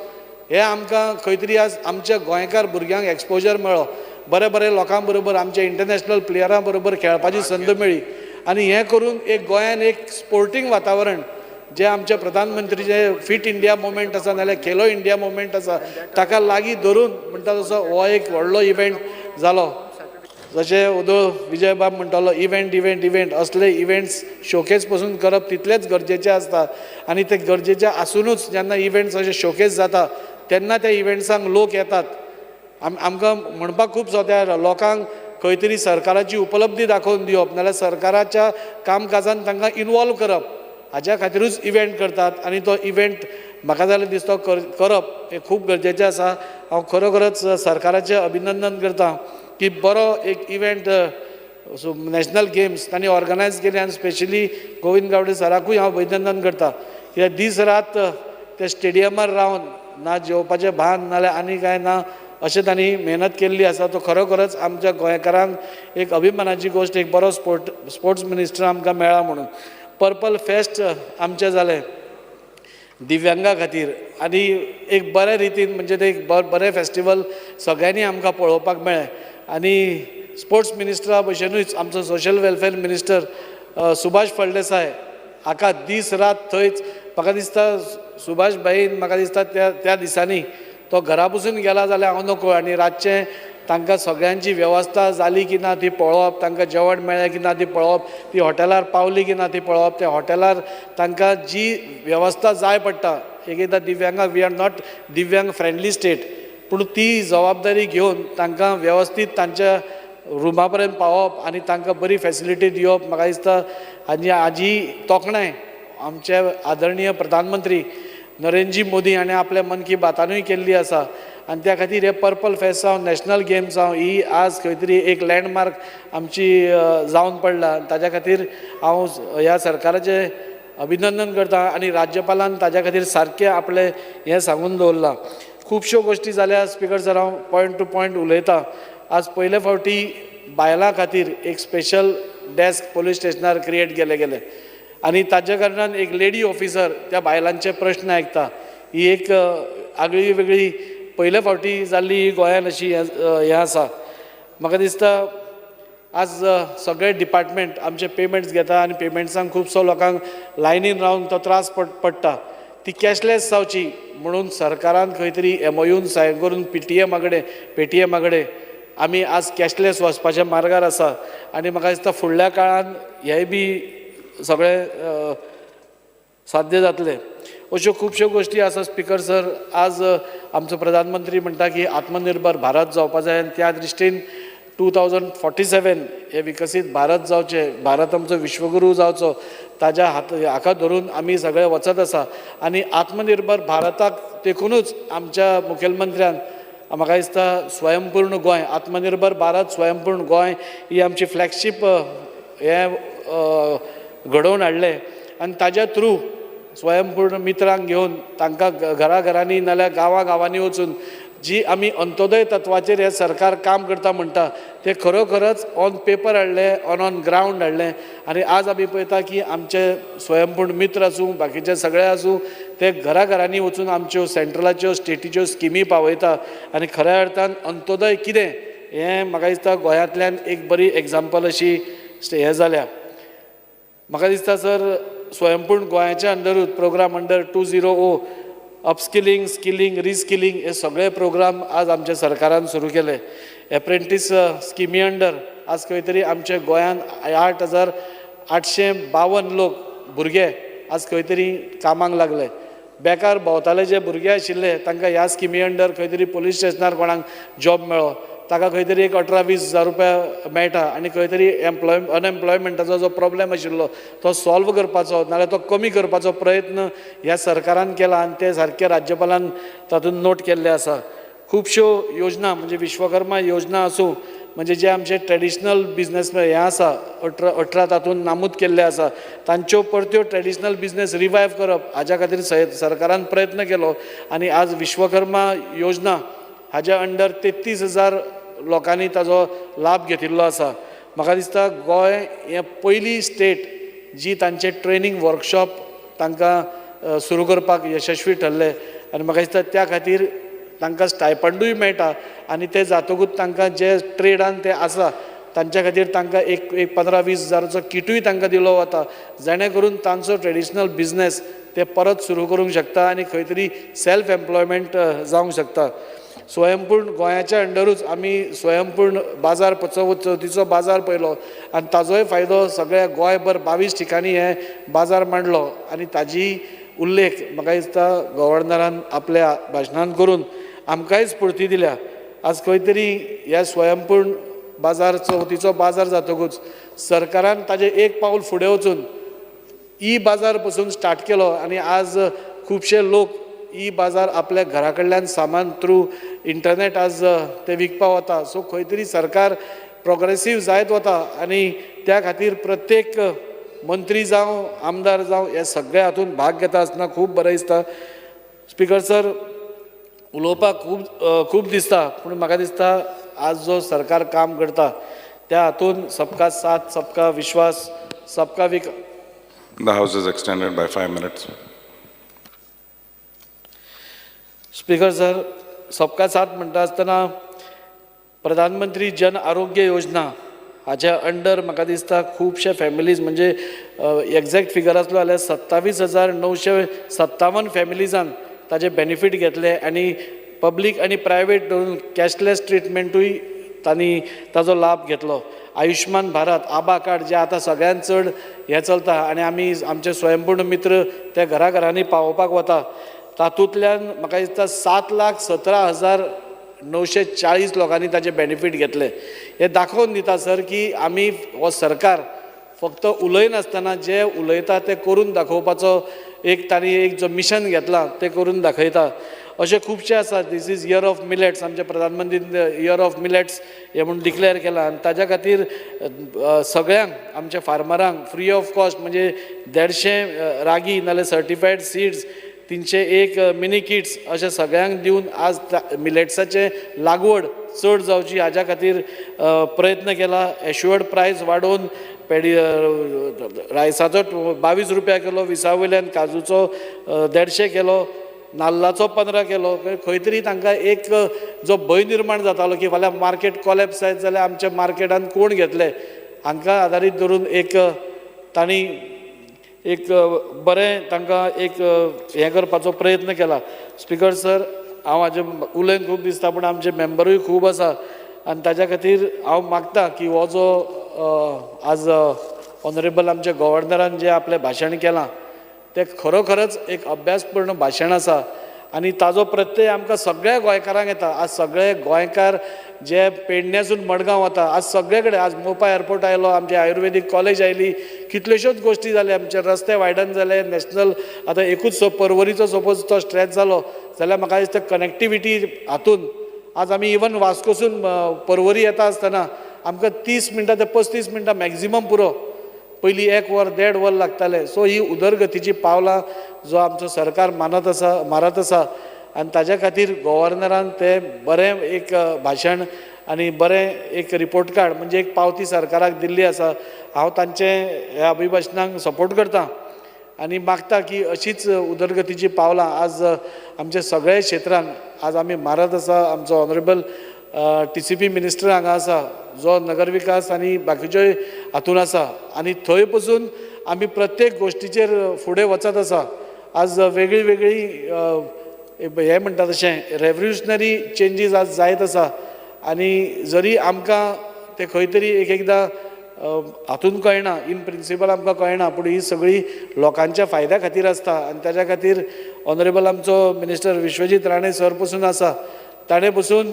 हे आमकां खंय तरी आज आमच्या गोंयकार भुरग्यांक एक्सपोजर मेळ्ळो. बरे बरे लोकां बरोबर आमच्या इंटरनॅशनल प्लेयरां बरोबर खेळपाची संद मेळ्ळी आणि हें करून एक गोंयान एक स्पोर्टिंग वातावरण जे आमचे प्रधानमंत्री जे फिट इंडिया मुवमेंट आसा नाल्यार खेलो इंडिया मुवमेंट आसा ताका लागीं धरून म्हणटा तसो हो एक व्हडलो इव्हेंट जालो. जशें उदो विजयबाब म्हणटालो इव्हेंट असले इव्हेंट्स शोकेस पसून करप तितलेच गरजेचे आसता आणि ते गरजेचे आसुनूच जेन्ना इव्हेंट्स अशे शोकेस जाता तेन्ना त्या इव्हेंट्सांक लोक येतात. आमकां म्हणपाक खूब सोंप्या लोकांक खंय तरी सरकाराची उपलब्धी दाखोवन दिवप नाल्यार सरकाराच्या कामकाजान तांकां इनवॉल्व करप हाज्या खातीरूच इव्हेंट करतात आणि तो इव्हेंट म्हाका जाल्यार दिसता करप हें खूब गरजेचें आसा. हांव खरोखरच सरकाराचें अभिनंदन करतां की बरो एक इव्हेंट नॅशनल गेम्स तांणी ऑर्गनायज केले आनी स्पेशली गोविंद गावडे सराकूय हांव अभिनंदन करतां कित्याक दीस रात त्या स्टेडियमार रावन ना जेवपाचें भान नाल्यार आनी कांय ना अशें तांणी मेहनत केल्ली आसा. तो खरोखरच आमच्या गोंयकारांक एक अभिमानाची गोश्ट, एक बरो स्पोर्ट्स मिनिस्टर आमकां मेळ्ळा म्हणून. पर्पल फेस्ट आमचें जालें दिव्यांगा खातीर आनी एक बऱ्या रितीन म्हणजे ते एक बरें फेस्टिवल सगळ्यांनी आमकां पळोवपाक मेळ्ळें. आनी स्पोर्ट्स मिनिस्टरा भशेनूच आमचो social welfare minister Subhash Phaldesai हाका दीस रात थंयच. म्हाका दिसता सुभाष भाईन म्हाका दिसता त्या दिसांनी तो घरा बसून गेला जाल्यार हांव नकळो, आनी रातचें तांकां सगळ्यांची वेवस्था जाली की ना ती पळोवप, तांकां जेवण मेळ्ळें की ना ती पळोवप, ती हॉटेलार पावली की ना ती पळोवप, त्या हॉटेलार तांकां जी वेवस्था जाय पडटा. एकदां दिव्यांगाक वी आर नॉट दिव्यांग फ्रेंडली स्टेट, पूण ती जबाबदारी घेवन तांकां वेवस्थीत तांच्या रुमा पर्यंत पावप आनी तांकां बरी फॅसिलिटी दिवप. म्हाका दिसता हाजी तोखणाय आमचे आदरणीय प्रधानमंत्री नरेंद्रजी मोदी हाणें आपल्या मन की बातानूय केल्ली आसा. आनी त्या खातीर हे पर्पल फेस्ट जावं नॅशनल गेम्स जावं ही आज खंय तरी एक लँडमार्क आमची जावन पडला. ताज्या खातीर हांव ह्या सरकाराचें अभिनंदन करता आनी राज्यपालान ताज्या खातीर सारकें आपलें हें सांगून दवरलां. खुबश्यो गोश्टी जाल्या स्पिकर सर, हांव पॉयंट टू पॉयंट उलयतां. आज पयले फावटी बायलां खातीर एक स्पेशल डेस्क पोलीस स्टेशनार क्रिएट गेले आनी ताज्या कारणान एक लेडी ऑफिसर त्या बायलांचे प्रश्न आयकता. ही एक आगळी वेगळी पयले फावटी जाल्ली गोंयान अशी हें आसा. म्हाका दिसता आज सगळे डिपार्टमेंट आमचे पेमेंट्स घेता आनी पेमेंट्सांक खुबसो लोकांक लायनीन रावन तो त्रास पडटा. ती कॅशलेस जावची म्हणून सरकारान खंय तरी MOU सायन करून पेटीएमा कडेन आमी आज कॅशलेस वचपाच्या मार्गार आसा. आनी म्हाका दिसता फुडल्या काळान हेंय बी सगळें साध्य जातलें. अश्यो खुबश्यो गोश्टी आसा स्पिकर सर. आज आमचो प्रधानमंत्री म्हणटा की आत्मनिर्भर भारत जावपा जाय आनी त्या दृश्टीन 2047 हे विकसीत भारत जावचें, भारत आमचो विश्वगुरू जावचो, ताज्या हाका धरून आमी सगळे वचत आसा. आनी आत्मनिर्भर भारताक देखूनच आमच्या मुखेलमंत्र्यान म्हाका दिसता स्वयंपूर्ण गोंय, आत्मनिर्भर भारत स्वयंपूर्ण गोंय ही आमची फ्लॅगशीप हें घडोवन हाडलें. आनी ताज्या थ्रू स्वयंपूर्ण मित्रांक घेवन तांकां घराघरांनी नाल्यार गांवांनी वचून जी आमी अंत्योदय तत्वाचेर हे सरकार काम करता म्हणटा ते खरोखरच ऑन पेपर हाडलें, ऑन ग्रावंड हाडलें. आनी आज आमी पळयता की आमचे स्वयंपूर्ण मित्र आसूं बाकीचे सगळे आसूं ते घराघरांनी वचून आमच्यो सेंट्रलाच्यो स्टेटीच्यो स्किमी पावयता. आनी खऱ्या अर्थान अंत्योदय कितें हें म्हाका दिसता गोंयांतल्यान एक बरी एग्जाम्पल अशी हें जाल्या. म्हाका दिसता सर स्वयंपूर्ण गोंयाच्या अंडरूच programme under 200 upskilling, skilling, reskilling हे सगळे प्रोग्राम आज आमच्या सरकारान सुरू केले. एप्रेंटीस स्किमी अंडर आज खंय तरी आमच्या गोंयान 8,852 लोक भुरगे आज खंय तरी कामाक लागले. बेकार भोंवताले जे भुरगे आशिल्ले तांकां ह्या स्किमी अंडर खंय तरी पुलीस स्टेशनार कोणाक जॉब मेळ्ळो, ताका खंय तरी एक 18-20 हजार रुपया मेळटा आनी खंय तरी अनएम्प्लॉयमेंटाचो जो प्रॉब्लेम आशिल्लो तो सॉल्व करपाचो नाल्यार तो कमी करपाचो प्रयत्न ह्या सरकारान केला आनी ते सारके राज्यपालान तातूंत नोट केल्ले आसा. खुबश्यो योजना म्हणजे विश्वकर्मा योजना आसूं म्हणजे जे आमचे ट्रेडिशनल बिझनेस हें आसा 18 तातूंत नामूद केल्ले आसा तांच्यो परत्यो ट्रेडिशनल बिझनेस रिवायव करप हाज्या खातीर सरकारान प्रयत्न केलो. आनी आज विश्वकर्मा योजना हाज्या अंडर 33,000 लोकांनी ताजो लाभ घेतिल्लो आसा. म्हाका दिसता गोंय हें पयली स्टेट जी तांचे ट्रेनींग वर्कशॉप तांकां सुरू करपाक यशस्वी ठरले. आनी म्हाका दिसता त्या खातीर तांकां स्टायपंडूय मेळटा आनी ते जातकूच तांकां जे ट्रेडान ते आसा तांच्या खातीर तांकां एक 15-20 हजाराचो किटूय तांकां दिलो वता जेणे करून तांचो ट्रेडिशनल बिझनेस ते परत सुरू करूंक शकता आनी खंय तरी सेल्फ एम्प्लॉयमेंट जावंक शकता. स्वयंपूर्ण गोंयाच्या अंडरूच आमी स्वयंपूर्ण बाजार चवथीचो बाजार पयलो आनी ताजोय फायदो सगळ्या गोंयभर 22 ठिकाणी हे बाजार मांडलो आनी ताजी उल्लेख म्हाका दिसता गव्हर्नरान आपल्या भाशणान करून आमकांय स्फूर्ती दिल्या. आज खंय तरी ह्या स्वयंपूर्ण बाजार चवथीचो बाजार जातकूच सरकारान ताजे एक पावल फुडें वचून बाजार पसून स्टार्ट केलो आनी आज खुबशे लोक बाजार आपल्या घरा कडल्यान सामान थ्रू इंटरनेट आज ते विकपा वता. सो खंय तरी सरकार प्रोग्रेसीव जायत वता आनी त्या खातीर प्रत्येक मंत्री जावं आमदार जावं हे सगळे हातूंत भाग घेता आसतना खूब बरें दिसता. स्पिकर सर, उलोवपाक खूब दिसता पूण म्हाका दिसता आज जो सरकार काम करता त्या हातून सबका साथ सबका विश्वास सबका विकास. The House is extended by 5 minutes. Speaker sir, सबका साथ म्हणटा आसतना प्रधानमंत्री जन आरोग्य योजना हाच्या अंडर म्हाका दिसता खुबशे फॅमिलीज म्हणजे एक्झॅक्ट फिगर आसलो जाल्यार 27,957 फॅमिलीजान ताजे बेनिफीट घेतले आनी पब्लीक आनी प्रायवेट धरून कॅशलेस ट्रिटमेंटूय तांणी ताजो लाभ घेतलो. आयुष्मान भारत आबा कार्ड जे आतां सगळ्यांत चड हें चलता आनी आमी आमचे स्वयंपूर्ण मित्र ते घरा घरांनी पावोवपाक वता तातूंतल्यान म्हाका दिसता 7,17,940 लोकांनी ताजे बेनिफीट घेतले. हे दाखोवन दिता सर की आमी हो सरकार फक्त उलयनासतना जे उलयता ते करून दाखोवपाचो एक तांणी एक जो मिशन घेतला ते करून दाखयता. अशे खुबशे आसा. This is year of millets, आमचे प्रधानमंत्री इयर ऑफ मिलेट्स हे म्हणून डिक्लेअर केला आनी ताज्या खातीर सगळ्यांक आमच्या फार्मरांक फ्री ऑफ कॉस्ट म्हणजे 150 रागी नाल्यार सर्टिफायड सीड्स 301 मिनी किट्स अशे सगळ्यांक दिवन आज मिलेट्साचे लागवड चड जावची हाज्या खातीर प्रयत्न केला. एश्युअर्ड प्रायस वाडोवन रायसाचो 22 रुपया किलो, विसा वयल्यान काजूचो 150 किलो, नाल्लाचो 15 किलो. खंय तरी तांकां एक जो भंय निर्माण जातालो की फाल्यां मार्केट कॉलेप्स जायत जाल्यार आमच्या मार्केटान कोण घेतले हांकां आदारीत धरून एक तांणी एक बरें तांकां एक हें करपाचो प्रयत्न केला. स्पीकर सर, हांव हाजे उलयन खूब दिसता पूण आमचे मेंबरूय खूब आसा आनी ताज्या खातीर हांव मागता की हो जो आज ऑनरेबल आमच्या गव्हर्नरान जे आपलें भाशण केलां ते खरोखरच एक अभ्यासपूर्ण भाशण आसा आनी ताजो प्रत्यय आमकां सगळ्या गोंयकारांक येता. आज सगळे गोंयकार जे पेडण्यासून मडगांव वता आज सगळे कडेन आज मोपा एअरपोर्ट आयलो, आमची आयुर्वेदीक कॉलेज आयली, कितल्योश्योच गोश्टी जाल्या, आमचे रस्ते वायडन जाले, नॅशनल आतां एकूच पर्वरीचो सपोज तो स्ट्रेच जालो जाल्यार म्हाका दिसता कनेक्टिविटी हातून आज आमी इवन वास्कोसून पर्वरी येता आसतना आमकां 30 मिनटां ते 35 मिनटां मॅक्झिमम पुरो, पयलीं 1 वर 1.5 वर लागताले. सो ही उदरगतीची पावलां जो आमचो सरकार मारत आसा आनी ताज्या खातीर गव्हर्नरान ते बरें एक भाशण आनी बरें एक रिपोर्ट कार्ड म्हणजे एक पावती सरकाराक दिल्ली आसा. हांव तांचे ह्या अभिभाशणांक सपोर्ट करतां आनी मागता की अशीच उदरगतीची पावलां आज आमच्या सगळ्या क्षेत्रांत आज आमी मारत आसा. आमचो ऑनरेबल TCP मिनिस्टर हांगा आसा जो नगरविकास आनी बाकीच्योय हातून आसा आनी थंय पसून आमी प्रत्येक गोश्टीचेर फुडें वचत आसा. आज वेगळी वेगळी हें म्हणटा तशें रेवल्युशनरी चेंजीस आज जायत आसा आनी जरी आमकां ते खंय तरी एक एकदां हातून कळना, इन प्रिंसिपल आमकां कळना पूण ही सगळी लोकांच्या फायद्या खातीर आसता आनी ताज्या खातीर ऑनरेबल आमचो मिनिस्टर विश्वजीत राणे सर पसून आसा. ताणें पसून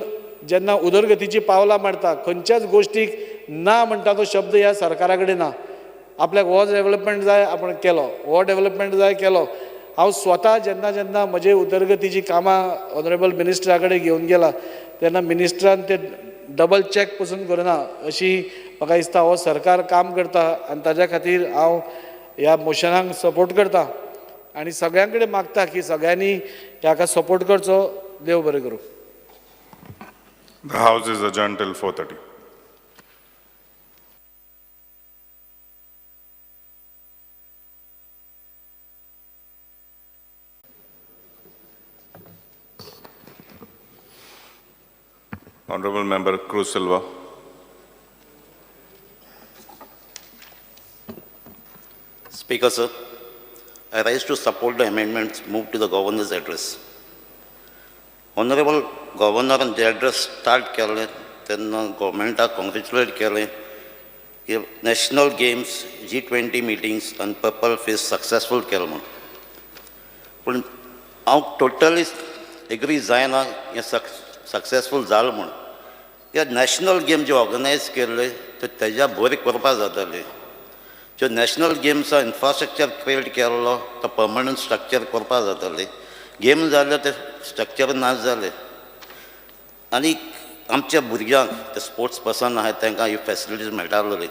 जेन्ना उदरगतीची पावलां मारता खंयच्याच गोश्टीक ना म्हणटा तो शब्द ह्या सरकारा कडेन ना. आपल्याक हो डेव्हलपमेंट जाय आपण केलो, हो डेव्हलपमेंट जाय केलो. हांव स्वता जेन्ना जेन्ना म्हजे उदरगतीची कामां ऑनरेबल मिनिस्टरा कडेन घेवन गेला तेन्ना मिनिस्टरान ते डबल चॅक पसून करना अशी म्हाका दिसता हो सरकार काम करता आनी ताज्या खातीर हांव ह्या मोशनाक सपोर्ट करता आनी सगळ्यां कडेन मागता की सगळ्यांनी ह्याका सपोर्ट करचो. देव बरें करूं. The House is adjourned till 4:30. Honorable Member Cruz Silva. Speaker, sir, I rise to support the amendments moved to the Governor's address. Honorable Governor and the address start केले तेन्ना गव्हर्मेंटाक कॉंग्रेच्युलेट केले की नॅशनल गेम्स G20 मिटिंग्स आनी purple face successful केलो म्हूण. पूण हांव totally agree जायना हें सक्सेसफूल जालें म्हूण. ह्या नॅशनल गेम जे ऑर्गनायज केल्ले ते तेज्या बरें करपाक जाताले. ज्यो नॅशनल गेम्सा इन्फ्रास्ट्रक्चर क्रिएट केल्लो तो पर्मनंट स्ट्रक्चर करपाक जाताले. गेम जाले ते स्ट्रक्चर ना जाले आनी आमच्या भुरग्यांक ते स्पोर्ट्स पर्सन आहात तांकां ह्यो फॅसिलिटीज मेळटाले.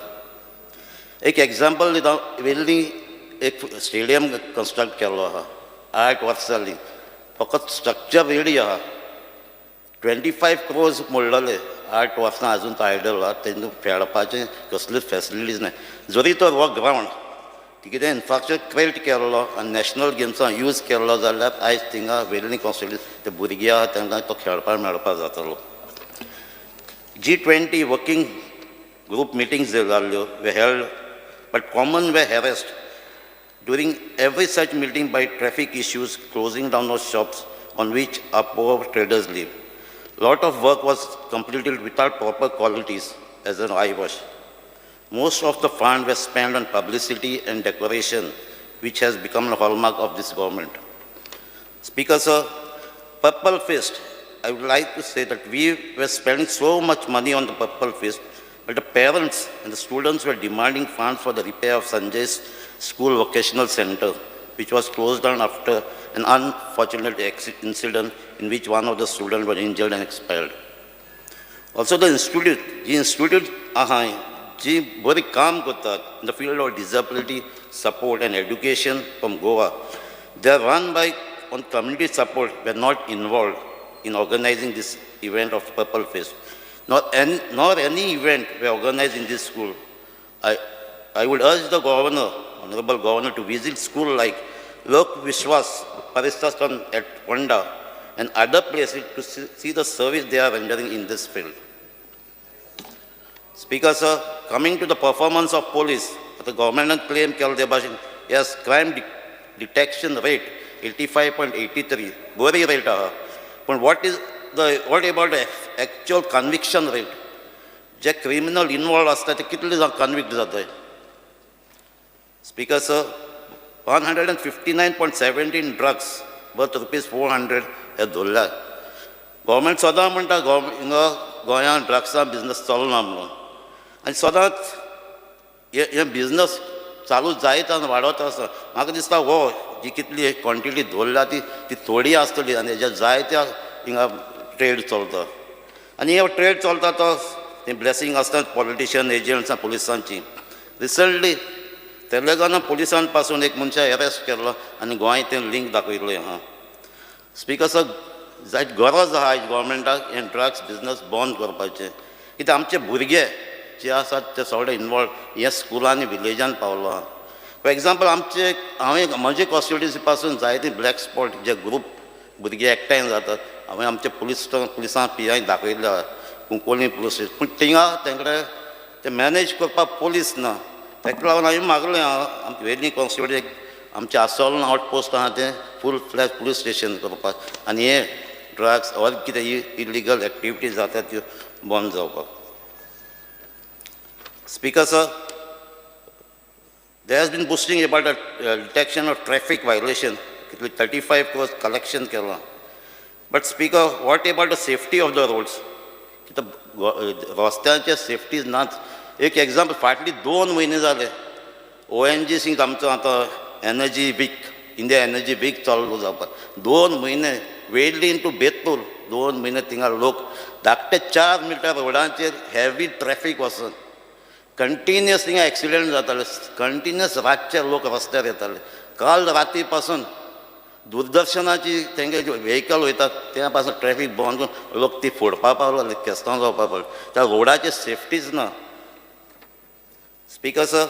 एक एग्जाम्पल दिता, वेल्ली एक स्टेडियम कंस्ट्रक्ट केल्लो आहा 8 वर्सां जालीं, फकत स्ट्रक्चर रेडी आहा 25 crores मोडलेले 8 वर्सां अजून तो आयडल आहा तेन्ना खेळपाचें कसलीच फॅसिलिटीज नाही जरी तर हो ग्रावंड कितें इन्फ्रास्ट्रक्चर क्रिएट केल्लो आनी नॅशनल गेम्सां यूज केल्लो जाल्यार आयज थिंगा वेलणी कॉन्स्टिट्युन्सी ते भुरगे आहा तांकां तो खेळपाक मेळपाक जातालो G20 working group meetings were held, but common were harassed during every such meeting by traffic issues, closing down of shops on which our poor traders live. Lot of work was completed without proper qualities as an eyewash. Most of the funds were spent on publicity and decoration, which has become a hallmark of this government. Speaker, sir, Purple Fest, I would like to say that we were spending so much money on the Purple Fest, but the parents and the students were demanding funds for the repair of Sanjay's school vocational center, which was closed down after an unfortunate incident in which one of the students was injured and expired. Also the institute जी बरी काम करतात in the field of disability support and education from Goa. They are run by on community support. We are not involved in organizing this event of Purple Fest. Nor any event we organize in this school. I would urge the governor, honorable governor, to visit school like Lok Vishwas, Paristastan at Ponda and other places to see the service they are rendering in this field. Speaker, sir, coming to the performance of police, the government claim yes, crime detection rate 85.83, very rate. But what about the actual conviction rate? जे criminal involved असतात ते कितले convict जातात? Speaker, sir, 159.17 drugs worth rupees 400 हे धरल्या. Government सदां म्हणटा गोंयांत ड्रग्सा बिझनेस चलना म्हणून आनी सदांच हे बिझनेस चालू जायत आनी वाडत आसा. म्हाका दिसता हो जी कितली क्वॉन्टिटी धरल्या ती थोडी आसतली आनी हेज्या जायत्या हिंगा ट्रेड चलता आनी हे ट्रेड चलता तो ते ब्लेसिंग आसतात पॉलिटिशियन एजंट्स आनी पुलिसांची. रिसंटली तेलंगाना पुलिसान पासून एक मनशा अरेस्ट केल्लो आनी गोंय ते लिंक दाखयल्लें आहा. स्पीकर सर, जायत गरज आहा आयज गोवोरमेंटाक हे ड्रग्स बिझनेस बंद करपाचें कित्याक आमचे भुरगे जे आसात ते सगळे इनवॉल्व हे स्कुलांनी विलेजान पावलो आहा. फॉर एग्जाम्पल हांवें म्हजे कॉन्स्टिट्युन्सी पासून जायते ब्लॅक स्पॉट जे ग्रूप भुरगे एकठांय जातात हांवें आमचे पुलिसां PI दाखयल्ले आहा कुंकोळी पुलीस स्टेशन. पूण थिंगा तेंकडे ते मॅनेज करपाक पुलीस ना. ताका लागून हांवें मागलें आहा वेर्णी कॉन्स्टिट्युन्सी आमचें आसोलन आउटपोस्ट आहा तें फूल फ्लॅज पुलीस स्टेशन करपाक आनी हे ड्रग्स ऑर कितें इलिगल एक्टिविटीज जातात त्यो बंद जावपाक. Speaker, sir, there has been boosting about the detection of traffic violation. 35 crores collection केला. But Speaker, what about the safety of the roads? रस्त्यांचे सेफ्टीज नात. एक एग्जाम्पल फाटली 2 म्हयने जाले ONGC आमचो आतां energy week India energy week चालू जावपाक 2 म्हयने वेडली टू बेतूल 2 म्हयने थिंगा लोक धाकटे 4 मिटर रोडांचेर हेवी ट्रॅफिक वचून कंटिन्युअस थिंगा एक्सिडेंट जाताले. कंटिन्युअस रातचे लोक रस्त्यार येताले. काल राती पासून दूरदर्शनाची तेंगे व्हेकल वयतात त्या पासून ट्रॅफिक बंद करून लोक ती फोडपाक पावले केस्तांव जावपाक पावले. त्या रोडाचे सेफ्टीज ना. स्पीकर सर,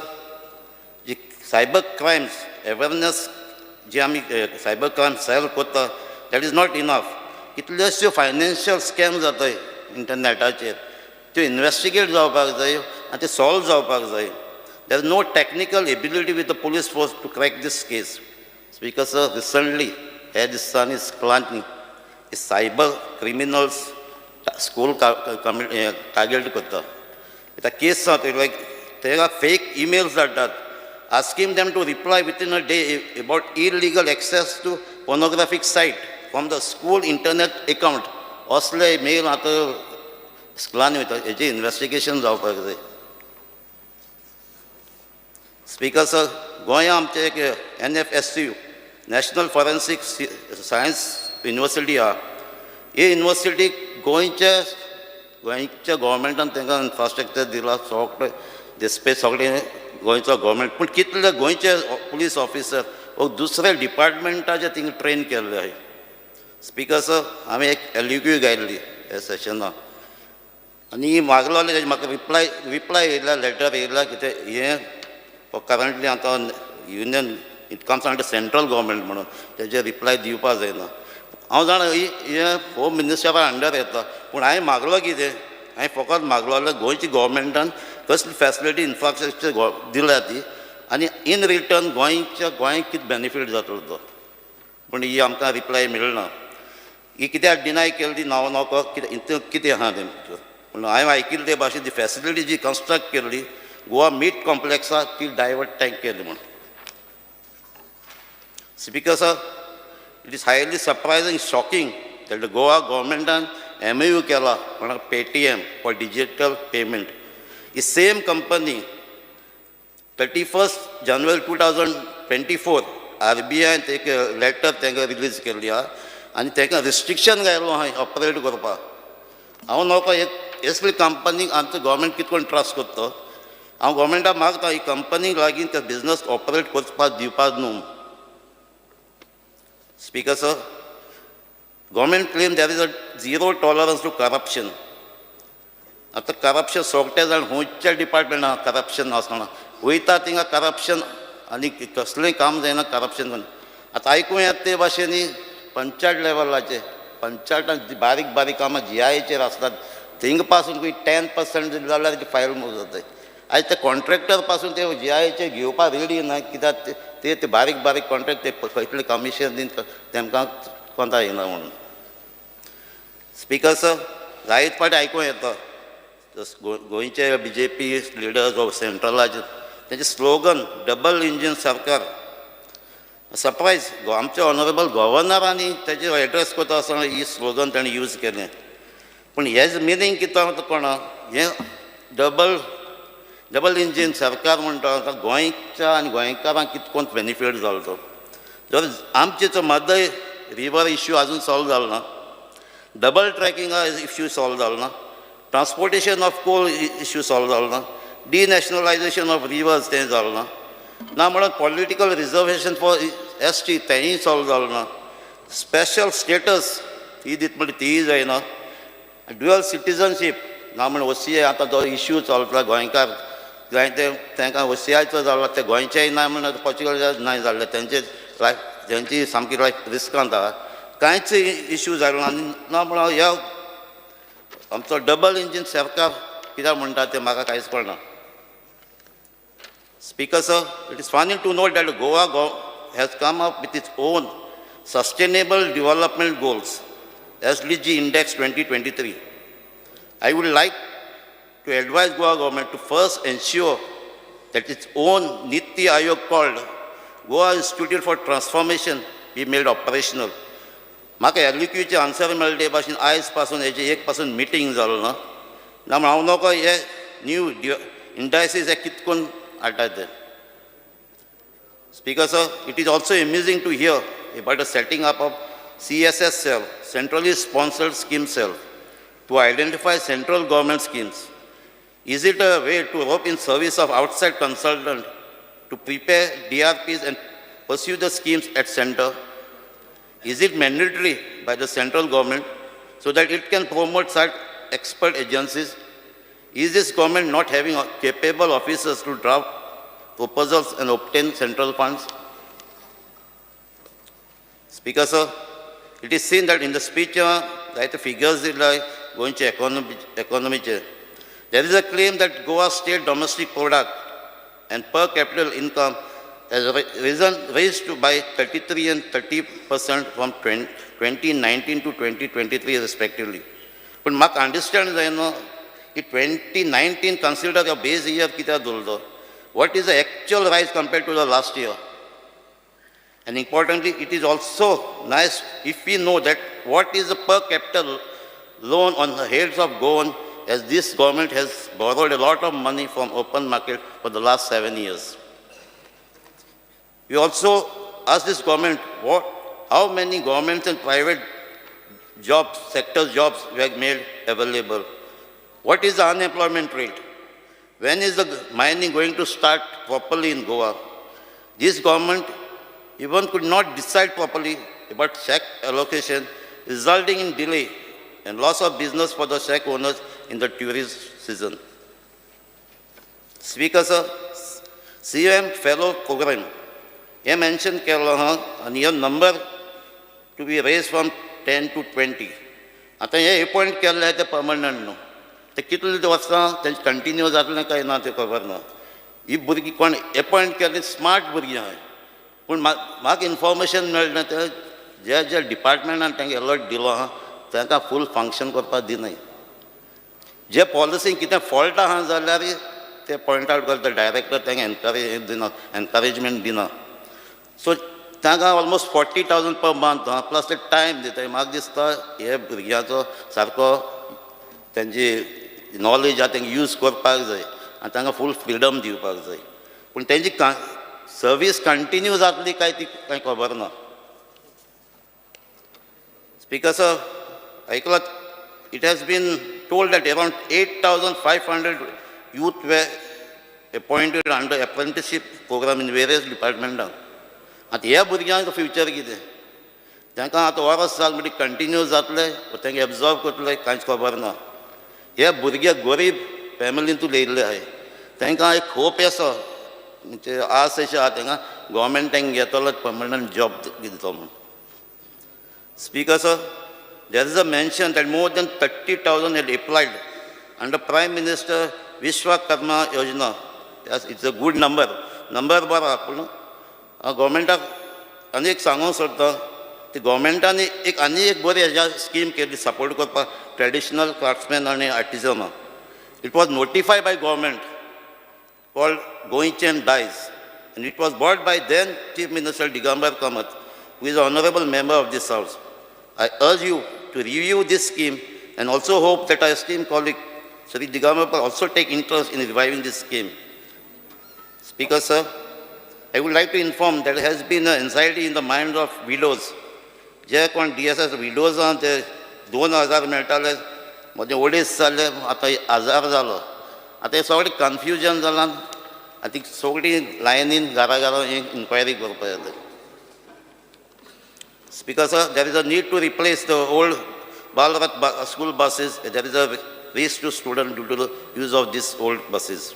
जी सायबर क्रायम्स अवेरनेस जी आमी सायबर क्रायम सेल करता दॅट इज नॉट इनफ. कितल्योश्यो फायनान्शियल स्कॅम जाताय इंटरनॅटाचेर त्यो इन्वेस्टिगेट जावपाक जाय आनी ते सॉल्व जावपाक जाय. There is no technical ability with the police force to crack this case. Speaker sir, recently हे दिसांनी स्कुलांनी सायबर क्रिमिनल्स स्कूल टार्गेट करता. त्या केस लायक तेका फेक ईमेल्स धाडटात asking them to reply within a day about illegal access to pornographic site from the school internet account. असले mail आतां स्कुलांनी वयता हेजें इन्वेस्टिगेशन जावपाक जाय. स्पीकर सर, गोंया आमचे एक NFSU national forensic science university आहा. ही युनिवर्सिटी गोंयच्या गोवोरमेंटान तांकां इन्फ्रास्ट्रक्चर दिला सगळे दिसपे सगळें गोंयचो गोवोरमेंट. पूण कितले गोंयचे पुलीस ऑफिसर वो दुसरे डिपार्टमेंटाचे थिंगा ट्रेन केल्ले आहाय. स्पीकर सर, हांवें एक एल्युक्यू घायल्ली हे सेशना आनी मागलो म्हाका रिप्लाय येयला लेटर येयला कितें हें करंटली आतां union it comes under central government म्हणून तेजे रिप्लाय दिवपा जायना हांव जाणा हें होम मिनिस्टरा अंडर येता पूण हांवें मागलो कितें हांवें फकत मागलो जाल्यार गोंयची गव्हर्मेंटान कसली फॅसिलिटी इन्फ्रास्ट्रक्चर दिल्या ती आनी इन रिटर्न गोंयांक कितें बेनिफीट जातलो तो पूण ही आमकां रिप्लाय मेळना ही कित्याक डिनाय केली ती नांव कितें आहा तेंचें पूण हांवें आयकिल्लें ते भाशेन ती फॅसिलिटी जी कन्स्ट्रक्ट केल्ली गोवा मीट कॉम्प्लेक्सा ती डायवर्ट टँक केली म्हण speaker sir it is highly surprising shocking that the Goa गव्हर्मेंटान MOU केला कोणाक पेटीएम फॉर डिजिटल पेमेंट ही same company 31st January 2024 RBI एक लेटर तांकां रिलीज केल्ली आहा आनी तांकां रिस्ट्रिक्शन घायलो आहा ऑपरेट करपाक हांव नोको एक असली कंपनीक आमचो गव्हर्मेंट कितकोन ट्रस्ट करता हांव गव्हर्मेंटाक मागता ही कंपनीक लागीं ते बिजनस ऑपरेट करपाक दिवपाक न्हू speaker sir government claim there is a zero tolerance to corruption. आता करप्शन सोगटे जाण खंयच्या डिपार्टमेंटान करप्शन आसना वयता थिंगा करप्शन आनी कसलेंय काम जायना करप्शन करून आतां आयकूं येता ते भाशेनी पंचायत लेवलाचे पंचायतान बारीक बारीक कामां GIAचेर आसतात थिंगा पासून 10% दिले जाल्यार ती फायल मूव जाता आयज ते कॉन्ट्रॅक्टर पासून ते GIAचे घेवपाक रेडी ना कित्याक ते बारीक बारीक कॉन्ट्रॅक्ट ते खंयतले कमिशन दिन तेमकां कोंता येना म्हणून स्पीकर सर जायत फावटी आयकूं येता गोंयचे BJP लिडर्स ऑफ सेंट्रलाचे तेंचे स्लोगन डबल इंजीन सरकार सरप्रायज आमचे ऑनरेबल गव्हर्नरांनी तेजे एड्रेस करता आसतना ही स्लोगन ताणें यूज केलें पूण हेज मिनींग कितें कोणा हें डबल इंजीन सरकार म्हणटा गोंयच्या आनी गोंयकारांक कितकोन बेनिफीट जालो तो जर आमचे मदय रिवर इश्यू आजून सॉल्व जालो ना डबल ट्रॅकिंगा इश्यू सॉल्व जालो ना transportation of coal issue solve जालो ना डिनॅशनलायजेशन ऑफ रिवर्स तें जालो ना म्हणून पॉलिटिकल रिजर्वेशन फॉर ST तेंय सॉल्व जालो ना स्पेशल स्टेटस ती दीत म्हणजे तीय जायना ड्युअल सिटीजनशीप ना म्हणून OCI आतां जो इश्यू चलता गोंयकार जायते तांकां OCIचो जालो ते गोंयचेय ना म्हणून पोर्चुगल नाय जाल्ले तेंची सामकी लायफ रिस्कांत आहा कांयच इश्यू जालो ना आनी ना म्हणून ह्या आमचो डबल इंजीन सरकार कित्याक म्हणटा तें म्हाका कांयच कळना speaker sir it is funny to note that Goa has come up with its own sustainable development goals SDG Index 2023 I would like to advise Goa government to first ensure that its own Niti Ayog called Goa Institute for Transformation be made operational. म्हाका LQचे answer मेळ्ळे ते भाशेन आयज पासून हेजे एक पासून meeting जालो ना म्हणून हांव नोको हे न्यू इंडायसीस हे कितकोन हाडटात ते speaker sir it is also amazing to hear about the setting up of CSS cell, centrally sponsored scheme cell, to identify central government schemes. Is it a way to rope in service of outside consultant to prepare DRPs and pursue the schemes at center? Is it mandatory by the central government so that it can promote such expert agencies? Is this government not having capable officers to draft proposals and obtain central funds? Speaker, sir, it is seen that in the speech, that the figures going to economy, there is a claim that Goa state domestic product and per capita income has raised by 33 and 30% from 2019 to 2023 respectively. But Mark understands that in 2019 consider your base year kita duldo. What is the actual rise compared to the last year? And importantly, it is also nice if we know that what is the per capita loan on the heads of Goan, as this government has borrowed a lot of money from open market for the last 7 years. We also ask this government how many governments and private jobs, sector jobs were made available. What is the unemployment rate? When is the mining going to start properly in Goa? This government even could not decide properly about check allocation, resulting in delay and loss of business for the shack owners in the tourist season. Speaker, sir, CM fellow program, he mentioned Kerala, and your number to be raised from 10 to 20. आता हे appoint केल्ले ते permanent न्हू ते कितले वर्सां तेंचे continue जातलें काय ना ते खबर ना ही भुरगीं कोण अपॉइंट केल्ली स्मार्ट भुरगीं आहाय पूण म्हाका इन्फॉर्मेशन मेळ्ळें ते जे डिपार्टमेंटान तांकां अलर्ट दिलो आहा तांकां फूल फंक्शन करपाक दिनाय जे पॉलिसीन कितें फॉल्ट आहा जाल्यार ते पॉयंट आवट करता डायरेक्टर तांकां एनकरेजमेंट दिना सो तांकां ऑलमोस्ट 40,000 पर मंथ प्लस ते टायम दिताय म्हाका दिसता हे भुरग्यांचो सारको तेंची नॉलेज आहा तांकां यूज करपाक जाय आनी तांकां फूल फ्रिडम दिवपाक जाय पूण तेंची सर्वीस कंटिन्यू जातली काय ती कांय खबर ना स्पीकर सर ऐकलां it has been told that around 8,500 youth were appointed under apprenticeship program in various departments. आता ह्या भुरग्यांक फ्युचर कितें तांकां आतां वर्स जाल म्हणटी कंटिन्यू जातले तांकां एब्जॉर्व करतले कांयच खबर ना हे भुरगे गरीब फॅमिलींतून येयल्ले आहाय तांकां एक होप आसा म्हणजे आस अशी आहा तांकां गोवोरमेंट तांकां घेतलो परमनंट जॉब दितलो म्हूण speaker sir there is a mention that more than 30,000 had applied under Prime Minister Vishwakarma योजना इट्स अ गुड नंबर बरो आहा पूण गव्हर्मेंटाक आनी एक सांगूंक सोदता ती गव्हर्मेंटानी आनी एक बरी हेज्या स्कीम केली सपोर्ट करपाक ट्रेडिशनल क्राफ्ट्समॅन आनी आर्टिझनां it was notified by government called गोंयचें दायज आनी it was bought by then chief minister Digambar Kamat who is honourable member of this house I urge you to review this scheme and also hope that I scheme colleague Sri Digambar will also take interest in reviving this scheme. Speaker, sir, I would like to inform that there has been an anxiety in the minds of widows. जे कोण DSS widows आहा ते 2,000 मेळटाले म्हजे ओडीस जाले आतां 1,000 जालो आतां हें सगळें कन्फ्युजन जालां आतां ती सगळीं लायनीन घरा इन्क्वायरी करपाक येता speaker sir there is a need to replace the old Balrat school buses. There is a risk to students due to the use of these old buses.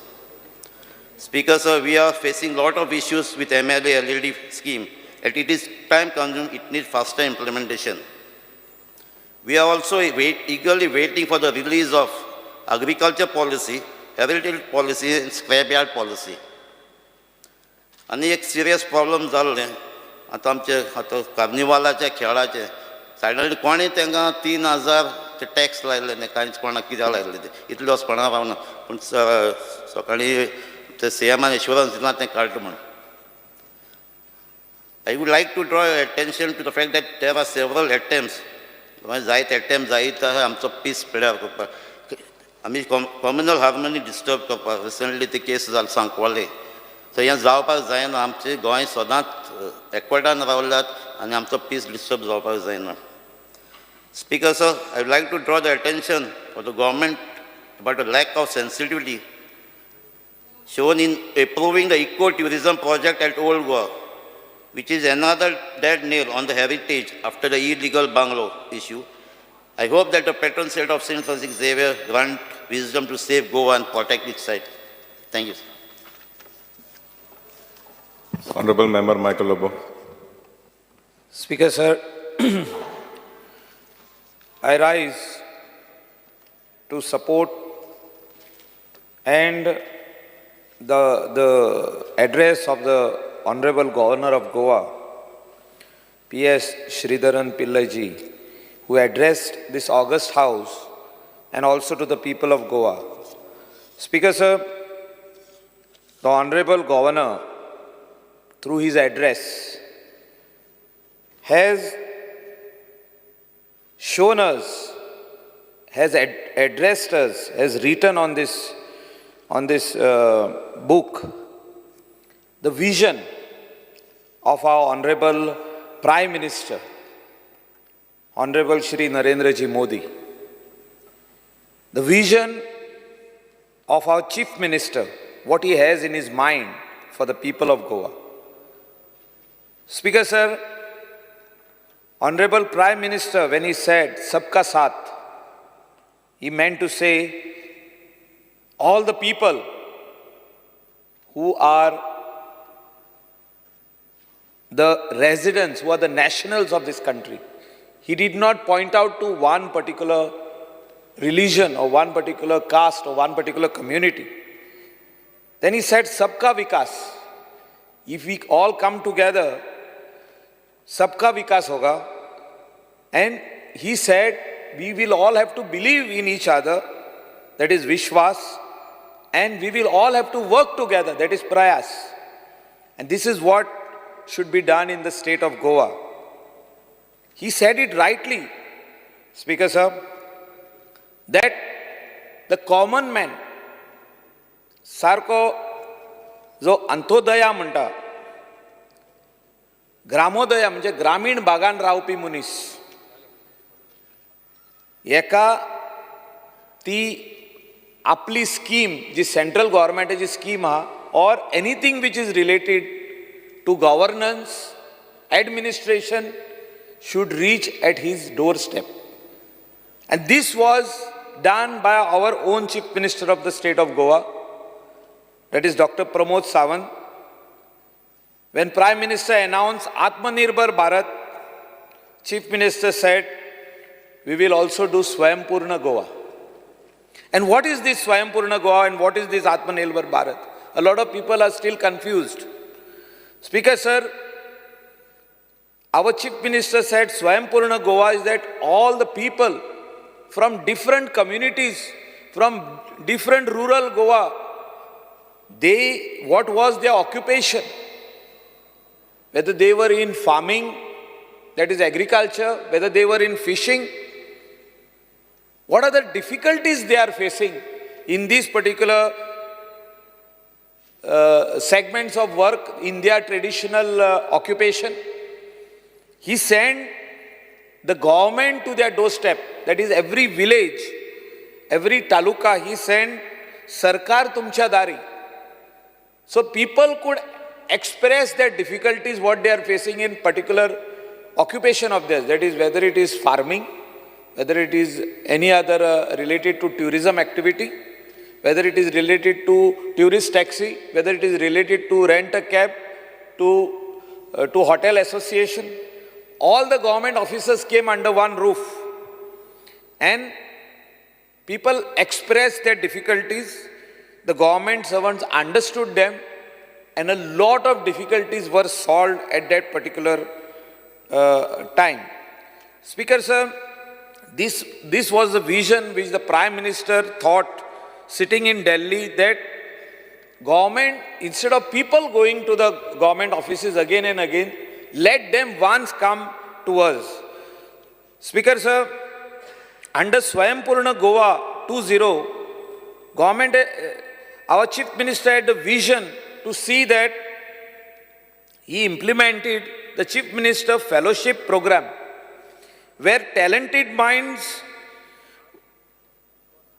Speaker, sir, we are facing a lot of issues with MLA LED scheme. And it is time consuming, it needs faster implementation. We are also eagerly waiting for the release of agriculture policy, heritage policy and scrapyard policy. आणि एक serious problem जाल्लें आतां आमचे कार्निवालाचे खेळाचे सायडीन कोणें तांकां 3,000 tax लायले न्ही कांयच कोणाक कित्याक लायले ते इतले वच कोणाक रावना पूण सकाळीं ते CMान एश्युरन्स दिला तें काडटा म्हण I would like to draw your attention to the fact that there are several attempts जायत अटेम्प्ट जायत आहा आमचो पीस पिड्यार करपाक आमी कम्युनल हार्मनी डिस्टर्ब करपाक रिसंटली ती केस जाली सांकवाळे सो हें जावपाक जायना आमचें गोंय सदांच एकवटान रावल्यात आनी आमचो पीस डिस्टर्ब जावपाक जायना Speaker, sir, I would like to draw the attention of the government about the lack of sensitivity shown in approving the eco-tourism project at Old Goa, which is another dead nail on the heritage after the illegal bungalow issue. I hope that the patron saint of St. Francis Xavier grant wisdom to save Goa and protect its site. Thank you, sir. Honorable Member Michael Lobo. Speaker, sir, I rise to support and the address of the Honorable Governor of Goa, P.S. Sridharan Pillaiji, who addressed this august house and also to the people of Goa. Speaker, sir, the Honorable Governor, through his address, has shown us, has addressed us, has written on this book, the vision of our Honorable Prime Minister, Honorable Shri Narendra Ji Modi, the vision of our Chief Minister, what he has in his mind for the people of Goa. Speaker, sir, Honorable Prime Minister, when he said, Sabka Saath, he meant to say all the people who are the residents, who are the nationals of this country. He did not point out to one particular religion or one particular caste or one particular community. Then he said, Sabka Vikas. If we all come together, Sabka Vikas hoga. And he said, we will all have to believe in each other, that is Vishwas, and we will all have to work together, that is Prayas. And this is what should be done in the state of Goa. He said it rightly, Speaker Sir, that the common man, सारको जो अंत्योदया म्हणटा, ग्रामोदया म्हणजे ग्रामीण भागान रावपी मनीस, एका ती आपली स्कीम जी सेंट्रल गव्हर्मेंटाची स्कीम आहा, or anything which is related to governance, administration should reach at his doorstep. And this was done by our own Chief Minister of the state of Goa, that is Dr. Pramod Sawant. When Prime Minister announced Atmanirbhar Bharat, Chief Minister said, we will also do Swayambhurna Goa. And what is this Swayambhurna Goa and what is this Atmanirbhar Bharat? A lot of people are still confused. Speaker Sir, our Chief Minister said Swayambhurna Goa is that all the people from different communities, from different rural Goa, what was their occupation? Whether they were in farming, that is agriculture, whether they were in fishing, what are the difficulties they are facing in these particular segments of work in their traditional occupation? He sent the government to their doorstep, that is every village, every taluka, he sent Sarkar Tumcha Dari. So people could express their difficulties, what they are facing in particular occupation of theirs, that is whether it is farming, whether it is any other related to tourism activity, whether it is related to tourist taxi, whether it is related to rent a cab, to hotel association. All the government officers came under one roof and people expressed their difficulties. The government servants understood them and a lot of difficulties were solved at that particular time. Speaker Sir, this was the vision which the Prime Minister thought sitting in Delhi, that government, instead of people going to the government offices again and again, let them once come to us. Speaker Sir, under Swayambhurna Goa 2.0, government, our Chief Minister had the vision to see that he implemented the Chief Minister Fellowship Program, where talented minds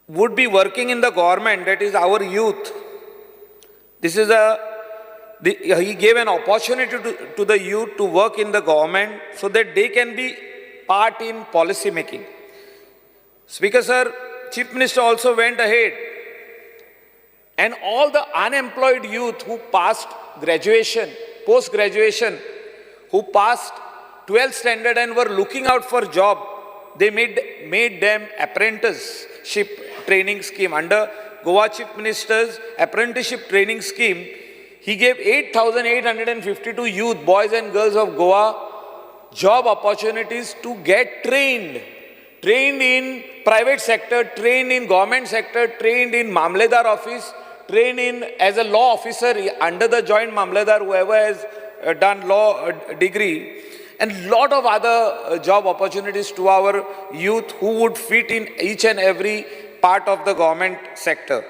would be working in the government, that is our youth. This is he gave an opportunity to the youth to work in the government so that they can be part in policy making. Speaker Sir, Chief Minister also went ahead and all the unemployed youth who passed graduation, post-graduation, who passed 12th standard and were looking out for job, they made them apprenticeship training scheme. Under Goa Chief Minister's apprenticeship training scheme, he gave 8,852 youth, boys and girls of Goa, job opportunities to get trained in private sector, trained in government sector, trained in Mamledar office, trained in as a law officer under the joint Mamledar, whoever has done law degree, and lot of other job opportunities to our youth who would fit in each and every part of the government sector.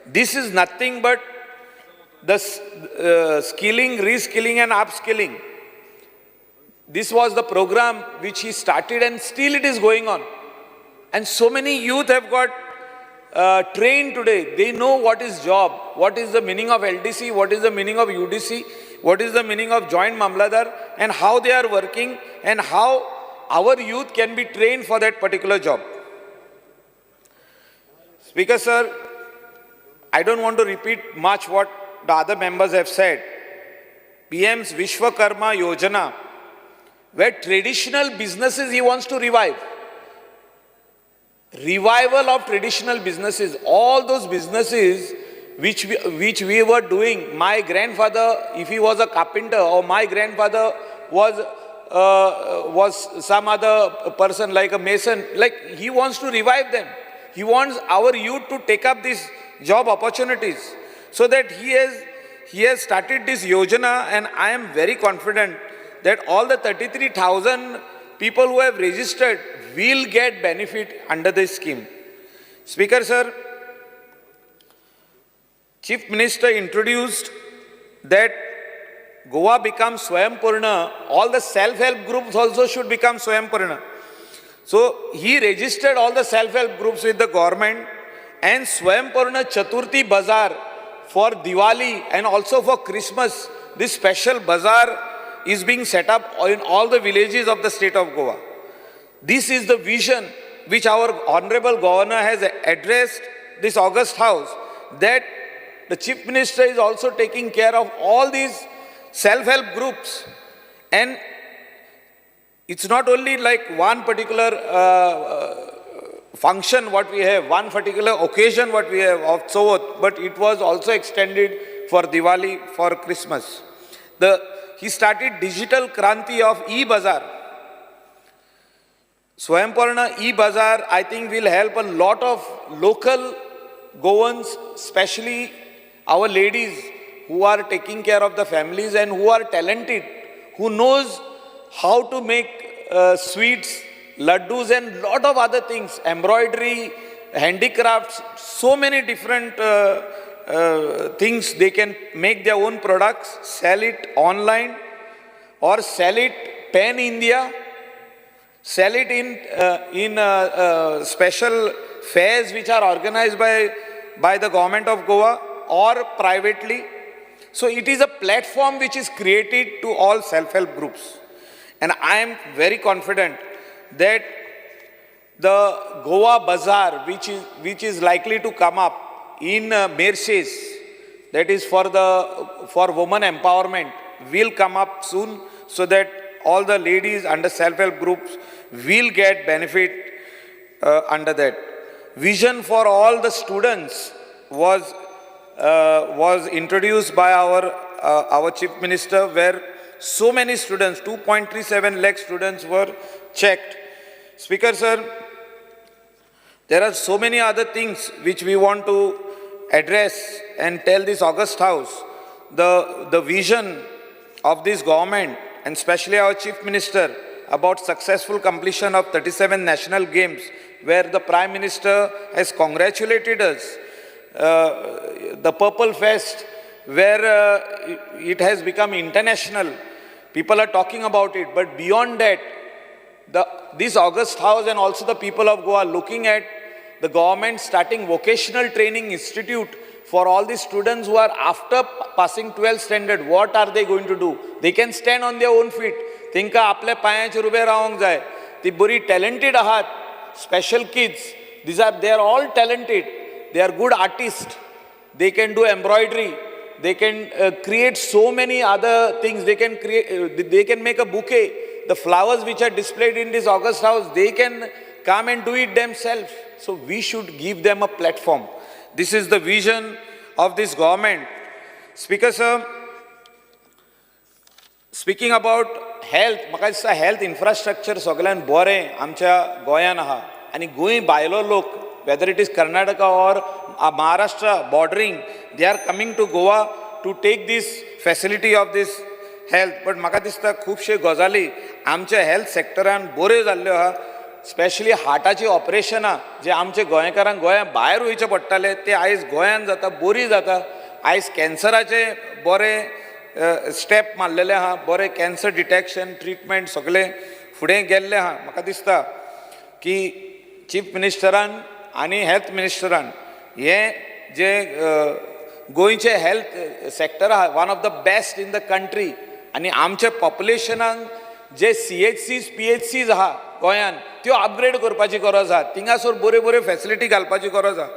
This is nothing but the skilling, reskilling and upskilling. This was the program which he started and still it is going on. And so many youth have got trained today. They know what is job, what is the meaning of LDC, what is the meaning of UDC, what is the meaning of joint Mamladar, and how they are working and how our youth can be trained for that particular job. Speaker sir, I don't want to repeat much what the other members have said. PM's Vishwakarma Yojana, where traditional businesses he wants to revive. Revival of traditional businesses, all those businesses which we were doing. My grandfather, if he was a carpenter, or my grandfather was some other person like a mason, like he wants to revive them. He wants our youth to take up these job opportunities. So that he has started this Yojana, and I am very confident that all the 33,000 people who have registered will get benefit under this scheme. Speaker sir, Chief Minister introduced that Goa becomes Swayam-Purna, all the self-help groups also should become Swayam-Purna. So he registered all the self-help groups with the government, and Swayam-Purna Chaturthi Bazaar for Diwali and also for Christmas, this special bazaar is being set up in all the villages of the state of Goa. This is the vision which our Honorable Governor has addressed this August House, that the Chief Minister is also taking care of all these self-help groups. And it's not only like one particular function what we have, one particular occasion what we have of Chauth, but it was also extended for Diwali, for Christmas. He started digital Kranti of e-Bazaar. Swayam-Purna e-Bazaar, I think, will help a lot of local Goans, especially our ladies who are taking care of the families and who are talented, who knows how to make sweets, laddus and lot of other things, embroidery, handicrafts, so many different things. They can make their own products, sell it online or sell it pan-India, sell it in special fairs which are organized by the government of Goa or privately. So it is a platform which is created to all self-help groups. And I am very confident that the Goa Bazaar, which is likely to come up in Mauritius, that is for women empowerment, will come up soon, so that all the ladies under self-help groups will get benefit under that. Vision for all the students was introduced by our Chief Minister, where so many students, 2.37 lakh students were checked. Speaker sir, there are so many other things which we want to address and tell this August House. The vision of this government, and especially our Chief Minister, about successful completion of 37 national games, where the Prime Minister has congratulated us. The Purple Fest, where it has become international. People are talking about it, but beyond that, this August House and also the people of Goa looking at the government starting vocational training institute for all the students who are after passing 12th standard. What are they going to do? They can stand on their own feet. Tinka आपल्या पायांचेर उबे रावंक जाय. ती बरी talented आहात. Special kids. They are all talented. They are good artists. They can do embroidery. They can create so many other things. They can make a bouquet. The flowers which are displayed in this August House, they can come and do it themselves. So we should give them a platform. This is the vision of this government. Speaker sir, speaking about health, म्हाका दिसता health infrastructure सगळ्यान बरें आमच्या गोंयान आहा. आनी गोंय भायलो लोक, whether it is Karnataka or Maharashtra bordering, they are coming to Goa to take this facility of this health. But म्हाका दिसता खुबशे गजाली आमच्या health sectoran बऱ्यो जाल्ल्यो आहा. स्पेशली हार्टाची ऑपरेशनां जे आमचे गोंयकारांक गोंया भायर वयचे पडटाले ते आयज गोंयान जाता, बरी जाता. आयज कॅन्सराचे बरे स्टेप मारलेले आहा, बरे कॅन्सर डिटेक्शन, ट्रिटमेंट सगळे फुडें गेल्ले आहा. म्हाका दिसता की चीफ मिनिस्टरान आनी हेल्थ मिनिस्टरान हे जे गोंयचे हेल्थ सेक्टर आहा, one of the best in the country, आनी आमच्या पॉप्युलेशनाक जे CHCs, PHCs आहा गोंयान, त्यो अपग्रेड करपाची गरज आहा. थिंगासर बऱ्यो बऱ्यो फॅसिलिटी घालपाची गरज आहा.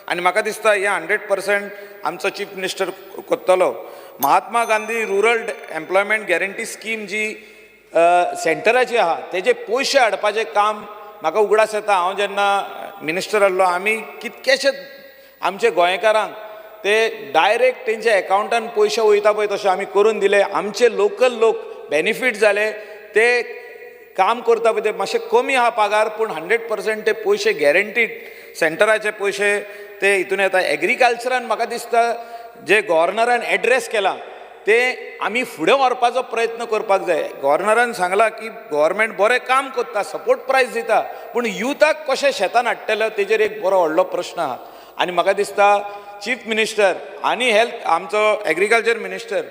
आनी म्हाका दिसता हे 100% आमचो चीफ मिनिस्टर कोत्तलो. Mahatma Gandhi rural employment guarantee scheme जी सेंटराची आहा तेजे पयशे हाडपाचें काम म्हाका उगडास येता. हांव जेन्ना मिनिस्टर आसलो आमी कितकेशेच आमचे गोंयकारांक ते डायरेक्ट तेंच्या अकावंटान पयशे वयता पळय तशें आमी करून दिले. आमचे लोकल लोक बेनिफीट जाले. ते काम करता पळय ते मातशे कमी आहा पगार पूण 100% ते पयशे गॅरंटीड सेंटराचे पयशे ते हितून येता. एग्रीकल्चरान म्हाका दिसता जे गव्हर्नरान एड्रेस केला ते आमी फुडें व्हरपाचो प्रयत्न करपाक जाय. गव्हर्नरान सांगला की गव्हर्मेंट बरें काम करता, सपोर्ट प्रायस दिता, पूण युथाक कशें शेतान हाडटलो तेजेर एक बरो व्हडलो प्रश्न आहा. आनी म्हाका दिसता चीफ मिनिस्टर आनी हेल्थ आमचो एग्रीकल्चर मिनिस्टर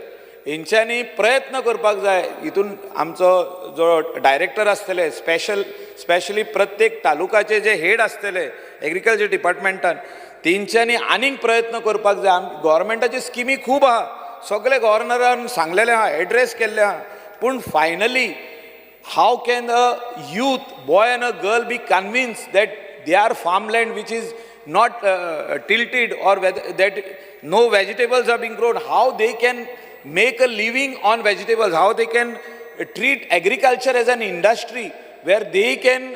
हेंच्यांनी प्रयत्न करपाक जाय. हितून आमचो जो डायरेक्टर आसतले स्पेशली प्रत्येक तालुकाचे जे हेड आसतले एग्रीकल्चर डिपार्टमेंटान तेंच्यांनी आनीक प्रयत्न करपाक जाय. गव्हर्मेंटाची स्किमी खूब आहा, सगळे गव्हर्नरान सांगलेले आहा, एड्रेस केल्ले आहा, पूण finally how can a youth boy and a girl be convince that they are farmland which is not tilted or that no vegetables are being grown, how they can make a living on vegetables, how they can treat agriculture as an industry where they can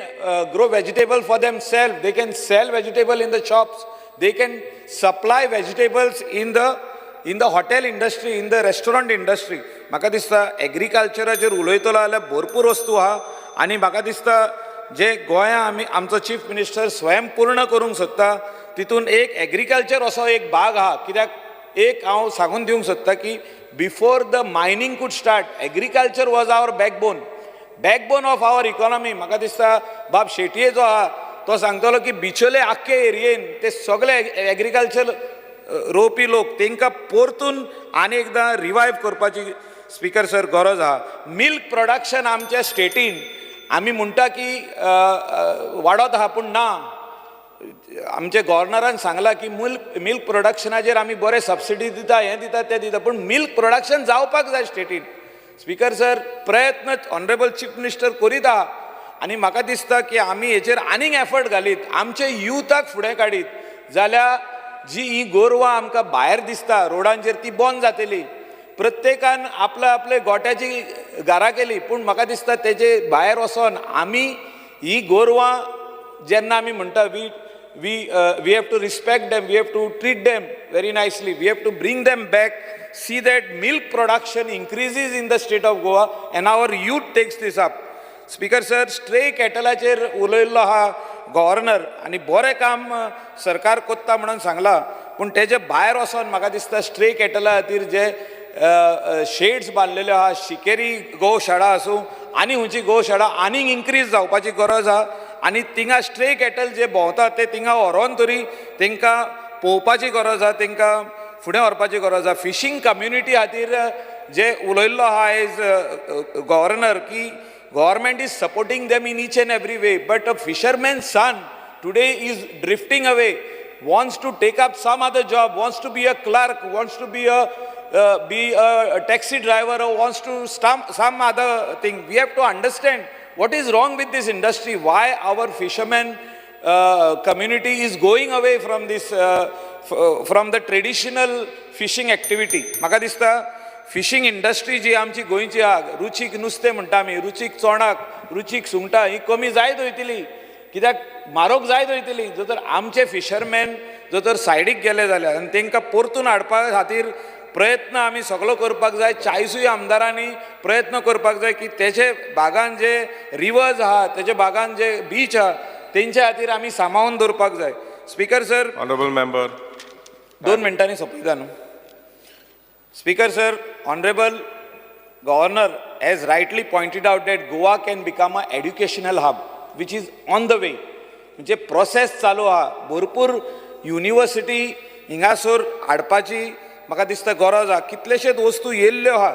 grow vegetable for themselves, they can sell vegetable in the shops, they can supply vegetables in the hotel industry, in the restaurant industry. म्हाका दिसता एग्रीकल्चराचेर उलयतलो जाल्यार भरपूर वस्तू आहा आनी म्हाका दिसता जे गोंया आमी आमचो चीफ मिनिस्टर स्वयंपूर्ण करूंक सोदता तितून एक एग्रीकल्चर असो एक भाग आहा. कित्याक एक हांव सांगून दिवंक सोदता की before the mining could start agriculture was our backbone of our economy. म्हाका दिसता बाब शेटये जो आहा तो सांगतलो की बिचोले आख्खे एरियेन ते सगळे एग्रीकल्चर रोवपी लोक तांकां परतून आनी एकदां रिवायव करपाची स्पीकर सर गरज आहा. मिल्क प्रोडक्शन आमच्या स्टेटीन आमी म्हणटा की वाडत आहा पूण ना. आमचे गव्हर्नरान सांगला की मिल्क प्रोडक्शनाचेर आमी बरे सबसिडी दिता, हें दिता तें दिता, पूण मिल्क प्रोडक्शन जावपाक जाय स्टेटीन. स्पीकर सर प्रयत्न ऑनरेबल चीफ मिनिस्टर करीत आहा आनी म्हाका दिसता की आमी हेचेर आनीक एफर्ट घालीत, आमचे युथाक फुडें काडीत जाल्यार जी ही गोरवां आमकां भायर दिसता रोडांचेर ती बंद जातली. प्रत्येकान आपले गोट्याची घरां केली पूण म्हाका दिसता तेजे भायर वचोन आमी ही गोरवां जेन्ना आमी म्हणटा we have to respect them, we have to treat them very nicely, we have to bring them back, see that milk production increases in the state of Goa and our youth takes this up. Speaker sir stray कॅटलाचेर उलयल्लो आहा governor आनी बरें काम सरकार कोत्ता म्हणून सांगला, पूण तेजे भायर वचोन म्हाका दिसता स्ट्रे कॅटला खातीर जे शेड्स बांदलेले आहा, शिकेरी गोशाळा आसूं आनी खंयची गोशाळा आनीक इन्क्रीज जावपाची गरज आहा आनी थिंगा स्ट्रे कॅटल जे भोंवता ते थिंगा व्हरोन तरी तांकां पळोवपाची गरज आहा, तांकां फुडें व्हरपाची गरज आहा. फिशींग कम्युनिटी खातीर जे उलयल्लो आहा एज गव्हर्नर की government is supporting them in each and every way, but a fisherman son today is drifting away, wants to take up some other job, wants to be a clerk, wants to be a taxi driver, or wants to some other thing. We have to understand what is wrong with this industry, why our fishermen community is going away from this from the traditional fishing activity. म्हाका दिसता fishing industry जी आमची गोंयची आहा, रुचीक नुस्तें म्हणटा आमी, रुचीक चोणाक, रुचीक सुंगटां ही कमी जायत वयतली, कित्याक म्हारग जायत वयतली. जर तर आमचे फिशरमॅन जर तर सायडीक गेले जाल्यार आनी तांकां परतून हाडपा खातीर प्रयत्न आमी सगळो करपाक जाय. चाळीसूय आमदारांनी प्रयत्न करपाक जाय की तेचे भागान जे रिवर्स आहा, तेच्या भागान जे बीच आहा तेंच्या खातीर आमी सांबाळून दवरपाक जाय. स्पीकर सर, ऑनरेबल मेंबर 2 मिनटांनी सोंपयता न्हू. Speaker sir, honourable governor has rightly pointed out that Goa can become an educational hub which is on the way. म्हणजे प्रोसेस चालू आहा. भरपूर युनिवर्सिटी हिंगासर हाडपाची म्हाका दिसता गरज आहा. कितलेशेच वस्तू येयल्ल्यो आहा,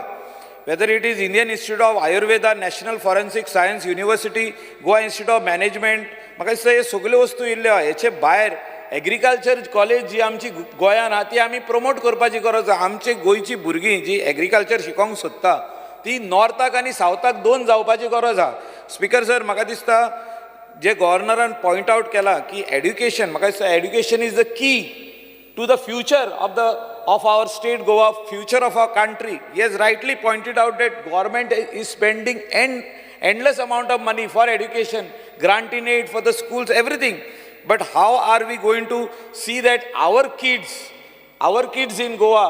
whether it is Indian institute of Ayurveda, national forensic science university, Goa institute of management, म्हाका दिसता हे सगल्यो वस्तू येयल्ल्यो आहा. हेचे भायर एग्रीकल्चर कॉलेज जी आमची गोंयांत आहा ती आमी प्रमोट करपाची गरज आहा. आमची गोंयची भुरगीं जी एग्रीकल्चर शिकोंक सोदता ती नॉर्थाक आनी सावथाक 2 जावपाची गरज आहा. स्पीकर सर, म्हाका दिसता जे गव्हर्नरान पॉइंट आउट केला की एड्युकेशन, म्हाका दिसता education is the key to the future of our state Goa, future of our country. He has rightly pointed out that government is spending endless amount of money for education, granting aid for the schools, everything. But how are we going to see that our kids in Goa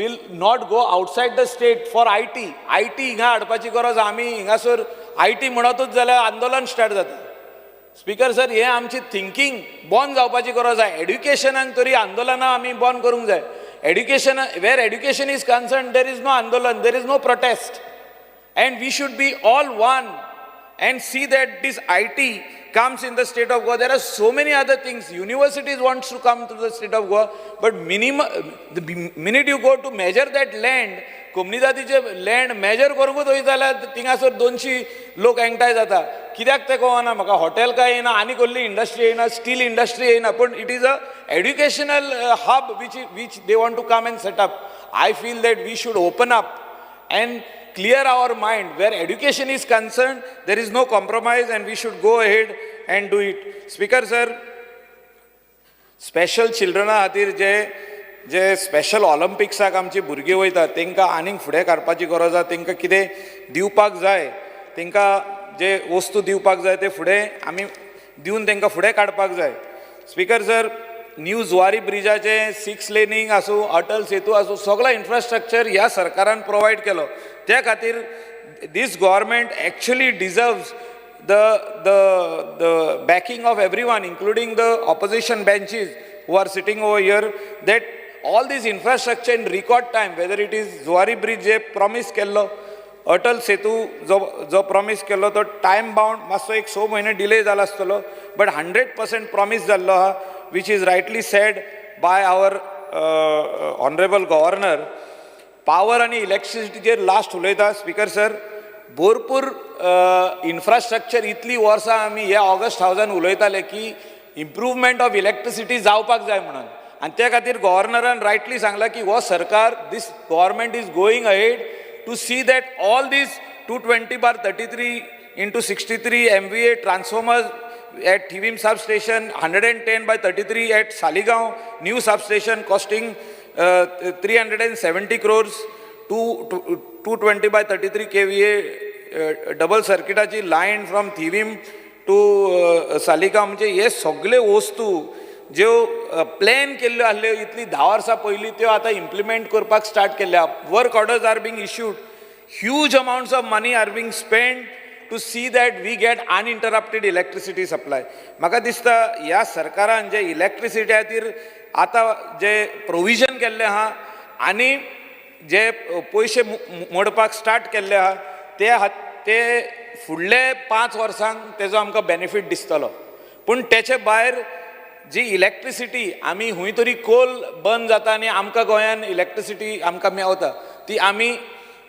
will not go outside the state for IT? IT हिंगा हाडपाची गरज, आमी हिंगासर IT म्हणतूच जाल्यार आंदोलन start जाता. Speaker sir, हे आमची thinking बंद जावपाची गरज आहे. एड्युकेशनाक तरी आंदोलनां आमी बंद करूंक जाय. Education, where education is concerned, there is no andolan, there is no protest. And we should be all one and see that this IT comes in the state of Goa. There are so many other things. Universities wants to come to the state of Goa, but the minute you go to measure that land, कम्युनिटीचे land measure करूंकूच वय जाल्यार थिंगासर 200 लोक एंगटाय जाता. कित्याक ते कळना म्हाका. हॉटेल काय येना, आनी कसली इंडस्ट्री येना, स्टील इंडस्ट्री येना, पण it is a educational hub which they want to come and set up. I feel that we should open up and clear our mind. Where education is concerned, there is no compromise and we should go ahead and do it. Speaker sir, special children खातीर जे special ऑलिम्पिक्साक आमची भुरगीं वयतात तांकां आनीक फुडें काडपाची गरज आसा. तांकां कितें दिवपाक जाय, तांकां जे वस्तू दिवपाक जाय ते फुडें आमी दिवन तांकां फुडें काडपाक जाय. Speaker sir, new Zuari ब्रिजाचे 6 Lanning आसूं, अटल सेतू आसूं, सगळो इन्फ्रास्ट्रक्चर ह्या सरकारान प्रोवायड केलो. त्या खातीर this government actually deserves the backing of everyone, including the opposition benches who are sitting over here, that all this infrastructure in record time, whether it is Zuari Bridge je promise kello, Atal Setu jo promise kello, to time bound masso ek 6 mahine delay jala astalo, but 100% promise jallo ha, which is rightly said by our honorable governor. Power and electricity je last ulayta. Speaker sir, भरपूर infrastructure इतली वर्सां आमी ह्या August हावजान उलयताले की improvement of electricity जावपाक जाय म्हणून, आनी त्या खातीर गव्हर्नरान रायटली सांगला की हो सरकार, this government is going ahead to see that all these 220/33 into 63 MVA transformers at Thivim substation, 110/33 at Saligaon new substation costing 370 crores, 220/33 kVA double सर्किटाची line from Thivim to Saligao. म्हणजे हे सगळे वस्तू ज्यो प्लॅन केल्ल्यो आसल्यो इतली 10 वर्सां पयलीं, त्यो आतां इम्प्लिमेंट करपाक स्टार्ट केल्या. Work orders are being issued, huge amounts of money are being spend to see that we get uninterrupted electricity supply. म्हाका दिसता ह्या सरकारान जे इलेक्ट्रिसिटी खातीर आतां जे प्रोविजन केल्लें आहा आनी जे पयशे मोडपाक स्टार्ट केल्ले आहा ते फुडले 5 वर्सांक तेजो आमकां बेनिफीट दिसतलो. पूण तेचे भायर जी इलेक्ट्रिसिटी आमी हूंय तरी कोल बंद जाता आनी आमकां गोंयान इलेक्ट्रिसिटी आमकां मेवता, ती आमी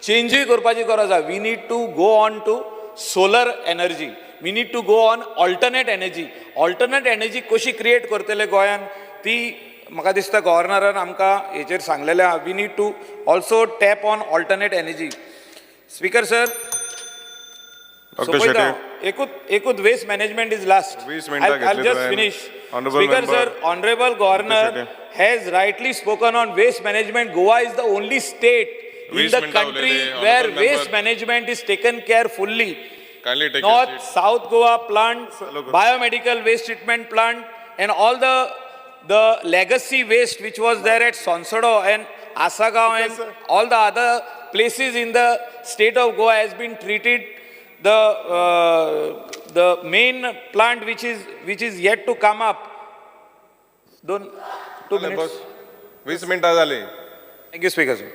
चेंजूय करपाची गरज आहा. We need to go on to solar energy, we need to go on alternate energy. Alternate energy कशी क्रिएट करतले गोंयान, ती म्हाका दिसता गव्हर्नरान आमकां हेचेर सांगलेलें आहा. We need to also tap on alternate energy. Speaker sir, एकूच waste management is last. I'll just finish. Speaker sir, honorable governor has rightly spoken on waste management. Goa is the only state in the country where waste management is taken care fully. North, South Goa plant, biomedical waste treatment plant, and all the legacy waste which was there at Sonsodo and Asagaon and all the other places in the state of Goa has been treated. The main plant which is yet to come up. 2 minutes. 20 मिनटां जाली. Thank you, Speaker sir.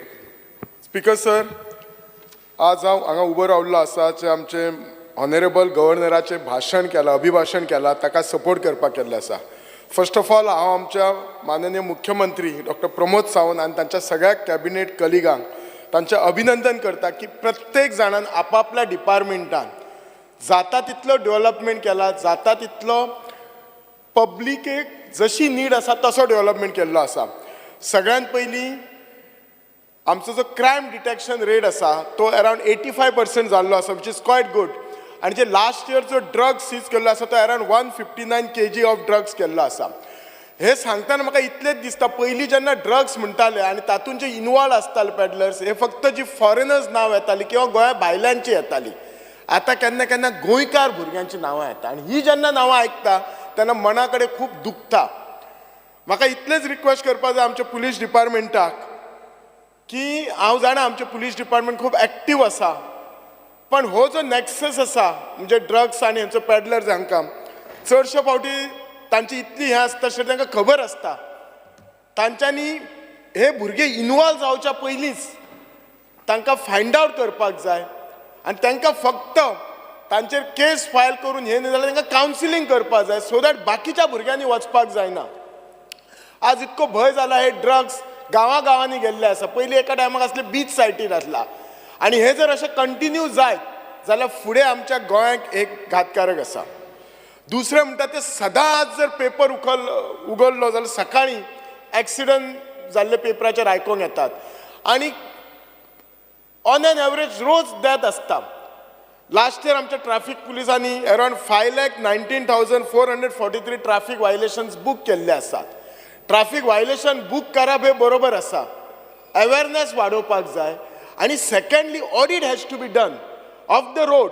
Speaker sir, आज हांव हांगा उबो रावल्लो आसा जे आमचे honourable गव्हर्नराचें भाशण केलां, अभिभाशण केलां, ताका सपोर्ट करपाक केल्लें आसा. फर्स्ट ऑफ ऑल हांव आमच्या माननीय मुख्यमंत्री डॉक्टर प्रमोद सावंत आनी तांच्या सगळ्या कॅबिनेट कलिगांक तांचें अभिनंदन करता की प्रत्येक जाणान आपापल्या डिपार्टमेंटान जाता तितलो डेव्हलपमेंट केला, जाता तितलो पब्लिकेक जशी नीड आसा तसो डेव्हलपमेंट केल्लो आसा. सगळ्यात पयलीं आमचो जो क्रायम डिटेक्शन रेट आसा तो अरावंड 85% जाल्लो आसा, विच इज क्वायट गूड. आणि जे लास्ट इयर जो ड्रग्स सीज केल्लो आसा तो अरावंड 159 kg ऑफ ड्रग्स केल्लो आसा. हे सांगतना म्हाका इतलेंच दिसता, पयलीं जेन्ना ड्रग्स म्हणटाले आनी तातूंत जे इनवॉल्व आसताले पॅडलर्स, हे फक्त जी फॉरेनर्स नांव येताली किंवा गोंया भायल्यांची येताली. आतां केन्ना केन्ना गोंयकार भुरग्यांची नांवां येता आनी ही जेन्ना नांवां आयकता तेन्ना मना कडेन खूब दुखता. म्हाका इतलेंच रिक्वेस्ट करपाक जाय आमच्या पुलीस डिपार्टमेंटाक की हांव जाणा आमचें पुलीस डिपार्टमेंट खूब एक्टीव आसा, पण हो जो नॅक्सस आसा म्हणजे ड्रग्स आनी हेंचो पॅडलर्स हांकां चडशे फावटी तांची इतली हें आसता अशें तांकां खबर आसता, तांच्यांनी हे भुरगे इनवॉल्व जावच्या पयलींच तांकां फायंड आवट करपाक जाय आनी तांकां फक्त तांचेर केस फायल करून हे न्ही जाल्यार तांकां कावन्सिलींग करपाक जाय, सो दॅट बाकीच्या भुरग्यांनी वचपाक जायना. आज इतको भंय जाला, हे ड्रग्स गांवांनी गेल्ले आसा. पयलीं एका टायमाक असले बीच सायटीर आसला आनी हे जर अशें कंटिन्यू जायत जाल्यार फुडें आमच्या गोंयाक एक घातकारक आसा. दुसरें म्हणटा तें सदांच जर पेपर उगडलो जाल्यार सकाळीं एक्सिडंट जाल्ले पेपराचेर आयकूंक येतात आनी ऑन एन एवरेज रोज डेथ आसता. लास्ट इयर आमच्या ट्रॅफिक पुलिसांनी अरावंड 5,19,443 ट्रॅफिक वायलेशन्स बूक केल्ले आसात. ट्रॅफिक वायलेशन बूक करप हे बरोबर आसा, अवेरनेस वाडोवपाक जाय. आनी secondly audit has to be done of the road.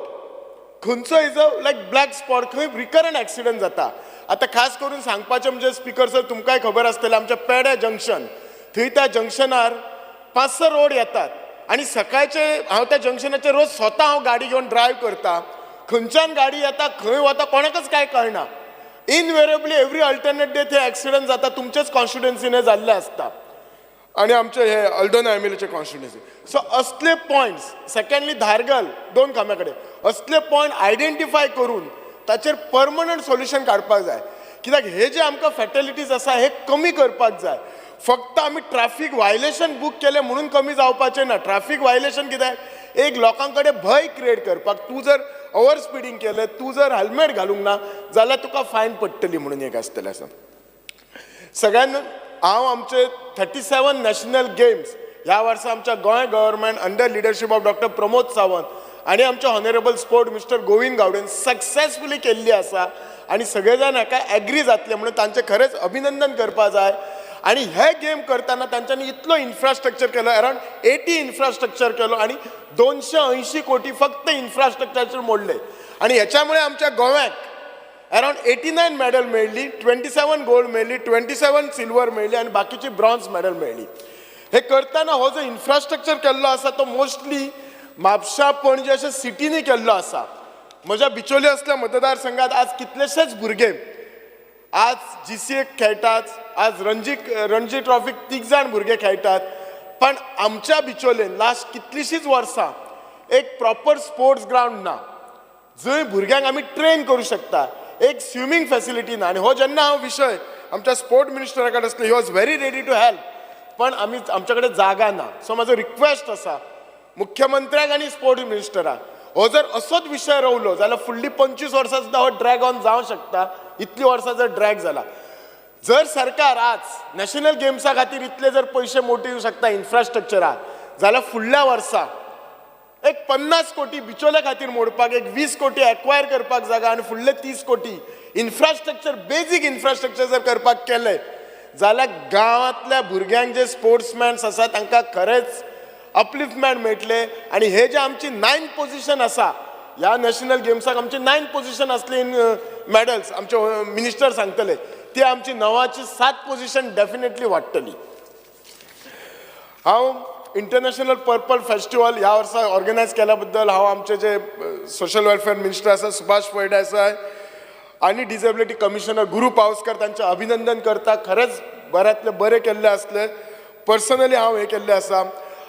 खंयचो is a like black spot, खंय रिकरंट एक्सिडंट जाता. आतां खास करून सांगपाचें म्हणजे स्पिकर सर तुमकांय खबर आसतलें, आमच्या पेडे जंक्शन थंय त्या जंक्शनार 5-6 रोड येतात आनी सकाळचे हांव त्या जंक्शनाचेर रोज स्वता हांव गाडी घेवन ड्रायव्ह करता. खंयच्यान गाडी येता खंय वता कोणाकच कांय कळना. इनवेरेबली एवरी अल्टरनेट डे थंय एक्सिडंट जाता. तुमचेच कॉन्स्टिट्युएन्सीन हे जाल्ले आसता आनी आमचे हे अल्दोना एमएलएचे कॉन्स्टिट्युएन्सी. सो असले पॉयंट्स, सेकंडली धारगल 2 खांब्या कडेन, असले पॉयंट आयडेंटिफाय करून ताचेर परमनंट सोल्युशन काडपाक जाय. कित्याक हे जे आमकां फॅटलिटीज आसा हे कमी करपाक जाय. फक्त आमी ट्रॅफिक वायलेशन बूक केले म्हणून कमी जावपाचें ना. ट्रॅफिक वायलेशन कित्याक एक लोकां कडेन भंय क्रिएट करपाक. तूं जर ओवर स्पिडींग केलें, तूं जर हेल्मेट घालूंक ना जाल्यार तुका फायन पडटली म्हणून एक आसतलें आसा. सगळ्यान हांव आमचे 37 नॅशनल गेम्स ह्या वर्सा आमच्या Goem government under leadership of doctor Pramod Sawant आनी आमचे हॉनरेबल स्पोर्ट मिस्टर गोविंद गावडेन सक्सेसफुली केल्ली आसा आनी सगळे जाण हाका एग्री जातले म्हणून तांचें खरेंच अभिनंदन करपाक जाय. आनी हे गेम करतना तांच्यांनी इतलो इन्फ्रास्ट्रक्चर केलो, अरावंड 80 इन्फ्रास्ट्रक्चर केलो आनी 280 कोटी फक्त इन्फ्रास्ट्रक्चराचेर मोडले. आनी ह्याच्यामुळे आमच्या गोव्याक अरावंड 89 मेडल मेळ्ळी, 27 गोल्ड मेळ्ळी, 27 सिल्वर मेळ्ळी आनी बाकीची ब्रॉन्झ मेडल मेळ्ळी. हे करतना हो जो इन्फ्रास्ट्रक्चर केल्लो आसा तो मोस्टली म्हापशा पणजे अशा सिटींनी केल्लो आसा. म्हज्या बिचोली असल्या मतदारसंघात आज कितलेशेच भुरगे आज GCA खेळटात, आज रणजी ट्रॉफीक 3 जाण भुरगे खेळटात. पण आमच्या बिचोलेन लास्ट कितलीशींच वर्सां एक प्रॉपर स्पोर्ट्स ग्राउंड ना जंय भुरग्यांक आमी ट्रेन करूं शकता. एक स्विमींग फॅसिलिटी ना. आनी हो जेन्ना हांव विशय आमच्या स्पोर्ट मिनिस्टरा कडेन आसलो, he was very ready to help, पण आमच्या कडेन जागा ना. सो म्हाजो रिक्वेस्ट आसा मुख्यमंत्र्याक आनी स्पोर्ट मिनिस्टराक, हो जर असोच विशय रावलो जाल्यार फुडली 25 वर्सां सुद्दां हो ड्रॅग ऑन जावंक शकता. इतली वर्सां जर ड्रॅग जाला, जर सरकार आज नॅशनल गेम्सा खातीर इतले जर पयशे मोटिव शकता इन्फ्रास्ट्रक्चराक, जाल्यार फुडल्या वर्सा एक 50 कोटी बिचोले खातीर मोडपाक, एक 20 कोटी एक्वायर करपाक जागा आनी फुडले 30 कोटी इन्फ्रास्ट्रक्चर, बेजीक इन्फ्रास्ट्रक्चर जर करपाक केले जाल्यार गांवांतल्या भुरग्यांक जे स्पोर्ट्समॅन्स आसा तांकां खरेंच अपलिफ्टमेंट मेळटले. आनी हे जे आमची 9th पोझिशन आसा ह्या नॅशनल गेम्साक, आमची 9th पोझिशन आसली इन मेडल्स, आमचे मिनिस्टर सांगतले, ती आमची 9ची 7 पोझिशन डेफिनेटली वाडटली. हांव इंटरनॅशनल पर्पल फेस्टिवल ह्या वर्सा ऑर्गनायज केल्या बद्दल हांव आमचे जे सोशल वेलफेअर मिनिस्टर आसा सुभाष फळदेसाय आनी डिसेबिलिटी कमिशनर गुरू पावसकर तांचें अभिनंदन करता. खरेंच बऱ्यांतले बरें केल्ले आसले. पर्सनली हांव हे केल्लें आसा.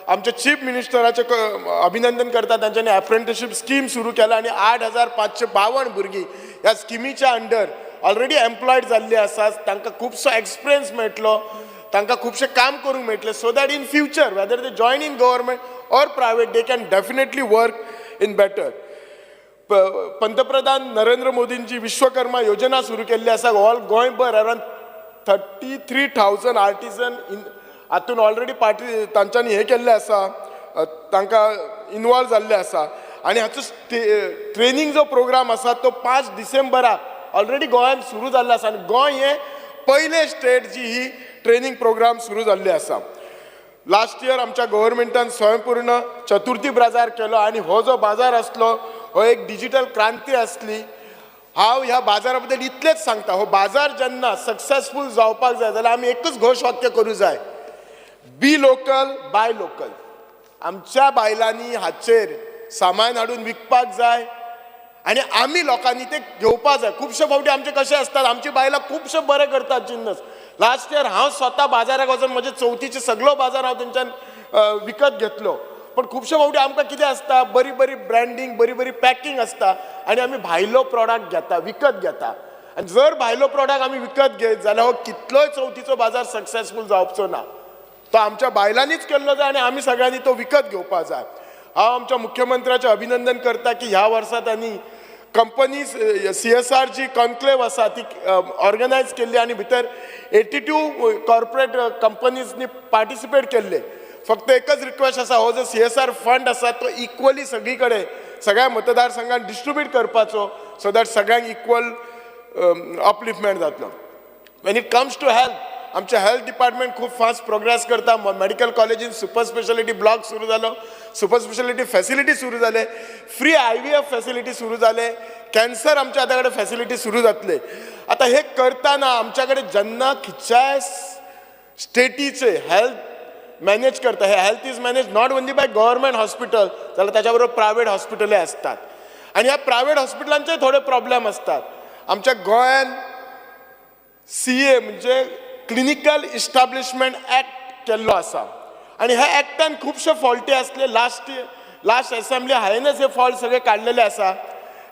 आमचे चीफ मिनिस्टराचे अभिनंदन करता, तांच्यांनी अप्रेंटिसशीप स्कीम सुरू केला आनी 8,552 भुरगीं ह्या स्किमीच्या अंडर ऑलरेडी एम्प्लॉयड जाल्लीं आसात. तांकां खुबसो एक्सपिरियन्स मेळटलो, तांकां खुबशें काम करूंक मेळटलें, so that in future whether they join in government or private they can definitely work in better. पंतप्रधान नरेंद्र मोदींची विश्वकर्मा योजना सुरू केल्ली आसा. ऑल गोंयभर अरावंड 33,000 आर्टिजन हातून ऑलरेडी तांच्यांनी हे केल्लें आसा, तांकां इनवॉल्व जाल्ले आसा. आणि हाचो ट्रेनिंग जो प्रोग्राम आसा तो 5 डिसेंबराक ऑलरेडी गोंयांत सुरू जाल्लो आसा, आनी गोंय हे पयले स्टेट जी ही ट्रेनिंग प्रोग्राम सुरू जाल्ली आसा. लास्ट इयर आमच्या गव्हर्मेंटान स्वयंपूर्ण चतुर्थी बाजार केलो, आणि हो जो बाजार आसलो हो एक डिजिटल क्रांती आसली. हांव ह्या बाजारा बद्दल इतलेंच सांगता, हो बाजार जेन्ना सक्सेसफूल जावपाक जाय जाल्यार आमी एकच घोश वाक्य करूं जाय, बी लोकल बाय लोकल. आमच्या बायलांनी हाचेर सामान हाडून विकपाक जाय आणि आमी लोकांनी ते घेवपाक जाय. खुबशे फावटी आमचे कशें आसतात, आमची बायलां खुबशे बरे करतात जिन्नस. लास्ट इयर हांव स्वता बाजाराक वचून म्हजे चवथीचे सगळो बाजार हांव तेंच्यान विकत घेतलो. पण खुबशे फावटी आमकां कितें आसता, बरी बरी ब्रँडींग, बरी बरी पॅकींग आसता, आनी आमी भायलो प्रॉडक्ट घेता, विकत घेता. आनी जर भायलो प्रॉडक्ट आमी विकत घेत जाल्यार हो कितलोय चवथीचो बाजार सक्सेसफूल जावचो ना. तो आमच्या बायलांनीच केल्लो जाय, आनी आमी सगळ्यांनी तो विकत घेवपाक जाय. हांव आमच्या मुख्यमंत्र्याचें अभिनंदन करता की ह्या वर्सा त्यांनी कंपनीज CSR जी कॉन्क्लेव आसा ती ऑर्गनायज केल्ली, आनी भितर 82 कॉर्पोरेट कंपनीजनी पार्टिसिपेट केल्ले. फक्त एकच रिक्वेस्ट आसा, हो जो CSR फंड आसा तो इक्वली सगळी कडेन सगळ्या मतदारसंघात डिस्ट्रीब्यूट करपाचो, सो दॅट सगळ्यांक इक्वल अपलिफ्टमेंट जातलो. When it comes to health, आमचे हेल्थ डिपार्टमेंट खूप फास्ट प्रोग्रेस करता. मेडिकल कॉलेजीन सुपर स्पेशालिटी ब्लॉक सुरू जालो, सुपर स्पेशालिटी फॅसिलिटी सुरू जाले, फ्री IVF फॅसिलिटी सुरू जाले, कॅन्सर आमच्या आतां कडेन फॅसिलिटी सुरू जातले. आता हे करताना आमच्याकडे जेन्ना खंयच्याय स्टेटीचे हेल्थ मॅनेज करता, हे health is manage not only by government hospital, जाल्यार त्याच्या बरोबर प्रायवेट हॉस्पिटलय असतात. आणि ह्या प्रायवेट हॉस्पिटलांचे थोडे प्रॉब्लेम असतात. आमच्या गोंयान CA म्हणजे क्लिनिकल इस्टॅब्लिशमेंट ॲक्ट केल्लो आसा, आणि ह्या ॲक्टान खुबशे फॉल्टी असले. लास्ट असेंब्ली हायेनच हे फॉल्ट सगळे काढलेले आसा.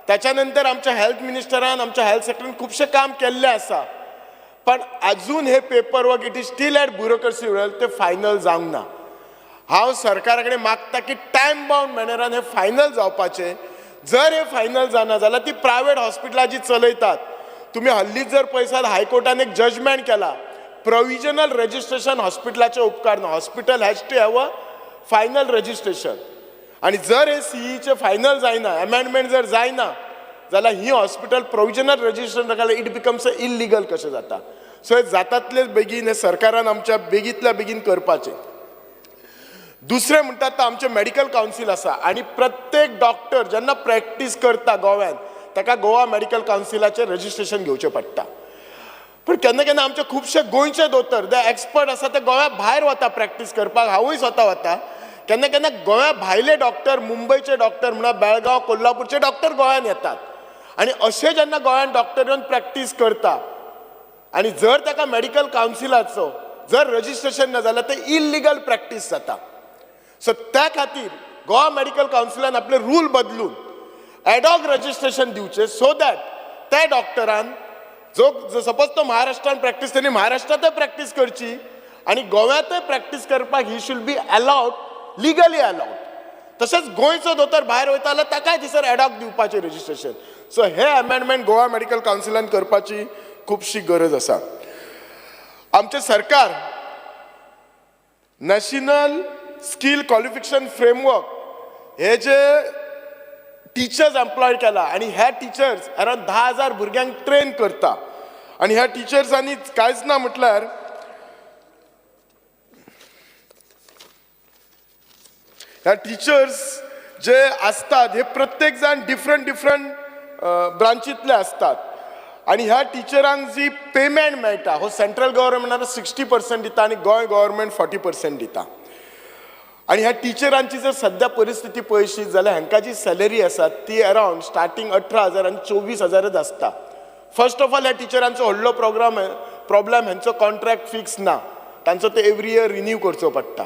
त्याच्यानंतर आमच्या हेल्थ मिनिस्टरान, आमच्या हेल्थ सेक्टरान खुबशे काम केल्ले आसा, पण अजून हे paper work it is still at bureaucracy level, ते फायनल जावंक ना. हांव सरकारा कडेन मागता की टायम बाउंड मॅनरान हे फायनल जावपाचे. जर हे फायनल जाना जाल्यार ती प्रायवेट हॉस्पिटलां जी चलयतात, तुम्ही हल्लीच जर पळयसात हायकोर्टान एक जजमेंट केला, प्रोविजनल रजिस्ट्रेशन हॉस्पिटलाचे उपकार ना. Hospital has to have a final registration. आणि जर हे CEचे फायनल जायना, अमेंडमेंट जर जायना जाल्यार ही हॉस्पिटल प्रोविजनल रजिस्ट्रेशन केल्यार इट बिकम्स अ इल्लिगल कशें जाता. सो हे जातातलेच बेगीन हे सरकारान आमच्या बेगींतल्या बेगीन करपाचें. दुसरें म्हणटात तो आमचें मेडिकल कावन्सील आसा, आनी प्रत्येक डॉक्टर जेन्ना प्रॅक्टीस करता गोव्यान ताका गोवा मेडिकल कावन्सिलाचें रजिस्ट्रेशन घेवचें पडटा. पण केन्ना केन्ना आमचे खुबशे गोंयचे दोतोर जे एक्सपर्ट आसा ते गोव्या भायर वता प्रॅक्टीस करपाक, हांवूय स्वता वता. केन्ना केन्ना गोव्या भायले डॉक्टर, मुंबयचे डॉक्टर म्हणा, बेळगांव कोल्हापूरचे डॉक्टर गोंयान येतात, आणि अशे जेन्ना गोंयान डॉक्टर येवन प्रॅक्टीस करता, आणि जर ताका मेडिकल कावन्सिलाचो जर रजिस्ट्रेशन ना जाल्यार ते इल्लिगल प्रॅक्टीस जाता. सो त्या खातीर गोवा मेडिकल कावन्सिलान आपले रूल बदलून एडॉक रजिस्ट्रेशन दिवचे, सो दॅट त्या डॉक्टरान जो सपोज तो महाराष्ट्रान प्रॅक्टीस, त्यांनी महाराष्ट्रांतय प्रॅक्टीस करची, आणि गोव्यातय प्रॅक्टीस करपाक he should be allowed, legally allowed. तशेंच गोंयचो दोतोर भायर वयता जाल्यार ताकाय थंयसर एडॉक दिवपाचें रजिस्ट्रेशन. सो हे अमेंडमेंट गोवा मेडिकल कावन्सिलान करपाची खुबशी गरज आसा. आमचें सरकार नॅशनल स्कील क्वॉलिफिकेशन फ्रेमवर्क हे जे टीचर्स एम्प्लॉय केला, आणि ह्या टीचर्स अराउंड 10,000 भुरग्यांक ट्रेन करता. आणि ह्या टीचर्सांनी कांयच ना म्हटल्यार ह्या टीचर्स जे असतात हे प्रत्येक जण डिफरंट ब्रांचीतले असतात. आणि ह्या टीचरांक जी पेमेंट मेळटा हो सेंट्रल गव्हर्मेंटान 60% दिता, आणि गोंय गव्हर्मेंट 40% दिता. आणि ह्या टिचरांची जर सध्या परिस्थिती पळयशी जाल्यार हांकां जी सॅलरी आसा ती अराउंड स्टार्टींग 18,000 आनी 24,000 आसता. फर्स्ट ऑफ ऑल ह्या टिचरांचो व्हडलो प्रॉब्लेम हांचो कॉन्ट्रॅक्ट फिक्स ना, तांचो ते एवरी इयर रिन्यू करचो पडटा.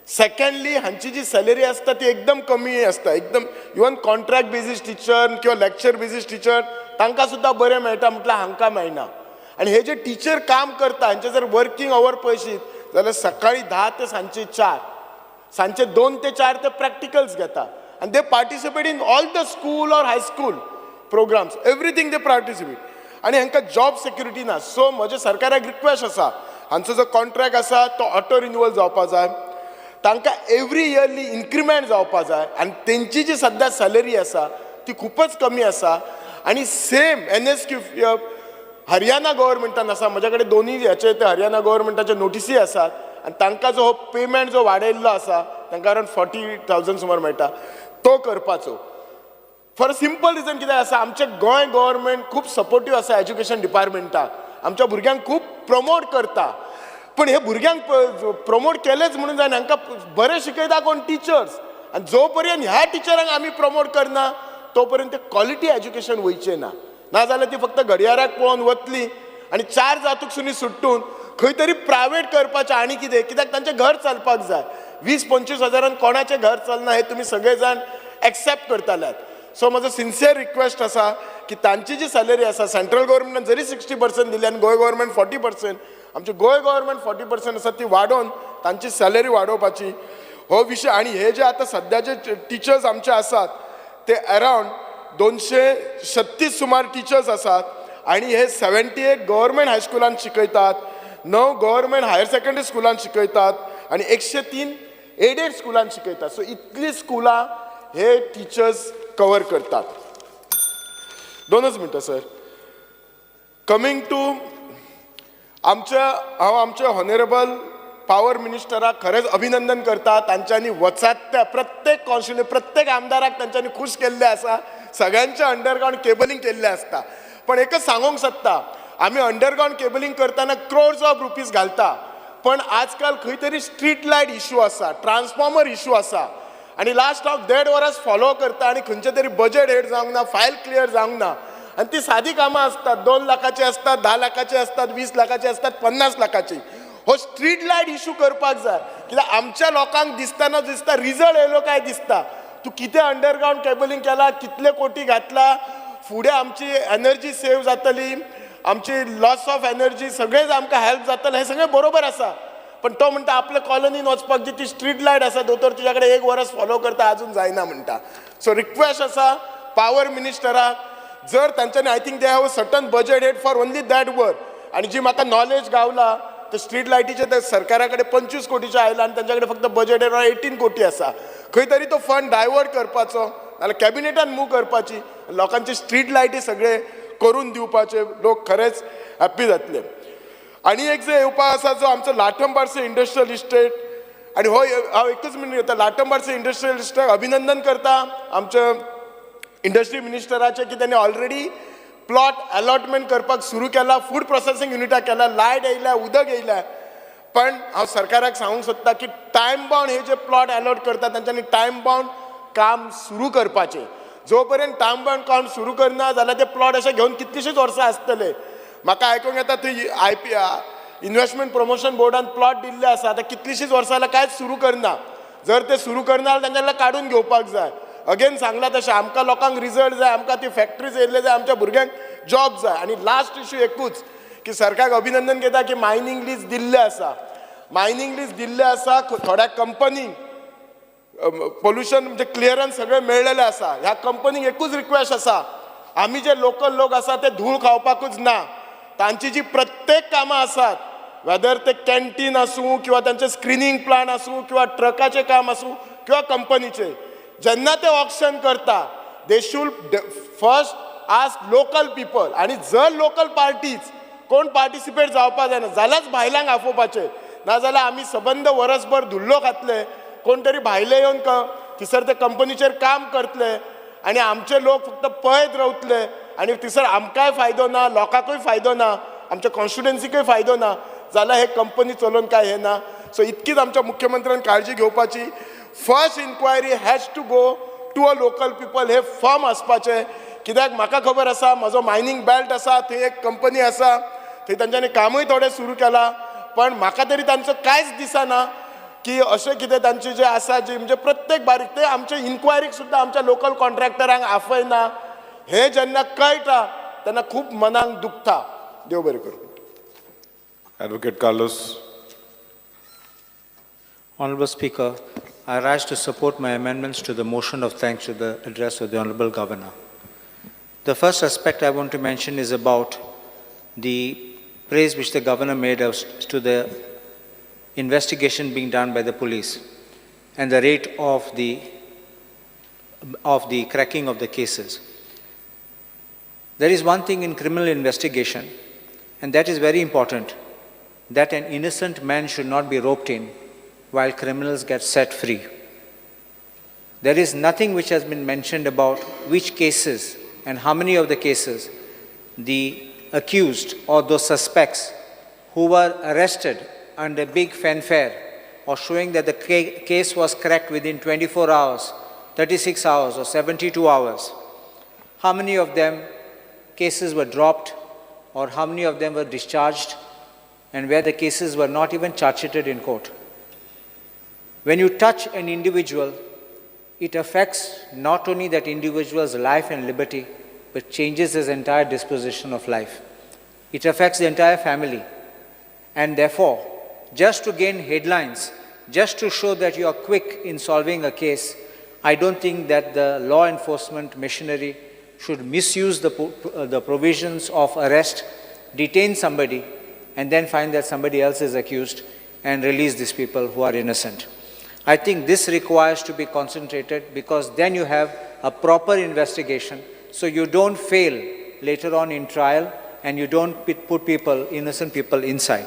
सेकंडली हांची जी सॅलरी आसता ती एकदम कमी आसता, एकदम इवन कॉन्ट्रॅक्ट बेजीस टीचर किंवा लेक्चर बेजीस टीचर तांकां सुद्दां बरें मेळटा म्हटल्यार हांकां मेळना. आणि हे जे टीचर काम करता हांचे जर वर्किंग आवर पळयशीत जाल्यार सकाळी 10 ते सांजचे 4, सांजचे 2 ते 4 ते प्रॅक्टिकल्स घेता, and they participate in all the school or high school programs, everything they participate. आणि हांकां जॉब सिक्युरिटी ना. सो म्हजे सरकाराक रिक्वेस्ट आसा, हांचो जो कॉन्ट्रॅक्ट आसा तो ऑटो रिन्युअल जावपाक जाय. तांकां एवरी इयरली इन्क्रिमेंट जावपा जाय आनी तेंची जी सद्या सॅलरी आसा ती खूपच कमी आसा आनी सेम NSQ हरियाणा गव्हर्मेंटान आसा म्हज्या कडेन दोनूय हेचे ते हरियाणा गव्हर्मेंटाचे नोटिसी आसात आनी तांकां जो पेमेंट जो वाडयल्लो आसा तांकां अरावंड 40,000 सुमार मेळटा तो करपाचो फॉर अ सिंपल रिजन कितें आसा आमचें गोंय गव्हर्मेंट खूब सपोर्टीव आसा एज्युकेशन डिपार्टमेंटाक आमच्या भुरग्यांक खूब प्रमोट करता पण हे भुरग्यांक प्रमोट केलेच म्हणून जायना हांकां बरें शिकयता कोण टिचर्स आनी जो पर्यंत ह्या टिचरांक आमी प्रमोट करना तो पर्यंत क्वॉलिटी एज्युकेशन वयचें ना नाजाल्यार ती फक्त घडयाळाक पळोवन वतली आनी 4 जातूक सुनी सुट्टून खंय तरी प्रायवेट करपाचें आनी कितें कित्याक तांचें घर चलपाक जाय 20-25 हजारान कोणाचें घर चलना हे तुमी सगळे जाण एक्सेप्ट करताल्यात सो म्हजो सिन्सियर रिक्वेस्ट आसा की तांची जी सॅलरी आसा सेंट्रल गव्हर्मेंटान जरी 60% दिली आनी गोंय गव्हर्मेंट 40% आमचे गोंय गव्हर्मेंट 40% आसा ती वाडोवन तांची सॅलरी वाडोवपाची हो विशय आनी हे जे आतां सद्याचे टिचर्स आमचे आसात ते अरावंड 236 सुमार टिचर्स आसात आनी हे 78 गव्हर्मेंट हायस्कुलान शिकयतात 9 गव्हर्मेंट हायर सेकंडरी स्कुलान शिकयतात आनी 103 एडेड स्कुलान शिकयतात सो इतली स्कुलां हे टिचर्स कवर करतात 2 मिनटां सर कमिंग टू हांव आमचे हॉनरेबल पावर मिनिस्टराक खरेंच अभिनंदन करता तांच्यांनी वचात त्या प्रत्येक कॉन्स्टिट्युएंसी प्रत्येक आमदाराक तांच्यांनी खूश केल्ले आसा सगळ्यांचे अंडरग्रावंड केबलिंग केल्लें आसता पण एकच सांगूंक सोदता आमी अंडरग्रावंड केबलिंग करतना क्रोर्स ऑफ रुपीज घालता पण आजकाल खंय तरी स्ट्रीट लायट इश्यू आसा ट्रान्सफॉर्मर इश्यू आसा आनी लास्ट हांव 1.5 वरां फॉलो करता आनी खंयचे तरी बजेट हेड जावंक ना फायल क्लियर जावंक ना आनी ती सादी कामां असतात 2 लाखाची असतात 10 लाखाची असतात 20 लाखाची असतात 50 लाखाची हो स्ट्रीट लायट इश्यू करपाक जाय कित्याक आमच्या लोकांक दिसतना दिसता रिजल्ट येयलो काय दिसता तूं कितें अंडरग्रावंड केबलिंग केला कितले कोटी घातला फुडें आमची एनर्जी सेव जातली आमची लॉस ऑफ एनर्जी सगळेच आमकां हेल्प जातलें हें सगळें बरोबर आसा पण तो म्हणटा आपल्या कॉलनीन वचपाक जी ती स्ट्रीट लायट आसा दोतोर तुज्या कडेन 1 वरस फॉलो करता अजून जायना म्हणटा सो रिक्वेस्ट आसा पावर मिनिस्टराक जर तांच्यांनी I think they have a certain budget head for only that work आनी जी म्हाका नॉलेज गावला ते स्ट्रीट लायटीचे ते सरकारा कडेन 25 कोटीचे आयला आनी तांच्या कडेन फक्त बजेट 18 कोटी आसा खंय तरी तो फंड डायवर्ट करपाचो नाल्यार कॅबिनेटान मूव करपाची लोकांचे स्ट्रीट लायटी सगळे करून दिवपाचे लोक खरेच हॅप्पी जातले आनी एक जे येवपाक आसा जो आमचो लाटंबारसे इंडस्ट्रियल इस्टेट आनी हो हांव एकूच मिनीट घेता लाटंबारसे इंडस्ट्रियल इस्टेट अभिनंदन करता आमच्या इंडस्ट्री मिनिस्टराचे की त्यांनी ऑलरेडी प्लॉट अलॉटमेंट करपाक सुरू केला फूड प्रोसेसिंग युनिटाक केला लायट येयल्या उदक येयल्या पण हांव सरकाराक सांगूंक सोदता की टायम बाउंड हे जे प्लॉट अलॉट करता तांच्यांनी टायम बाउंड काम सुरू करपाचें जो पर्यंत टायम बाउंड काम सुरू करना जाल्यार ते प्लॉट अशे घेवन कितलीशींच वर्सां आसतले म्हाका आयकूंक येता थंय इन्व्हेस्टमेंट प्रमोशन बोर्डान प्लॉट दिल्ले आसा आतां कितलीशींच वर्सां जाल्यार कांयच सुरू करना जर ते सुरू करना जाल्यार तांच्याकडल्यान काडून घेवपाक जाय अगेन सांगला तशें आमकां लोकांक रिजल्ट जाय आमकां ती फॅक्टरीज येयल्ले जाय आमच्या भुरग्यांक जॉब जाय आनी लास्ट इश्यू एकूच की सरकाराक अभिनंदन घेता की मायनींग लीज दिल्ले आसा मायनींग लीज दिल्ले आसा थोड्या कंपनीक पोल्युशन म्हणजे क्लियरन्स सगळें मेळ्ळेलें आसा ह्या कंपनीक एकूच रिक्वेस्ट आसा आमी जे लोकल लोक आसा ते धूळ खावपाकूच ना तांची जी प्रत्येक कामां आसात वेदर ते कॅन्टीन आसूं किंवा तांचे स्क्रिनींग प्लांट आसूं किंवा ट्रकाचें काम आसूं किंवा कंपनीचें जेन्ना ते ऑक्शन करता they should first ask local people आनी जर लोकल पार्टीज कोण पार्टिसिपेट जावपा जायना जाल्यारच भायल्यांक आफोवपाचें नाजाल्यार आमी सबंद वरसभर धुल्लो खातले कोण तरी भायले येवन थिसर ते कंपनीचेर काम करतले आनी आमचे लोक फक्त पळयत रावतले आनी थिसर आमकांय फायदो ना लोकांकूय फायदो ना आमच्या कॉन्स्टिट्युएन्सीकूय फायदो ना जाल्यार हे कंपनी चलोवन काय हे ना सो इतकीच आमच्या मुख्यमंत्र्यान काळजी घेवपाची first inquiry has to go to a local people हे फर्म आसपाचें कित्याक म्हाका खबर आसा म्हजो मायनींग बेल्ट आसा थंय एक कंपनी आसा थंय तांच्यांनी कामूय थोडें सुरू केलां पण म्हाका तरी तांचो कांयच दिसना की अशें कितें तांचें जें आसा जी म्हणजे प्रत्येक बारीक ते आमचे इन्क्वायरीक सुद्दां आमच्या लोकल कॉन्ट्रॅक्टरांक आफयना हें जेन्ना कळटा तेन्ना खूब मनाक दुखता देव बरें करूं Advocate Carlos. Honorable Speaker, I rise to support my amendments to the motion of thanks to the address of the Honorable Governor. The first aspect I want to mention is about the praise which the Governor made to the investigation being done by the police. and the rate of the cracking of the cases. There is one thing in criminal investigation, and that is very important, that an innocent man should not be roped in while criminals get set free. There is nothing which has been mentioned about which cases and how many of the cases the accused or those suspects who were arrested under big fanfare or showing that the case was cracked within 24 hours, 36 hours or 72 hours, how many of them cases were dropped or how many of them were discharged and where the cases were not even charge-sheeted in court. When you touch an individual, it affects not only that individual's life and liberty, but changes his entire disposition of life. It affects the entire family. And therefore, just to gain headlines, just to show that you are quick in solving a case, I don't think that the law enforcement machinery should misuse the provisions of arrest, detain somebody, and then find that somebody else is accused and release these people who are innocent. I think this requires to be concentrated because then you have a proper investigation so you don't fail later on in trial and you don't put people, innocent people, inside.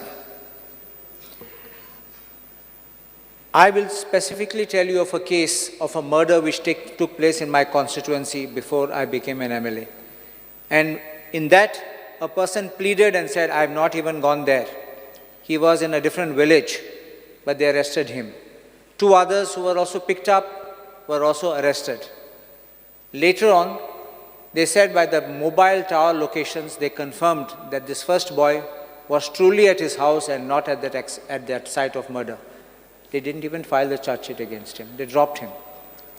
I will specifically tell you of a case of a murder which took place in my constituency before I became an MLA. And in that, a person pleaded and said, I have not even gone there. He was in a different village, but they arrested him. 2 others who were also picked up were also arrested. Later on, they said by the mobile tower locations, they confirmed that this first boy was truly at his house and not at that site of murder. They didn't even file the charge sheet against him. They dropped him.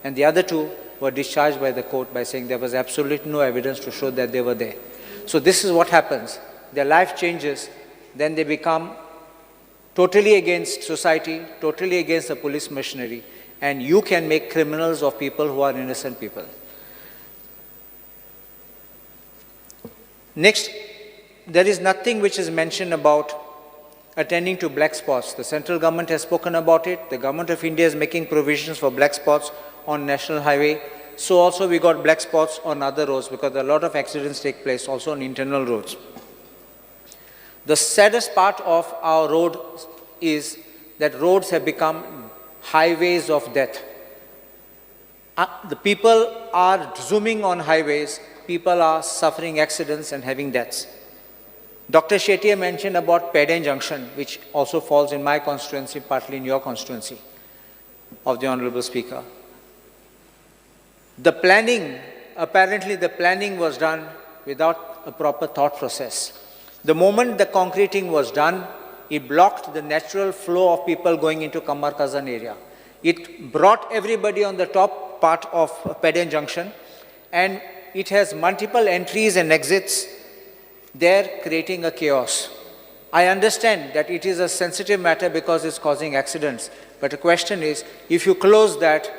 And the other 2 were discharged by the court by saying there was absolutely no evidence to show that they were there. So this is what happens. Their life changes, then they become totally against society, totally against the police machinery, and you can make criminals of people who are innocent people. Next, there is nothing which is mentioned about attending to black spots. The central government has spoken about it. The government of India is making provisions for black spots on national highway. So also we got black spots on other roads because a lot of accidents take place also on internal roads. The saddest part of our road is that roads have become highways of death. The people are zooming on highways. People are suffering accidents and having deaths. Dr. Shetty mentioned about Peden Junction, which also falls in my constituency, partly in your constituency of the Honorable Speaker. The planning, apparently the planning was done without a proper thought process. The moment the concreting was done, it blocked the natural flow of people going into Kamarkazan area. It brought everybody on the top part of Peden Junction, and it has multiple entries and exits there, creating a chaos. I understand that it is a sensitive matter because it's causing accidents, but the question is, if you close that,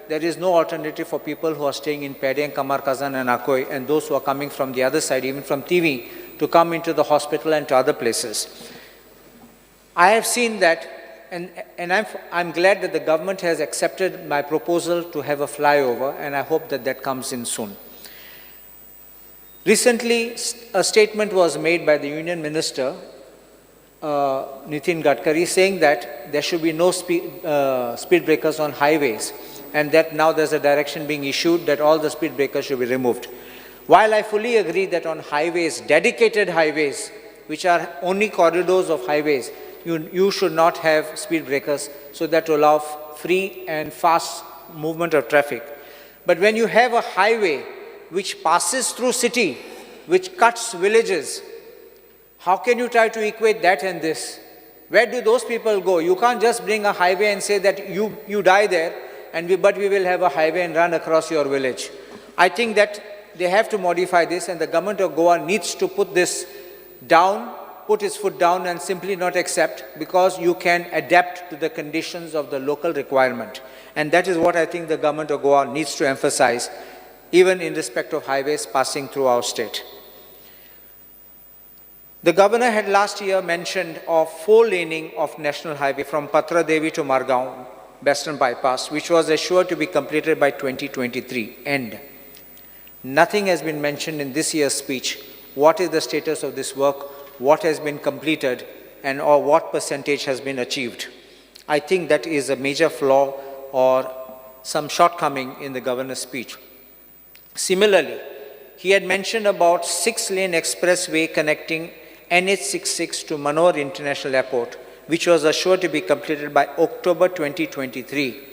there is no alternative for people who are staying in Peden, Kamarkazan and Akoi, and those who are coming from the other side, even from TV, to come into the hospital and to other places. I have seen that, and I'm glad that the government has accepted my proposal to have a flyover, and I hope that that comes in soon. Recently, a statement was made by the Union Minister, Nitin Gadkari, saying that there should be no speed breakers on highways, and that now there's a direction being issued that all the speed breakers should be removed. While I fully agree that on highways, dedicated highways, which are only corridors of highways, you should not have speed breakers so that to allow free and fast movement of traffic. But when you have a highway which passes through city, which cuts villages, how can you try to equate that and this? Where do those people go? You can't just bring a highway and say that you die there, but we will have a highway and run across your village. I think that they have to modify this, and the government of Goa needs to put this down, put its foot down and simply not accept, because you can adapt to the conditions of the local requirement. And that is what I think the government of Goa needs to emphasize, even in respect of highways passing through our state. The governor had last year mentioned of 4-laning of national highway from Patra Devi to Margaon, Western Bypass, which was assured to be completed by 2023 end. Nothing has been mentioned in this year's speech. What is the status of this work? What has been completed? And or what percentage has been achieved? I think that is a major flaw or some shortcoming in the governor's speech. Similarly, he had mentioned about 6-lane expressway connecting NH66 to Manor International Airport, which was assured to be completed by October 2023.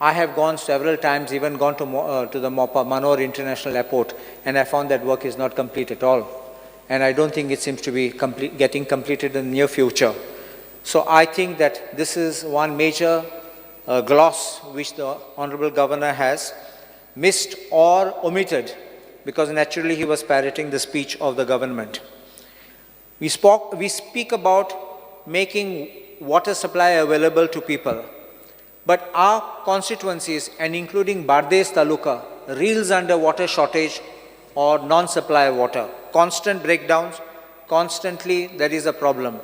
I have gone several times, even gone to the Manor International Airport, and I found that work is not complete at all. And I don't think it seems to be getting completed in the near future. So I think that this is one major gloss which the Honorable Governor has missed or omitted, because naturally he was parroting the speech of the government. We speak about making water supply available to people, but our constituencies, and including Bardes Taluka, reels under water shortage or non-supply of water. Constant breakdowns, constantly there is a problem.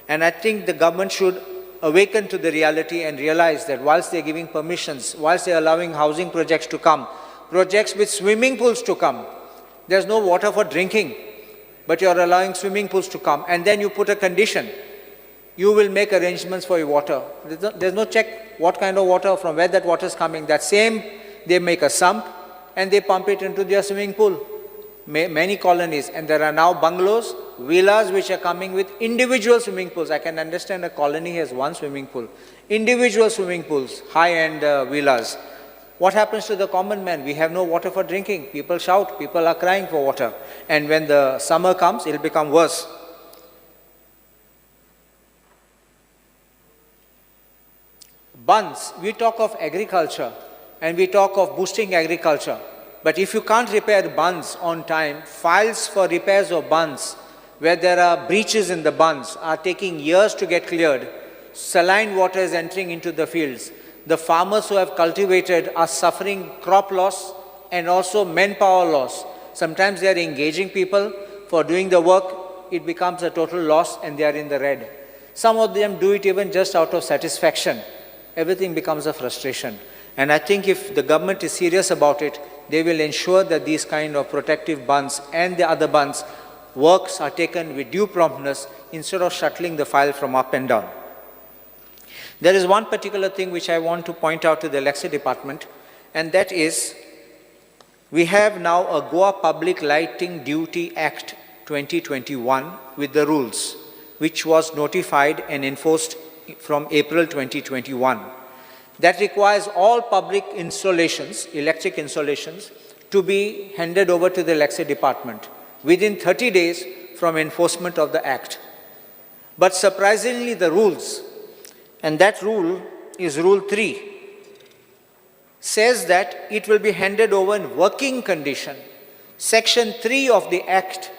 And I think the government should awaken to the reality and realize that whilst they're giving permissions, whilst they're allowing housing projects to come, projects with swimming pools to come, there's no water for drinking, but you're allowing swimming pools to come, and then you put a condition. You will make arrangements for your water. There's no check what kind of water, from where that water is coming. That same, they make a sump and they pump it into their swimming pool. Many colonies, and there are now bungalows, villas which are coming with individual swimming pools. I can understand a colony has one swimming pool. Individual swimming pools, high-end villas. What happens to the common man? We have no water for drinking. People shout, people are crying for water. And when the summer comes, it will become worse. Bunds, we talk of agriculture and we talk of boosting agriculture. But if you can't repair bunds on time, files for repairs of bunds, where there are breaches in the bunds, are taking years to get cleared. Saline water is entering into the fields. The farmers who have cultivated are suffering crop loss and also manpower loss. Sometimes they are engaging people for doing the work. It becomes a total loss and they are in the red. Some of them do it even just out of satisfaction. Everything becomes a frustration. And I think if the government is serious about it, they will ensure that these kind of protective bunds and the other bunds works are taken with due promptness instead of shuttling the file from up and down. There is one particular thing which I want to point out to the Electricity Department, and that is we have now a Goa Public Lighting Duty Act 2021 with the rules, which was notified and enforced from April 2021. That requires all public installations, electric installations, to be handed over to the Electricity Department within 30 days from enforcement of the Act. But surprisingly, the rules, and that rule is Rule 3, says that it will be handed over in working condition. Section 3 of the Act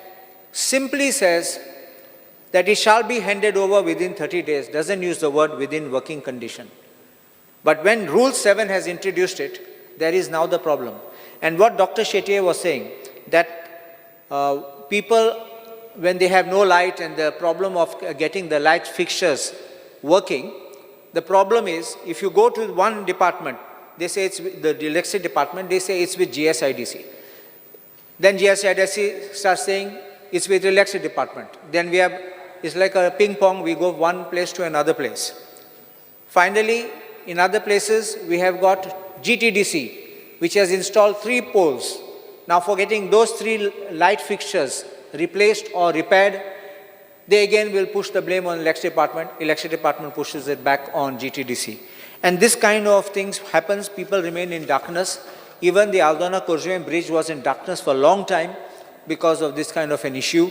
simply says that it shall be handed over within 30 days, doesn't use the word within working condition. But when Rule 7 has introduced it, there is now the problem. And what Dr. Shetye was saying, that people, when they have no light and the problem of getting the light fixtures working, the problem is, if you go to one department, they say it's the electricity department, they say it's with GSIDC. Then GSIDC starts saying it's with the electricity department. Then we have, it's like a ping pong, we go one place to another place. Finally, in other places, we have got GTDC, which has installed 3 poles. Now for getting those 3 light fixtures replaced or repaired, they again will push the blame on electricity department pushes it back on GTDC. And this kind of things happens, people remain in darkness. Even the Aldona-Kurjuem bridge was in darkness for a long time because of this kind of an issue.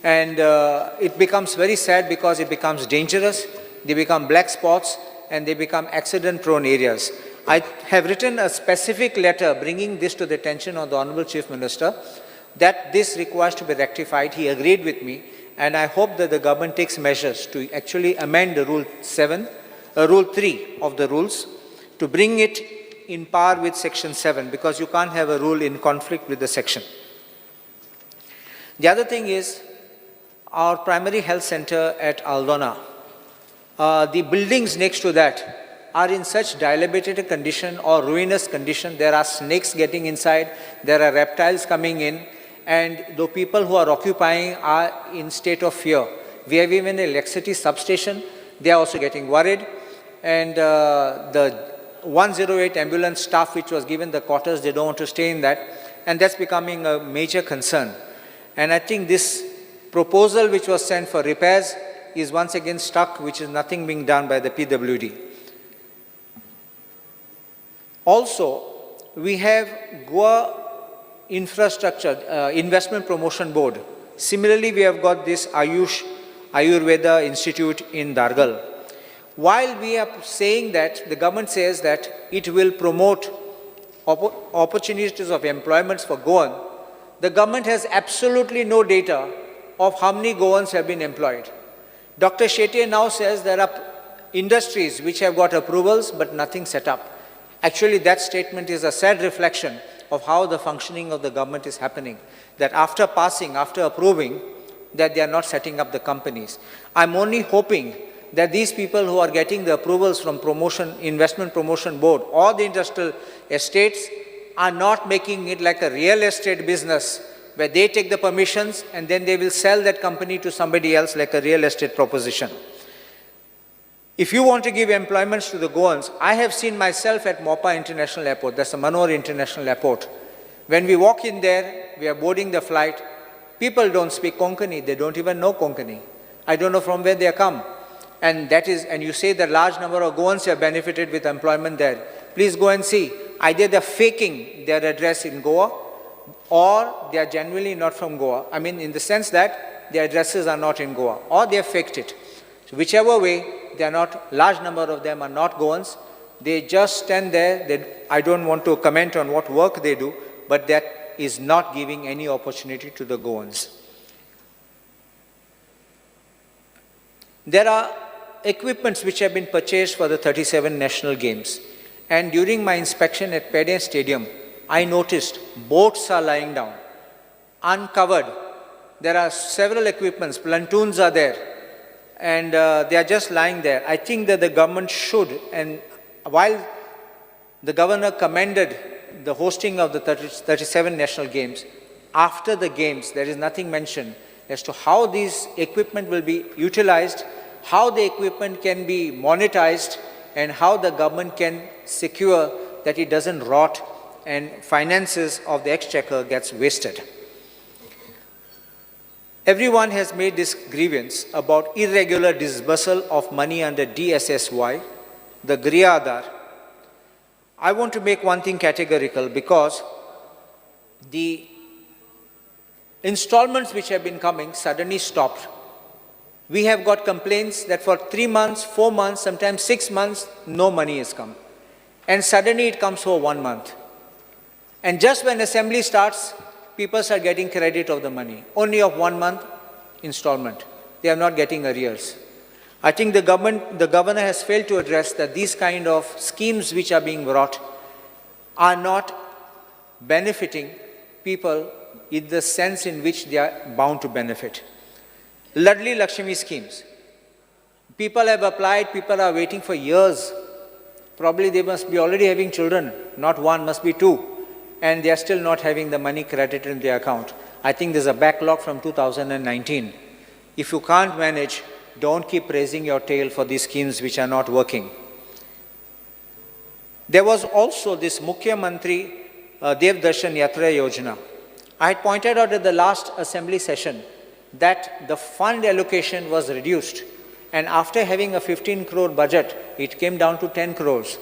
And it becomes very sad because it becomes dangerous, they become black spots, and they become accident-prone areas. I have written a specific letter bringing this to the attention of the Honorable Chief Minister, that this requires to be rectified. He agreed with me, and I hope that the government takes measures to actually amend the Rule 3 of the rules to bring it in par with Section 7, because you can't have a rule in conflict with the section. The other thing is our primary health center at Aldona. The buildings next to that, are in such dilapidated condition or ruinous condition. There are snakes getting inside, there are reptiles coming in, and the people who are occupying are in state of fear. We have even an electricity substation, they are also getting worried. And the 108 ambulance staff which was given the quarters, they don't want to stay in that, and that's becoming a major concern. And I think this proposal which was sent for repairs is once again stuck, which is nothing being done by the PWD. Also, we have Goa Infrastructure Investment Promotion Board. Similarly, we have got this Ayurveda Institute in Dargal. While we are saying that, the government says that it will promote opportunities of employment for Goan, the government has absolutely no data of how many Goans have been employed. Dr. Shetty now says there are industries which have got approvals but nothing set up. Actually, that statement is a sad reflection of how the functioning of the government is happening. That after passing, after approving, that they are not setting up the companies. I'm only hoping that these people who are getting the approvals from Investment Promotion Board or the industrial estates are not making it like a real estate business where they take the permissions and then they will sell that company to somebody else like a real estate proposition. If you want to give employments to the Goans, I have seen myself at Mopa International Airport, that's the Manor International Airport. When we walk in there, we are boarding the flight, people don't speak Konkani, they don't even know Konkani. I don't know from where they come. And that is, and you say that large number of Goans have benefited with employment there. Please go and see. Either they're faking their address in Goa or they are genuinely not from Goa. I mean, in the sense that their addresses are not in Goa or they have faked it. So whichever way, they are not, large number of them are not Goans. They just stand there. I don't want to comment on what work they do, but that is not giving any opportunity to the Goans. There are equipments which have been purchased for the 37 national games. And during my inspection at Pede Stadium, I noticed boats are lying down, uncovered. There are several equipments, platoons are there, and they are just lying there. I think that the government should, and while the governor commended the hosting of the 37 national games, after the games there is nothing mentioned as to how these equipment will be utilized, how the equipment can be monetized, and how the government can secure that it doesn't rot and finances of the exchequer gets wasted. Everyone has made this grievance about irregular disbursal of money under DSSY, the Griya Aadhar. I want to make one thing categorical because the installments which have been coming suddenly stopped. We have got complaints that for 3 months, 4 months, sometimes 6 months, no money has come. And suddenly it comes for 1 month. And just when assembly starts, people are getting credit of the money, only of 1 month installment. They are not getting arrears. I think the governor has failed to address that these kind of schemes which are being brought are not benefiting people in the sense in which they are bound to benefit. Ladli Lakshmi schemes. People have applied, people are waiting for years. Probably they must be already having children, not one, must be 2. And they are still not having the money credited in their account. I think there's a backlog from 2019. If you can't manage, don't keep raising your tail for these schemes which are not working. There was also this Mukhyamantri Dev Darshan Yatra Yojana. I had pointed out at the last assembly session that the fund allocation was reduced. And after having a 15 crore budget, it came down to 10 crores.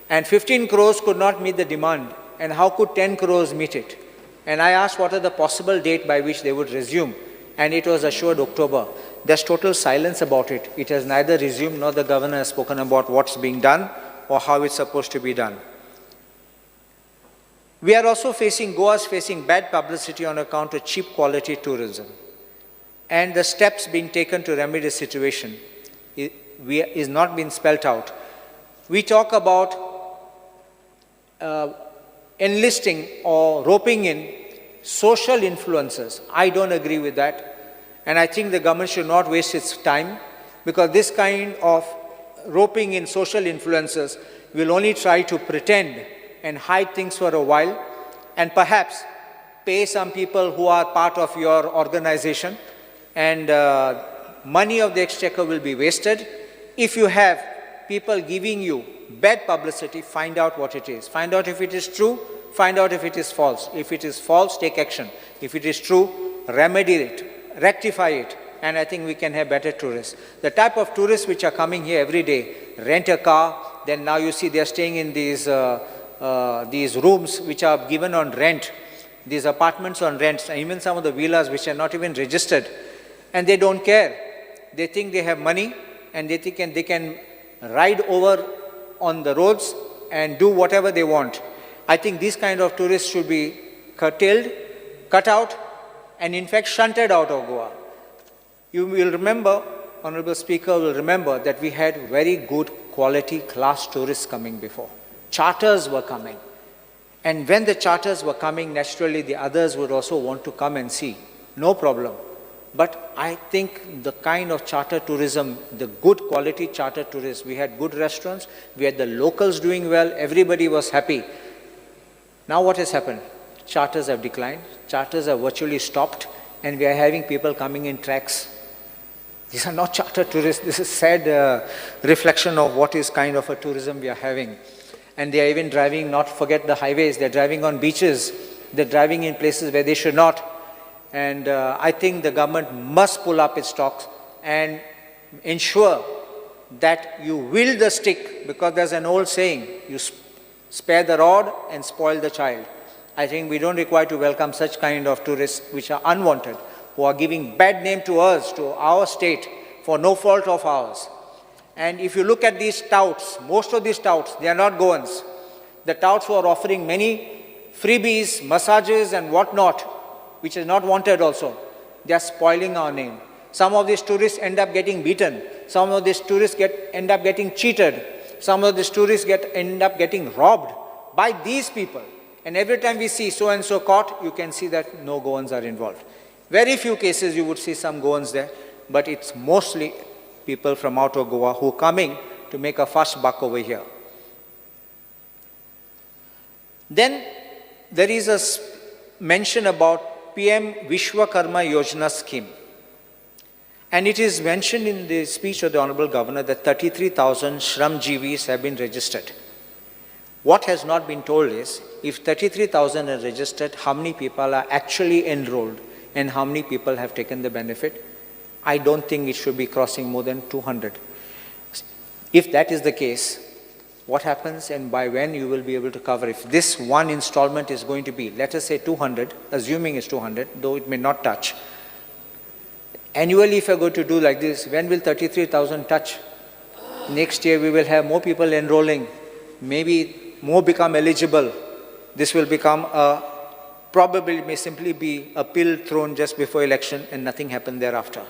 And 15 crores could not meet the demand. And how could 10 crores meet it? And I asked what are the possible date by which they would resume. And it was assured October. There's total silence about it. It has neither resumed nor the governor has spoken about what's being done or how it's supposed to be done. We are also Goa's facing bad publicity on account of cheap quality tourism. And the steps being taken to remedy the situation is not being spelt out. We talk about enlisting or roping in social influencers. I don't agree with that. And I think the government should not waste its time because this kind of roping in social influencers will only try to pretend and hide things for a while and perhaps pay some people who are part of your organization, and money of the exchequer will be wasted. If you have people giving you bad publicity, find out what it is. Find out if it is true, find out if it is false. If it is false, take action. If it is true, remedy it, rectify it, and I think we can have better tourists. The type of tourists which are coming here every day, rent a car, then now you see they are staying in these rooms which are given on rent, these apartments on rent, and even some of the villas which are not even registered, and they don't care. They think they have money and they think they can ride over on the roads and do whatever they want. I think these kind of tourists should be curtailed, cut out, and in fact shunted out of Goa. You will remember, Honorable Speaker will remember that we had very good quality class tourists coming before. Charters were coming. And when the charters were coming, naturally the others would also want to come and see. No problem. But I think the kind of charter tourism, the good quality charter tourists, we had good restaurants, we had the locals doing well, everybody was happy. Now what has happened? Charters have declined, charters have virtually stopped, and we are having people coming in tracks. These are not charter tourists. This is sad reflection of what is kind of a tourism we are having. And they are even driving, not forget the highways, they're driving on beaches, they're driving in places where they should not. And I think the government must pull up its stocks and ensure that you wield the stick, because there's an old saying, you spare the rod and spoil the child. I think we don't require to welcome such kind of tourists which are unwanted, who are giving bad name to us, to our state, for no fault of ours. And if you look at these touts, most of these touts, they are not Goans. The touts who are offering many freebies, massages and whatnot, which is not wanted also, they are spoiling our name. Some of these tourists end up getting beaten. Some of these tourists end up getting cheated. Some of these tourists end up getting robbed by these people. And every time we see so-and-so caught, you can see that no Goans are involved. Very few cases you would see some Goans there, but it's mostly people from out of Goa who are coming to make a fast buck over here. Then there is a mention about PM Vishwakarma Yojana scheme. And it is mentioned in the speech of the Honorable Governor that 33,000 Shramjeevis have been registered. What has not been told is, if 33,000 are registered, how many people are actually enrolled and how many people have taken the benefit? I don't think it should be crossing more than 200. If that is the case, what happens and by when you will be able to cover? If this one installment is going to be, let us say 200, assuming it's 200, though it may not touch. Annually, if you're going to do like this, when will 33,000 touch? Next year, we will have more people enrolling, maybe more become eligible. This will become probably may simply be a pill thrown just before election and nothing happened thereafter.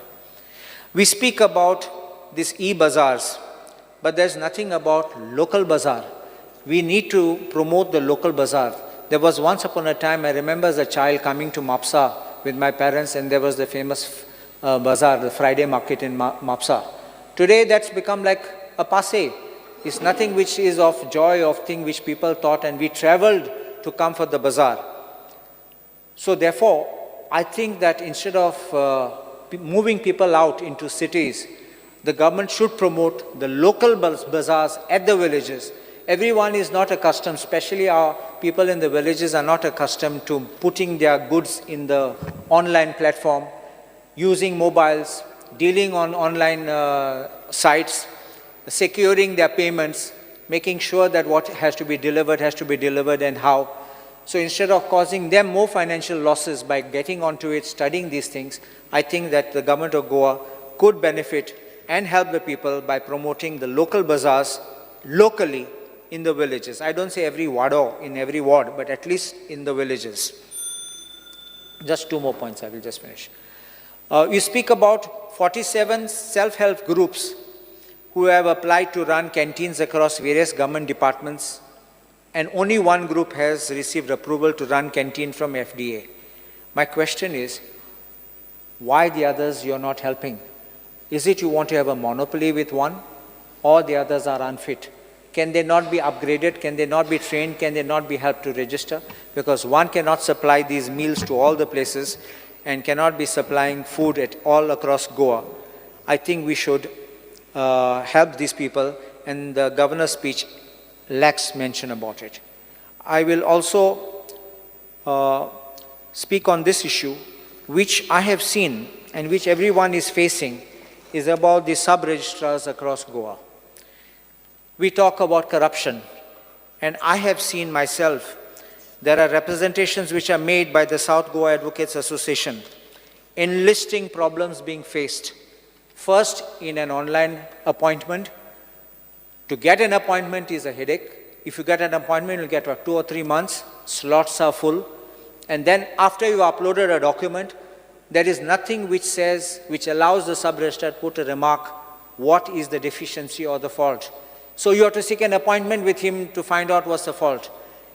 We speak about these e-bazaars, but there's nothing about local bazaar. We need to promote the local bazaar. There was once upon a time, I remember as a child coming to Mapsa with my parents, and there was the famous bazaar, the Friday market in Mapsa. Today that's become like a passé. It's nothing which is of joy, of thing which people thought, and we traveled to come for the bazaar. So therefore, I think that instead of moving people out into cities, the government should promote the local bazaars at the villages. Everyone is not accustomed, especially our people in the villages are not accustomed to putting their goods in the online platform, using mobiles, dealing on online sites, securing their payments, making sure that what has to be delivered and how. So instead of causing them more financial losses by getting onto it, studying these things, I think that the government of Goa could benefit and help the people by promoting the local bazaars locally in the villages. I don't say every ward in every ward, but at least in the villages. Just two more points, I will just finish. You speak about 47 self-help groups who have applied to run canteens across various government departments, and only one group has received approval to run canteen from FDA. My question is, why the others you're not helping? Is it you want to have a monopoly with one? or the others are unfit? Can they not be upgraded? Can they not be trained? Can they not be helped to register? Because one cannot supply these meals to all the places and cannot be supplying food at all across Goa. I think we should help these people, and the governor's speech lacks mention about it. I will also speak on this issue, which I have seen and which everyone is facing, is about the sub-registrars across Goa. We talk about corruption, and I have seen myself, there are representations which are made by the South Goa Advocates Association enlisting problems being faced. First, in an online appointment. To get an appointment is a headache. If you get an appointment, you'll get 2 or 3 months, slots are full. And then after you uploaded a document, there is nothing which allows the sub-registrar to put a remark, what is the deficiency or the fault. So you have to seek an appointment with him to find out what's the fault.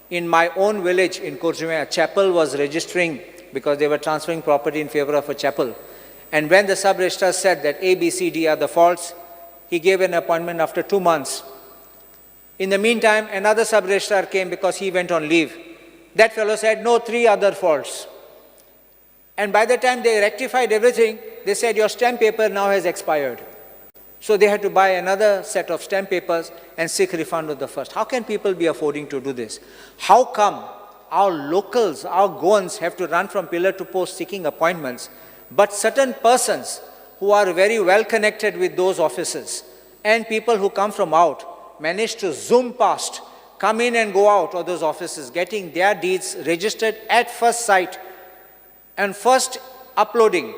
In my own village in Kurjume, a chapel was registering because they were transferring property in favor of a chapel. And when the sub-registrar said that A, B, C, D are the faults, he gave an appointment after 2 months. In the meantime, another sub-registrar came because he went on leave. That fellow said, no, 3 other faults. And by the time they rectified everything, they said, your stamp paper now has expired. So they had to buy another set of stamp papers and seek refund of the first. How can people be affording to do this? How come our locals, our Goans have to run from pillar to post seeking appointments, but certain persons who are very well connected with those offices and people who come from out manage to zoom past, come in and go out of those offices, getting their deeds registered at first sight and first uploading,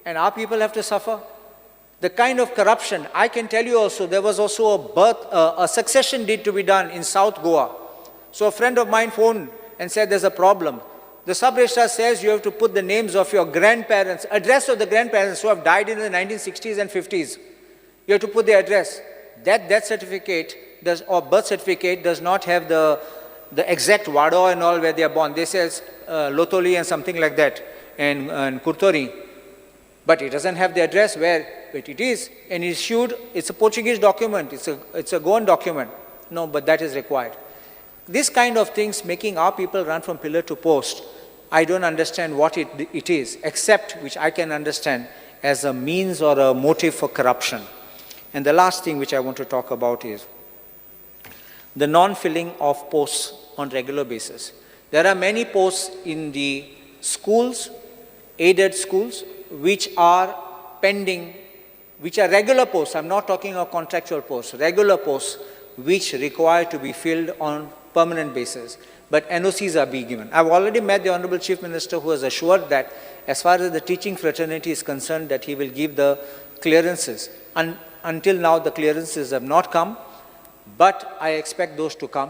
and our people have to suffer? The kind of corruption, I can tell you also, there was also a succession deed to be done in South Goa. So a friend of mine phoned and said there's a problem. The sub-registrar says you have to put the names of your grandparents, address of the grandparents who have died in the 1960s and 50s. You have to put the address. That death certificate or birth certificate does not have the exact Wado and all where they are born. They says Lotoli and something like that, and Kurtori. But it doesn't have the address where it is, and issued, it's a Portuguese document, it's a Goan document. No, but that is required. This kind of things making our people run from pillar to post, I don't understand what it is, except which I can understand as a means or a motive for corruption. And the last thing which I want to talk about is the non-filling of posts on regular basis. There are many posts in the schools, aided schools, which are pending, which are regular posts. I'm not talking of contractual posts, regular posts which require to be filled on permanent basis. But NOCs are being given. I've already met the Honorable Chief Minister, who has assured that as far as the teaching fraternity is concerned, that he will give the clearances. Until now, the clearances have not come, but I expect those to come.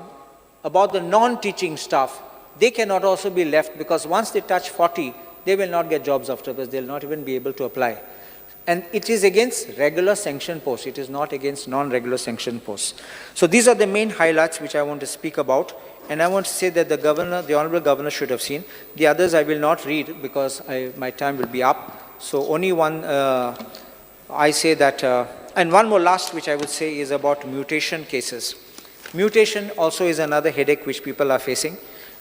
About the non-teaching staff, they cannot also be left, because once they touch 40, they will not get jobs afterwards. They will not even be able to apply. And it is against regular sanction posts. It is not against non-regular sanction posts. So these are the main highlights which I want to speak about. And I want to say that the governor, the Honorable Governor, should have seen. The others I will not read because my time will be up. So only one, I say that, and one more last which I would say is about mutation cases. Mutation also is another headache which people are facing.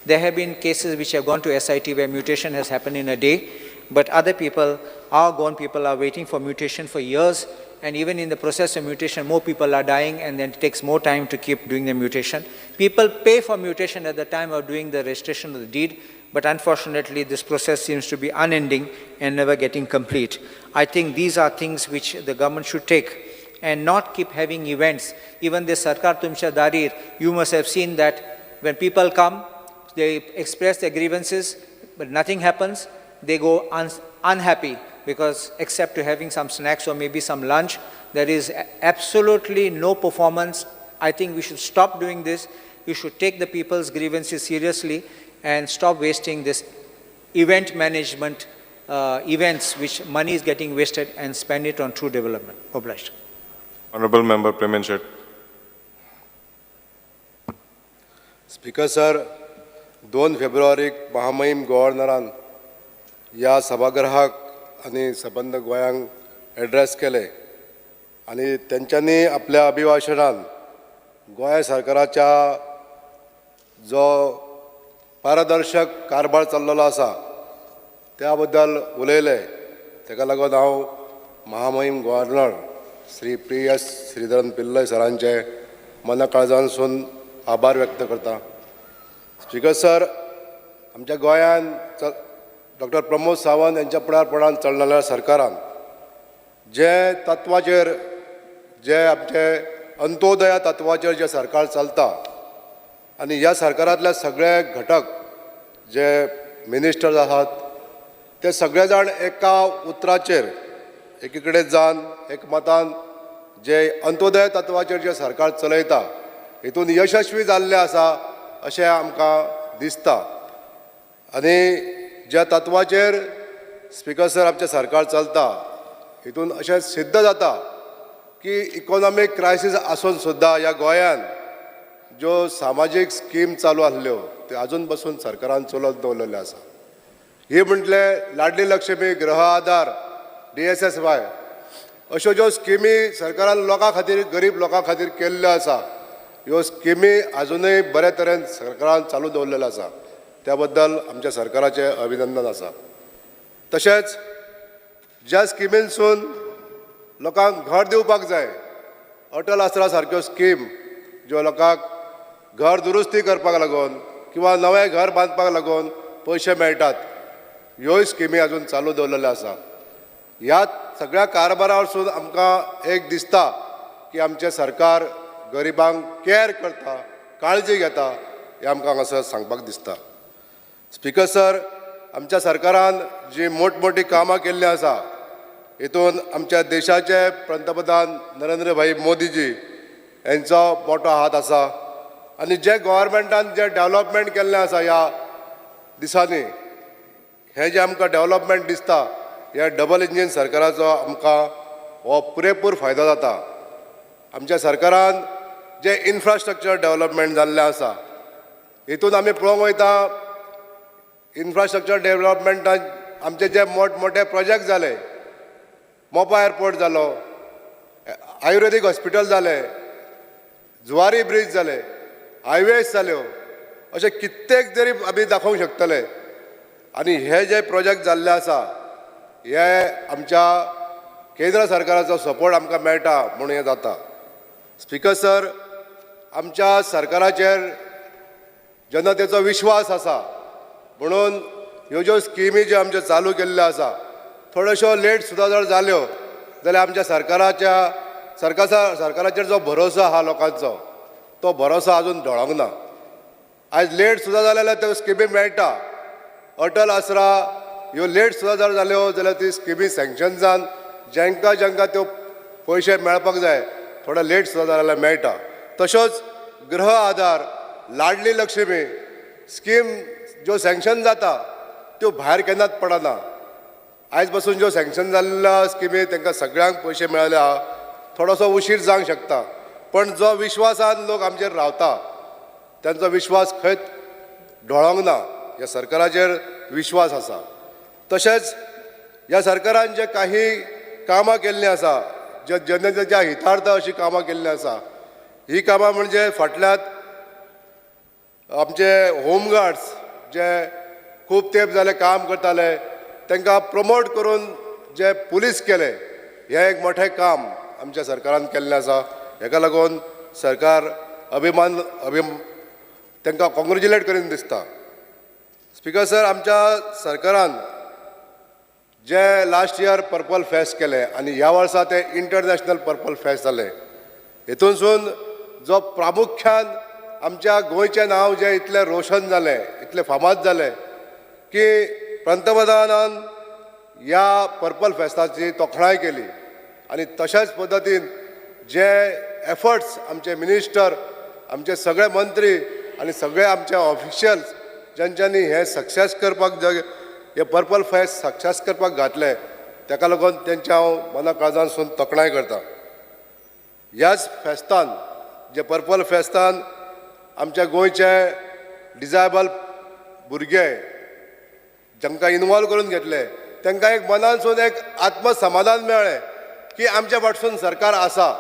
There have been cases which have gone to SIT where mutation has happened in a day, but other people, our Goan people, are waiting for mutation for years, and even in the process of mutation, more people are dying, and then it takes more time to keep doing the mutation. People pay for mutation at the time of doing the registration of the deed, but unfortunately this process seems to be unending and never getting complete. I think these are things which the government should take and not keep having events. Even the Sarkar Tumcha Darir, you must have seen that when people come, they express their grievances, but nothing happens. They go unhappy because except to having some snacks or maybe some lunch, there is absolutely no performance. I think we should stop doing this. We should take the people's grievances seriously and stop wasting this event management events which money is getting wasted and spend it on true development. Obliged. Honorable Member Premenchett. Speaker Sir, 2 फेब्रुवारीक महामहिम गव्हर्नरान ह्या सभागृहाक आनी सबंद गोंयांक address केले आणि त्यांच्यांनी आपल्या अभिभाशणान गोंय सरकाराच्या जो पारदर्शक कारभार चल्लेलो आसा त्या बद्दल उलयले. ताका लागून हांव महामहीम गव्हर्नर श्री PS श्रीधरन पिल्लय सरांचे मना काळजानसून आभार व्यक्त करता. स्पीकर सर, आमच्या गोंयांत डॉक्टर प्रमोद सावंत यांच्या फुडारपणान चललेल्या सरकारान जे तत्वाचेर जे आमचे अंत्योदया तत्वाचेर जे सरकार चलता आनी ह्या सरकारांतले सगळे घटक जे मिनिस्टर्स आहात ते सगळे जाण एका उतराचेर एकी कडेन जावन एकमतान जे अंत्योदय तत्वाचेर जे सरकार चलयता हितून यशस्वी जाल्ले आसा अशें आमकां दिसता. आनी ज्या तत्वाचेर स्पीकर सर आमचें सरकार चलता हितून अशें सिद्ध जाता की इकॉनॉमीक क्रायसीस आसून सुद्दां ह्या गोंयांत ज्यो सामाजीक स्कीम चालू आसल्यो त्यो आजून पासून सरकारान चलत दवरलेले आसा. ही म्हटले लाडली लक्ष्मी, गृह आधार, DSSY अश्यो ज्यो स्किमी सरकारान लोकां खातीर, गरीब लोकां खातीर केल्ल्यो आसा ह्यो स्किमी आजुनूय बरे तरेन सरकारान चालू दवरलेलो आसा. त्या बद्दल आमच्या सरकाराचें अभिनंदन आसा. तशेंच ज्या स्किमीनसून लोकांक घर दिवपाक जाय, अटल आसरा सारक्यो स्कीम ज्यो लोकांक घर दुरुस्ती करपाक लागून किंवा नवें घर बांदपाक लागून पयशे मेळटात, ह्योय स्किमी आजून चालू दवरलेल्यो आसा. ह्या सगळ्या कारबारा वरसून आमकां एक दिसता की आमचें सरकार गरिबांक कॅर करता, काळजी घेता, हें आमकां हांगासर सांगपाक दिसता. स्पीकर सर, आमच्या सरकारान जी मोठमोठी कामां केल्लीं आसा हितून आमच्या देशाचे पंतप्रधान नरेंद्र भाई मोदीजी यांचो मोठो हात आसा. आनी जे गव्हर्मेंटान जे डेव्हलपमेंट केल्लें आसा ह्या दिसांनी, हें जें आमकां डेव्हलपमेंट दिसता ह्या डबल इंजीन सरकाराचो आमकां हो पुरेपूर फायदो जाता. आमच्या सरकारान जे इन्फ्रास्ट्रक्चर डेव्हलपमेंट जाल्लें आसा हितून आमी पळोवंक वयता इन्फ्रास्ट्रक्चर डेव्हलपमेंटान आमचे जे मोठमोठे प्रोजेक्ट जाले, मोपा एअरपोर्ट जालो, आयुर्वेदीक हॉस्पिटल जालें, जुवारी ब्रिज जाले, हायवेज जाल्यो, अशे कित्येक तरी आमी दाखोवंक शकतले. आनी हे जे प्रोजेक्ट जाल्ले आसा हे आमच्या केंद्र सरकाराचो सपोर्ट आमकां मेळटा म्हणून हें जाता. स्पीकर सर, आमच्या सरकाराचेर जनतेचो विश्वास आसा म्हणून ह्यो ज्यो स्किमी ज्यो आमच्यो चालू केल्ल्यो आसा थोड्योश्यो लेट सुद्दां जर जाल्यो जाल्यार आमच्या सरकाराचेर जो भरोसो आहा लोकांचो तो भरोसो आजून ढळोंक ना. आयज लेट सुद्दां जाल्यार त्यो स्किमी मेळटा. अटल आसरा ह्यो लेट सुद्दां जर जाल्यो जाल्यार ती स्किमी सँक्शन जावन ज्यांकां त्यो पयशे मेळपाक जाय थोडे लेट सुद्दां जाल्यार मेळटा. तश्योच गृह आधार, लाडली लक्ष्मी स्कीम ज्यो सँक्शन जाता त्यो भायर केन्नाच पडना. आयज पासून ज्यो सँक्शन जाल्ल्या स्किमी तांकां सगळ्यांक पयशे मेळ्ळे आहा. थोडोसो उशीर जावंक शकता पण जो विश्वासान लोक आमचेर रावता त्यांचो विश्वास खंयच ढळोंक ना. ह्या सरकाराचेर विश्वास आसा. तशेंच ह्या सरकारान जे काही कामां केल्लीं आसा, जे जनतेच्या हितार्थ अशीं कामां केल्लीं आसा, ही कामां म्हणजे फाटल्यात आमचे होमगार्ड्स जे खूब तेंप जाले काम करताले तांकां प्रमोट करून जे पुलीस केले, हें एक मोठें काम आमच्या सरकारान केल्लें आसा. हेका लागून सरकार तांकां कॉंग्रेच्युलेट करीन दिसता. स्पीकर सर, आमच्या सरकारान जे लास्ट इयर पर्पल फेस्ट केले आनी ह्या वर्सा ते इंटरनॅशनल पर्पल फेस्ट जाले, हितूनसून जो प्रामुख्यान आमच्या गोंयचें नांव जें इतलें रोशन जालें, इतलें फामाद जालें की पंतप्रधानान ह्या पर्पल फेस्टाची तोखणाय केली. आनी तशाच पद्दतीन जे एफर्ट्स आमचे मिनिस्टर, आमचे सगळे मंत्री आनी सगळे आमचे ऑफिशियल्स ज्यांच्यांनी हे सक्सेस करपाक हे पर्पल फेस्ट सक्सेस करपाक घातले ताका लागून तेंचे हांव मना काळजानसून तोखणाय करता. ह्याच फेस्तान जे पर्पल फेस्तान आमच्या गोंयचे डिजेबल भुरगे जांकां इनवॉल्व करून घेतले तांकां एक मनानसून एक आत्मसमाधान मेळ्ळें की आमच्या फाटसून सरकार आसा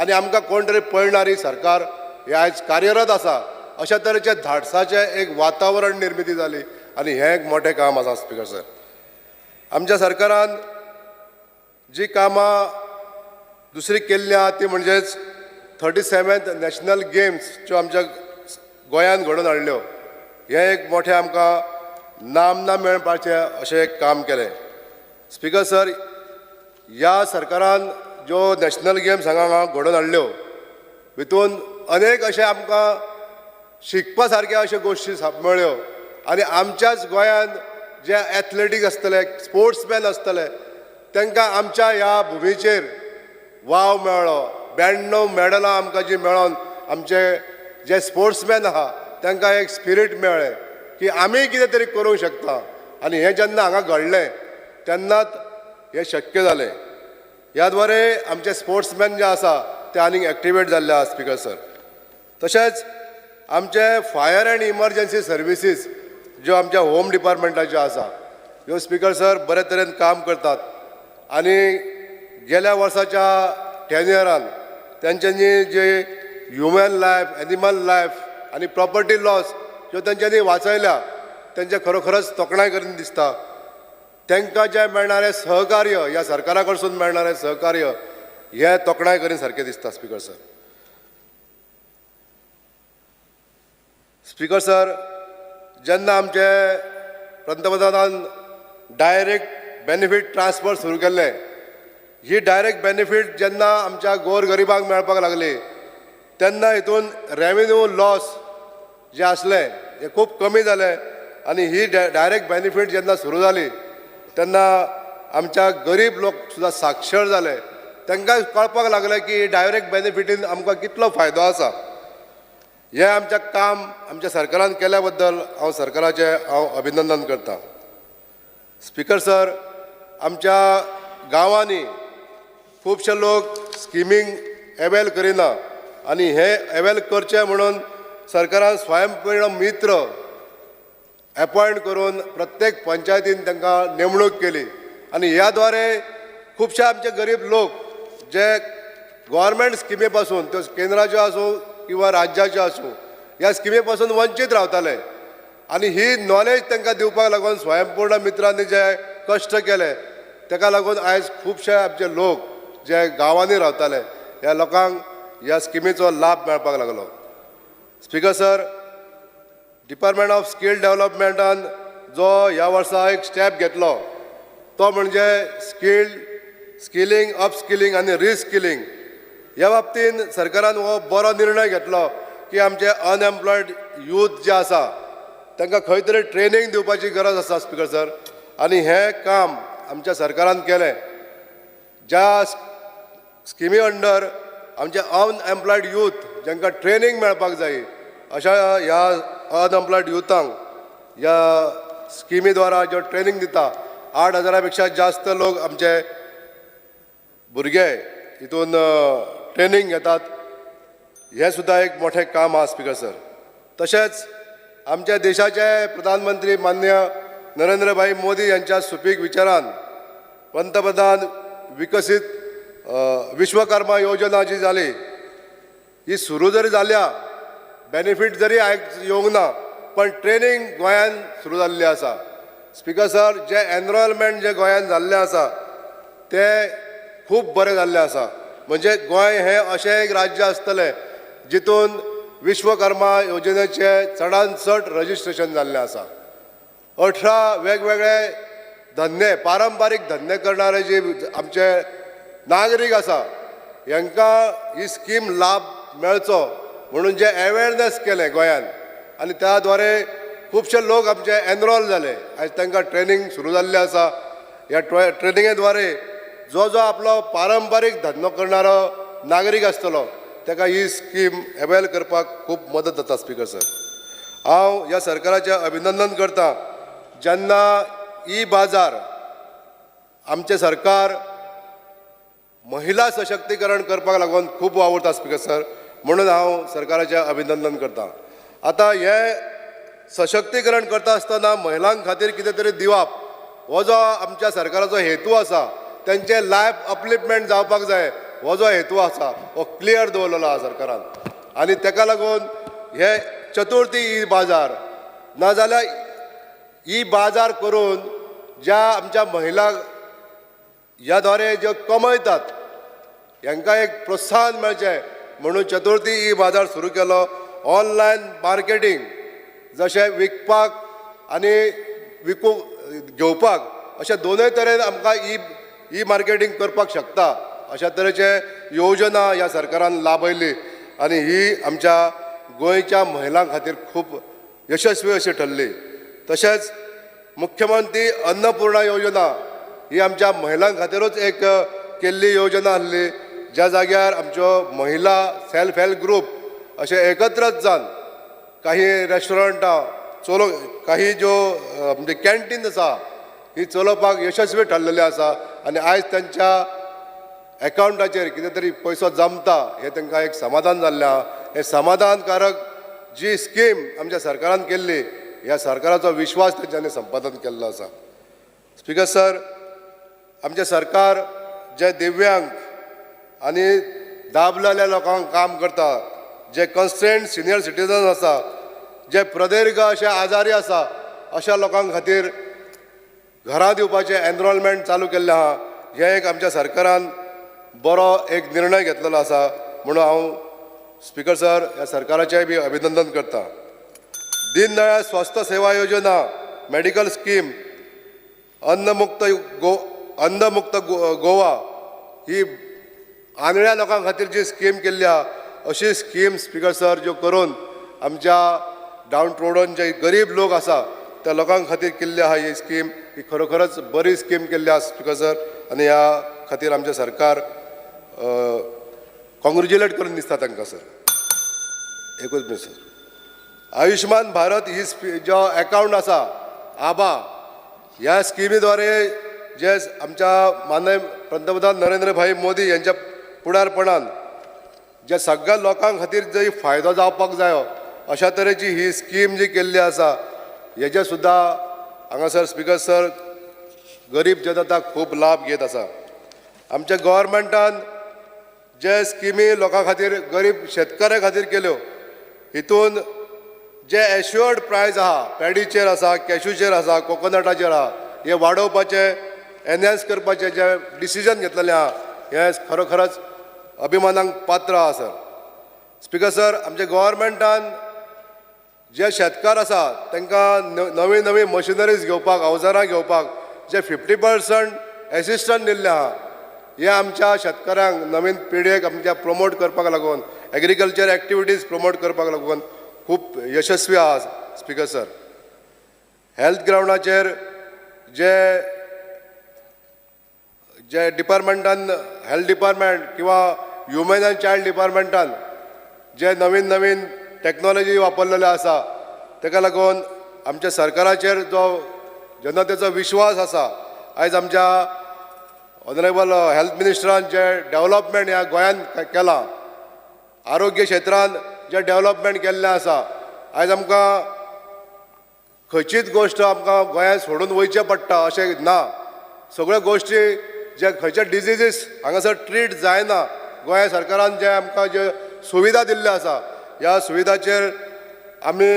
आनी आमकां कोण तरी पळणारी सरकार हे आयज कार्यरत आसा अशा तरेचे धाडसाचें एक वातावरण निर्मिती जाली आनी हें एक मोठें काम आसा स्पिकर सर. आमच्या सरकारान जी कामां दुसरी केल्ली आहा ती म्हणजेच 37th नॅशनल गेम्स ज्यो आमच्या गोंयांत घडोवन हाडल्यो हें एक मोठें आमकां नामना मेळपाचें अशें एक काम केलें. स्पिकर सर, ह्या सरकारान ज्यो नॅशनल गेम्स हांगा घडोवन हाडल्यो भितून अनेक अशे आमकां शिकपा सारक्या अश्यो गोश्टी मेळ्ळ्यो आनी आमच्याच गोंयांत जे एथलेटीक आसतले स्पोर्ट्समॅन आसतले तांकां आमच्या ह्या भुमीचेर वाव मेळ्ळो. 92 मॅडलां आमकां जी मेळोन आमचे जे स्पोर्ट्समॅन आहा तांकां एक स्पिरीट मेळ्ळें की आमी कितें तरी करूंक शकता आनी हें जेन्ना हांगा घडलें तेन्नाच हें शक्य जालें. ह्या द्वारे आमचे स्पोर्ट्समॅन जे आसा ते आनीक एक्टिवेट जाल्ले आहा स्पिकर सर. तशेंच आमचे फायर एंड इमर्जन्सी सर्विसीस ज्यो आमच्या होम डिपार्टमेंटाच्यो आसा ह्यो स्पिकर सर बरे तरेन काम करतात आनी गेल्या वर्साच्या टेन्युअरान तेंच्यांनी जे ह्युमन लायफ, एनिमल लायफ आनी प्रॉपर्टी लॉस ज्यो तेंच्यांनी वाचयल्या तेंचे खरोखरच तोखणाय करून दिसता. तांकां जें मेळणारें सहकार्य ह्या सरकारा कडसून मेळणारें सहकार्य हें तोखणाय करीन सारकें दिसता स्पिकर सर. स्पिकर सर, जेन्ना आमचे पंतप्रधानान डायरेक्ट बेनिफीट ट्रान्सफर सुरू केल्लें ही डायरेक्ट बेनिफीट जेन्ना आमच्या गोरगरिबांक मेळपाक लागली तेन्ना हितून रेवेन्यू लॉस जे आसलें हे खूब कमी जालें आनी ही डायरेक्ट बेनिफीट जेन्ना सुरू जाली तेन्ना आमच्या गरीब लोक सुद्दां साक्षर जाले. तांकां कळपाक लागलें की डायरेक्ट बेनिफिटीन आमकां कितलो फायदो आसा. हें आमचें काम आमच्या सरकारान केल्या बद्दल हांव सरकाराचें अभिनंदन करतां. स्पिकर सर, आमच्या गांवांनी खुबशे लोक स्किमींक एवेल करिना आनी हे एवेल करचे म्हणून सरकारान स्वयंपूर्ण मित्र अपॉयंट करून प्रत्येक पंचायतीन तांकां नेमणूक केली आनी ह्या द्वारे खुबशे आमचे गरीब लोक जे गव्हर्मेंट स्किमी पासून त्यो केंद्राच्यो आसूं किंवा राज्याच्यो आसूं ह्या स्किमी पासून वंचीत रावताले आनी ही नॉलेज तांकां दिवपाक लागून स्वयंपूर्ण मित्रांनी जे कश्ट केले ताका लागून आयज खुबशे आमचे लोक जे गांवांनी रावताले ह्या लोकांक ह्या स्किमीचो लाभ मेळपाक लागलो. Speaker sir, department of skill डेव्हलपमेंटान जो ह्या वर्सा एक स्टेप घेतलो तो म्हणजे स्किलिंग, अपस्किलिंग आनी रिस्किलिंग. ह्या बाबतीन सरकारान हो बरो निर्णय घेतलो की आमचे अनएम्प्लॉयड यूथ जे आसा तांकां खंय तरी ट्रेनिंग दिवपाची गरज आसा स्पिकर सर आनी हें काम आमच्या सरकारान केलें. ज्या स्किमी अंडर आमचे अनएम्प्लॉयड यूथ जांकां ट्रेनिंग मेळपाक जाय अशा ह्या अनएम्प्लॉयड युथांक ह्या स्किमी द्वारा जो ट्रेनिंग दिता 8,000 पेक्षा जास्त लोक आमचे भुरगे हितून ट्रेनिंग घेतात. हें सुद्दां एक मोठें काम आसा स्पिकर सर. तशेंच आमच्या देशाचे प्रधानमंत्री माननीय नरेंद्रभाई मोदी यांच्या सुपीक विचारान पंतप्रधान विकसीत विश्वकर्मा योजना जी जाली ही सुरू जरी जाल्या बेनिफीट जरी येवंक ना पण ट्रेनिंग गोंयांत सुरू जाल्ली आसा. स्पिकर सर, जे एनरोलमेंट जे गोंयांत जाल्लें आसा तें खूब बरें जाल्लें आसा. म्हणजे गोंय हें अशें एक राज्य आसतलें जितून विश्वकर्मा योजनेचें चडांत चड रजिस्ट्रेशन जाल्लें आसा. 18 वेगवेगळे धंदे पारंपारीक धंदे करणारे जे आमचे नागरीक आसा हांकां ही स्कीम लाभ मेळचो म्हणून जे अवेरनेस केलें गोंयांत आनी त्या द्वारे खुबशे लोक आमचे एनरोल जाले. आयज तांकां ट्रेनिंग सुरू जाल्लें आसा. ह्या ट्रेनिंगे द्वारे जो जो आपलो पारंपारीक धंदो करणारो नागरीक आसतलो ताका ही स्कीम अवेल करपाक खूब मदत जाता स्पिकर सर. हांव ह्या सरकाराचें अभिनंदन करतां जेन्ना ई बाजार आमचें सरकार महिला सशक्तीकरण करपाक लागून खूब वावुरता स्पिकर सर. म्हणून हांव सरकाराचें अभिनंदन करतां. आतां हें सशक्तीकरण करता आसतना महिलांक खातीर कितें तरी दिवप हो जो आमच्या सरकाराचो हेतू आसा त्यांचे लायफ अपलिफ्टमेंट जावपाक जाय हो जो हेतू आसा हो क्लियर दवरलेलो आसा सरकारान आनी ताका लागून हे चतुर्थी ई बाजार नाजाल्यार ई बाजार करून ज्या आमच्या महिला ह्या द्वारे ज्यो कमयतात हांकां एक प्रोत्साहन मेळचें म्हणून चतुर्थी ई बाजार सुरू केलो ऑनलायन मार्केटींग जशें विकपाक आनी घेवपाक अशे दोनूय तरेन आमकां ई मार्केटींग करपाक शकता अशा तरेचे योजना ह्या सरकारान लाभयली आनी ही आमच्या गोंयच्या महिलां खातीर खूब यशस्वी अशी ठरली. तशेंच मुख्यमंत्री अन्नपूर्णा योजना ही आमच्या महिलां खातीरूच एक केल्ली योजना आसली ज्या जाग्यार आमच्यो महिला सेल्फ हेल्प ग्रूप अशे एकत्रच जावन काही रेस्टॉरंटां काही ज्यो म्हणजे कॅन्टीन आसा ही चलोवपाक यशस्वी ठरलेली आसा आनी आयज त्यांच्या अकाउंटाचेर कितें तरी पयसो जमता हे तांकां एक समाधान जाल्लें आहा. हे समाधानकारक जी स्कीम आमच्या सरकारान केल्ली ह्या सरकाराचो विश्वास तेंच्यांनी संपादन केल्लो आसा. स्पीकर सर, आमचें सरकार जे दिव्यांग आनी दाबलेल्या लोकांक काम करता, जे कन्स्ट्रेंट सिनियर सिटीजन आसा, जे प्रदीर्घ अशे आजारी आसा अशा लोकां खातीर घरां दिवपाचें एनरोलमेंट चालू केल्लें आहा. हे एक आमच्या सरकारान बरो एक निर्णय घेतलेलो आसा म्हणून हांव स्पीकर सर ह्या सरकाराचें बी अभिनंदन करता. दीनदयाळ स्वस्थ सेवा योजना, मेडिकल स्कीम, अन्नमुक्त गोवा ही आंधळ्या लोकां खातीर जी स्कीम केल्ली आहा अशी स्कीम स्पीकर सर ज्यो करून आमच्या डावन ट्रोडन जे गरीब लोक आसा त्या लोकां खातीर केल्ली आहा ही स्कीम ही खरोखरच बरी स्कीम केल्ली आहा स्पीकर सर आनी ह्या खातीर आमचें सरकार कॉंग्रेच्युलेट करून दिसता तांकां सर. एकूच मिनिट सर. आयुष्मान भारत ही जो अकाउंट आसा आबा ह्या स्किमी द्वारे जे आमच्या माननीय पंतप्रधान नरेंद्र भाई मोदी यांच्या पुढारपणान जे सगळ्या लोकां खातीर जरी फायदो जावपाक जायो अशा तरेची ही स्कीम जी केल्ली आसा हेजे सुद्दां हांगासर स्पीकर सर गरीब जनता खूब लाभ घेत आसा. आमच्या गव्हर्मेंटान जे स्किमी लोकां खातीर गरीब शेतकऱ्या खातीर केल्यो हितून जे एश्युअर्ड प्रायस आहा पॅडीचेर आसा, कॅशूचेर आसा, कोकोनटाचेर आहा हे वाडोवपाचे एनहेन्स करपाचे जे डिसिजन घेतलेले आहा हे खरोखरच अभिमानाक पात्र आहा सर. स्पीकर सर, आमच्या गव्हर्मेंटान जे शेतकार आसा तांकां नवी नवी मशिनरीज घेवपाक, अवजारां घेवपाक जे 50% एसिस्टंट दिल्ले आहा हे आमच्या शेतकऱ्यांक नवीन पिळगेक आमच्या प्रमोट करपाक लागून एग्रीकल्चर एक्टिविटीज प्रमोट करपाक लागून खूब यशस्वी आहा स्पीकर सर. हेल्थ ग्राउंडाचेर जे डिपार्टमेंटान हेल्थ डिपार्टमेंट किंवा ह्युमन एंड चायल्ड डिपार्टमेंटान जे नवीन नवीन टॅक्नॉलॉजी वापरलेले आसा ताका लागून आमच्या सरकाराचेर जो जनतेचो विश्वास आसा आयज आमच्या ऑनरेबल हेल्थ मिनिस्टरान जे डेव्हलपमेंट ह्या गोंयांत केलां, आरोग्य क्षेत्रांत जे डेव्हलपमेंट केल्लें आसा आयज आमकां खंयचीच गोश्ट आमकां गोंयांत सोडून वयचें पडटा अशें ना. सगळ्यो गोश्टी जे खंयचे डिजिजीस हांगासर ट्रीट जायना गोंया सरकारान जे आमकां जे सुविधा दिल्ल्यो आसा ह्या सुविधाचेर आमी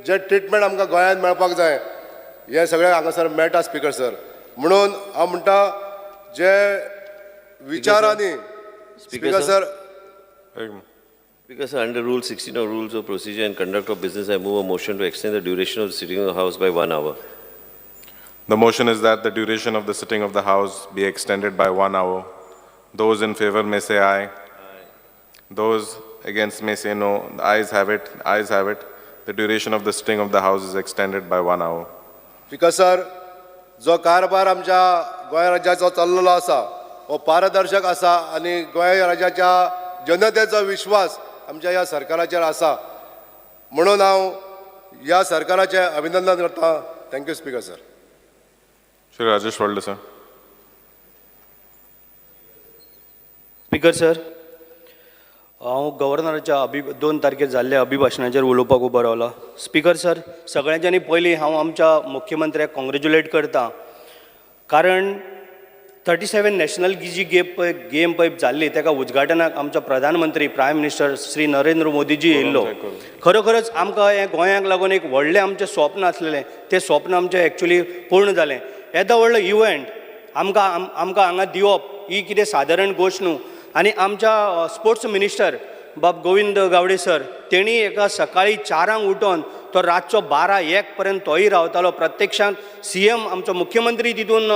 जे ट्रिटमेंट आमकां गोंयांत मेळपाक जाय हे सगळें हांगासर मेळटा स्पीकर सर. म्हणून हांव म्हणटा जे विचारांनी speaker sir Because under Rule 16 of Rules of Procedure and Conduct of Business, I move a motion to extend the duration of the sitting of the House by 1 hour. The motion is that the duration of the sitting of the House be extended by 1 hour. Those in favor may say aye. Those against may say no. The ayes have it. The ayes have it. The duration of the sitting of the House is extended by 1 hour. Speaker sir, जो कारभार आमच्या गोंय राज्याचो चल्लेलो आसा हो पारदर्शक आसा आनी गोंय राज्याच्या जनतेचो विश्वास आमच्या ह्या सरकाराचेर आसा म्हणून हांव ह्या सरकाराचें अभिनंदन करता. Thank you speaker sir. Shri Rajesh Walde, sir. Speaker sir, हांव गव्हर्नराच्या 2 तारखेर जाल्ल्या अभिभाशणाचेर उलोवपाक उबो रावला. स्पीकर सर, सगळ्यांच्यानी पयलीं हांव आमच्या मुख्यमंत्र्याक कॉंग्रेच्युलेट करता कारण 37 नॅशनल जी गेम पळय जाल्ली तेका उद्घाटनाक आमचो प्रधानमंत्री प्रायम मिनिस्टर श्री नरेंद्र मोदीजी येयल्लो. खरोखरच आमकां हें गोंयाक लागून एक व्हडलें आमचें स्वप्न आसलेलें तें स्वप्न आमचें एक्चुली पूर्ण जालें. येदो व्हडलो इव्हेंट आमकां हांगा दिवप ही कितें सादारण गोश्ट न्हू. आनी आमच्या स्पोर्ट्स मिनिस्टर बाब गोविंद गावडे सर तेणी एका सकाळी 4 उठोन तो रातचो 12-1 पर्यंत तोय रावतालो. प्रत्यक्षांत CM आमचो मुख्यमंत्री तितून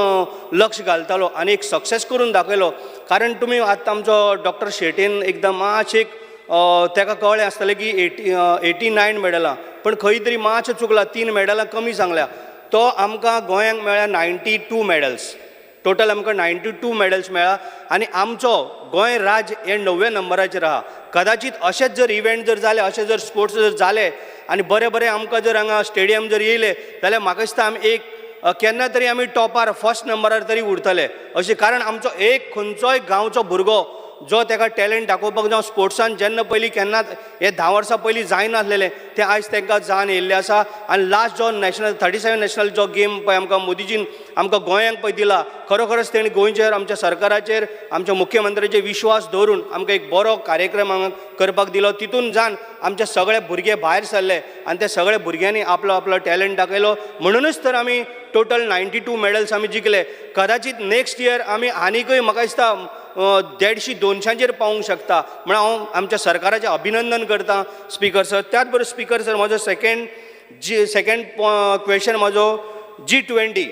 लक्ष घालतालो आनी एक सक्सेस करून दाखयलो. कारण तुमी आतां आमचो डॉक्टर शेटेन एकदम मातशें ताका कळ्ळें आसतलें की 89 मेडलां पण खंय तरी मातशें चुकलां 3 मेडलां कमी सांगल्या. तो आमकां गोंयांक मेळ्ळ्या 92 मेडल्स. टोटल आमकां 92 मेडल्स मेळ्ळा आनी आमचो गोंय राज्य हे 9व्या नंबराचेर आहा. कदाचित अशेंच जर इव्हेंट जर जाले अशें जर स्पोर्ट्स जर जाले आनी बरें आमकां जर हांगा स्टेडियम जर येयले जाल्यार म्हाका दिसता आमी केन्ना तरी आमी टॉपार फर्स्ट नंबरार तरी उरतले अशें. कारण आमचो एक खंयचोय गांवचो भुरगो जो ताका टॅलंट दाखोवपाक जावं स्पोर्ट्सान जेन्ना पयलीं केन्ना हे 10 वर्सां पयलीं जायनासलेलें तें आयज तांकां जावन येयल्लें आसा. आनी लास्ट जो 37 नॅशनल जो गेम पळय आमकां मोदीजीन आमकां गोंयांक पळय दिला खरोखरच तेणी गोंयचेर आमच्या सरकाराचेर आमच्या मुख्यमंत्र्याचेर विश्वास दवरून आमकां एक बरो कार्यक्रम हांगा करपाक दिलो. तितून जावन आमचे सगळे भुरगे भायर सरले आनी ते सगळे भुरग्यांनी आपलो आपलो टॅलंट दाखयलो. म्हणूनच तर आमी टोटल 92 मेडल्स आमी जिखले. कदाचित नेक्स्ट इयर आमी आनीकय म्हाका दिसता 150-200 पावूंक शकता. म्हण हांव आमच्या सरकाराचें अभिनंदन करता स्पिकर सर. त्याच बरोबर स्पिकर सर म्हजो सेकंड क्वेश्चन म्हजो G20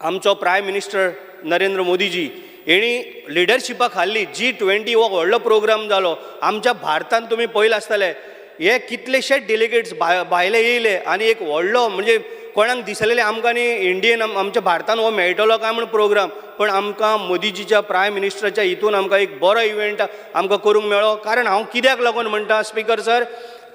आमचो प्रायम मिनिस्टर नरेंद्र मोदीजी हेणी लिडरशिपाक हाडली. G20 हो व्हडलो प्रोग्राम जालो. आमच्या भारतांत तुमी पळयलें आसतलें हे कितलेशेच डेलिगेट्स भायले येयले आनी एक व्हडलो म्हणजे कोणाक दिसलेलें आमकां न्ही इंडियन आमच्या भारतान हो मेळटलो काय म्हण प्रोग्राम पण आमकां मोदीजीच्या प्रायम मिनिस्टराच्या हितून आमकां एक बरो इव्हेंट आमकां करूंक मेळ्ळो. कारण हांव कित्याक लागून म्हणटा स्पिकर सर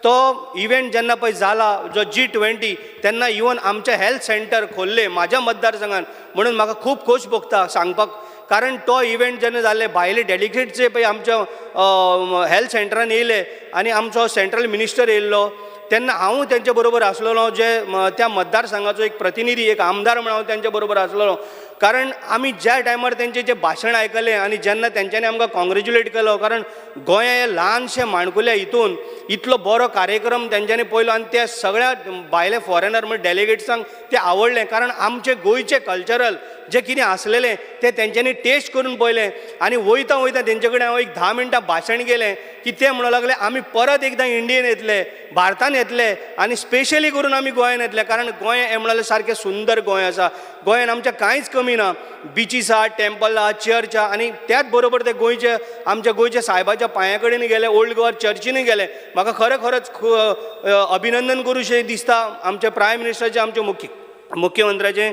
तो इव्हेंट जेन्ना पळय जाला जो G20 तेन्ना इवन आमचे हेल्थ सेंटर खोल्ले म्हाज्या मतदारसंघान म्हणून म्हाका खूब खोस भोगता सांगपाक. कारण तो इव्हेंट जेन्ना जाल्ले भायले डेलिगेट्स पळय आमच्या हेल्थ सेंटरान येयले आनी आमचो सेंट्रल मिनिस्टर येयल्लो तेन्ना हांव तेंचे बरोबर आसलेलो जे त्या मतदारसंघाचो एक प्रतिनिधी एक आमदार म्हणून हांव तेंचे बरोबर आसलेलो. कारण आमी ज्या टायमार तेंचें जें भाशण आयकलें आनी जेन्ना तेंच्यांनी आमकां कॉंग्रेच्युलेट केलो कारण गोंया हे ल्हानशें माणकुल्या हितून इतलो बरो कार्यक्रम तेंच्यांनी पयलो आनी त्या सगळ्या भायले फॉरेनर म्हणजे डेलिगेट्सांक तें आवडलें. कारण आमचे गोंयचें कल्चरल जें कितें आसलेलें तें तेंच्यांनी टेस्ट करून पळयलें आनी वयता तेंचे कडेन हांव एक 10 मिनटां भाशण केलें की ते म्हणूंक लागले आमी परत एकदां इंडियेन येतले भारतान येतले आनी स्पेशली करून आमी गोंयान येतले. कारण गोंय हें म्हणलें सारकें सुंदर गोंय आसा. गोंयान आमच्या कांयच कमी ना. बिचीस आहा टेंपल आहा चर्च आहा आनी त्याच बरोबर ते आमच्या गोंयच्या सायबाच्या पांया कडेन गेले ओल्ड गोवा चर्चीनय गेले. म्हाका खरोच अभिनंदन करूशें दिसता आमच्या प्रायम मिनिस्टराचें आमच्या मुख्यमंत्र्याचें.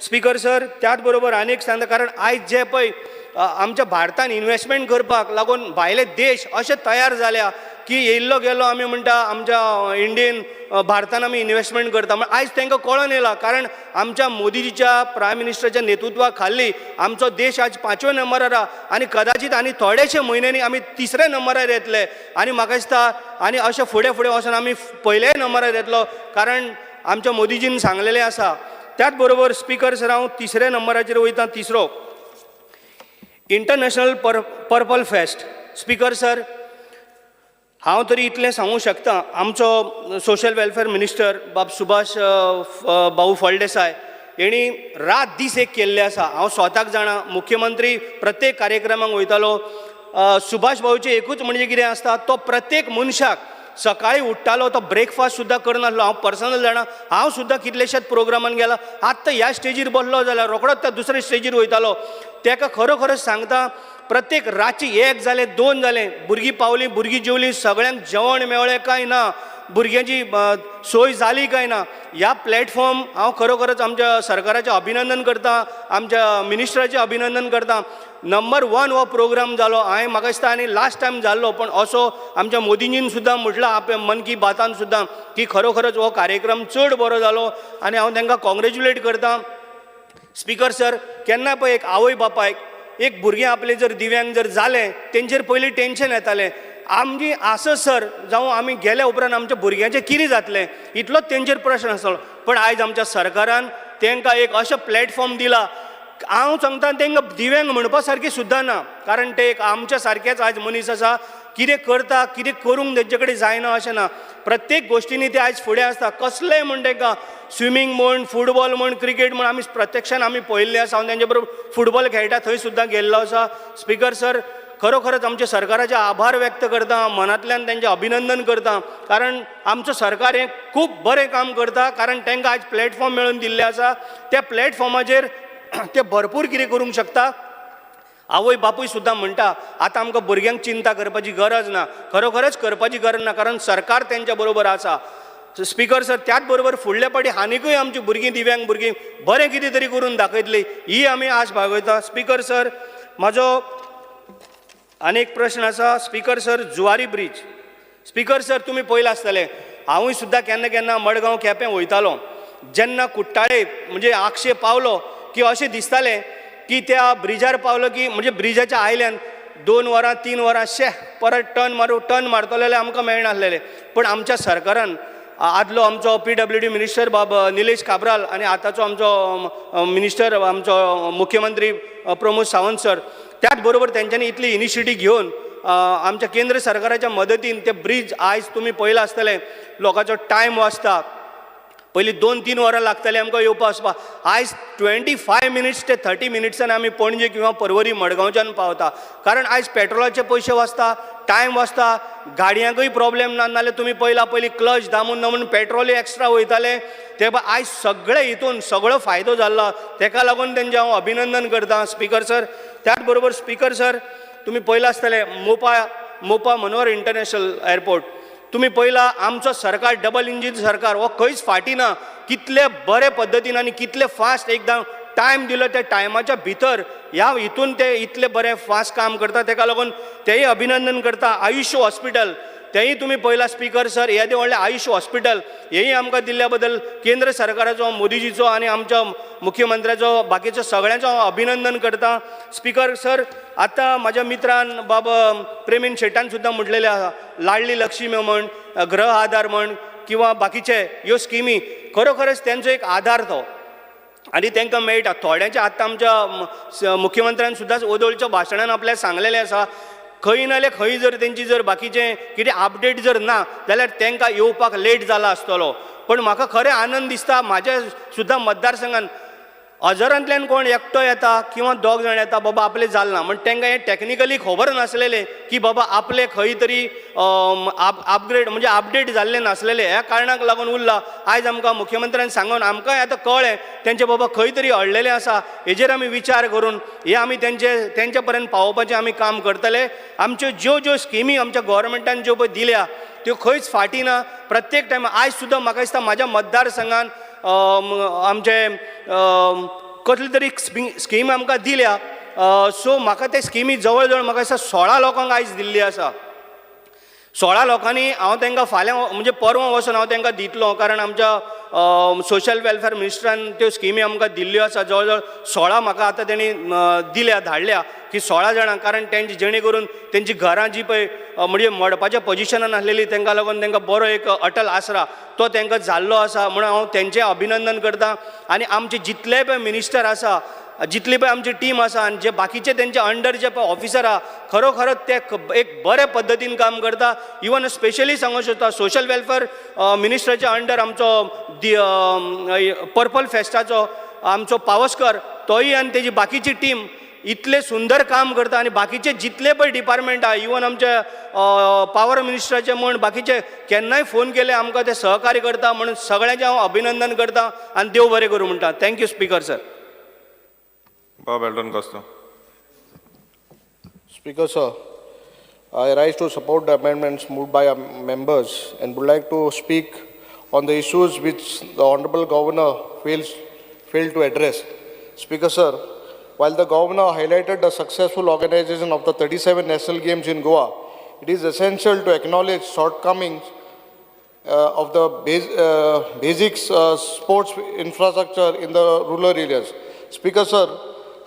स्पिकर सर त्याच बरोबर आनीक सांगता कारण आयज जे पळय आमच्या भारतान इन्वेस्टमेंट करपाक लागून भायले देश अशे तयार जाल्या की येयल्लो गेलो आमी म्हणटा आमच्या इंडियेन भारतान आमी इन्वेस्टमेंट करता. म्हण आयज तांकां कळोन येयला कारण आमच्या मोदीजीच्या प्रायम मिनिस्टराच्या नेतृत्वाक खाली आमचो देश आज 5व्या नंबरार आहा आनी कदाचित आनी थोडेशे म्हयन्यांनी आमी 3ऱ्या नंबरार येतले आनी म्हाका दिसता आनी अशें फुडें वचून आमी पयल्याय नंबरार येतलो कारण आमच्या मोदीजीन सांगलेलें आसा. त्याच बरोबर स्पिकर सर हांव 3ऱ्या नंबराचेर वयता. तिसरो international purple fest. Speaker sir हांव तरी इतलें सांगूं शकता आमचो सोशल वेलफेअर मिनिस्टर बाब सुभाष भाऊ फळदेसाय हेणी रात दीस एक केल्ले आसा. हांव स्वताक जाणा मुख्यमंत्री प्रत्येक कार्यक्रमाक वयतालो. सुभाष भाऊचें एकूच म्हणजे कितें आसता तो प्रत्येक मनशाक सकाळी उठ्ठालो तो ब्रेकफास्ट सुद्दां करनासलो. हांव पर्सनल जाणा हांव सुद्दां कितलेशेच प्रोग्रामान गेला आत्तां ह्या स्टेजीर बसलो जाल्यार रोखडोच त्या दुसऱ्या स्टेजीर वयतालो. ताका खरोखरच सांगता प्रत्येक रातची 1 जालें 2 जालें भुरगीं पावलीं भुरगीं जेवलीं सगळ्यांक जेवण मेवळें काय ना भुरग्यांची सोय जाली काय ना. ह्या प्लॅटफॉर्म हांव खरोखरच आमच्या सरकाराचें अभिनंदन करता आमच्या मिनिस्टराचें अभिनंदन करता. नंबर 1 हो प्रोग्राम जालो. हांवें म्हाका दिसता आनी लास्ट टायम जाल्लो पण असो आमच्या मोदीजीन सुद्दां म्हटलां आपल्या मन की बातान सुद्दां की खरोखरच हो कार्यक्रम चड बरो जालो आनी हांव तांकां कॉंग्रेच्युलेट करता. स्पिकर सर केन्ना पळय एक आवय बापायक एक भुरगें आपलें जर दिव्यांग जर जालें तेंचेर पयलीं टेन्शन येतालें आमची आसत सर जावं आमी गेल्या उपरांत आमच्या भुरग्यांचें कितें जातलें इतलोच तेंचेर प्रश्न आसलो. पण आयज आमच्या सरकारान तांकां एक अशें प्लॅटफॉर्म दिला हांव सांगता तांकां दिव्यांग म्हणपा सारकी सुद्दां ना, कारण ते एक आमच्या सारकेच आज मनीस आसा, कितें करता कितें करूंक तेंचे कडेन जायना अशें ना, प्रत्येक गोश्टींनी ते आयज फुडें आसता. कसलेय म्हण तांकां स्विमींग म्हण, फुटबॉल म्हण, क्रिकेट म्हण आमी प्रत्यक्षान आमी पळयल्लें आसा. हांव तेंचे बरोबर फुटबॉल खेळटा थंय सुद्दां गेल्लो आसा. स्पीकर सर, खरोखरच आमच्या सरकाराचे आभार व्यक्त करता, मनांतल्यान तेंचें अभिनंदन करता, कारण आमचो सरकार हें खूब बरें काम करता, कारण तांकां आयज प्लॅटफॉर्म मेळून दिल्ले आसा. त्या प्लॅटफॉर्माचेर ते भरपूर कितें करूंक शकता. आवय बापूय सुद्दां म्हणटा आतां आमकां भुरग्यांक चिंता करपाची गरज ना, खरोखरच करपाची गरज ना, कारण सरकार तेंच्या बरोबर आसा. स्पीकर सर, त्याच बरोबर फुडल्या फावटी आनीकूय आमची भुरगीं दिव्यांग भुरगीं बरें कितें तरी करून दाखयतली ही आमी आस बाळगयता. स्पीकर सर, म्हाजो आनीक प्रश्न आसा. Speaker sir, Zuari bridge. Speaker sir, तुमी पळयलां आसतलें, हांवूय सुद्दां केन्ना केन्ना मडगांव केपें वयतालो. जेन्ना कुट्टाळे म्हणजे आक्षे पावलो की अशें दिसतालें की त्या ब्रिजार पावलो की म्हणजे ब्रिजाच्या आयल्यान 2 वरां 3 वरां परत टर्न मारतलो जाल्यार आमकां मेळनासलेलें. पण आमच्या सरकारान आदलो आमचो PWD मिनिस्टर निलेश काब्राल आनी आतांचो आमचो मिनिस्टर आमचो मुख्यमंत्री प्रमोद सावंत सर, त्याच बरोबर तेंच्यांनी इतली इनिशिएटीव घेवन आमच्या केंद्र सरकाराच्या मदतीन ते ब्रिज आयज तुमी पळयलां आसतलें, लोकांचो टायम वाचता. पयलीं 2-3 वरां लागतालीं आमकां येवपा वचपाक, आयज 25 मिनिट्स ते 30 मिनिट्सान आमी पणजे किंवा परवरी मडगांवच्यान पावता. कारण आयज पेट्रोलाचे पयशे वाचता, टायम वाचता, गाडयांकूय प्रॉब्लेम ना. नाल्यार तुमी पयलां पयलीं क्लच दामून दामून पेट्रोलूय एक्स्ट्रा वयताले, ते आयज सगळे हितून सगळो फायदो जाल्लो, तेका लागून तेंचें हांव अभिनंदन करता. स्पीकर सर, त्याच बरोबर स्पीकर सर, तुमी पळयलां आसतलें मोपा मनोहर इंटरनॅशनल एअरपोर्ट, तुमी पळयलां आमचो सरकार डबल इंजीन सरकार हो खंयच फाटी ना. कितले बरे पद्दतीन आनी कितले फास्ट एकदम टायम दिलो, त्या टायमाच्या भितर ह्या हितून ते इतले बरे फास्ट काम करता, तेका लागून तेय अभिनंदन करता. आयुष्य हॉस्पिटल तेंय तुमी पळयलां स्पीकर सर, येदें व्हडलें आयुष्य हॉस्पिटल हेंय आमकां दिल्ल्या बद्दल केंद्र सरकाराचो, मोदीजीचो आनी आमच्या मुख्यमंत्र्याचो, बाकीचो सगळ्यांचो हांव अभिनंदन करता. स्पीकर सर, आतां म्हाज्या मित्रान प्रेमीन शेटान सुद्दां म्हटलेलें आसा, लाडली लक्ष्मी म्हण, ग्रह आधार म्हण किंवा बाकीचे ह्यो स्किमी खरोखरच तेंचो एक आधार तो आनी तांकां मेळटा. थोड्यांचे आतां आमच्या मुख्यमंत्र्यान सुद्दां ओदोळच्या भाशणान आपल्याक सांगलेलें आसा, खंय नाल्यार खंय जर तेंची जर बाकीचें कितें अपडेट जर ना जाल्यार तांकां येवपाक लेट जाला आसतलो. पण म्हाका खरें आनंद दिसता, म्हाज्या सुद्दां मतदारसंघान हजारांतल्यान कोण एकटो येता किंवा 2 जाण येता, बाबा आपलें जालना म्हण तांकां हें टॅक्निकली खबर नासलेलें की बाबा आपलें खंय तरी अपग्रेड म्हणजे अपडेट जाल्लें नासलेलें. ह्या कारणाक लागून उरलां. आयज आमकां मुख्यमंत्र्यान सांगून आमकांय आतां कळ्ळें तेंचें बाबा खंय तरी अडलेलें आसा. हेजेर आमी विचार करून हे आमी तेंच्या पर्यंत पावोवपाचें आमी काम करतले. आमच्यो ज्यो स्किमी आमच्या गव्हर्मेंटान ज्यो पळय दिल्या त्यो खंयच फाटी ना. प्रत्येक टायम आयज सुद्दां म्हाका दिसता म्हाज्या मतदारसंघान आमचे कसली तरी स्कीम आमकां दिल्या. सो म्हाका ते स्किमी जवळ जवळ म्हाका दिसता 16 लोकांक आयज दिल्ली आसा. 16 लोकांनी हांव तांकां फाल्यां म्हणजे परवां वचून हांव तांकां दितलो, कारण आमच्या सोशल वेलफेअर मिनिस्टरान त्यो स्किमी आमकां दिल्ल्यो आसा. जवळ जवळ 16 म्हाका आतां तेणी धाडल्या की 16 जाणां, कारण तेंची जेणे करून तेंची घरां जी पळय म्हणजे मडपाच्या पोजिशनान आसलेली तांकां लागून तांकां बरो एक अटल आसरा तो तांकां जाल्लो आसा. म्हणून हांव तेंचें अभिनंदन करता. आनी आमचे जितले पळय मिनिस्टर आसा, जितली पळय आमची टीम आसा आनी जे बाकीचे तेंचे अंडर जे पळय ऑफिसर आहा, खरोखरच ते एक बरे पद्दतीन काम करता. इवन स्पेशली सांगूंक सोदता सोशल वेलफेअर मिनिस्टराच्या अंडर आमचो पर्पल फेस्टाचो आमचो पावसकर तोय आनी तेजी बाकीची टीम इतले सुंदर काम करता. आनी बाकीचे जितले पळय डिपार्टमेंट आहा, इवन आमचे पावर मिनिस्टराचे म्हण बाकीचे केन्नाय फोन केले आमकां ते सहकार्य करता. म्हणून सगळ्यांचें हांव अभिनंदन करता आनी देव बरें करूं म्हणटा. Thank you speaker sir. Bob Eldon Costa. Speaker sir, I rise to support the amendments moved by our members and would like to speak on the issues which the Honorable Governor failed to address. Speaker sir, while the Governor highlighted the successful organization of the 37 National Games in Goa, it is essential to acknowledge shortcomings of the basic sports infrastructure in the rural areas. Speaker sir,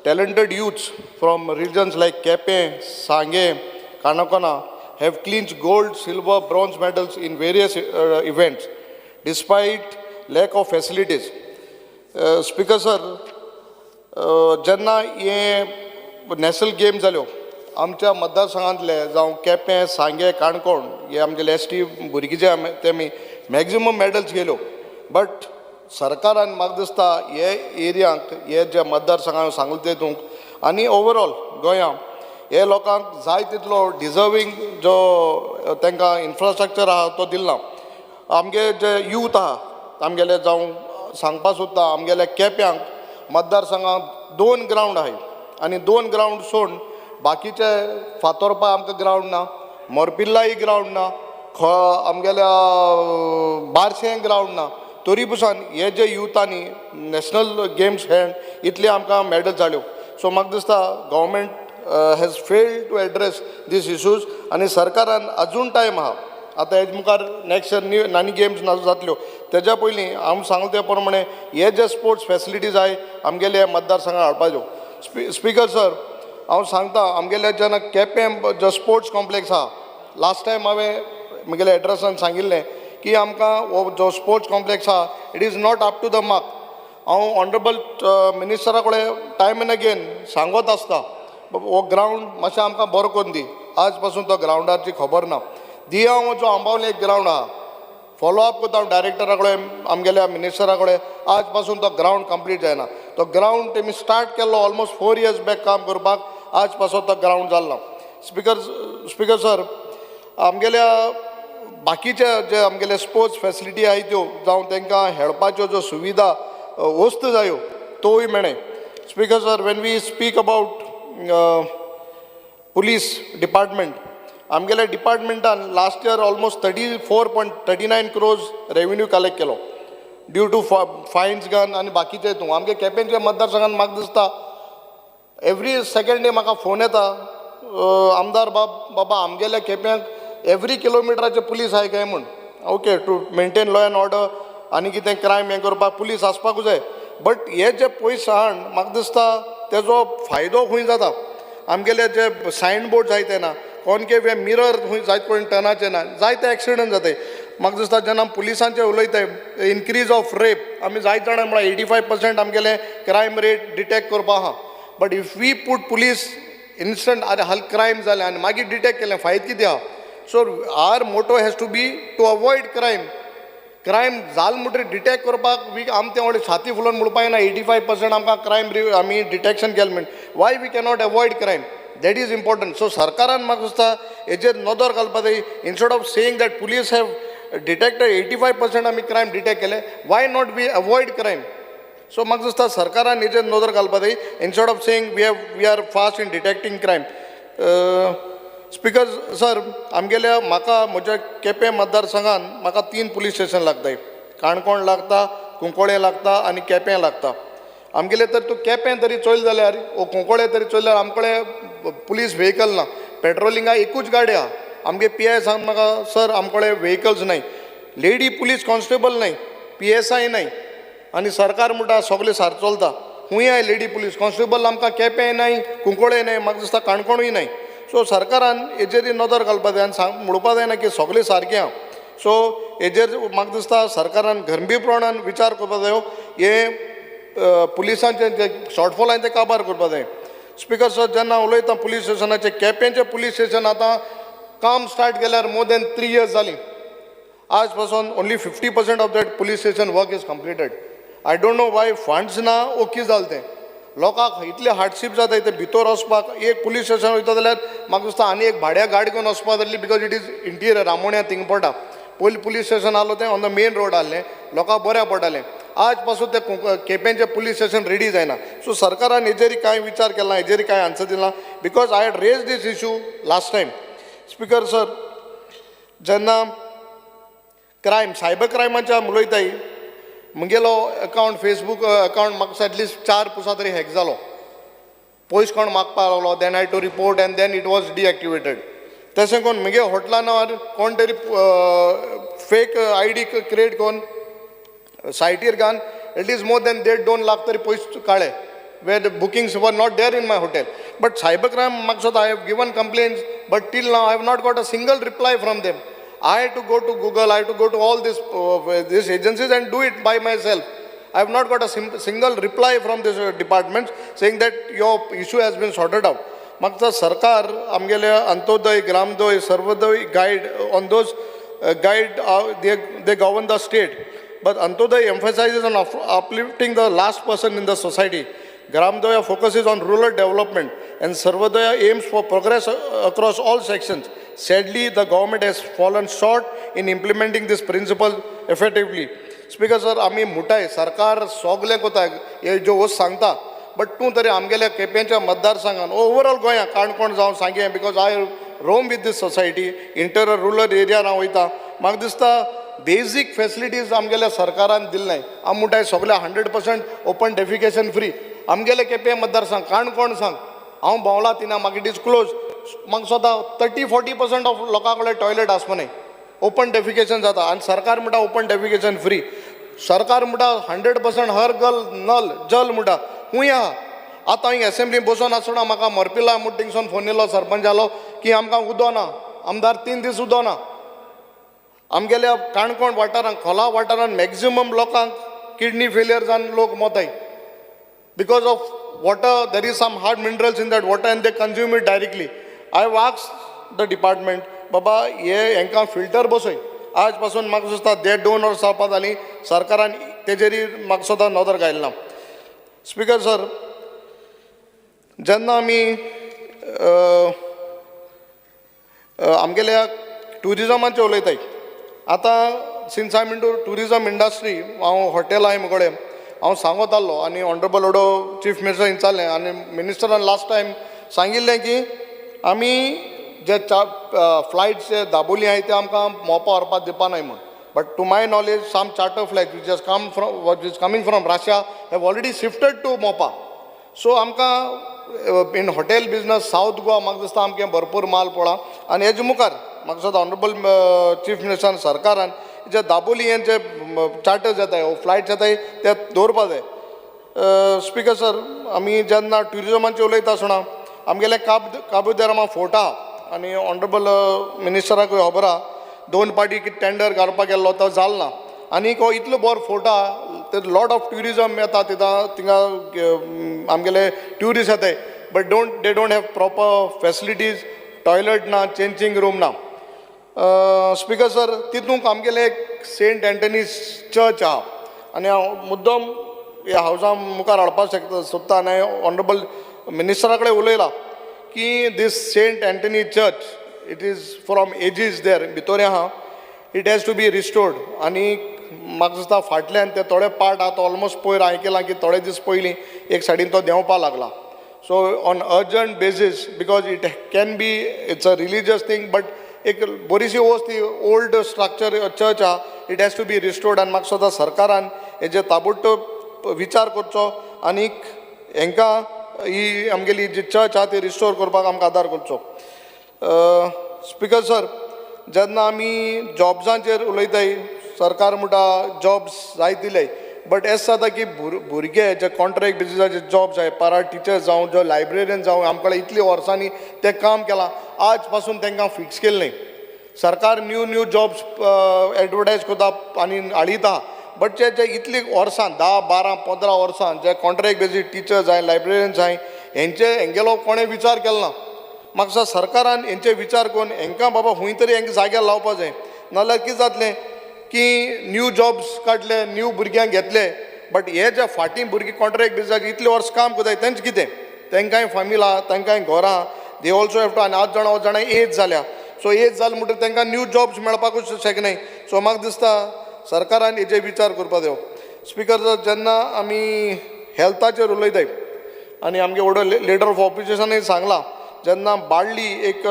talented youths from regions like Kepe, Sangye, Konkani have clinched gold, silver, bronze medals in various events despite lack of facilities. Speaker sir, जेन्ना हे national game जाल्यो आमच्या मतदारसंघांतले जावं केपें सांगे काणकोण हे आमगेले ST. भुरगीं जे तेमी मॅक्झिमम मॅडल्स गेल्यो बट सरकारान म्हाका दिसता हे एरियांक हे जे मतदारसंघां सांगले तेतूंक आनी ओवरऑल गोंयां हे लोकांक जाय तितलो डिजर्वींग जो तांकां इन्फ्रास्ट्रक्चर आहा तो दिलना. आमगे जे यूथ आहा आमगेले जावं सांगपा सोदता आमगेल्या केप्यांक मतदारसंघांत 2 ग्रावंड आहाय आनी 2 ग्रावंड सोडून बाकीचे फातोरपा आमकां ग्रावंड ना, मोरपिल्लाय ग्रावंड ना, आमगेल्या बारशें ग्रावंड ना. तरी पसून हे जे युथांनी नॅशनल गेम्स खेळून इतली आमकां मॅडल जाल्यो. सो म्हाका दिसता government has failed to address this issues आनी सरकारान अजून टायम आहा. आतां हेजे मुखार नेक्स्ट इयर नानी गेम्स जातल्यो तेज्या पयलीं हांव सांगले ते प्रमाणे हे जे स्पोर्ट्स फॅसिलिटीज आहाय आमगेले मतदारसंघात हाडपाच्यो. स्पीकर सर हांव सांगता आमगेले जेन्ना केपें जो स्पोर्ट्स कॉम्प्लेक्स आहा लास्ट टायम हांवें म्हगेल्या एड्रेसान सांगिल्लें की आमकां हो जो स्पोर्ट्स कॉम्प्लेक्स आहा it is not up to the mark. हांव ऑनरेबल मिनिस्टरा कडेन टायम एंड अगेन सांगत आसता हो ग्रावंड मातशें आमकां बरो करून दी. आज पासून तो ग्रावंडाची खबर ना. दिया हो जो आंबावले एक ग्रावंड आहा फॉलो अप करता हांव डायरेक्टरा कडेन आमगेल्या मिनिस्टरा कडेन आज पासून तो ग्रावंड कंप्लीट जायना. तो ग्रावंड तेमी स्टार्ट केल्लो ऑलमोस्ट 4 years बॅक काम करपाक आज पासून तो ग्रावंड जाल्लो ना. स्पीकर सर आमगेल्या बाकीचे जे आमगेले स्पोर्ट्स फॅसिलिटी आहाय त्यो जावं तांकां खेळपाच्यो ज्यो सुविधा वस्त जायो तोय मेळ्ळे. Speaker sir when we speak about police department आमगेल्या डिपार्टमेंटान last year almost 34.39 crores revenue collect केलो ड्यू टू फायन्स घान आनी बाकीचे हितून. आमगे केपेंच्या मतदारसंघान म्हाका दिसता एवरी सेकंड डे म्हाका फोन येता आमदार बाबा आमगेल्या केप्यांक एवरी किलोमिटराचे पुलीस आहाय काय म्हूण. Okay to maintain law and order आनी कितें क्रायम हें करपाक पुलीस आसपाकूच जाय. बट हे जे पयस आहान म्हाका दिसता तेजो फायदो खंय जाता. आमगेले जे सायन बोर्ड जाय ते ना कॉनकेव हे मिरर खंय जायत पळय टनाचे ना जायते एक्सिडंट जाताय. म्हाका दिसता जेन्ना पुलिसांचे उलयताय इनक्रीज ऑफ रेप आमी जायत जाणां म्हळ्यार 85% आमगेले क्रायम रेट डिटेक्ट करपा आहा. But if we put police instant हल क्रायम जालें आनी मागीर डिटेक्ट केलें फायद कितें आहा. So our motto has to be to avoid crime. Crime जाल म्हणटरी डिटेक्ट करपाक आमी तें व्हडलें छाती फुलोवन म्हणपाक येना 85% आमकां क्रायम आमी डिटेक्शन केलें म्हण. Why we cannot avoid crime that is important. So सरकारान म्हाका दिसता हेजेर नदर घालपाक जाय. Instead of saying that police have detected 85% आमी क्रायम डिटेक्ट केले why not we avoid crime. So म्हाका दिसता सरकारान हेजेर नदर घालपाक जाय instead of saying we are fast in detecting crime. Speaker sir आमगेल्या म्हाका म्हज्या केपें मतदारसंघान म्हाका 3 पुलीस स्टेशन लागताय. काणकोण लागता, कुंकोळे लागता आनी केपें लागता. आमगेले तर तूं केपें तरी चोयल जाल्यार ओ कुंकोळे तरी चोयल्यार आमकडे पुलीस व्हेकल ना. पेट्रोलिंगा एकूच गाडी आहा. आमगे PI सांग म्हाका सर आमकडे व्हेकल्स नाय. लेडी पुलीस कॉन्स्टेबल नाय, PSI नाय आनी सरकार म्हणटा सगळें सार चलता. खूंय आय लेडी पुलीस कॉन्स्टेबल आमकां केपें नाय, कुंकोळे नाय, म्हाका दिसता काणकोणूय नाय. सो सरकारान हेजेर नदर घालपाक जाय आनी म्हणपाक जायना की सगळें सारकें आहा. सो हेजेर म्हाका दिसता सरकारान गंभीरपणान विचार करपाक जायो. हे पुलिसांचे जे शॉर्टफॉल आहाय ते काबार करपाक जाय. स्पीकर सर जेन्ना उलयता पुलीस स्टेशनाचे केपेंचें पुलीस स्टेशन आतां काम स्टार्ट केल्यार मोर दॅन 3 years जालीं. आज पासून only 50% of that police station work is completed. I don't know Y funds ना ओ कितें जालें तें. लोकांक इतले हार्डशीप जाता ते भितर वचपाक. एक पुलीस स्टेशन वयता जाल्यार म्हाका दिसता आनी एक भाड्या गाडी घेवन वचपाक जातली बिकॉज इट इज इंटिरियर रामोण्या थिंग पडटा. पयलीं पुलीस स्टेशन आहलो तें ऑन द मेन रोड आहलें लोकांक बऱ्या पडटालें. आज पासून ते केपेंचें पुलीस स्टेशन रेडी जायना. सो सरकारान हेजेर कांय विचार केला हेजेर कांय आन्सर दिना because I had raise this issue last time. Speaker sir जेन्ना क्रायम सायबर क्रायमाचें आमी उलयताय म्हगेलो अकावंट फेसबूक अकावंट म्हाका एटलिस्ट 4 पुसा तरी हॅक जालो. पयस कोण मागपाक लागलो then I to report and then it was deactivated. तशें करून म्हगे हॉटेलान कोण तरी फेक ID क्रिएट करून सायटीर घान एटलिस्ट मोर दॅन 1.5 lakh तरी पयस काडले where the bookings were not there in my hotel. But cybercrime, Maksud, I have given complaints, but till now I have not got a single reply from them. I had to go to Google, I had to go to all these agencies and do it by myself. I have not got a single reply from this department saying that your issue has been sorted out. Magta Sarkar, amgele Antodaya, Gramdoy, Sarvodaya guide, on those guide, they govern the state. But Antodaya emphasizes on uplifting the last person in the society. Gramdoya focuses on rural development and Sarvodaya aims for progress across all sections. Sadly, the government has fallen short in implementing this principle effectively. Speaker sir, आम्ही मुठाय सरकार सोगले कोताय हे जो वस सांगता but तूं तरी आमगेल्या केप्यांच्या मतदारसंघान ओवरऑल गोंया काणकोण जावन Sanguem because I roam with this society inter rural एरियान हांव वयता म्हाका दिसता बेजीक फॅसिलिटीज आमगेल्या सरकारान दिले आम मुठाय सगळे 100% ओपन डेफिकेशन फ्री आमगेले केपें मतदारसंघ काणकोण सांग हांव भोंवला तिना म्हाका इट इज क्लोज म्हाका स्वता 30-40% ऑफ लोकां कडेन टॉयलेट आसपा न्हय ओपन डेफिकेशन जाता आनी सरकार म्हणटा ओपन डेफिकेशन फ्री सरकार म्हणटा 100% हर गल नल जल म्हणटा खूंय आहा आतां हांवें एसेंब्लीन बसून आसतना म्हाका मोरपिला मुट्टिंगसून फोन येयलो सरपंचालो की आमकां उदो ना आमदार 3 दीस उदो ना आमगेल्या काणकोण वाठारांत खोला वाठारांत मॅक्झिमम लोकांक किडनी फेलियर जावन लोक मोताय because of water, there is some hard minerals in that water and they consume it directly. I have asked the department, Baba, ye enka filter bosoy. आज पासून म्हाका दिसता दे 2 वर्सां जावपा जालीं सरकारान तेजेरी म्हाका सुद्दां नदर घायलें ना. स्पीकर सर, जेन्ना आमी आमगेल्या टुरिजमाचें उलयताय आतां since I am in to tourism industry हांव हॉटेल आहाय मुगोडे हांव सांगत आसलो आनी ऑनरेबल ओडो चीफ मिनिस्टर विचारलें आनी मिनिस्टरान लास्ट टायम सांगिल्लें की आमी जे फ्लायट्स दाबोली आहाय ते आमकां मोपा व्हरपाक दिवपा नाय म्हण but to my knowledge some charter flight which is coming from Russia have already shifted to Mopa सो आमकां in hotel business south Goa म्हाका दिसता आमकां भरपूर माल पळा आनी हेजे मुखार म्हाका दिसता ऑनरेबल चीफ मिनिस्टरान सरकारान जे दाबोली हे जे चार्टर्स येताय फ्लायट्स येताय ते दवरपा जाय. स्पीकर सर, आमी जेन्ना ट्युरिजमाचें उलयता आसतना आमगेले काबुदेरामा फोर्ट आहा आनी ऑनरेबल मिनिस्टराकूय खबर आहा 2 पाटी टेंडर घालपाक गेल्लो तो जालो ना आनीक हो इतलो बरो फोर्ट आहा ते लॉट ऑफ ट्युरिजम येता थिंगा आमगेले ट्युरिस्ट येताय but they don't have proper facilities toilet ना चेंजिंग रूम ना. स्पीकर सर, तितूंक आमगेले एक सेंट एंटनीज चर्च आहा आनी हांव मुद्दम ह्या हावसा मुखार हाडपाक सोदता आनी ऑनरेबल मिनिस्टरा कडेन उलयलां की this saint Antony church it is from ages there भितर आहा it has to be restored आनी म्हाका दिसता फाटल्यान ते थोडे पार्ट आहा तो ऑलमोस्ट पयर हांवें केला की थोडे दीस पयलीं एक सायडीन तो देंवपा लागला. So on urgent basis because it can be it's a religious thing but एक बरीशी वस्त ओल्ड स्ट्रक्चर चर्च आहा it has to be restored आनी म्हाका सुद्दां सरकारान हेजे ताबडतोब विचार करचो आनीक हांकां ही आमगेली जी चर्च आहा ती रिस्टोर करपाक आमकां आदार करचो. स्पीकर सर, जेन्ना आमी जॉब्सांचेर उलयताय सरकार म्हणटा जॉब्स जाय दिले बट एस जाता की भुरगे जे कॉन्ट्रॅक्ट बेजिसाचे जॉब्स आहाय पारा टिचर्स जावं जो लायब्ररियन जावं आमकडे इतली वर्सांनी ते काम केलां आज पासून तांकां फिक्स केल्लें न्ही. सरकार न्यू जॉब्स एडवर्टायज करता आनी हाडिता बट जे इतली वर्सां 10-12-15 वर्सां जे कॉन्ट्रॅक्ट बेजीस टिचर्स जाय लायब्ररियन्स जाय हेंगेलो कोणें विचार केलो ना. म्हाका दिसता सरकारान हेंचे विचार करून हांकां बाबा खंय तरी हांकां जाग्यार लावपा जाय नाजाल्यार कितें जातलें की न्यू जॉब्स काडले न्यू भुरग्यांक घेतले बट हे जे फाटीं भुरगीं कॉन्ट्रॅक्ट बेजिसाचे इतले वर्स काम करताय तेंचें कितें तांकांय फामील आहा तांकांय घरां दे ऑल्सो हॅव टू आनी 8 जाणां एज जाल्या सो एज जालें म्हणटकीर तांकां न्यू जॉब्स मेळपाकूच शकनाय. सो म्हाका दिसता सरकारान हेजे विचार करपा जायो. स्पीकर सर, जेन्ना आमी हेल्थाचेर उलयताय आनी आमगे व्हडलो लिडर ऑफ ऑपोजिशनूय सांगलां जेन्ना बाळ्ळी एक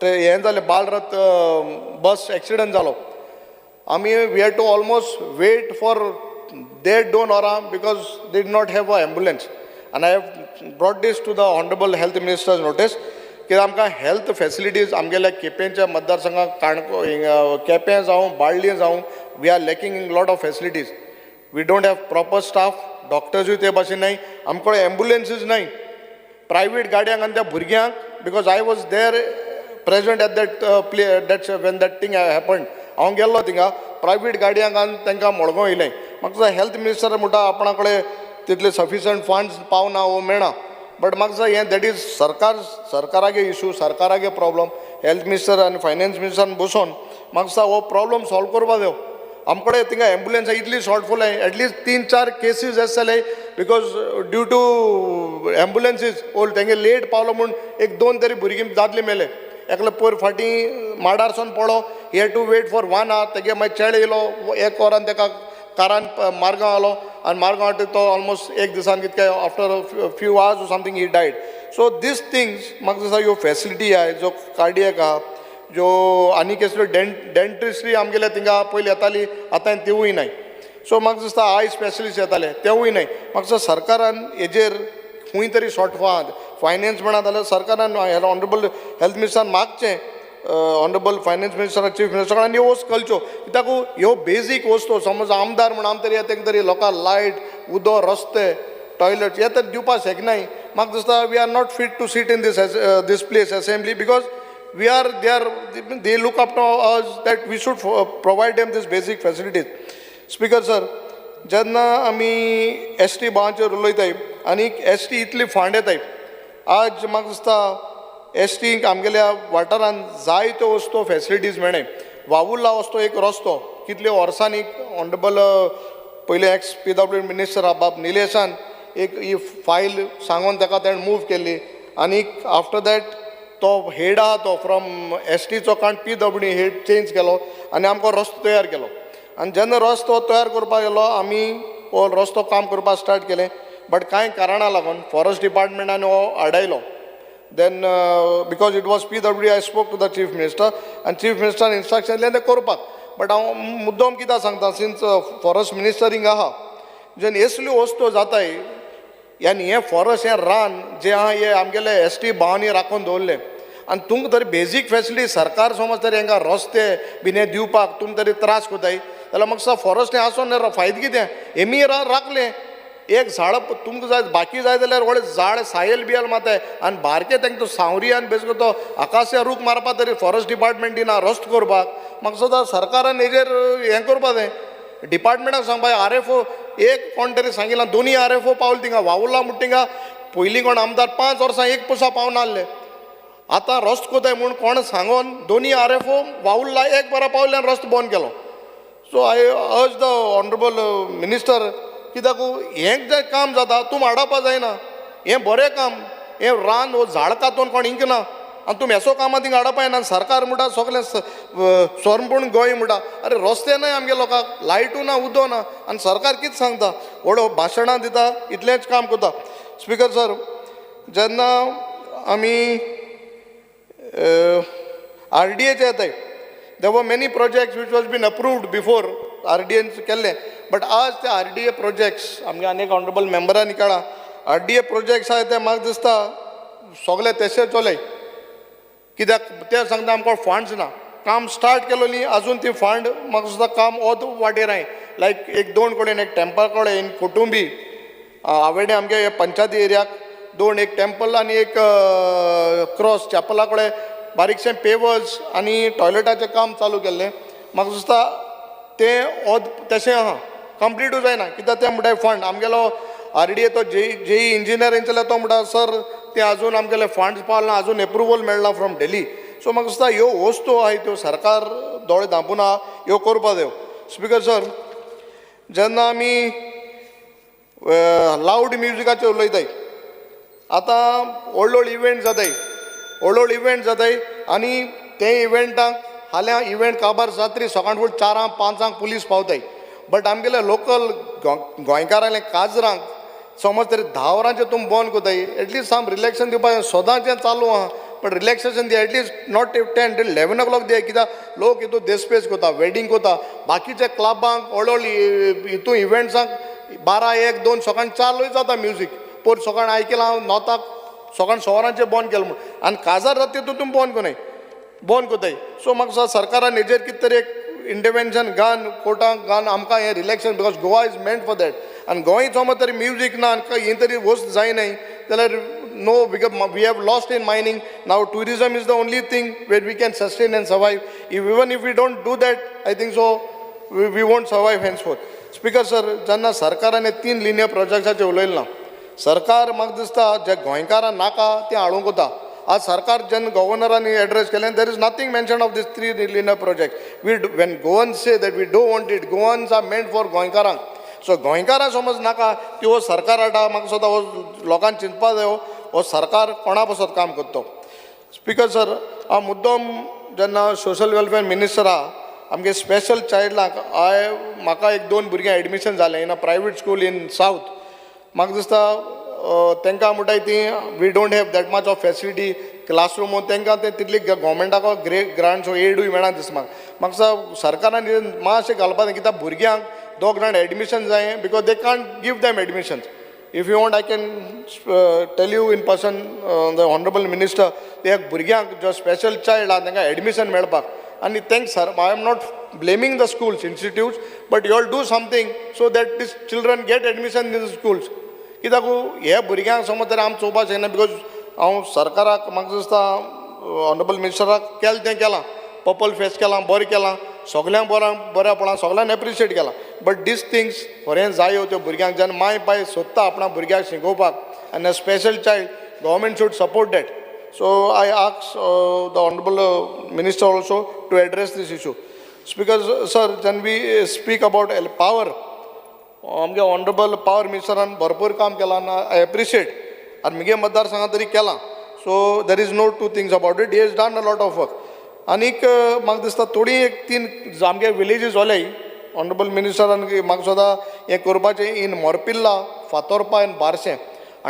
हें जालें बालरथ बस एक्सिडंट जालो आमी we had to almost wait for 1.5-2 वरां because they did not have a ambulance आनी I have brought this to the honourable health ministers notice की आमकां हेल्थ फॅसिलिटीज आमगेल्या केपेंच्या मतदारसंघाक केपें जावं बाळ्ळी जावं we are lacking in lot of facilities. We don't have proper staff डॉक्टर्सूय ते भाशेन नाय आमकडे एम्बुलन्सीज नाय प्रायवेट गाडयांक आनी त्या भुरग्यांक because I was there present at that when that thing happened हांव गेल्लो थिंगा प्रायवेट गाडयांक आनी तांकां मडगांव येयलें म्हाका दिसता हेल्थ मिनिस्टर म्हणटा आपणा कडेन तितले सफिशंट फंड्स पावना वो मेळना बट म्हाका दिसता हें दॅट इज सरकारागे इशू सरकारागे प्रॉब्लम हेल्थ मिनिस्टर आनी फायनान्स मिनिस्टरान बसून म्हाका दिसता हो प्रॉब्लम सॉल्व करपा देव आमकडे थिंगा एम्बुलन्स इतली शॉर्टफॉल आहे एटलीस्ट 3-4 केसीस अशे जाले बिकॉज ड्यू टू एम्बुलन्सीस ओल तेंगे लेट पावलो म्हूण 1-2 तरी भुरगीं दादले मेले एकलो पयर फाटीं माडारसून पडलो he had to wait for 1 hour तेगे मागीर चेडो येयलो 1 वरान तेका कारान मारगांव आलो आनी मारगांव तो ऑलमोस्ट 1 दिसान कितके after few hours or something he died so this things म्हाका दिसता ह्यो फॅसिलिटी आहे जो कार्डियक आहा ज्यो आनी कसल्यो डेंटिस्ट्री आमगेले थिंगा पयलीं येताली आतां तिवूय नाय सो म्हाका दिसता आय स्पेशलिस्ट येताले तेवूय नाय म्हाका दिसता सरकारान हेजेर खंय तरी शॉर्टफॉल फायनान्स म्हणा जाल्यार सरकारान ऑनरेबल हेल्थ मिनिस्टरान मागचें ऑनरेबल फायनान्स मिनिस्टर चीफ मिनिस्टरान ह्यो वस्त घालच्यो कित्याक ह्यो बेजीक वस्तू समज आमदार म्हण आम तरी येता तरी लोकांक लायट उदक रस्ते टॉयलेट हे तर दिवपाक शकनाय म्हाका दिसता we are not fit to sit in this place assembly because they look up to us that we should provide them this basic facilities. Speaker sir, जेन्ना आमी ST बांचेर उलयताय आनी ST इतली फांड येताय आज म्हाका दिसता ST आमगेल्या वाठारान जायत्यो वस्तू फॅसिलिटीज मेळ्ळे वावुर्ला वचतो एक रस्तो कितले वर्सांनी ऑनरेबल पयले एक्स PW मिनिस्टर बाब निलेशान एक ही फायल सांगून ताका तेणें मूव केल्ली आनी आफ्टर दॅट तो हेड आहा तो फ्रॉम STचो काण PW हेड चेंज केलो आनी आमकां रस्तो तयार केलो आनी जेन्ना रस्तो तयार करपाक गेलो आमी हो रस्तो काम करपाक स्टार्ट केलें बट कांय कारणां लागून फॉरेस्ट डिपार्टमेंटान हो आडायलो then because it was PW I spoke to the chief minister आनी चीफ मिनिस्टरान इन्स्ट्रक्शन दिलें तें करपाक बट हांव मुद्दम कित्याक सांगता सिन्स फॉरेस्ट मिनिस्टरींग आहा जेन्ना असल्यो वस्तू जाताय आनी हें फॉरेस्ट हें रान जें आहा हें आमगेले ST भावांनी राखून दवरलें आनी तुमकां तरी बेजीक फॅसिलिटी सरकार समज तरी हांकां रस्ते बीन हें दिवपाक तुमकां तरी त्रास कोताय जाल्यार म्हाका दिसता फॉरेस्ट हें आसून फायदो कितें हेमी राखलें एक झाड तुमकां जाय बाकी जाय जाल्यार व्हडलें झाड सायल बियल माताय आनी बारके तांकां सावरी आनी बेश्टो तो आकाशे रूख मारपाक तरी फॉरेस्ट डिपार्टमेंट दिना रस्तो करपाक म्हाका दिसता सरकारान हेजेर हें करपा जाय डिपार्टमेंटाक सांगपा RFO एक कोण तरी सांगिलां 2 RFO पावले थिंगा वावुर्ला म्हणटा थिंगा पयलीं कोण आमदार 5 वर्सां एक पुसा पावना आसले आतां रस्तो कोताय म्हूण कोण सांगोन 2 RFO वावुर्ला एक बरो पावले आनी रस्तो बंद केलो सो आय अर्ज द ऑनरेबल मिनिस्टर कित्याक हें जें काम जाता तूं आडावपा जायना हें बरें काम हें रान वो झाड कातून कोण इंकना आनी तुमी हेसो कामां थिंगा हाडपा येना सरकार म्हणटा सगळें स्वरपूर्ण गोंय म्हणटा अरे रस्ते नाय आमगे लोकांक लायटू ना उदो ना आनी सरकार कितें सांगता व्हडो भाशणां दिता इतलेंच काम करता स्पिकर सर जेन्ना आमी RDAचे येताय there were many projects which was been approved before RDAन केल्ले बट आज ते RDA प्रोजेक्ट्स आमगे अनेक ऑनरेबल मेंबरांनी काडा RDA प्रोजेक्ट्स आहाय ते म्हाका दिसता सगळे तेशे चोले कित्याक ते सांगता आमकां फंड्स ना काम स्टार्ट केलो न्ही अजून ती फंड म्हाका दिसता काम ओद वाटेर आहाय लायक 1-2 कडेन एक टेंपल कडेन इन कुटुंबी आवेडे आमगे पंचायती एरियाक 2 एक टेंपल आनी एक क्रॉस चॅपला कडेन बारीकशें पेवर्स आनी टॉयलेटाचें काम चालू केल्लें म्हाका दिसता तें ओद तशें आहा कंप्लीटूच जायना कित्याक तें म्हणटा फंड आमगेलो RDA तो JE इंजिनियरींगेलो तो म्हणटा सर ते अजून आमगेले फंड्स पावना अजून एप्रुवल मेळना फ्रॉम दिल्ली सो म्हाका दिसता ह्यो वस्तू आहाय त्यो सरकार दोळे धांपून आहा ह्यो करपा जायो स्पिकर सर जेन्ना आमी लावड म्युजिकाचेर उलयताय आतां व्हडले व्हडले इव्हेंट जाताय आनी ते इव्हेंटाक हाल्या इव्हेंट काबार रात्री सकाळ फुडें 4-5 पुलीस पावताय बट आमगेले लोकल गोंयकारांतले काजरांक समज तरी 10 वरांचेर तुमी बंद कोताय एटलीस्ट साम रिलॅक्सेशन दिवपाक सदांचें चालू आहा but relaxation the at least not 10 till 11 o'clock दिया कित्याक लोक हितून देसपेस कोता वेडिंग कोता बाकीच्या क्लबांक व्हडली हितून इव्हेंट्सांक 12-1-2 सकाळ 4 जाता म्युजीक पयर सकाळ आयकलां हांव नॉताक सकाळ 6 वरांचेर बंद केलें म्हूण आनी काजार जाता तितून तुमी बंद कोताय सो म्हाका दिसता सरकारान हेजेर कितें तरी एक इंटरवेन्शन घान कोर्टांक घान आमकां हें relaxation because Goa is meant for that आनी गोंय समज तरी म्युजीक ना आनी हें तरी वस्त जायनाय जाल्यार no because we have lost in mining now tourism is the only thing where we can sustain and survive even if we don't do that I think so we won't survive henceforth speaker sir जेन्ना सरकारान हे 3 linear प्रोजेक्ट्साचेर उलयलां सरकार म्हाका दिसता जे गोंयकारां नाका तें हाडूंक वता आज सरकार जेन्ना गव्हर्नरांनी एड्रेस केलें there is nothing mention of these 3 linear project when Goans say that we don't want it Goans are meant for गोंयकारांक सो गोंयकारां समज नाका ती हो सरकार हाडा म्हाका सुद्दां हो लोकांक चिंतपा जाय हो सरकार कोणा पासत काम करता स्पीकर सर हांव मुद्दम जेन्ना सोशल वेलफेअर मिनिस्टर आहा आमगे स्पेशल चायल्डाक म्हाका 1-2 भुरग्यां एडमिशन जालें in a private school in south म्हाका दिसता तांकां म्हणटाय ती we don't have that much of facility classroom तांकां ते तितली गोवमेंटाक ग्रांट्स एडूय मेळना दिसता म्हाका दिसता सरकारान मातशें घालपा जाय कित्याक भुरग्यांक 2 जाण एडमिशन जाय because they can't give them admission if you want I can tell you in person the honourable minister ते भुरग्यांक जो स्पेशल चायल्ड आहा तांकां एडमिशन मेळपाक आनी thanks sir I am not blaming the schools institutes but you all do something so that these children get admission in the schools कित्याक हे भुरग्यांक समज तरी आमी चोवपाक जायना बिकॉज हांव सरकाराक म्हाका दिसता ऑनरेबल मिनिस्टराक केलें तें केलां पर्पल फेस्ट केलां बरें केलां सगल्यांक बऱ्यापणान सगळ्यांक एप्रिशिएट केलां बट दीस थिंग्स खरें जायो त्यो भुरग्यांक जेन्ना माय पाय सोदता आपणा भुरग्यांक शिकोवपाक आनी a special child government should support that so I ask the honourable minister also to address this issue speaker sir when we speak about power आमगे ऑनरेबल पावर मिनिस्टरान भरपूर काम केलां आय एप्रिशिएट आनी म्हगे मतदारसंघात तरी केलां so there is no two things about it he has done a lot of work आनीक म्हाका दिसता थोडी 1-3 आमगे विलेजीस जाल्याय ऑनरेबल मिनिस्टरान म्हाका सुद्दां हें करपाचें in मोरपिल्ला Fatorpa in Barshem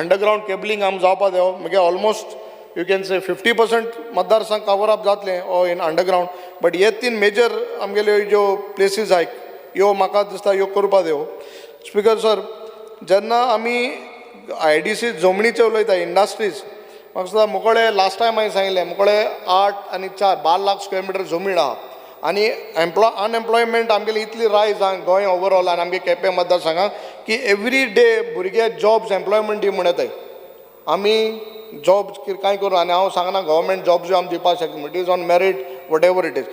underground cabling आमी जावपा जायो म्हगे ऑलमोस्ट यू कॅन से 50% मतदारसंघ कवर अप जातलें ओ इन अंडरग्रावंड बट हे 3 मेजर आमगेल्यो ज्यो प्लेसीस आहाय ह्यो म्हाका दिसता ह्यो करपा जायो स्पीकर सर जेन्ना आमी IDC जमनीचे उलयता इंडस्ट्रीज म्हाका दिसता मुकोळे लास्ट टायम हांवें सांगिल्लें मुकोळे 8 आनी 4 12 लाख स्क्वेअर मिटर जमीन आहा आनी अनएम्प्लॉयमेंट आमगेली इतली रायज आहा गोंय ओवरऑल आनी आमगे केपें मतदारसंघाक की एवरी डे भुरगे जॉब्स एम्प्लॉयमेंट दी म्हण येताय आमी जॉब्स कांय करूं आनी हांव सांगना गव्हर्मेंट जॉब्स आमी दिवपाक शकता it is on merit whatever it is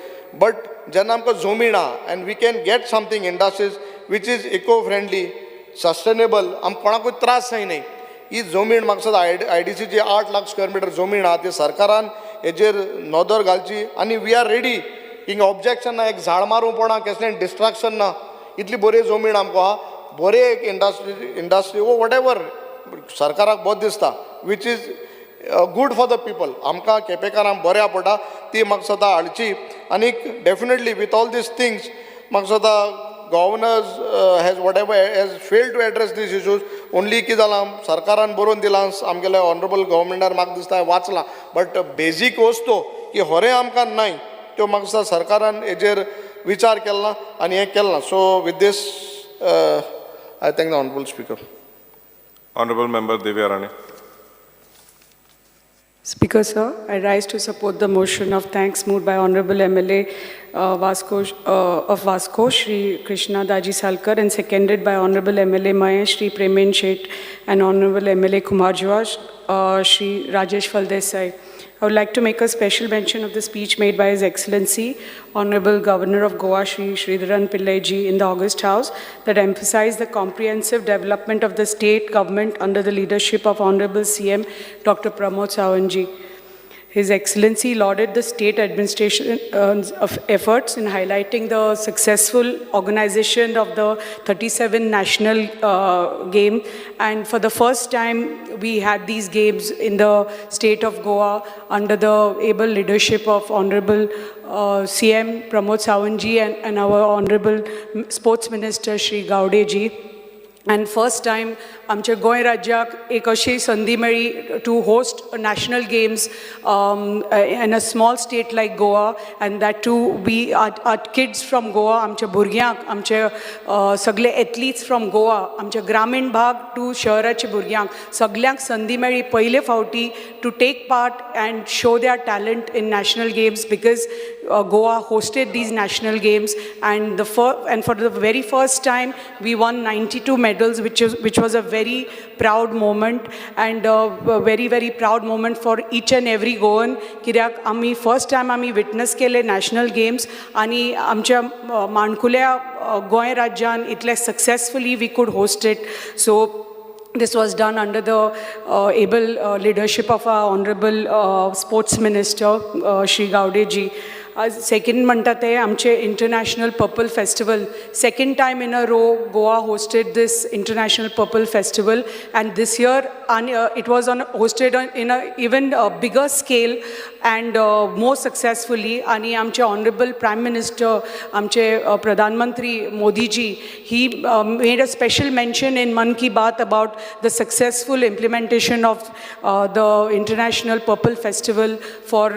but जेन्ना आमकां जमीन आहा and we can get something industries which is eco friendly sustainable आमकां कोणाकूय त्रास जायनाय ही जमीन म्हाका दिसता IDC जी 8 लाख स्क्वेअर मिटर जमीन आहा ती सरकारान हेजेर नदर घालची आनी वी आर रेडी हिंगा ऑब्जेक्शन ना एक झाड मारूं पडना कसलें डिस्ट्रॅक्शन ना इतली बरी जमीन आमकां आहा बरे एक इंडस्ट्री वो वॉट एवर सरकाराक बरें दिसता which is good for the people आमकां केपेकारांक बऱ्या पडटा ती म्हाका सदां हाडची आनीक definitely with all these things म्हाका सदां governors has whatever has failed to address this issues only कितें जालां सरकारान बरोवन दिलां आमगेल्या ऑनरेबल गव्हर्मेंटार म्हाका दिसता वाचलां बट बेजीक वस्तू की खरें आमकां नाय त्यो म्हाका दिसता सरकारान हेजेर विचार केला आनी हें केलां so with this I thank the honourable speaker Honorable Member Divya Rani. Speaker, sir, I rise to support the motion of thanks moved by Honorable MLA of Vasco, Shri Krishna Daji Salkar, and seconded by Honorable MLA Mahesh, Shri Premen Shet, and Honorable MLA Kumar Jawaz, Shri Rajesh Faldesai. I would like to make a special mention of the speech made by His Excellency, Honorable Governor of Goa, Shri Sridharan Pillai ji, in the August House that emphasized the comprehensive development of the state government under the leadership of Honorable CM Dr. Pramod Sawant ji. His Excellency lauded the state administration's efforts in highlighting the successful organization of the 37 national game, and for the first time we had these games in the state of Goa under the able leadership of Honorable CM Pramod Sawant ji and our Honorable Sports Minister Shri Gaude ji. And first time आमच्या गोंय राज्याक एक अशी संदी मेळ्ळी to host national games in a small state like Goa and that too we are kids from Goa आमच्या भुरग्यांक आमचे सगळे एथलीट्स फ्रॉम गोवा आमच्या ग्रामीण भाग टू शहराच्या भुरग्यांक सगळ्यांक संदी मेळ्ळी पयले फावटी to take part and show their talent in national games because Goa hosted these national games and for the very first time we won 92 medals. medals, which was a very proud moment and a very, very proud moment for each and every Goan. कित्याक आमी first time आमी witness केले national games आणि आमच्या माणकुल्या गोंय राज्यान इतले successfully we could host it. So this was done under the able leadership of our Honorable Sports Minister, Shri Gowde ji. Second म्हणटा ते आमचे International Purple Festival. Second time in a row, Goa hosted this International Purple Festival, and this year it was hosted in a even bigger scale and more successfully. आणि आमचे Honorable Prime Minister, आमचे Pradhan Mantri Modi ji, he made a special mention in Mann Ki Baat about the successful implementation of the International Purple Festival for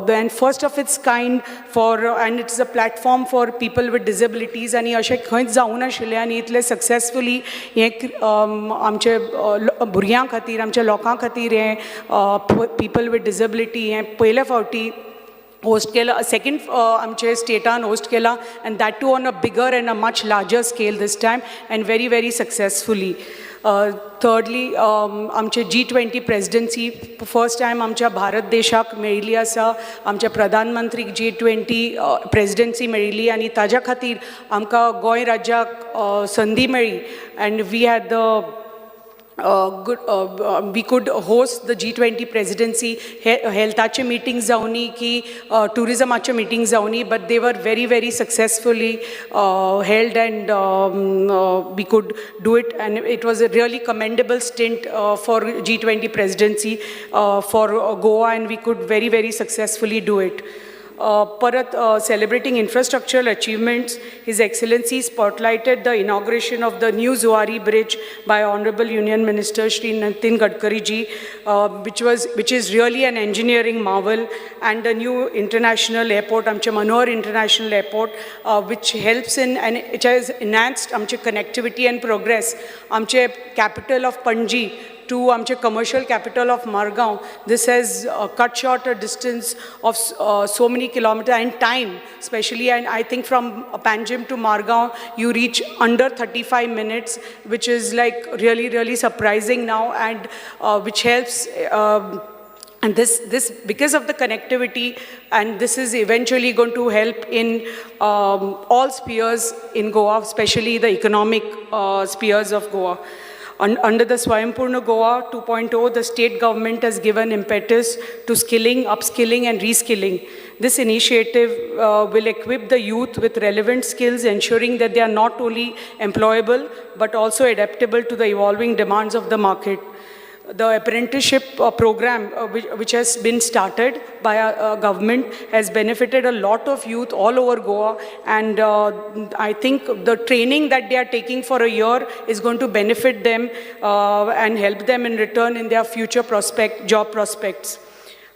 the first of its kind and it's a platform for people with disabilities आणि अशें खंयच जावं नाशिल्लें आणि इतले successfully हें आमचे भुरग्यां खातीर आमच्या लोकां खातीर हें people with disability हें पयले फावटी host केला second आमचे स्टेटान host केला and that too on a bigger and a much larger scale this time and very, very successfully. Thirdly, आमचे G20 presidency first time आमच्या भारत देशाक मेळिल्ली आसा. आमच्या प्रधानमंत्रीक G20 presidency मेळिल्ली आणि ताज्या खातीर आमकां गोंय राज्याक संदी मेळ्ळी and we had the we could host the G20 presidency. Healthache meetings जावनी की tourismache meetings जावनी, but they were very, very successfully held and we could do it, and it was a really commendable stint for G20 presidency for Goa, and we could very, very successfully do it. Celebrating infrastructural achievements, His Excellency spotlighted the inauguration of the new Zuari Bridge by Honorable Union Minister Shri Nitin Gadkari ji, which is really an engineering marvel, and the new international airport, Amche Manohar International Airport, which helps in and it has enhanced Amche connectivity and progress. Amche capital of Panji to Amche commercial capital of Margaon. This has cut short a distance of so many kilometers and time, especially, and I think from Panjim to Margaon you reach under 35 minutes, which is like really, really surprising now, and which helps and this because of the connectivity, and this is eventually going to help in all spheres in Goa, especially the economic spheres of Goa. Under the Swayambhurna Goa 2.0, the state government has given impetus to skilling, upskilling and reskilling. This initiative will equip the youth with relevant skills, ensuring that they are not only employable but also adaptable to the evolving demands of the market. The apprenticeship program, which has been started by our government, has benefited a lot of youth all over Goa, and I think the training that they are taking for a year is going to benefit them and help them in return in their future job prospects.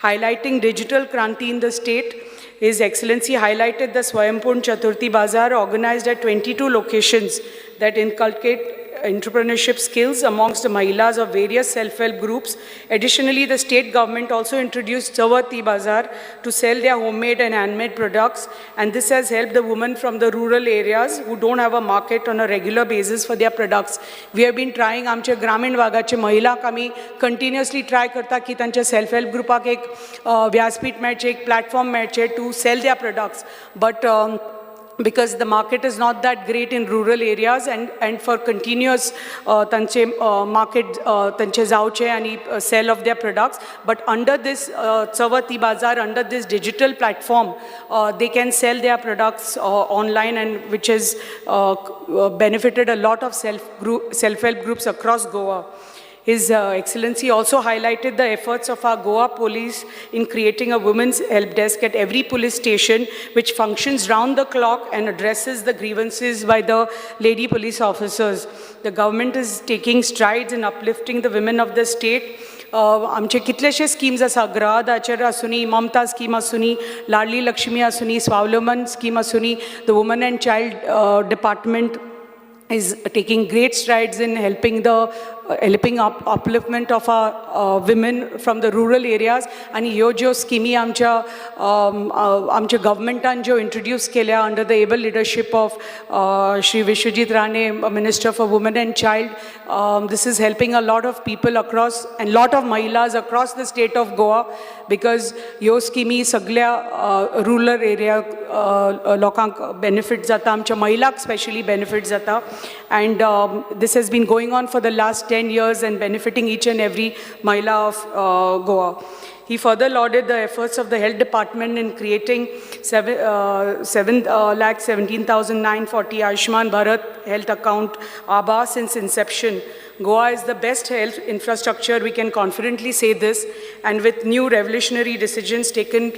Highlighting digital kranti in the state, His Excellency highlighted the Swayambhurna Chaturthi Bazaar organized at 22 locations that inculcate entrepreneurship skills amongst the Mahilas of various self-help groups. Additionally, the state government also introduced Chawati Bazaar to sell their homemade and handmade products, and this has helped the women from the rural areas who don't have a market on a regular basis for their products. We have been trying, आमचे ग्रामीण भागाचे महिलाक आमी continuously try करता की तांच्या self-help groupak एक व्यासपीठ मेळचे, एक platform मेळचे to sell their products, but because the market is not that great in rural areas, and for continuous tanche market tanche जावचे आणि sell of their products, but under this Chawati Bazaar, under this digital platform, they can sell their products online, and which has benefited a lot of self-help groups across Goa. His Excellency also highlighted the efforts of our Goa police in creating a women's help desk at every police station, which functions round the clock and addresses the grievances by the lady police officers. The government is taking strides in uplifting the women of the state. आमचे कितलेशे schemes आसा, गृहदाचर आसुनी, Mamata scheme आसुनी, लाडली लक्ष्मी आसुनी, स्वावलंबन scheme आसुनी. The Women and Child Department is taking great strides in helping the helping upliftment of our women from the rural areas. आणि ह्यो ज्यो स्किमी आमच्या गव्हर्मेंटान ज्यो इंट्रोड्यूस केल्या under the able leadership of Shri Vishwajit Rane, Minister for Women and Child, this is helping a lot of people across and lot of mahilas across the state of Goa, because ह्यो स्किमी सगळ्या rural area लोकांक benefit जाता, आमच्या महिलाक specially benefit जाता, and this has been going on for the last 10 years and benefiting each and every mahila of Goa. He further lauded the efforts of the Health Department in creating 7,17,940 Ayushman Bharat Health Account ABA since inception. Goa is the best health infrastructure, we can confidently say this, and with new revolutionary decisions taken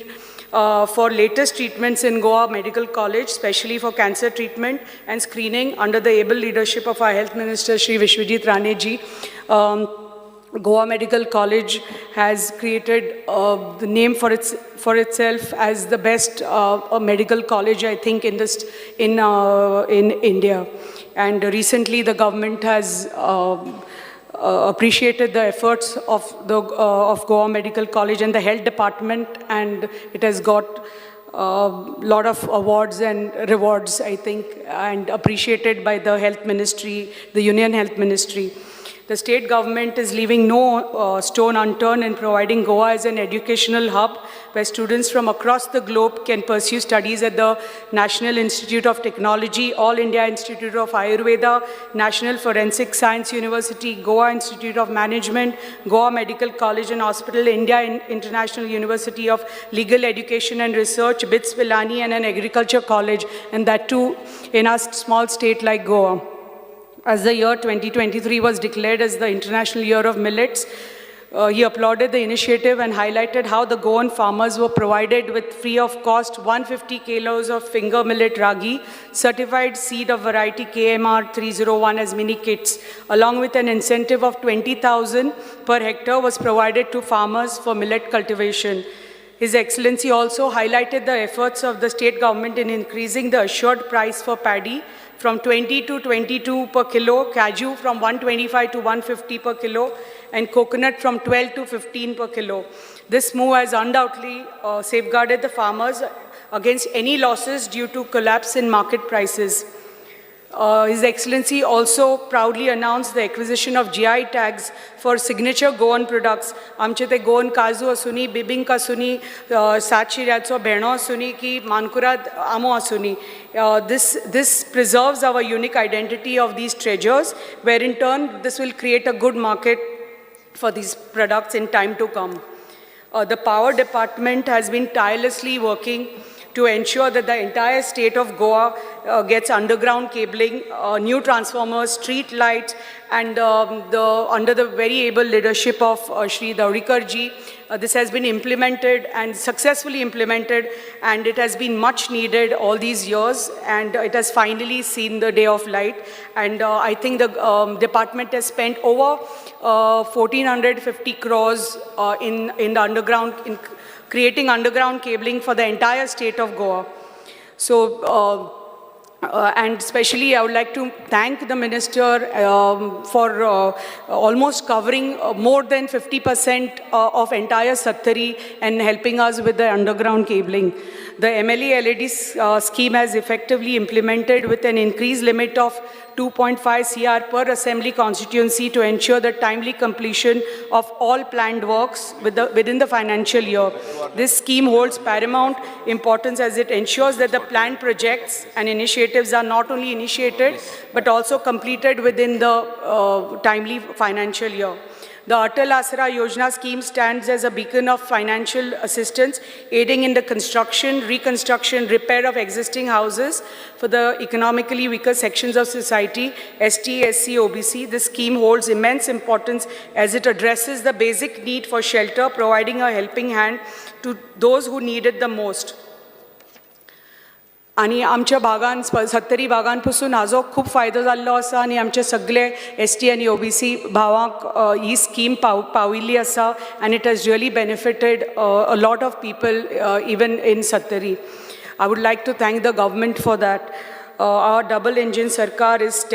for latest treatments in Goa Medical College, especially for cancer treatment and screening under the able leadership of our Health Minister, Shri Vishwajit Rane ji. Goa Medical College has created the name for itself as the best medical college, I think, in India. And recently, the government has appreciated the efforts of Goa Medical College and the Health Department, and it has got a lot of awards and rewards, I think, and appreciated by the Health Ministry, the Union Health Ministry. The state government is leaving no stone unturned in providing Goa as an educational hub where students from across the globe can pursue studies at the National Institute of Technology, All India Institute of Ayurveda, National Forensic Science University, Goa Institute of Management, Goa Medical College and Hospital, India International University of Legal Education and Research, BITS Pilani, and an agriculture college, and that too in a small state like Goa. As the year 2023 was declared as the International Year of Millets, he applauded the initiative and highlighted how the Goan farmers were provided with free of cost 150 kilos of finger millet ragi, certified seed of variety KMR 301 as mini kits, along with an incentive of 20,000 per hectare was provided to farmers for millet cultivation. His Excellency also highlighted the efforts of the state government in increasing the assured price for paddy from 20 to 22 per kilo, cashew from 125 to 150 per kilo, and coconut from 12 to 15 per kilo. This move has undoubtedly safeguarded the farmers against any losses due to collapse in market prices. His Excellency also proudly announced the acquisition of GI tags for signature Goan products. आमचे ते Goan काजू असुनी, बिबिंक असुनी, सात शिऱ्याचो भेणो असुनी की मानकुराद आमो असुनी. This preserves our unique identity of these treasures, where in turn this will create a good market for these products in time to come. The Power Department has been tirelessly working to ensure that the entire state of Goa gets underground cabling, new transformers, street lights, and under the very able leadership of Shri Daurikar ji, this has been implemented and successfully implemented, and it has been much needed all these years, and it has finally seen the day of light. And I think the department has spent over 1,450 crores in the underground, in creating underground cabling for the entire state of Goa. So, and especially I would like to thank the Minister for almost covering more than 50% of entire Sattari and helping us with the underground cabling. The MLE LED scheme has effectively implemented with an increased limit of 2.5 CR per assembly constituency to ensure the timely completion of all planned works within the financial year. This scheme holds paramount importance as it ensures that the planned projects and initiatives are not only initiated but also completed within the timely financial year. The Atal Asra Yojana scheme stands as a beacon of financial assistance, aiding in the construction, reconstruction, repair of existing houses for the economically weaker sections of society, ST, SC, OBC. This scheme holds immense importance as it addresses the basic need for shelter, providing a helping hand to those who need it the most. आणि आमच्या भागान सत्तरी भागांपासून हाजो खूप फायदो जाल्लो आसा आणि आमचे सगळे ST आणि OBC भावांक ही स्कीम पाविल्ली आसा and it has really benefited a lot of people even in Sattari. I would like to thank the government for that. our double-engine Sarkar is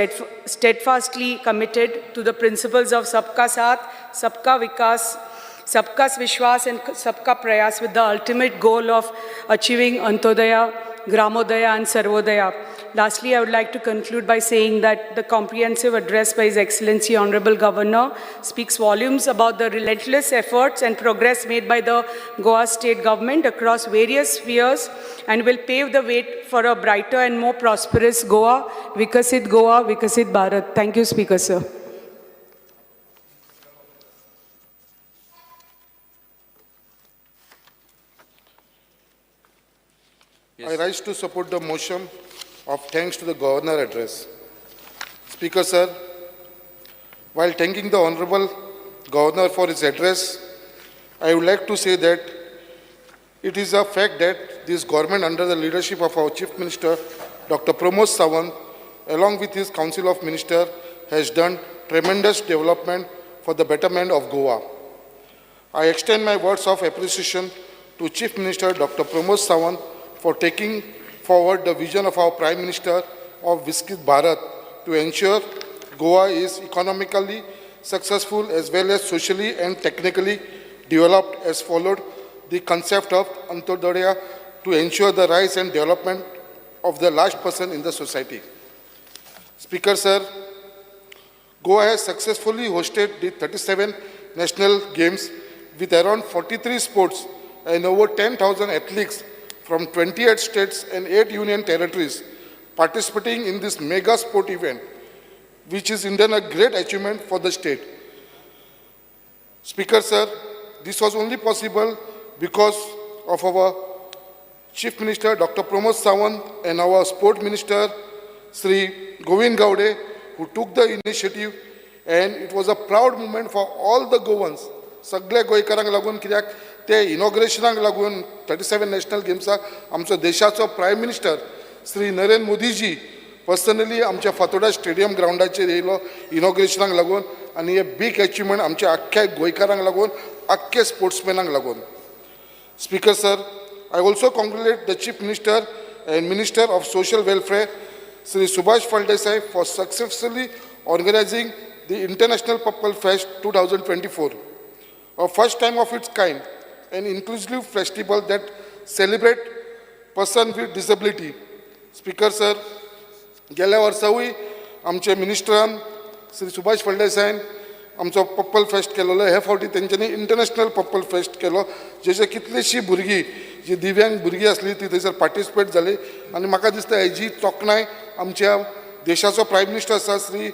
steadfastly committed to the principles of Sabka Saath, Sabka Vikas, Sabka Vishwas and Sabka Prayas with the ultimate goal of achieving Antodaya, Gramodaya and Sarvodaya. Lastly, I would like to conclude by saying that the comprehensive address by His Excellency Honorable Governor speaks volumes about the relentless efforts and progress made by the Goa state government across various spheres and will pave the way for a brighter and more prosperous Goa, Vikasit Bharat. Thank you, Speaker, sir. I rise to support the motion of thanks to the Governor address. Speaker, sir, while thanking the Honorable Governor for his address, I would like to say that it is a fact that this government under the leadership of our Chief Minister, Dr. Pramod Sawant, along with his Council of Ministers, has done tremendous development for the betterment of Goa. I extend my words of appreciation to Chief Minister Dr. Pramod Sawant for taking forward the vision of our Prime Minister of Viksit Bharat to ensure Goa is economically successful as well as socially and technically developed as followed the concept of Antodaya to ensure the rise and development of the last person in the society. Speaker, sir, Goa has successfully hosted the 37 national games with around 43 sports and over 10,000 athletes from 28 states and 8 union territories participating in this mega sport event, which is indeed a great achievement for the state. Speaker, sir, this was only possible because of our Chief Minister, Dr. Pramod Sawant, and our Sport Minister, Sri Govind Gowde, who took the initiative, and it was a proud moment for all the Goans. सगळे गोंयकारांक लागून कित्याक ते इनॉग्रेशनाक लागून 37 national गेम्साक आमचो देशाचो prime minister Shri Narendra Modiji personally आमच्या फातोर्डा स्टेडियम ग्राउंडाचेर येयलो इनॉग्रेशनाक लागून आनी हे बीग अचिवमेंट आमच्या आख्ख्या गोंयकारांक लागून आख्खे स्पोर्ट्समॅनांक लागून. Speaker sir, I also congratulate the chief minister end minister of social welfare Shri Subhash Phaldesai for successfully organising the international purple fest 2024. A first time of its kind, an inclusive festival that celebrates persons with disability. Speaker, sir, गेल्या वर्सावूय आमचे मिनिस्टरान श्री सुभाष फळदेसायन आमचो purple fest केलेलो. हे फावटी तेंच्यांनी international purple fest केलो, जेचे कितलीशीं भुरगीं जी दिव्यांग भुरगीं आसली ती थंयसर पार्टिसिपेट जाली. आनी म्हाका दिसता हेजी तोखणाय आमच्या देशाचो प्रायम मिनिस्टर आसा श्री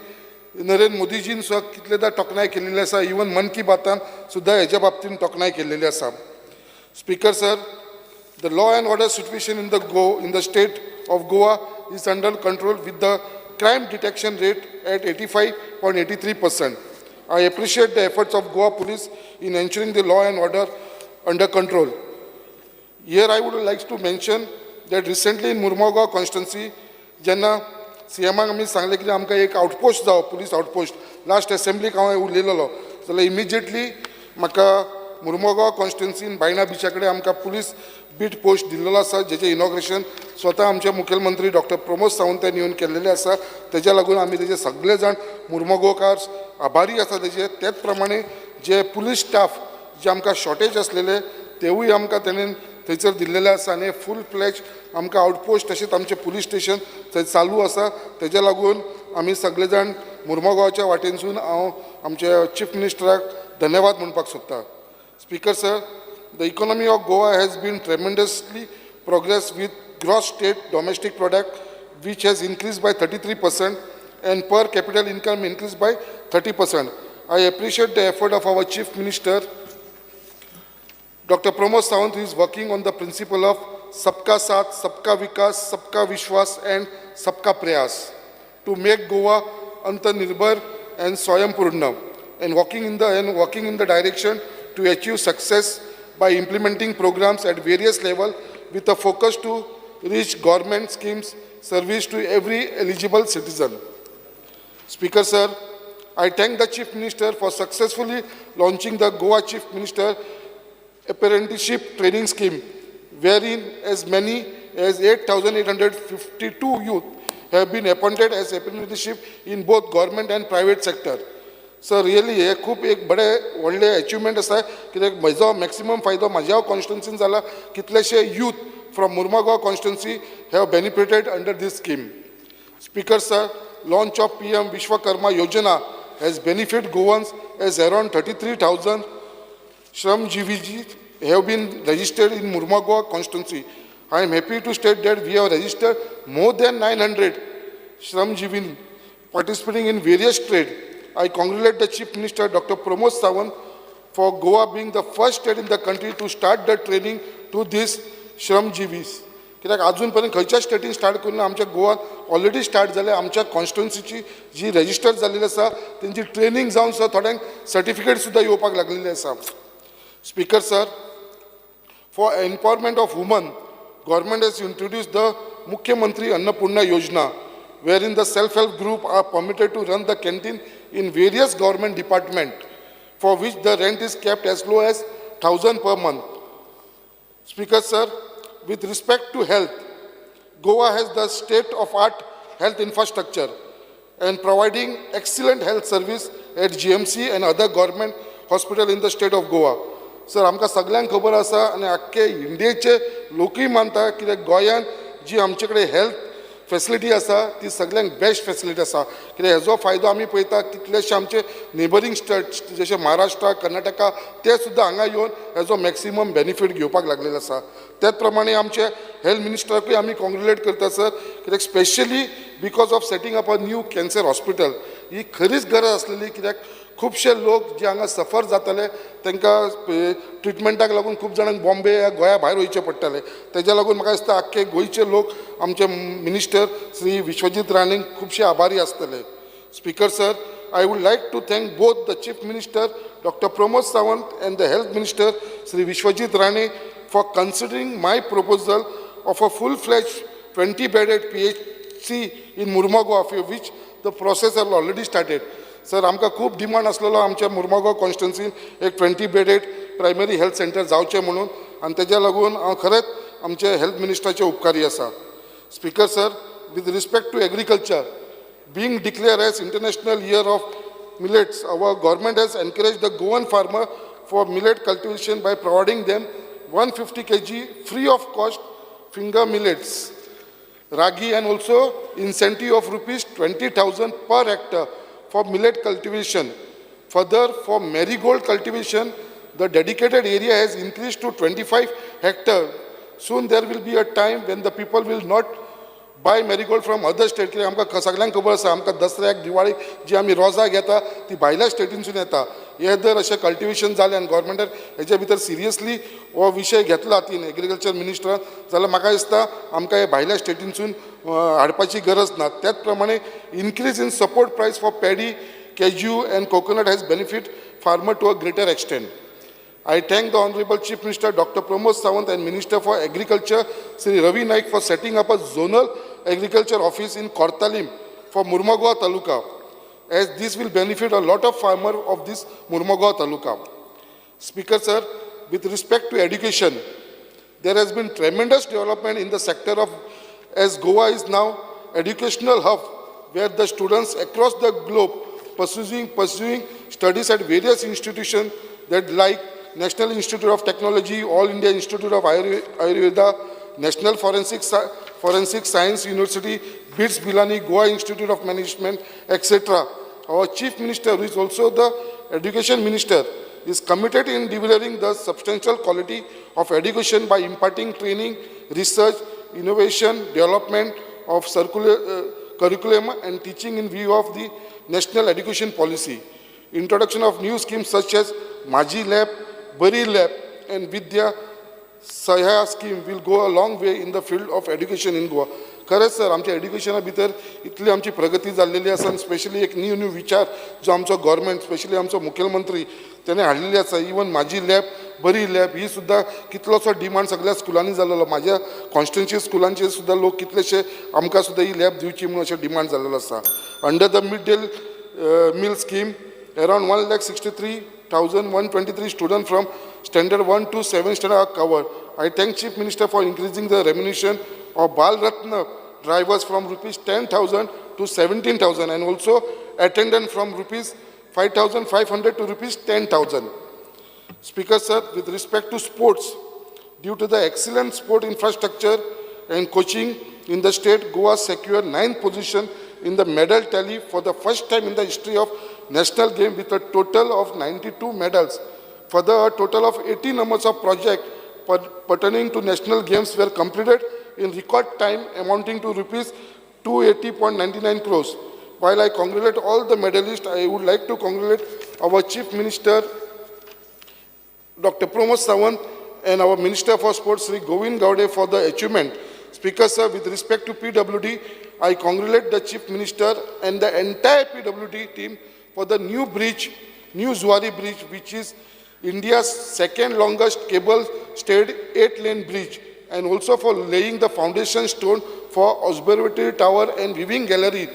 नरेंद्र मोदीजीन सुद्धा कितलेदा तोखणाय केलेली आसा. इवन मन की बातान सुद्धा हेच्या बाबतीन तोखणाय केलेली आसा. Speaker, sir, the law and order situation in the state of Goa is under control with the crime detection rate at 85.83%. I appreciate the efforts of Goa police in ensuring the law and order under control. Here I would like to mention that recently in Murmagaon constituency, जेन्ना सीएमाक आमी सांगलें की आमकां एक outpost जावो, police outpost. Last असेंब्लीक हांव उलयलोलो जाल्यार immediately म्हाका मुर्मुगांव कॉन्स्टिट्युन्सीन बायणा बिचा कडेन आमकां पुलीस बीट पोस्ट दिल्लो आसा, जेचें इनॉग्रेशन स्वता आमचे मुखेलमंत्री डॉक्टर प्रमोद सावंतान येवन केल्लेलें आसा. तेज्या लागून आमी तेजे सगळे जाण मुर्मुगांवकार आभारी आसा तेजे. तेच प्रमाणे जे पुलीस स्टाफ जे आमकां शॉर्टेज आसलेले तेवूय आमकां तेणेन थंयसर दिल्लेले आसा आनी फूल फ्लॅज आमकां आउटपोस्ट तशेंच आमचें पुलीस स्टेशन थंय चालू आसा. तेज्या लागून आमी सगळे जाण मुर्मुगांवच्या वाटेनसून हांव आमच्या चीफ मिनिस्टराक धन्यवाद म्हणपाक सोदतां. Speaker, sir, the economy of Goa has been tremendously progressed with gross state domestic product which has increased by 33% and per capita income increased by 30%. I appreciate the effort of our Chief Minister, Dr. Pramod Sawant, who is working on the principle of Sabka Saath, Sabka Vikas, Sabka Vishwas and Sabka Prayas to make Goa Antanirbhar and Swayambhurna and walking in the direction to achieve success by implementing programs at various levels with a focus to reach government schemes service to every eligible citizen. Speaker, sir, I thank the Chief Minister for successfully launching the Goa Chief Minister Apprenticeship Training Scheme, wherein as many as 8,852 youth have been appointed as apprenticeship in both government and private sector. Sir really हे खूब एक बडे व्हडले achievement आसा कित्याक म्हजो maximum फायदो म्हाज्या कॉन्स्टिट्युन्सीन जाला कितलेशे youth from Mormugao constituency have benefited under these scheme. Speaker sir, launch of PM Vishwakarma Yojana has benefited Goans as around 33,000 Shramjiviji have been registered in Murmagaon constituency. I am happy to state that we have registered more than 900 Shramjivin participating in various trades. I congratulate the Chief Minister Dr. Pramod Sawant for Goa being the first state in the country to start the training to these Shramjivis. कित्याक अजून पर्यंत खंयच्या स्टेटीन start करून आमच्या गोवान already start जाले. आमच्या कॉन्स्टिट्युन्सीची जी register जाल्लेली आसा तेंची ट्रेनिंग जावन सुद्दां थोड्यांक सर्टिफिकेट सुद्दां येवपाक लागलेली आसा. Speaker sir, for empowerment of woman, government has introduced the Mukhyamantri Annapurna Yojana, wherein the self-help group are permitted to run the canteen in various government departments, for which the rent is kept as low as 1,000 per month. Speaker sir, with respect to health, Goa has the state-of-art health infrastructure and providing excellent health service at GMC and other government hospitals in the state of Goa. Sir आमकां सगळ्यांक खबर आसा आनी आख्खे इंडियेचे लोकूय मानता कित्याक गोंयांत जी आमचे कडेन हेल्थ फॅसिलिटी आसा ती सगळ्यांक बेस्ट फॅसिलिटी आसा. कित्याक हेजो फायदो आमी पळयता कितलेशे आमचे नेबरींग स्टेट्स जशे महाराष्ट्रा, कर्नाटका ते सुद्दां हांगा येवन हेजो मॅक्सिमम बेनिफीट घेवपाक लागलेलो आसा. त्याच प्रमाणे आमचे हेल्थ मिनिस्टराकूय आमी कॉंग्रेच्युलेट करता सर, कित्याक specially because of setting up a new cancer hospital ही खरीच गरज आसलेली. कित्याक खुबशे लोक जे हांगा सफर जाताले तांकां ट्रिटमेंटाक लागून खूब जाणांक बॉम्बे या गोंया भायर वयचें पडटालें. तेज्या लागून म्हाका दिसता आख्खे गोंयचे लोक आमचे मिनिस्टर श्री विश्वजीत राणेंक खुबशे आभारी आसतले. Speaker sir, I would like to thank both the Chief Minister Dr. Pramod Sawant and the Health Minister Sri Vishwajit Rane for considering my proposal of a full-fledged 20-bedded PHC in Murmagaon, for which the process has already started. Sir आमकां खूब demand आसलेलो आमच्या मुर्मागांव कॉन्स्टिट्युन्सीन एक 20-bedded primary health centre जावचें म्हणून, आनी तेज्या लागून हांव खरेंच आमचे हेल्थ मिनिस्टराचे उपकारी आसा. Speaker sir, with respect to agriculture, being declared as International Year of Millets, our government has encouraged the Goan farmer for millet cultivation by providing them 150 kg free of cost finger millets, ragi, and also incentive of rupees 20,000 per hectare for millet cultivation. Further, for marigold cultivation, the dedicated area has increased to 25 hectares. Soon there will be a time when the people will not buy marigold from other states. कित्याक आमकां सगळ्यांक खबर आसा आमकां दसऱ्याक दिवाळीक जी आमी रोजां घेता ती भायल्या स्टेटीनसून येता. हे जर अशें कल्टिवेशन जालें आनी गोवोरमेंटान हेजे भितर सिरियसली हो विशय घेतलो हातीन एग्रीकल्चर मिनिस्टरान, जाल्यार म्हाका दिसता आमकां हे भायल्या स्टेटीनसून हाडपाची गरज ना. त्याच प्रमाणे increase in support price for paddy, cashew and coconut has benefit farmer to a greater extent. I thank the Honorable Chief Minister Dr. Pramod Sawant and Minister for Agriculture Sri Ravi Naik for setting up a zonal agriculture office in Kortalim for Murmagaon Taluka, as this will benefit a lot of farmers of this Murmagaon Taluka. Speaker sir, with respect to education, there has been tremendous development in the sector of, as Goa is now educational hub where the students across the globe pursuing studies at various institutions that like National Institute of Technology, All India Institute of Ayurveda, National Forensic Science University, BITS Bilani, Goa Institute of Management, etc. Our Chief Minister, who is also the Education Minister, is committed in delivering the substantial quality of education by imparting training, research, innovation, development of curriculum and teaching in view of the National Education Policy. Introduction of new schemes such as Maji Lab, Bari Lab and Vidya Sahaya scheme will go a long way in the field of education in Goa. खरेंच sir आमच्या एड्युकेशना भितर इतली आमची प्रगती जाल्लेली आसा, specially एक new विचार जो आमचो गव्हर्मेंट स्पेशली आमचो मुख्यमंत्री तेणे हाडलेली आसा. इवन म्हाजी लॅब, बरी लॅब ही सुद्दां कितलोसो डिमांड सगळ्या स्कुलांनी जाल्लो. म्हाज्या कॉन्स्टिट्युन्सी स्कुलांचे सुद्दां लोक कितलेशे आमकां सुद्दां ही लॅब दिवची म्हणून अशें डिमांड जाल्लो आसा. Under the mid day meal scheme, around 163,123 students from standard 1 to 7 standard are covered. I thank Chief Minister for increasing the remuneration of Bal Ratna drivers from rupees 10,000 to 17,000 and also attendant from rupees 5,500 to rupees 10,000. Speaker sir, with respect to sports, due to the excellent sport infrastructure and coaching in the state, Goa secured 9th position in the medal tally for the first time in the history of national game with a total of 92 medals. Further, a total of 80 numbers of projects pertaining to national games were completed in record time amounting to rupees 280.99 crores. While I congratulate all the medalists, I would like to congratulate our Chief Minister, Dr. Pramod Sawant, and our Minister for Sports, Sri Govind Gowde, for the achievement. Speaker sir, with respect to PWD, I congratulate the Chief Minister and the entire PWD team for the new bridge, New Zuari Bridge, which is India's second longest cable-stayed 8-lane bridge, and also for laying the foundation stone for Observatory Tower and Viewing Gallery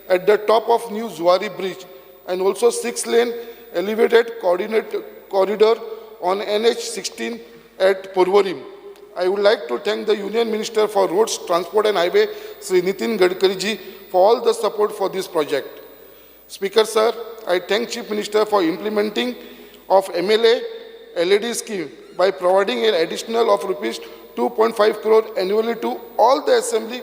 at the top of New Zuari Bridge, and also 6-lane elevated corridor on NH16 at Porvorim. I would like to thank the Union Minister for Roads, Transport and Highway, Sri Nitin Gadkari ji, for all the support for this project. Speaker sir, I thank Chief Minister for implementing of MLA LED scheme by providing an additional of rupees 2.5 crore annually to all the assembly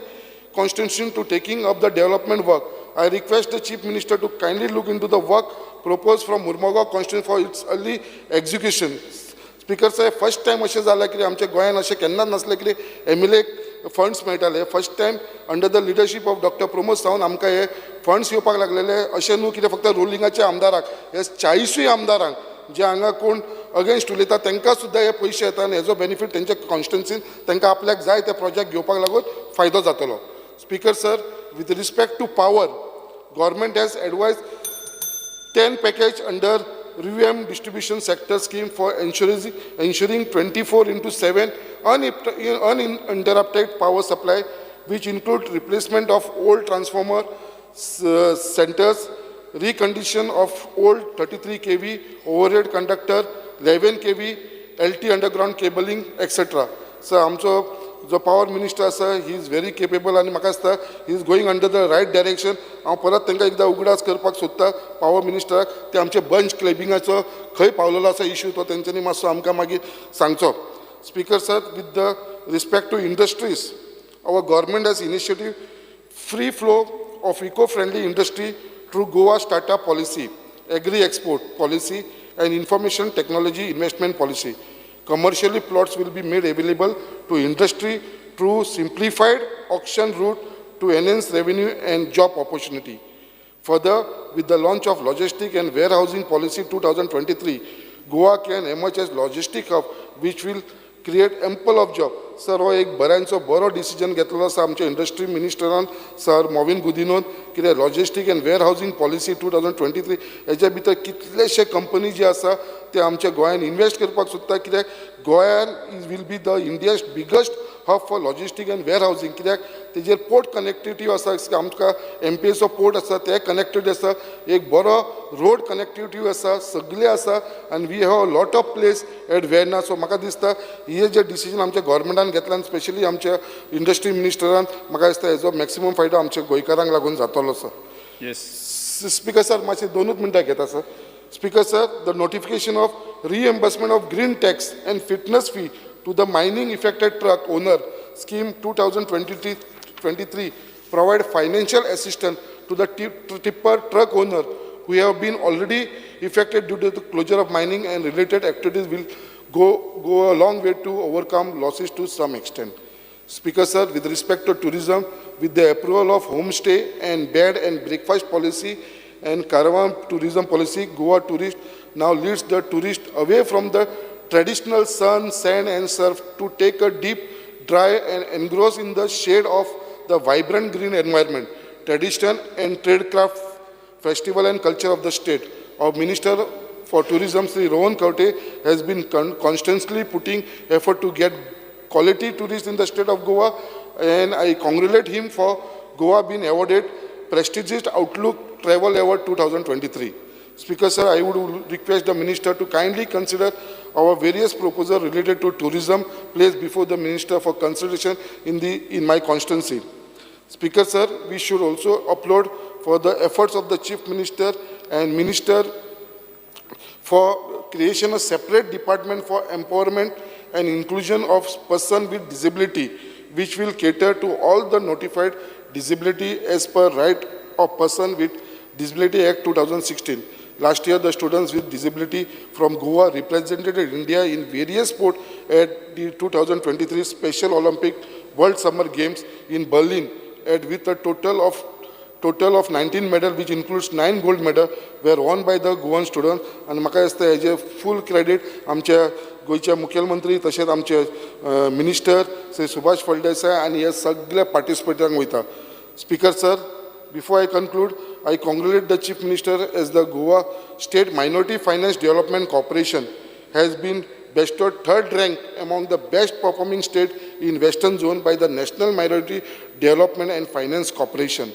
constituency to taking up the development work. I request the Chief Minister to kindly look into the work proposed from Murmagaon constituency for its early execution. Speaker sir, first time अशें जालां की आमच्या गोंयांत अशें केन्नाच नासलें की MLA funds मेळटाले. First time under the leadership of doctor Pramod Sawant आमकां हे फंड्स येवपाक लागलेले. अशें न्हू की फक्त रोलिंगाच्या आमदाराक, हे 40 आमदारांक जे हांगा कोण अगेन्स्ट उलयता तांकां सुद्दां हे पयशे येता आनी हेजो बेनिफीट तेंच्या कॉन्स्टिट्युन्सीन तांकां आपल्याक जाय ते प्रोजेक्ट घेवपाक लागून फायदो जातलो. Speaker sir, with respect to power, government has advise 10 package under revamp distribution sector scheme for ensuring 24/7 uninterrupted power supply, which include replacement of old transformer centers, recondition of old 33 kV overhead conductor, 11 kV LT underground cabling, etc. So, आमचो जो power minister आसा, he is very capable आनी म्हाका दिसता he is going under the right direction. हांव परत तांकां एकदां उगडास करपाक सोदता पावर मिनिस्टराक, ते आमचे बंच क्लेबिंगाचो खंय पावलेलो आसा इश्यू, तो तेंच्यांनी मातसो आमकां मागीर सांगचो. Speaker sir, with the respect to industries, our government has initiative free flow of eco friendly industry through Goa startup policy, agri export policy and information technology investment policy. Commercially, plots will be made available to industry through simplified auction route to enhance revenue and job opportunity. Further, with the launch of logistic and warehousing policy 2023, Goa can emerge as logistic hub, which will create ample of job. Sir, हो एक बरो decision घेतलेलो आसा आमच्या industry मिनिस्टरान, sir Mauvin गुदिनोन, कित्याक logistic and warehousing policy 2023 हेच्या भितर कितलेशे कंपनी जे आसा ते आमच्या गोंयांत इन्वेस्ट करपाक सोदता, कित्याक गोंयान will be the India's biggest hub for logistic and warehousing, कित्याक तेजेर पोर्ट कनेक्टिविटी आसा, आमकां MPSO पोर्ट आसा ते कनेक्टेड आसा, एक बरो रोड कनेक्टिविटी आसा, सगळे आसा, आनी we have a lot of place at Verna. So म्हाका दिसता हे जे डिसिजन आमच्या गव्हर्मेंटान घेतल्यान, स्पेशली आमच्या इंडस्ट्री मिनिस्टरान, म्हाका दिसता हेजो मॅक्सिमम फायदो आमच्या गोंयकारांक लागून जातलो सर. स्पीकर सर, मातशें 2 मिनटां घेता sir. Speaker sir, the notification of reimbursement of green tax and fitness fee to the mining affected truck owner scheme 2023 provide financial assistance to the tipper truck owner who have been already affected due to the closure of mining, and related activities will go a long way to overcome losses to some extent. Speaker sir, with respect to tourism, with the approval of homestay and bed and breakfast policy and caravan tourism policy, Goa tourist now leads the tourist away from the traditional sun, sand and surf to take a deep dry and engross in the shade of the vibrant green environment, tradition and tradecraft festival and culture of the state. Our Minister for Tourism, Sri Rohan Kaute, has been constantly putting effort to get quality tourists in the state of Goa, and I congratulate him for Goa being awarded prestigious Outlook Travel Award 2023. Speaker sir, I would request the Minister to kindly consider our various proposals related to tourism placed before the Minister for consideration in my constituency. Speaker, sir, we should also applaud for the efforts of the Chief Minister and Minister for creation of a separate department for empowerment and inclusion of persons with disability, which will cater to all the notified disability as per right of person with Disability Act 2016. Last year, the students with disability from Goa represented India in various sports at the 2023 Special Olympic World Summer Games in Berlin, with a total of 19 medals, which includes 9 gold medals, were won by the Goan students. And म्हाका दिसता हेजे full credit आमच्या गोयच्या मुखेलमंत्री तशेंच आमचे minister Shri Subhash Phaldesai आनी ह्या सगळ्या पार्टिसिपेटांक वयता. Speaker, sir, before I conclude, I congratulate the Chief Minister as the Goa State Minority Finance Development Corporation has been bestowed third rank among the best performing state in Western Zone by the National Minority Development and Finance Corporation.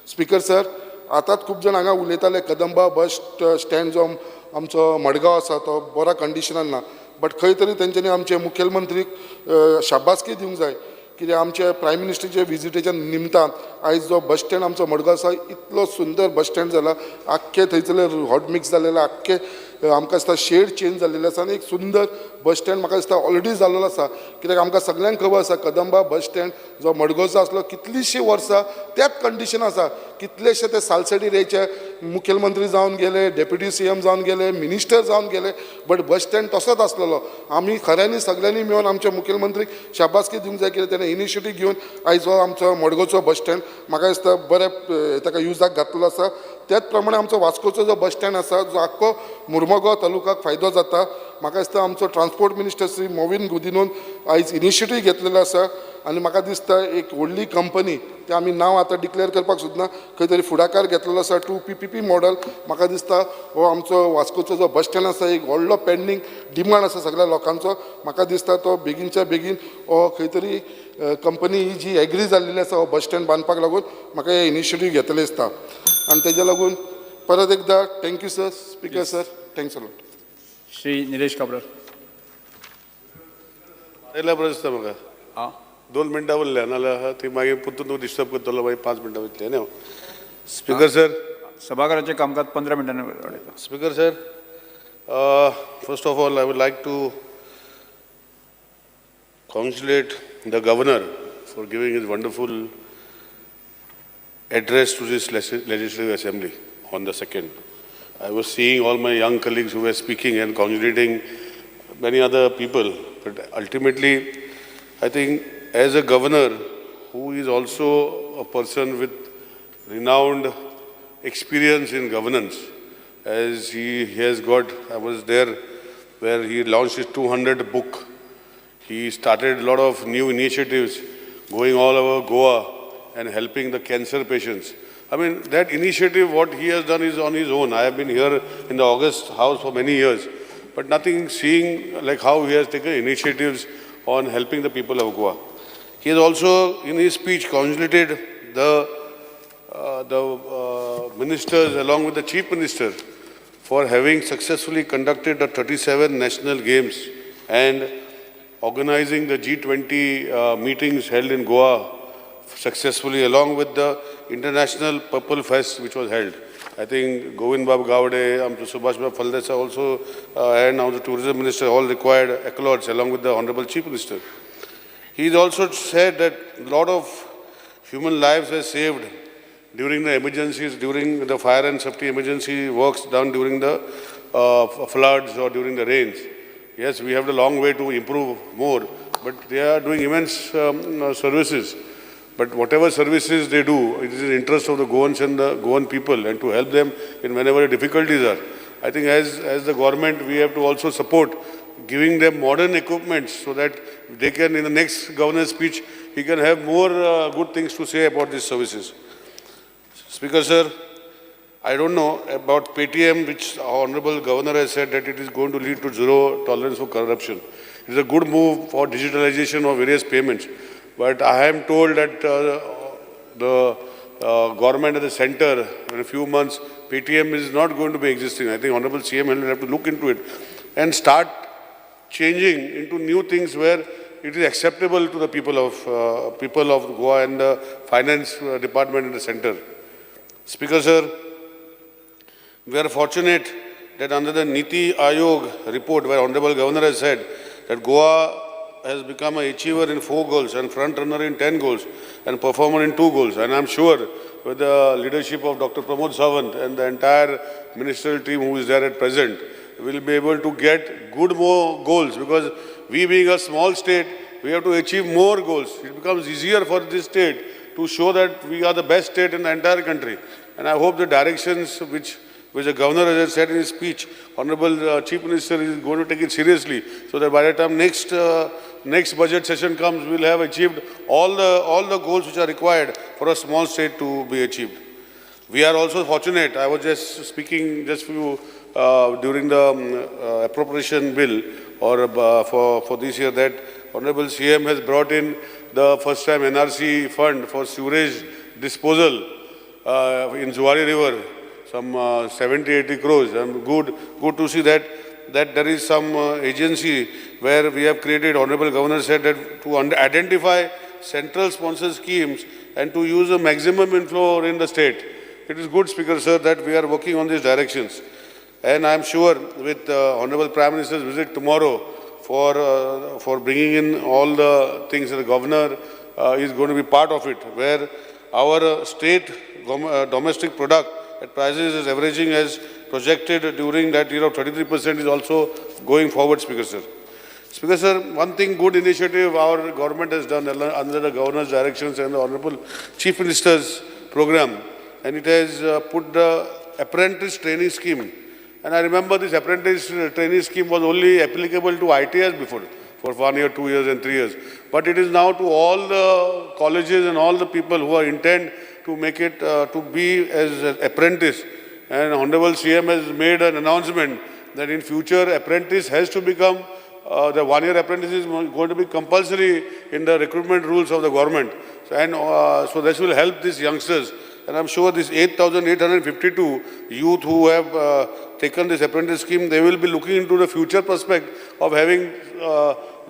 Speaker, sir, आतांच खूब जाण हांगा उलयताले Kadamba bus stand जो आमचो मडगांव आसा तो बऱ्या कंडिशनान ना, बट खंय तरी तेंच्यांनी आमचे मुखेलमंत्रीक शाबासकी दिवंक जाय कित्याक आमच्या प्रायम मिनिस्टरचे विजिटेच्या निमतान आयज जो बस स्टँड आमचो मडगांव आसा इतलो सुंदर बस स्टँड जाला, आख्खे थंयसरले हॉट मिक्स जाल्लेले आख्खे आमकां दिसता शेड चेंज जाल्लेले आसा आनी एक सुंदर बस स्टँड म्हाका दिसता ऑलरेडी जाल्लो आसा कित्याक आमकां सगळ्यांक खबर आसा कदंबा बस स्टँड जो मडगांवचो आसलो कितलींशीं वर्सां त्याच कंडिशन आसा. कितलेशे ते सालसेडी रेचे मुखेलमंत्री जावन गेले, डेप्युटी CM जावन गेले, मिनिस्टर जावन गेले, बट बस स्टँड तसोच आसलेलो. आमी खऱ्यांनी सगळ्यांनी मेळून आमच्या मुखेलमंत्रीक शाबासकी दिवंक जाय कित्याक ताणें इनिशिएटीव घेवन आयज हो आमचो मडगांवचो बस स्टँड म्हाका दिसता बरे ताका युजाक घातलेलो आसा. त्याच प्रमाणे आमचो वास्कोचो जो बस स्टँड आसा जो आख्खो मुर्मगांव तालुकाक फायदो जाता. म्हाका दिसता आमचो ट्रान्सपोर्ट मिनिस्टर श्री मोविन गुदिनून आयज इनिशिएटीव घेतलेलो आसा आनी म्हाका दिसता एक व्हडली कंपनी ते आमी नांव आतां डिक्लेअर करपाक सुद्दां खंय तरी फुडाकार घेतलेलो आसा 2 PPP मॉडल. म्हाका दिसता हो आमचो वास्कोचो जो बस स्टँड आसा एक व्हडलो पेंडींग डिमांड आसा सगळ्या लोकांचो. म्हाका दिसता तो बेगीनच्या बेगीन हो खंय तरी कंपनी ही जी एग्री जाल्लेली आसा हो बस स्टँड बांदपाक लागून म्हाका हे इनिशिएटीव घेतले दिसता. आनी तेज्या लागून परत एकदा thank you sir. Speaker sir, thanks a lot. Shri Nilesh Cabral. म्हाका 2 मिनटां उरल्या नाल्यार ती मागीर परतून डिस्टर्ब करतलो मागीर 5 मिनटां वयतली न्ही. स्पीकर सर, सभाघराचें कामकाज 15 मिनटांनी वाडयता. Speaker sir, first of all I would like to congratulate the governor for giving his wonderful address to this legislative assembly on the 2nd. I was seeing all my young colleagues who were speaking and congratulating many other people, but ultimately I think as a governor who is also a person with renowned experience in governance, as he has got, I was there where he launched his 200 book. He started a lot of new initiatives going all over Goa and helping the cancer patients. I mean, that initiative, what he has done is on his own. I have been here in the August House for many years, but nothing seeing like how he has taken initiatives on helping the people of Goa. He has also, in his speech, congratulated the ministers along with the Chief Minister for having successfully conducted the 37 national games and organizing the G20 meetings held in Goa successfully, along with the International Purple Fest which was held. I think Govind Babu Gowde, Subhash Babu Faldesa also, and now the Tourism Minister all required accolades along with the Honorable Chief Minister. He also said that a lot of human lives were saved during the emergencies, during the fire and safety emergency works done during the floods or during the rains. Yes, we have a long way to improve more, but they are doing immense services. But whatever services they do, it is in the interest of the Goans and the Goan people and to help them in whenever difficulties are. I think as the government, we have to also support giving them modern equipment so that they can, in the next governor's speech, he can have more good things to say about these services. Speaker sir, I don't know about Paytm, which our Honorable Governor has said that it is going to lead to zero tolerance for corruption. It is a good move for digitalization of various payments. But I am told that the government at the center, in a few months, Paytm is not going to be existing. I think Honorable CM will have to look into it and start changing into new things where it is acceptable to the people of Goa and the finance department in the center. Speaker sir, we are fortunate that under the Niti Aayog report, where Honorable Governor has said that Goa has become an achiever in 4 goals and front runner in 10 goals and performer in 2 goals. And I'm sure with the leadership of Dr. Pramod Sawant and the entire ministerial team who is there at present, we will be able to get more goals, because we being a small state, we have to achieve more goals. It becomes easier for this state to show that we are the best state in the entire country. And I hope the directions which the Governor has said in his speech, Honorable Chief Minister is going to take it seriously, so that by the time next budget session comes, we will have achieved all the goals which are required for a small state to be achieved. We are also fortunate, I was just speaking just during the appropriation bill for this year, that Honorable CM has brought in the first time NRC fund for sewage disposal in Zuari River, some 70-80 crores. And good to see that there is some agency where we have created. Honorable Governor said that to identify central sponsored schemes and to use a maximum inflow in the state. It is good, Speaker sir, that we are working on these directions. And I am sure with Honorable Prime Minister's visit tomorrow for bringing in all the things, the Governor is going to be part of it, where our state domestic product at prices is averaging as projected during that year of 33% is also going forward, Speaker sir. Speaker sir, one thing, good initiative our government has done under the Governor's directions and the Honorable Chief Minister's program, and it has put the apprentice training scheme. And I remember this apprentice training scheme was only applicable to ITS before, for 1 year, 2 years and 3 years. But it is now to all the colleges and all the people who are intent to make it to be as an apprentice. And Honorable CM has made an announcement that in future apprentice has to become, the 1 year apprentice is going to be compulsory in the recruitment rules of the government. So this will help these youngsters. And I'm sure this 8,852 youth who have taken this apprentice scheme, they will be looking into the future prospect of having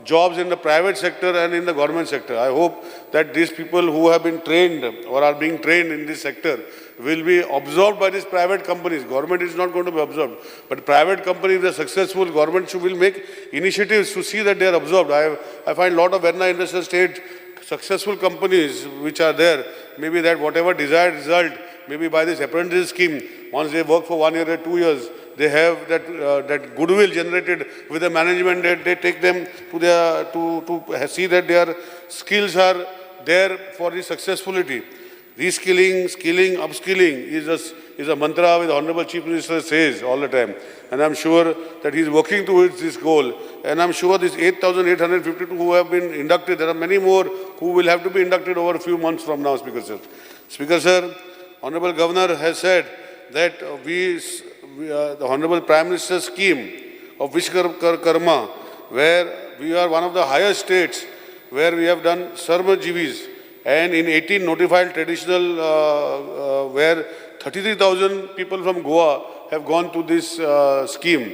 jobs in the private sector and in the government sector. I hope that these people who have been trained or are being trained in this sector will be absorbed by these private companies. Government is not going to be absorbed. But private companies, if they are successful, government will make initiatives to see that they are absorbed. I find a lot of Verna industrial state successful companies which are there, maybe that whatever desired result, maybe by this apprentice scheme, once they work for 1 year or 2 years, they have that goodwill generated with the management, that they take them to see that their skills are there for the successfulity. Reskilling, skilling, upskilling is a mantra which the Honorable Chief Minister says all the time. And I'm sure that he's working towards this goal. And I'm sure these 8,852 who have been inducted, there are many more who will have to be inducted over a few months from now, Speaker sir. Speaker sir, Honorable Governor has said that the Honorable Prime Minister's scheme of Vishwakarma, where we are one of the highest states where we have done Sarmajivis, and in 18 notified traditional, where 33,000 people from Goa have gone to this scheme.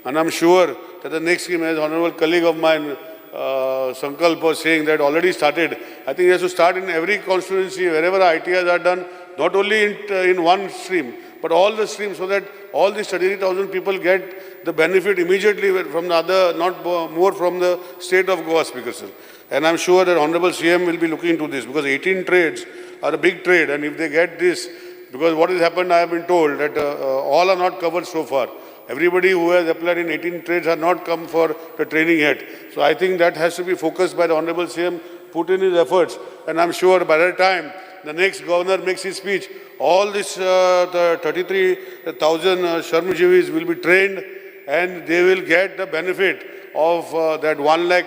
And I'm sure that the next scheme, as Honorable colleague of mine, Sankalp was saying, that already started. I think it has to start in every constituency, wherever ITIs are done, not only in one stream, but all the streams, so that all these 33,000 people get the benefit immediately from the other, not more from the state of Goa, Speaker sir. And I'm sure that Honorable CM will be looking into this, because 18 trades are a big trade, and if they get this, because what has happened, I have been told that all are not covered so far. Everybody who has applied in 18 trades have not come for the training yet. So I think that has to be focused by the Honorable CM, put in his efforts, and I'm sure by the time the next governor makes his speech, all this the 33,000 Sharmajivis will be trained, and they will get the benefit of that 1 lakh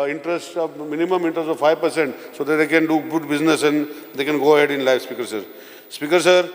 interest of minimum interest of 5%, so that they can do good business and they can go ahead in life, Speaker sir. Speaker sir,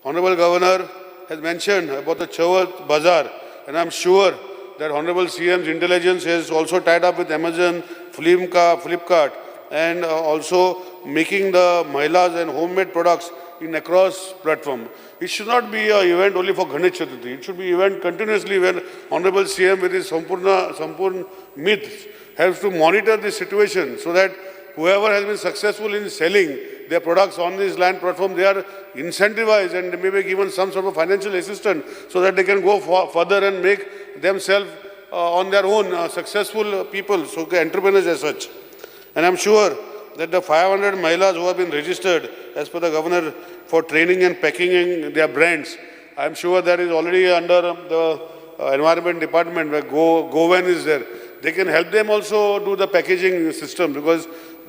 Honorable Governor has mentioned about the Chawat Bazaar, and I'm sure that Honorable CM's intelligence has also tied up with Amazon, Flipkart, and also making the Mahilas and homemade products in across platform. It should not be an event only for Ganesh Chaturthi. It should be event continuously where Honorable CM with his Sampurna myths has to monitor the situation so that whoever has been successful in selling their products on this land platform, they are incentivized and maybe given some sort of financial assistance so that they can go further and make themselves on their own successful people, so entrepreneurs as such. And I'm sure that the 500 Mahilas who have been registered as per the Governor for training and packaging their brands, I'm sure that is already under the Environment Department where GoVan is there. They can help them also do the packaging system because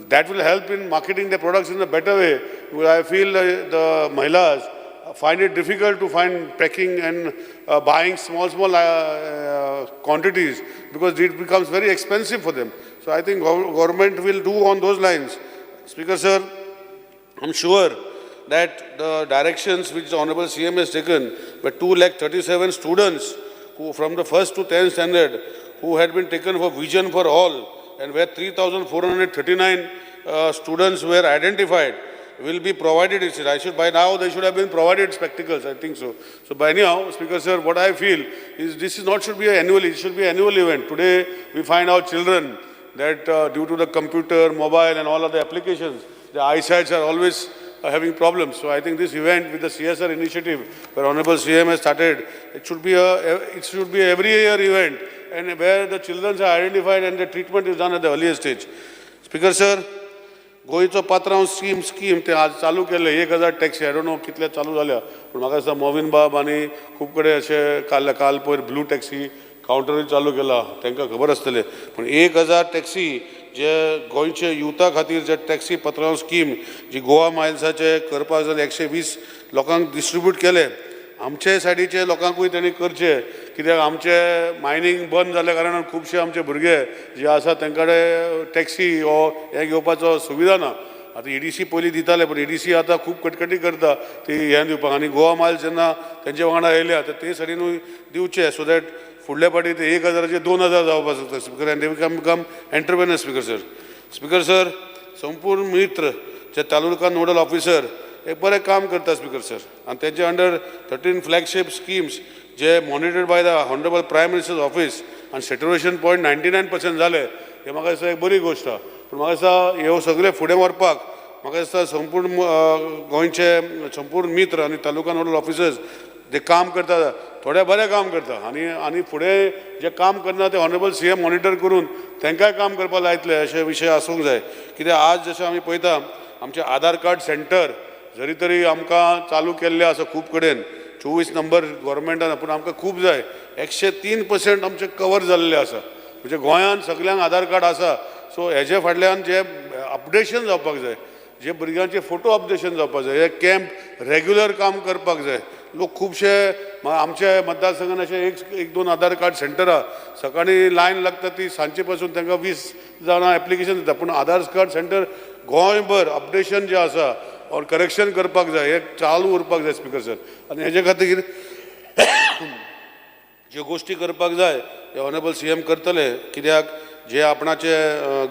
that will help in marketing their products in a better way. I feel the Mahilas find it difficult to find packing and buying small quantities because it becomes very expensive for them. So I think government will do on those lines. Speaker sir, I'm sure that the directions which the Honorable CM has taken were 237,000 students who from the 1st to 10th standard who had been taken for Vision for All and where 3,439 students were identified will be provided. By now they should have been provided spectacles, I think so. So by now, Speaker sir, what I feel is this should be an annual, it should be an annual event. Today we find our children that due to the computer, mobile and all other applications, the eyesights are always having problems. So I think this event with the CSR initiative where Honorable CM has started, it should be every year event and where the children are identified and the treatment is done at the earlier stage. Speaker sir, गोयचो पात्रांव scheme ते आज चालू केले 1000 taxi I don't know कितले चालू झाल्या पण म्हाका दिसता मोविन बाब आनी खूब कडेन अशे काल पयर ब्लू टॅक्सी कावंटरूय चालू केला तांकां खबर आसतलें पण 1000 टॅक्सी जे गोंयचे युथा खातीर जे टॅक्सी पात्रांव स्कीम जी गोवा मायल्साचे करपाक जाय 120 लोकांक डिस्ट्रिब्यूट केले आमचे सायडीचे लोकांकूय तांणी करचे कित्याक आमचे मायनींग बंद जाल्या कारणान खुबशे आमचे भुरगे जे आसा तांकां टॅक्सी हो हे घेवपाचो सुविधा ना आतां EDC पयलीं दिताले पण EDC आतां खूब कटकटी करता ती हें दिवपाक आनी गोवा मायल्स जेन्ना तेंचे वांगडा येयल्या तर ते सायडीनूय दिवचे सो दॅट फुडल्या फावटी ते 1000चे 2000 जावपाक शकता speaker and they become entrepreneur speaker sir संपूर्ण मित्र जे तालुका नोडल ऑफिसर एक बरें काम करता स्पिकर सर आनी तेजे अंडर 13 फ्लॅगशीप स्किम्स जे monitored by the honourable prime minister's office आनी सॅच्युरेशन पॉयंट 99% जाले हे म्हाका दिसता एक बरी गोश्ट पूण म्हाका दिसता ह्यो सगळे फुडें व्हरपाक म्हाका दिसता संपूर्ण गोंयचे संपूर्ण मित्र आनी तालुका नोडल ऑफिसर्स जे काम करता थोडे बरें काम करता आनी फुडें जे काम करना ते ऑनरेबल CM मॉनिटर करून तांकांय काम करपाक लायतले अशे विशय आसूंक जाय कित्याक आज जशें आमी पळयता आमचे आधार कार्ड सेंटर जरी तरी आमकां चालू केल्ले आसा खूब कडेन 24 नंबर गव्हर्मेंटान पूण आमकां खूब जाय 103% आमचे कवर जाल्ले आसा म्हणजे गोंयांत सगल्यांक आधार कार्ड आसा सो हेजे फाटल्यान जे अपडेशन जावपाक जाय जे भुरग्यांचे फोटो अपडेशन जावपाक जाय हे कॅम्प रेग्युलर काम करपाक जाय लोक खुबशे आमचे मतदारसंघान अशे एक दोन आधार कार्ड सेंटरां सकाळीं लायन लागता ती सांजचे पासून तांकां 20 जाणां एप्लिकेशन दिता पूण आधार कार्ड सेंटर गोंयभर अपडेशन जे आसा और करेक्शन करपाक जाय हे चालू उरपाक जाय स्पिकर सर आनी हेजे खातीर ज्यो गोश्टी करपाक जाय हे ऑनरेबल CM करतले कित्याक जे आपणाचे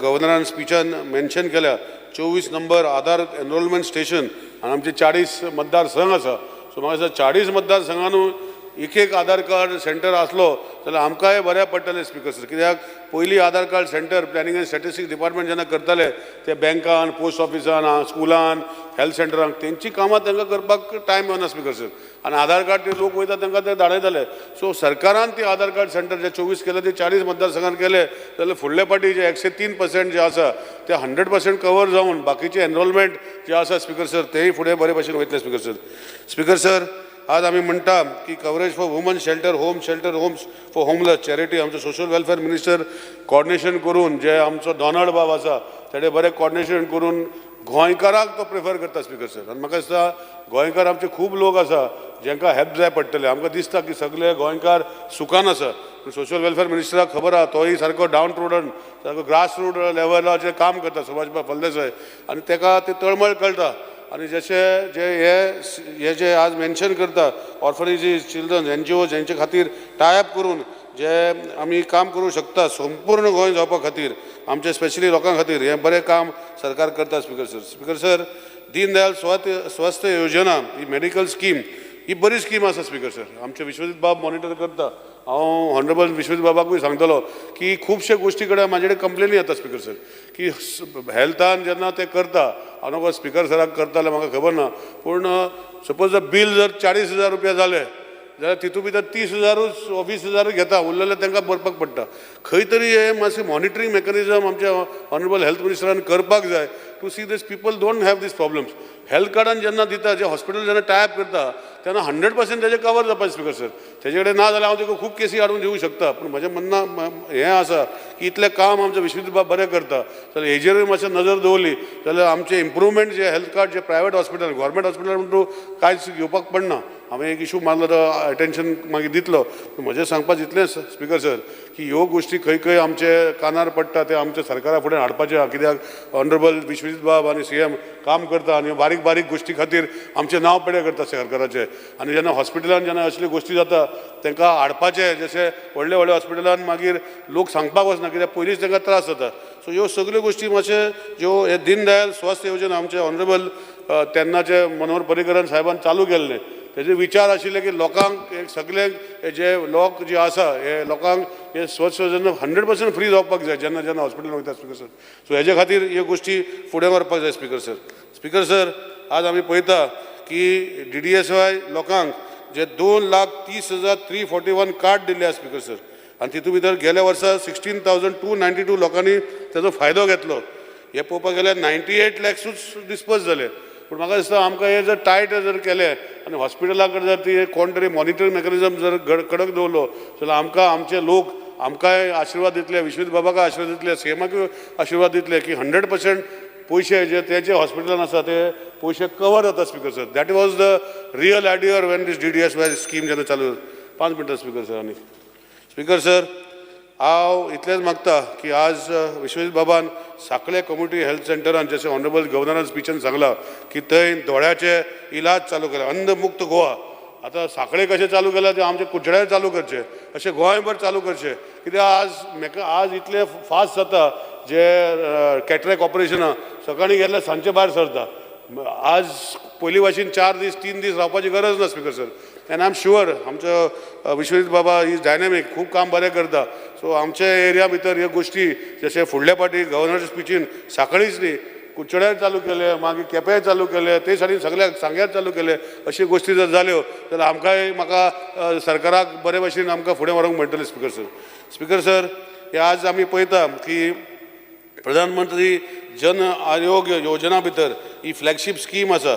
गव्हर्नरान स्पिचान मेन्शन केल्या 24 नंबर आधार एनरोलमेंट स्टेशन आनी आमचे 40 मतदारसंघ आसा सो म्हाका दिसता 40 मतदारसंघानूय एक आधार कार्ड सेंटर आसलो जाल्यार आमकांय बऱ्या पडटलें स्पिकर सर कित्याक पयलीं Aadhaar card centre planning and statistics department जेन्ना करताले ते बँकान पोस्ट ऑफिसान स्कुलान हेल्थ सेंटरांक तेंची कामां तांकां करपाक टायम मेळना स्पिकर सर आनी आधार कार्ड ते लोक वयता तांकां ते धाडयताले सो सरकारान ते आधार कार्ड सेंटर जे 24 केले ते 40 मतदारसंघान केले जाल्यार फुडले फावटी जे 103% जे आसा ते 100% कवर जावन बाकीचे एनरोलमेंट जे आसा स्पिकर सर तेय फुडें बरे भशेन वयतले स्पिकर सर आज आमी म्हणटा की coverage for women shelter homes for homeless charity आमचो सोशल वेलफेअर मिनिस्टर कॉर्डिनेशन करून जे आमचो डॉनल्ड बाब आसा तेणे बरें कॉर्डिनेशन करून गोंयकारांक तो प्रिफर करता स्पिकर सर आनी म्हाका दिसता गोंयकार आमचे खूब लोक आसा जेंकां हेल्प जाय पडटले आमकां दिसता की सगळे गोंयकार सुखान आसा पूण सोशल वेलफेअर मिनिस्टराक खबर आहा तोय सारको डावन रोडान सारको ग्रास रूट लेवलाचेर काम करता सुभाषबाब फळदेसाय आनी ताका ते तळमळ कळटा आनी जशे हे जे आज मेन्शन करता ऑर्फनेजीस चिल्ड्रन NGO जेंचे खातीर टायअप करून जे आमी काम करूं शकता संपूर्ण गोंय जावपा खातीर आमचे स्पेशली लोकां खातीर हें बरें काम सरकार करता स्पिकर सर दीनदयाल स्वास्थ्य योजना ही मेडिकल स्कीम ही बरी स्कीम आसा स्पीकर सर. आमचे विश्वजीत बाब मॉनिटर करता. हांव हॉनरेबल विश्वजीत बाबाकूय सांगतलो की खुबशे गोश्टी कडेन म्हाजे कडेन कंप्लेनी येता स्पीकर सर की हेल्थान जेन्ना ते करता हांव नको स्पीकर सराक करता जाल्यार म्हाका खबर ना पूण सपोज जर बिल जर 40,000 रुपया जालें जाल्यार तितून भितर 30,000 वा 20,000 घेता उरलेले तांकां भरपाक पडटा. खंय तरी हे मातशें मॉनिटरींग मेकॅनिझम आमच्या ऑनरेबल हेल्थ मिनिस्टरान करपाक जाय to see these people don't have these problems. Health कार्डान जेन्ना दिता जे हॉस्पिटल जेन्ना टायप करता तेन्ना 100% तेजे कवर जावपाचें स्पीकर सर. तेजे कडेन ना जाल्यार हांव तुका खूब केसी हाडून दिवंक शकता पूण म्हजें म्हणणं हें आसा की इतलें काम आमचो विश्वजीत बाब बरें करता जाल्यार हेजेरूय मातशें नजर दवरली जाल्यार आमचें इम्प्रुवमेंट जे हेल्थ कार्ड जे प्रायवेट हॉस्पिटल गव्हर्मेंट हॉस्पिटल म्हणून कांयच घेवपाक पडना. हांवें एक इशू मारलो तो अटेन्शन मागीर दितलो. म्हजें सांगपाचें इतलेंच स्पीकर सर की ह्यो गोश्टी खंय खंय आमचे कानार पडटा ते आमच्या सरकारा फुडें हाडपाचे कित्याक ऑनरेबल विश्वजीत बाब आनी CM काम करता आनी बारीक बारीक गोश्टी खातीर आमचें नांव पेडे करता सरकाराचें. आनी जेन्ना हॉस्पिटलान जेन्ना असल्यो गोश्टी जाता तांकां हाडपाचें जशें व्हडले व्हडले हॉस्पिटलान मागीर लोक सांगपाक वचना कित्याक पयलींच तांकां त्रास जाता. सो ह्यो सगल्यो गोश्टी मातशें ज्यो हे दीनदयाल स्वास्थ्य योजना आमचे ऑनरेबल तेन्नाचे मनोहर पर्रीकरान साहेबान चालू केल्ले तेजे विचार आशिल्ले की लोकांक सगळ्यांक जे लोक जे आसा हे लोकांक हे स्वच्छ योजना 100% फ्री जावपाक जाय जेन्ना जेन्ना हॉस्पिटलान वयता स्पीकर सर. सो हेजे खातीर ह्यो गोश्टी फुडें व्हरपाक जाय स्पीकर सर. स्पीकर सर आज आमी पळयता की DDSY लोकांक जे 2,30,341 कार्ड दिल्ले स्पीकर सर आनी तितून भितर गेल्या वर्सा 16,292 लोकांनी तेजो फायदो घेतलो. हे पळोवपाक गेल्यार 98 लॅक्सूच डिस्पर्स जाले. पूण म्हाका दिसता आमकां हे जर टायट जर केले आनी हॉस्पिटला कडेन जर ती कोण तरी मॉनिटरींग मेकॅनिझम जर कडक दवरलो जाल्यार आमकां आमचे लोक आमकांय आशिर्वाद दितले विश्वजीत बाबाकाय आशिर्वाद दितले CMाकूय आशिर्वाद दितले की 100% पयशे जे तेजे हॉस्पिटलान आसा ते पयशे कवर जाता speaker sir. That was the real idea when this DDSY scheme जेन्ना चालू 5 मिनटां स्पीकर सर. आनी स्पीकर सर हांव इतलेंच मागता की आज विश्वजीत बाबान सांकळे कम्युनिटी हेल्थ सेंटरान जशें ऑनरेबल गव्हर्नरान स्पिचीन सांगलां की थंय दोळ्याचे इलाज चालू केला अंधमुक्त गोवा. आतां सांकळे कशें चालू केला ते आमचे कुडचड्यार चालू करचे अशें गोंयभर चालू करचे कित्याक आज इतले फास्ट जाता जे कॅटरेक्ट ऑपरेशनां सकाळीं गेल्यार सांजचे भायर सरता. आज पयलीं भाशेन 4 दीस 3 दीस रावपाची गरज ना speaker sir. End I am sure आमचो विश्वजीत बाबा इज डायनॅमीक खूब काम बरें करता. सो आमच्या एरिया भितर ह्यो गोश्टी जशें फुडल्या फावटी गव्हर्नराच्या स्पिचीन सांकळीच न्ही कुडचड्यार चालू केले मागीर केप्यां चालू केले ते सायडीन सगळ्याक सांग्यार चालू केले अश्यो गोश्टी जर जाल्यो जाल्यार आमकांय म्हाका सरकाराक बरे भशेन आमकां फुडें व्हरूंक मेळटलें स्पीकर सर. स्पीकर सर हे आज आमी पळयता की प्रधानमंत्री जन आरोग्य योजना भितर ही फ्लॅगशीप स्कीम आसा.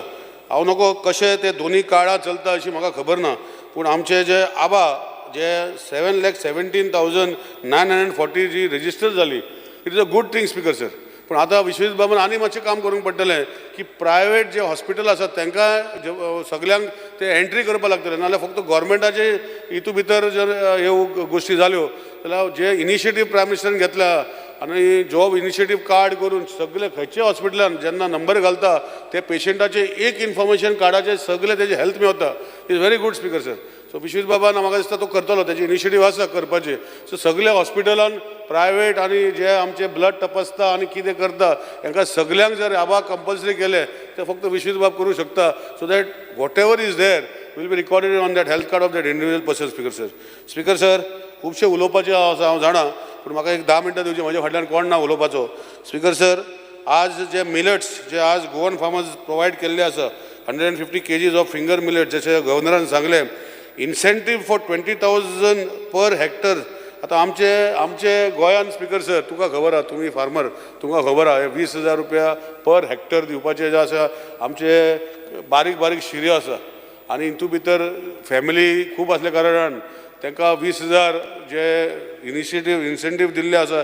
हांव नको कशें ते दोनी काळां चलता अशी म्हाका खबर ना पूण आमचे जे आबा जे 7,17,940 जी रजिस्टर जाली it is a good thing speaker sir. पूण आतां विश्वजीत बाबान आनी मातशें काम करूंक पडटलें की प्रायवेट जे हॉस्पिटल आसात तांकां सगल्यांक ते एंट्री करपाक लागतलें नाजाल्यार फक्त गव्हर्मेंटाचे हितू भितर जर ह्यो गोश्टी जाल्यो जाल्यार जे इनिशिएटीव प्रायम मिनिस्टरान घेतला आनी जॉब इनिशिएटीव कार्ड करून सगळे खंयच्या हॉस्पिटलान जेन्ना नंबर घालता ते पेशंटाचे एक इन्फॉर्मेशन कार्डाचे सगळे तेजे हेल्थ मेळता. Is very good speaker sir. So Vishwajit बाबान म्हाका दिसता तो करतलो तेजी इनिशिएटीव आसा करपाचे. सो सगळ्या हॉस्पिटलान प्रायवेट आनी जे आमचे ब्लड तपासता आनी कितें करता हांकां सगल्यांक जर आबा कंपल्सरी केले ते फक्त विश्वजीत बाब करूं शकता so that whatever is there will be recorded on that health card of that individual person speaker sir. Speaker sir खुबशे उलोवपाचें आसा हांव जाणा पूण म्हाका एक 10 मिनटां दिवची म्हज्या फाटल्यान कोण ना उलोवपाचो. स्पीकर सर आज जे मिलेट्स जे आज गोवन फार्मर्स प्रोवायड केल्ले आसा 150 kgs ऑफ फिंगर मिलेट जशें गव्हर्नरान सांगलें इन्सेंटीव फॉर 20,000 पर हेक्टर. आतां आमचे गोंयान स्पीकर सर तुका खबर आहा तुमी फार्मर तुमकां खबर आहा 20,000 रुपया पर हेक्टर दिवपाचे जे आसा आमचे बारीक बारीक शिर्यो आसा आनी हितून भितर फॅमिली खूब आसल्या कारणान तांकां 20,000 जे इन्सेंटीव दिल्ले आसा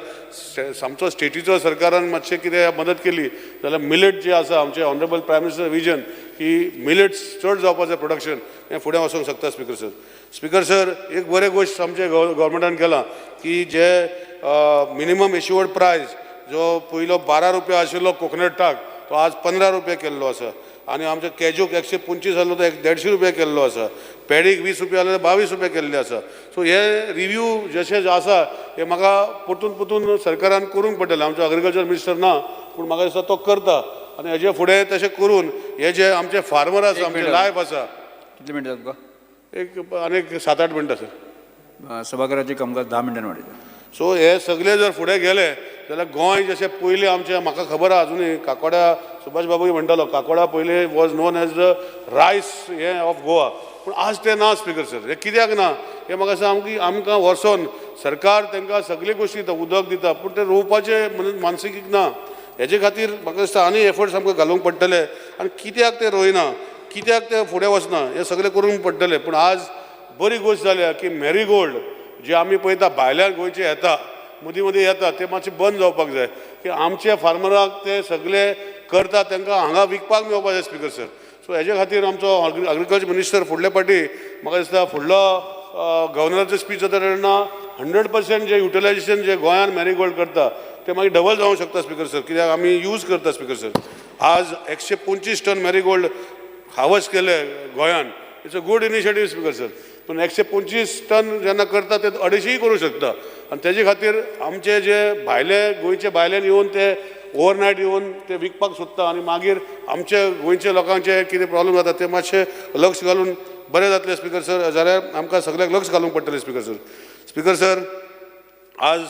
आमचो स्टेटीचो सरकारान मातशें कितें मदत केली जाल्यार मिलेट जे आसा आमचे ऑनरेबल प्रायम मिनिस्टर विजन की मिलेट्स चड जावपाचें प्रोडक्शन हें फुडें वचूंक शकता स्पीकर सर. स्पीकर सर एक बरें गोश्ट आमचे गव्हर्मेंटान केला की जे मिनिमम एश्युअर्ड प्रायस जो पयलो 12 रुपया आशिल्लो कोकोनट तो आज 15 रुपया केल्लो आसा आनी आमचे कॅजूक 125 आहलो तो 150 रुपया केल्लो आसा. पॅडीक 20 रुपया आसलो 22 रुपया केल्ले आसा. सो हे रिव्यू जशें आसा हे म्हाका परतून सरकारान करूंक पडटलें. आमचो एग्रीकल्चर मिनिस्टर ना पूण म्हाका दिसता तो करता आनी हेजे फुडें तशें करून हे जे आमचे फार्मर आसा आमचे लायफ आसा. कितले मिनटां तुका एक आनीक 7-8 मिनटां सर. सभागृहाची कामकाज 10 मिनटांनी वाडयता. सो हे सगळे जर फुडें गेले जाल्यार गोंय जशें पयलीं आमचें म्हाका खबर आहा अजुनूय काकोडा सुभाष बाबूय म्हणटालो काकोडा पयलीं वॉज नोन एज द रायस हे ऑफ गोवा. पूण आज ते ना स्पिकर सर. हे कित्याक ना हे म्हाका दिसता आमकां वर्सोन सरकार तांकां सगळे गोश्टी दिता उदक दिता पूण ते रोवपाचें मानसिकीक ना. हेजे खातीर म्हाका दिसता आनी एफर्ट्स आमकां घालूंक पडटले आनी कित्याक ते रोयना कित्याक ते फुडें वचना हे सगळें करूंक पडटलें. पूण आज बरी गोश्ट जाल्या की मॅरीगोल्ड जे आमी पळयता भायल्यान गोंयचे येता मदीं मदीं येता ते मातशें बंद जावपाक जाय की आमचे फार्मराक ते सगळे करता तांकां हांगा विकपाक मेळपाक जाय स्पिकर सर. सो हेजे खातीर आमचो एग्रीकल्चर मिनिस्टर फुडले फाटी म्हाका दिसता फुडलो गव्हर्नराचो स्पीच जाता तेन्ना 100% जे युटिलायझेशन जे गोंयान मॅरीगोल्ड करता ते मागीर डबल जावंक शकता स्पिकर सर. कित्याक आमी यूज करता स्पिकर सर. आज 125 टन मॅरीगोल्ड हार्वेस्ट केले गोंयान. It's a good initiative speaker sir. पूण 125 टन जेन्ना करता ते 250 करूंक शकता आनी तेजे खातीर आमचे जे भायले गोंयचे भायल्यान येवन ते ओवरनायट येवन ते विकपाक सोदता आनी मागीर आमचे गोंयचे लोकांचे कितें प्रॉब्लेम जाता ते मातशें लक्ष घालून बरें जातलें स्पिकर सर. जाल्यार आमकां सगळ्यांक लक्ष घालूंक पडटलें स्पिकर सर. स्पिकर सर आज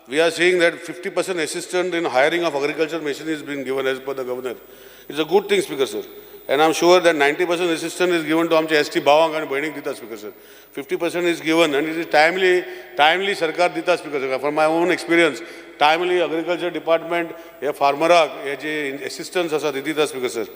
we are seeing that 50% assistance in hiring of agricultural machinery is being given as per the governor. It's a good thing speaker sir. And I'm sure that 90% assistance is given to आमचे ST भावांक आनी भयणीक दिता speaker sir. 50% is given and it is timely सरकार दिता speaker sir. From my own experience timely agriculture department हे फार्मराक हे जे assistance आसा ती दिता स्पिकर सर.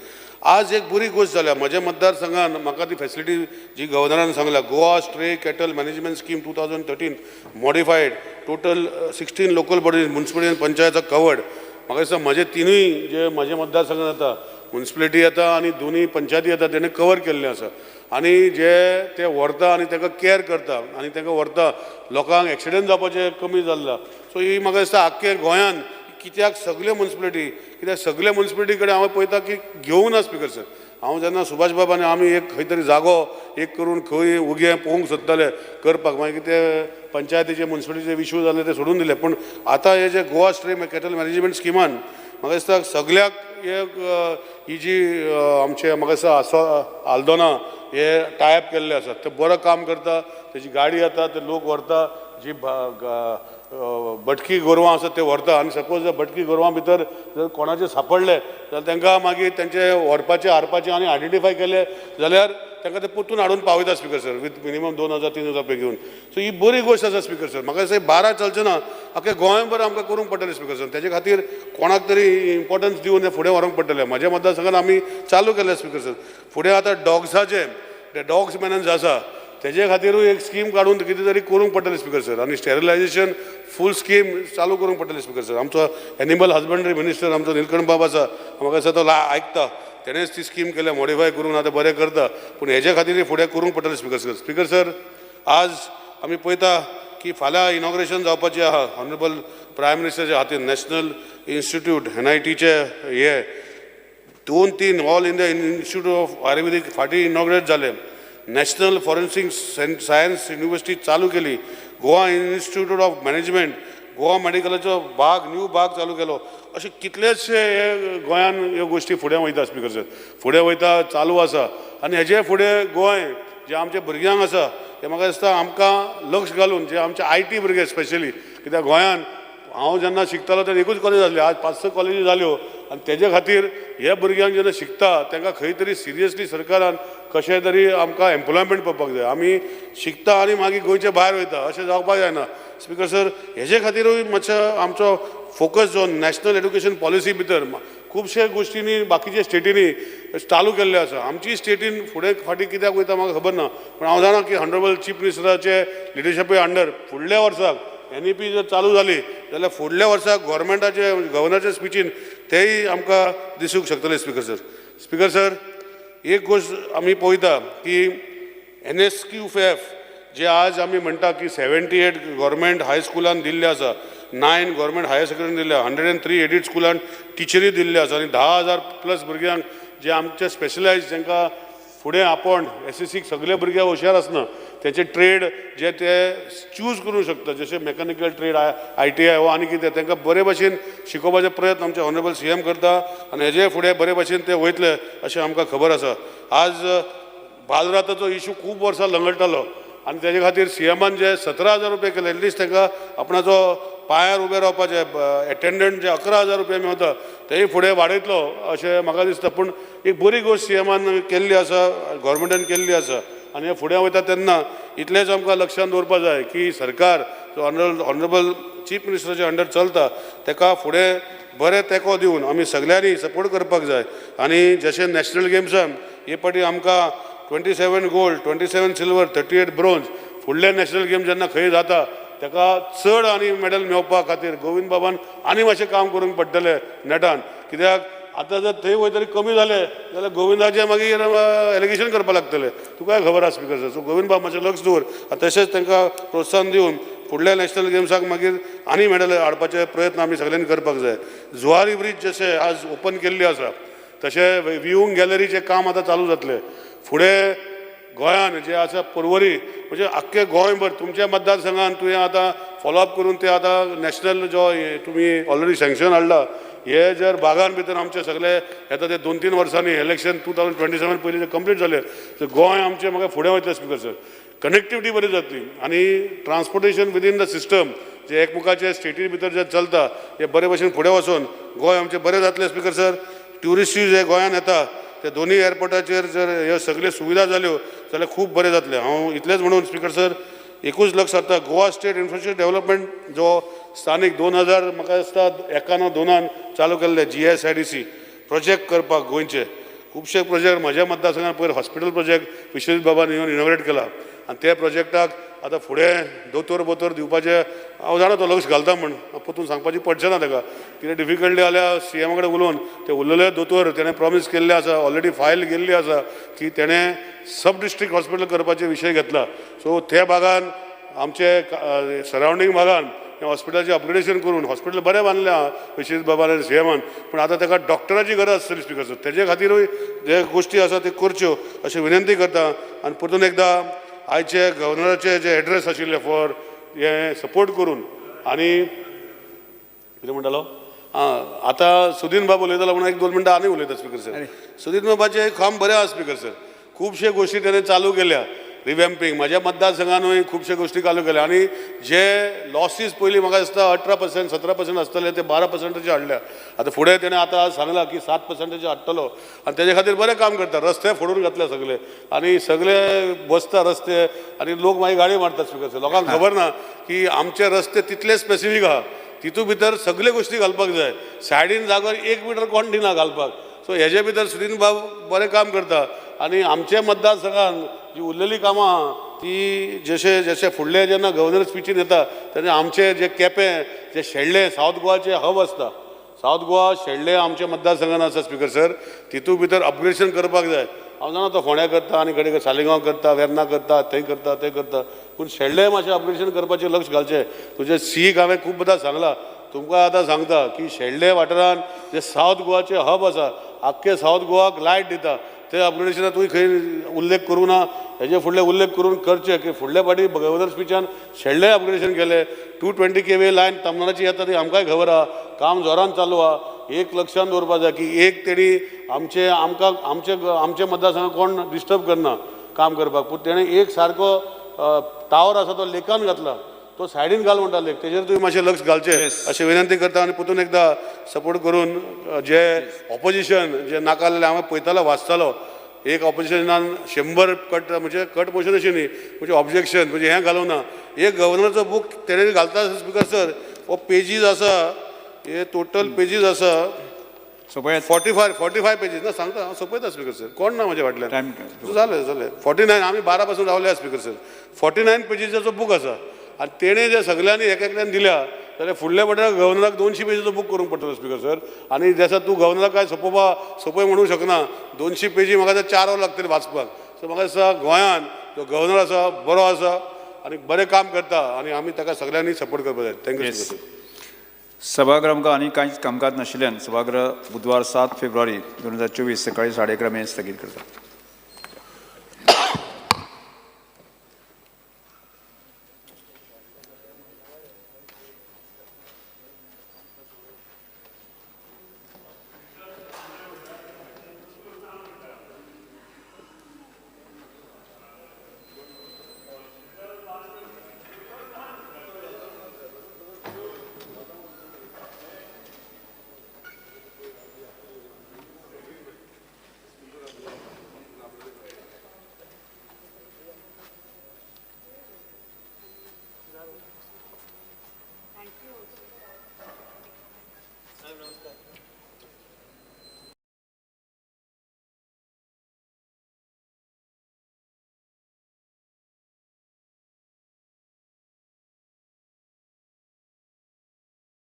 आज एक बरी गोष्ट जाल्या म्हज्या मतदारसंघान म्हाका ती फॅसिलिटी जी गव्हर्नरान सांगल्या Goa stray cattle management scheme 2013 modified total 16 local bodies municipality आनी पंचायत कवर्ड. म्हाका दिसता म्हजे तिनूय जे म्हजे मतदारसंघान येता म्युन्सिपलिटी येता आनी दोनूय पंचायती येता तेणे कवर केल्लें आसा आनी जे ते व्हरता आनी ताका केअर करता आनी ताका व्हरता लोकांक एक्सिडेंट जावपाचें कमी जाल्ला. सो ही म्हाका दिसता आख्खे गोंयान कित्याक सगळे म्युन्सिपलिटी कित्याक सगळे म्युन्सिपलिटी कडेन हांव पळयता की घेवंक ना स्पिकर सर. हांव जेन्ना सुभाष बाबान आमी एक खंय तरी जागो एक करून खंय उगे पळोवंक सोदताले करपाक मागीर ते पंचायतीचे म्युन्सिपलिटीचे इश्यू जाले ते सोडून दिले. पूण आतां हे जे गोवा स्ट्रे कॅटल मॅनेजमेंट स्किमान म्हाका दिसता सगळ्याक एक ही जी आमचे म्हाका दिसता आल्दोना हे टायप केल्ले आसात ते बरो काम करता. तेजी गाडी येता ते लोक व्हरता जी भटकी गोरवां आसा ते व्हरता आनी सपोज जर भटकी गोरवां भितर जर कोणाचे सापडले जाल्यार तांकां मागीर तेंचे व्हरपाचे हाडपाचे आनी आयडेंटिफाय केले जाल्यार तांकां ते परतून हाडून पावयता स्पिकर सर विथ मिनिमम 2000-3000 रुपया घेवन. सो ही बरी गोश्ट आसा स्पिकर सर. म्हाका दिसता 12 चलचें ना आख्खे गोंयभर आमकां करूंक पडटलें स्पिकर सर. तेजे खातीर कोणाक तरी इम्पॉर्टन्स दिवन हें फुडें व्हरूंक पडटलें. म्हज्या मतदारसंघान आमी चालू केलें स्पिकर सर. फुडें आतां डॉग्साचे ते डॉग्स मेनन्स आसा तेजे खातीरूय एक स्कीम काडून कितें तरी करूंक पडटलें स्पिकर सर. आनी स्टेरिलायझेशन फूल स्कीम चालू करूंक पडटलें स्पिकर सर. आमचो एनिमल हजबंड्री मिनिस्टर आमचो निलकंठ बाब आसा म्हाका दिसता तो आयकता तेणेच ती स्कीम केल्या मॉडिफाय करून आतां बरें करता. पूण हेजे खातीर फुडें करूंक पडटलें स्पिकर सर. स्पिकर सर आज आमी पळयता की फाल्यां इनॉग्रेशन जावपाचें आहा ऑनरेबल प्रायम मिनिस्टराच्या हातीन नॅशनल इन्स्टिट्यूट NITचे हे 2-3 all India institute of Ayurvedic फाटीं इनॉग्रेट जाले. नॅशनल फॉरेन्सिक सायन्स युनिव्हर्सिटी चालू केली. Goa institute of management Goa मेडिकलाचो न्यू भाग चालू केलो. अशे कितलेशे हे गोंयान ह्यो गोश्टी फुडें वयता स्पिकर सर. फुडें वयता चालू आसा आनी हेजे फुडें गोंय जे आमचे भुरग्यांक आसा ते म्हाका दिसता आमकां लक्ष घालून जे आमचे IT भुरगे स्पेशली कित्याक गोंयान हांव जेन्ना शिकतालो तेन्ना एकूच कॉलेज जाल्ली आज 5-6 कॉलेजी जाल्यो आनी तेजे खातीर हे भुरग्यांक जेन्ना शिकता तांकां खंय तरी सिरियसली सरकारान कशें तरी आमकां एम्प्लॉयमेंट पळोवपाक जाय. आमी शिकता आनी मागीर गोंयचे भायर वयता अशें जावपाक जायना स्पिकर सर. हेजे खातीरूय मातसो आमचो फोकस जो नॅशनल एड्युकेशन पॉलिसी भितर खुबशे गोश्टींनी बाकीच्या स्टेटींनी चालू केल्ले आसा. आमची स्टेटीन फुडें फाटीं कित्याक वयता म्हाका खबर ना पूण हांव जाणा की ऑनरेबल चीफ मिनिस्टराचे लिडरशिपे अंडर फुडल्या वर्साक NEP जर चालू जाली जाल्यार फुडल्या वर्साक गव्हर्मेंटाचे गव्हर्नराच्या स्पिचीन तेय आमकां दिसूंक शकतले स्पिकर सर. स्पिकर सर एक गोश्ट आमी पळयता की NSQF जे आज आमी म्हणटा की 78 गव्हर्मेंट हायस्कुलान दिल्ले आसा 9 गव्हर्मेंट हायर सेकंडरी दिल्ले 103 एडीड स्कुलान टिचरी दिल्ले आसा आनी 10,000+ भुरग्यांक जे आमचे स्पेशलायज जांकां फुडें आपोवन SSCक सगळे भुरगे हुशार आसना त्याचे ट्रेड जे ते चूज करूं शकता, जशें मेकॅनिकल ट्रेड ITI वा आनी कितें तांकां बरे भशेन शिकोवपाचे प्रयत्न आमचे ऑनरेबल CM करता आनी हेजे फुडें बरे भशेन ते वयतले अशें आमकां खबर आसा. आज बालरथाचो इशू खूब वर्सां लंगडटालो आनी तेजे खातीर CMान जे 17,000 रुपया केले, एटलिस्ट तांकां आपणाचो पांयार उबे रावपाचे एटेंडंट जे 11,000 रुपया मेळटा तेय फुडें वाडयतलो अशें म्हाका दिसता. पूण एक बरी गोश्ट CMान केल्ली आसा, गव्हर्मेंटान केल्ली आसा आनी हे फुडें वयता तेन्ना इतलेंच आमकां लक्षांत दवरपा जाय की सरकार जो ऑनरेबल चीफ मिनिस्टराच्या अंडर चलता ताका फुडें बरें तेंको दिवन आमी सगळ्यांनी सपोर्ट करपाक जाय. आनी जशें नॅशनल गेम्सान हे फावटी आमकां 27 गोल्ड, 27 सिल्वर, 38 ब्रोंज, फुडले नॅशनल गेम जेन्ना खंय जाता ताका चड आनी मेडल मेळोवपा खातीर गोविंद बाबान आनी मातशें काम करूंक पडटलें नेटान. कित्याक आतां जर थंय वय तरी कमी जालें जाल्यार गोविंदाचें मागीर एलिगेशन करपा लागतलें. तुकाय खबर आसा स्पिकर. सो गोविंद बाब मातशें लक्ष दवर आनी तशेंच तांकां प्रोत्साहन दिवन फुडल्या नॅशनल गेम्साक मागीर आनी मेडल हाडपाचे प्रयत्न आमी सगळ्यांनी करपाक जाय. जुवारी ब्रीज जशें आज ओपन केल्ली आसा तशें व्हियूंग गॅलरीचें काम आतां चालू जातलें. फुडें गोंयान जे आसा पर्वरी म्हणजे आख्खे गोंयभर तुमच्या मतदारसंघान तुवें आतां फॉलोअप करून ते आतां नॅशनल जो तुमी ऑलरेडी सँक्शन हाडला हे जर भागान भितर आमचे सगळे येता ते 2-3 वर्सांनी इलेक्शन 2027 पयलीं जे कंप्लीट जाले तर गोंय आमचें म्हाका फुडें वयतलें स्पिकर सर. कनेक्टिविटी बरी जातली आनी ट्रान्सपोर्टेशन विदीन द सिस्टम जे एकमुखाचे स्टेटी भितर जे चलता हे बरे भशेन फुडें वचून गोंय आमचें बरें जातलें स्पिकर सर. ट्युरिस्ट जे गोंयान येता ते दोनूय एअरपोर्टाचेर जर ह्यो सगळ्यो सुविधा जाल्यो जाल्यार खूब बरें जातलें. हांव इतलेंच म्हणून स्पिकर सर एकूच लक्ष आता गोवा स्टेट इन्फ्रास्ट्रक्चर डेव्हलपमेंट जो स्थानीक 2000 म्हाका दिसता 91-2 चालू केल्ले GSIDC प्रोजेक्ट करपाक गोंयचे खुबशे प्रोजेक्ट म्हज्या मतदारसंघात पयर हॉस्पिटल प्रोजेक्ट विश्वजीत बाबान येवन इनॉग्रेट केला आनी ते प्रोजेक्टाक आतां फुडें दोतोर दिवपाचे हांव जाणा तो लक्ष घालता म्हण परतून सांगपाची पडचें ना ताका कितें डिफिकल्टी जाल्यार CM कडेन उलोवन ते उरलेले दोतोर तेणें प्रॉमीस केल्ले आसा ऑलरेडी फायल गेल्ली आसा की तेणें सब डिस्ट्रिक्ट हॉस्पिटल करपाचे विशय घेतला. सो त्या भागान आमचे सरावंडींग भागान हॉस्पिटलाचें अपग्रेडेशन करून हॉस्पिटल बरें बांदलें आहा विश्वजीत बाबान आनी CMान. पूण आतां ताका डॉक्टराची गरज आसतली स्पिकर सर. तेजे खातीरूय जे गोश्टी आसा ते करच्यो अशी विनंती करता. आनी परतून एकदां आयचे गव्हर्नराचे जे एड्रेस आशिल्ले फॉर हे सपोर्ट करून आनी कितें म्हणटालो आतां सुदीन बाब उलयतालो म्हणून 1-2 मिनटां आनी उलयता स्पिकर सर. सुदीन बाबाचें काम बरें आसा स्पिकर सर. खुबशे गोश्टी तेणें चालू केल्या रिवॅम्पिंग म्हाज्या मतदारसंघानूय खुबशे गोश्टी चालू केल्या आनी जे लॉसीस पयलीं म्हाका दिसता 18% 17% आसतले ते 12% हाडल्या. आतां फुडें तेणें आतां सांगलां की 7% हाडटलो आनी तेजे खातीर बरें काम करता. रस्ते फोडून घातले सगळे आनी सगळे बसता रस्ते आनी लोक मागीर गाडी मारतात स्पिकर सर. लोकांक खबर ना की आमचे रस्ते तितले स्पेसिफीक आहा तितू भितर सगळे गोश्टी घालपाक जाय. सायडीन जाग्यार 1 मिटर कोण दिना घालपाक. सो हेजे भितर सुदीन बाब बरें काम करता आनी आमच्या मतदारसंघान जी उरलेली कामां आहा ती जशे फुडले जेन्ना गव्हर्नर स्पिचीन येता तेन्ना आमचे जे केपें जे शेळ्ळे सावथ गोवाचे हब आसता सावथ गोवा शेळ्ळे आमच्या मतदारसंघान आसा स्पिकर सर. तितू भितर अपग्रेडेशन करपाक जाय. हांव जाणा तो फोंड्या करता आनी कडेन सालिगांव करता वेर्ना करता थंय करता तें करता पूण शेळ्ळे मातशें अपग्रेडेशन करपाचें लक्ष घालचें. तुजे सीक हांवें खूबदां सांगलां तुमकां आतां सांगता की शेळ्ळे वाठारान जे सावथ गोवाचे हब आसा आख्खे सावथ गोवाक लायट दिता ते अपग्रेडेशनाक तुवें खंय उल्लेख करूं ना. हेजे फुडले उल्लेख करून करचे की फुडल्या फावटी गव्हर्नर स्पिचान शेळ्ळे अपग्रेडेशन केले. 220 kV लायन तमनाची येता ती आमकांय खबर आहा. काम जोरान चालू आहा. एक लक्षांत दवरपा जाय की एक तेणी आमचे मतदारसंघाक कोण डिस्टर्ब करना काम करपाक. पूण तेणें एक सारको टावर आसा तो लेकान घातला तो सायडीन घाल म्हणटाले तेजेर तुवें मातशें लक्ष घालचें अशें विनंती करता. आनी परतून एकदां सपोर्ट करून जे ऑपोजिशन जे नाकारलेले हांवें पळयतालो वाचतालो एक ऑपोजिशनान 100 कट मोशन अशें न्ही म्हणजे ऑब्जेक्शन म्हणजे हें घालूं ना. एक गव्हर्नरचो बूक तेणें घालता स्पिकर सर हो पेजीस आसा हे टोटल पेजीस आसा 45 पेजीस ना सांगता हांव सोपयता स्पिकर सर कोण ना म्हाज्या फाटल्यान जालें 49 आमी 12 पासून रावल्या स्पिकर सर 49 पेजीसाचो बूक आसा आनी तेणें जे सगळ्यांनी एकल्यान दिल्या जाल्यार फुडल्या फावटी गव्हर्नराक 200 पेजीचो बूक करूंक पडटलो स्पिकर सर. आनी जसो तूं गव्हर्नराक काय सोंपय म्हणूंक शकना 200 पेजी म्हाका 4 वर लागतले वाचपाक. सो म्हाका दिसता गोंयान जो गव्हर्नर आसा बरो आसा आनी बरें काम करता आनी आमी ताका सगळ्यांनी सपोर्ट करपाक जाय. Thank you speaker sir. सभागृह आमकां आनी कांयच कामकाज नाशिल्ल्यान सभागृह बुधवार 7 फेब्रुवारी 2024 सकाळी 11:30 स्थगीत करता.